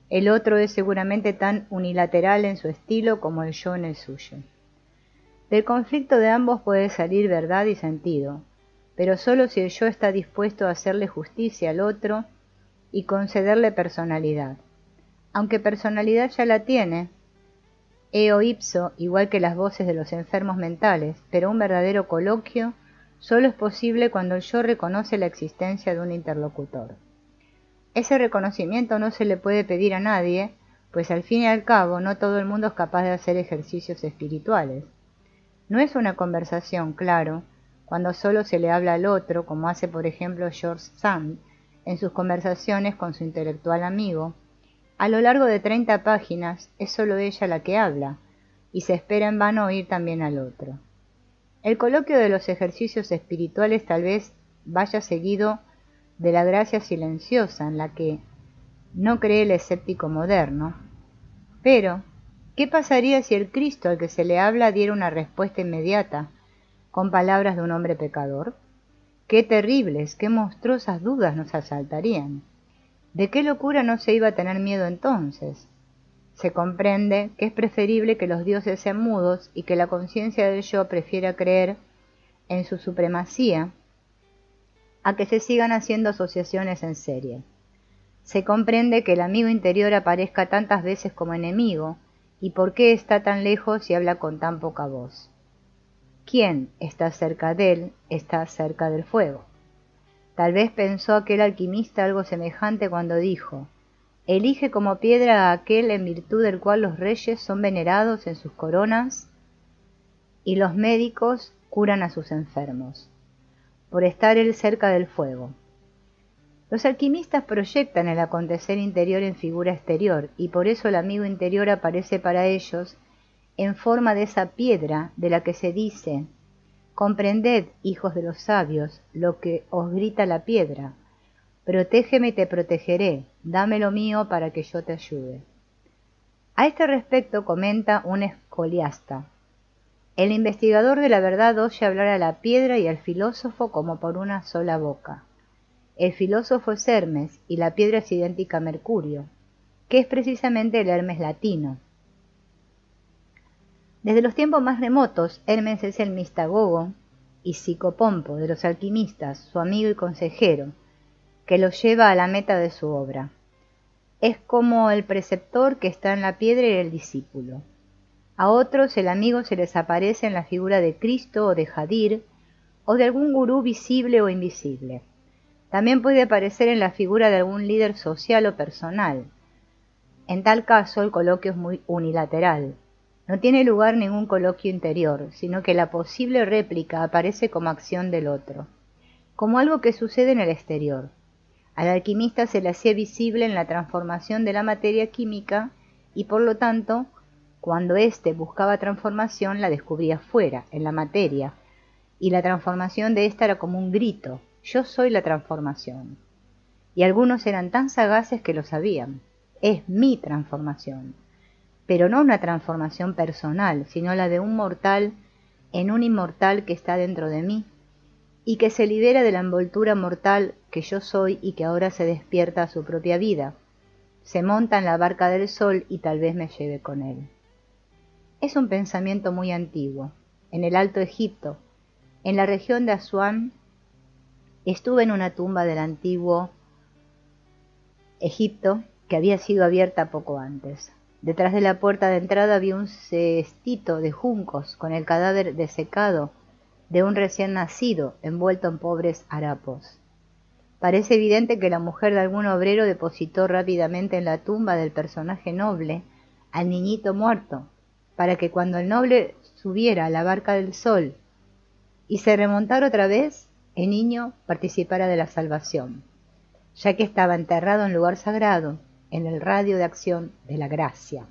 El otro es seguramente tan unilateral en su estilo como el yo en el suyo. Del conflicto de ambos puede salir verdad y sentido, pero solo si el yo está dispuesto a hacerle justicia al otro y concederle personalidad. Aunque personalidad ya la tiene, eo ipso, igual que las voces de los enfermos mentales, pero un verdadero coloquio solo es posible cuando el yo reconoce la existencia de un interlocutor. Ese reconocimiento no se le puede pedir a nadie, pues al fin y al cabo no todo el mundo es capaz de hacer ejercicios espirituales. No es una conversación, claro, cuando solo se le habla al otro, como hace por ejemplo George Sand en sus conversaciones con su intelectual amigo. A lo largo de 30 páginas es solo ella la que habla, y se espera en vano oír también al otro. El coloquio de los ejercicios espirituales tal vez vaya seguido de la gracia silenciosa en la que no cree el escéptico moderno. Pero, ¿qué pasaría si el Cristo al que se le habla diera una respuesta inmediata, con palabras de un hombre pecador? ¡Qué terribles, qué monstruosas dudas nos asaltarían! ¿De qué locura no se iba a tener miedo entonces? Se comprende que es preferible que los dioses sean mudos y que la conciencia del yo prefiera creer en su supremacía a que se sigan haciendo asociaciones en serie. Se comprende que el amigo interior aparezca tantas veces como enemigo, y por qué está tan lejos y habla con tan poca voz. ¿Quién está cerca de él está cerca del fuego? Tal vez pensó aquel alquimista algo semejante cuando dijo: elige como piedra a aquel en virtud del cual los reyes son venerados en sus coronas y los médicos curan a sus enfermos, por estar él cerca del fuego. Los alquimistas proyectan el acontecer interior en figura exterior, y por eso el amigo interior aparece para ellos en forma de esa piedra de la que se dice: comprended, hijos de los sabios, lo que os grita la piedra. Protégeme y te protegeré, dame lo mío para que yo te ayude. A este respecto comenta un escoliasta: el investigador de la verdad oye hablar a la piedra y al filósofo como por una sola boca. El filósofo es Hermes y la piedra es idéntica a Mercurio, que es precisamente el Hermes latino. Desde los tiempos más remotos, Hermes es el mistagogo y psicopompo de los alquimistas, su amigo y consejero, que los lleva a la meta de su obra. Es como el preceptor que está en la piedra y el discípulo. A otros el amigo se les aparece en la figura de Cristo o de Jadir, o de algún gurú visible o invisible. También puede aparecer en la figura de algún líder social o personal. En tal caso el coloquio es muy unilateral. No tiene lugar ningún coloquio interior, sino que la posible réplica aparece como acción del otro. como algo que sucede en el exterior. Al alquimista se le hacía visible en la transformación de la materia química y por lo tanto, cuando éste buscaba transformación, la descubría fuera, en la materia, y la transformación de ésta era como un grito: yo soy la transformación. Y algunos eran tan sagaces que lo sabían: es mi transformación. Pero no una transformación personal, sino la de un mortal en un inmortal que está dentro de mí, y que se libera de la envoltura mortal que yo soy y que ahora se despierta a su propia vida, se monta en la barca del sol y tal vez me lleve con él. Es un pensamiento muy antiguo. En el Alto Egipto, en la región de Asuán, estuve en una tumba del antiguo Egipto que había sido abierta poco antes. Detrás de la puerta de entrada había un cestito de juncos con el cadáver desecado de un recién nacido envuelto en pobres harapos. Parece evidente que la mujer de algún obrero depositó rápidamente en la tumba del personaje noble al niñito muerto, para que cuando el noble subiera a la barca del sol y se remontara otra vez, el niño participara de la salvación, ya que estaba enterrado en lugar sagrado, en el radio de acción de la gracia.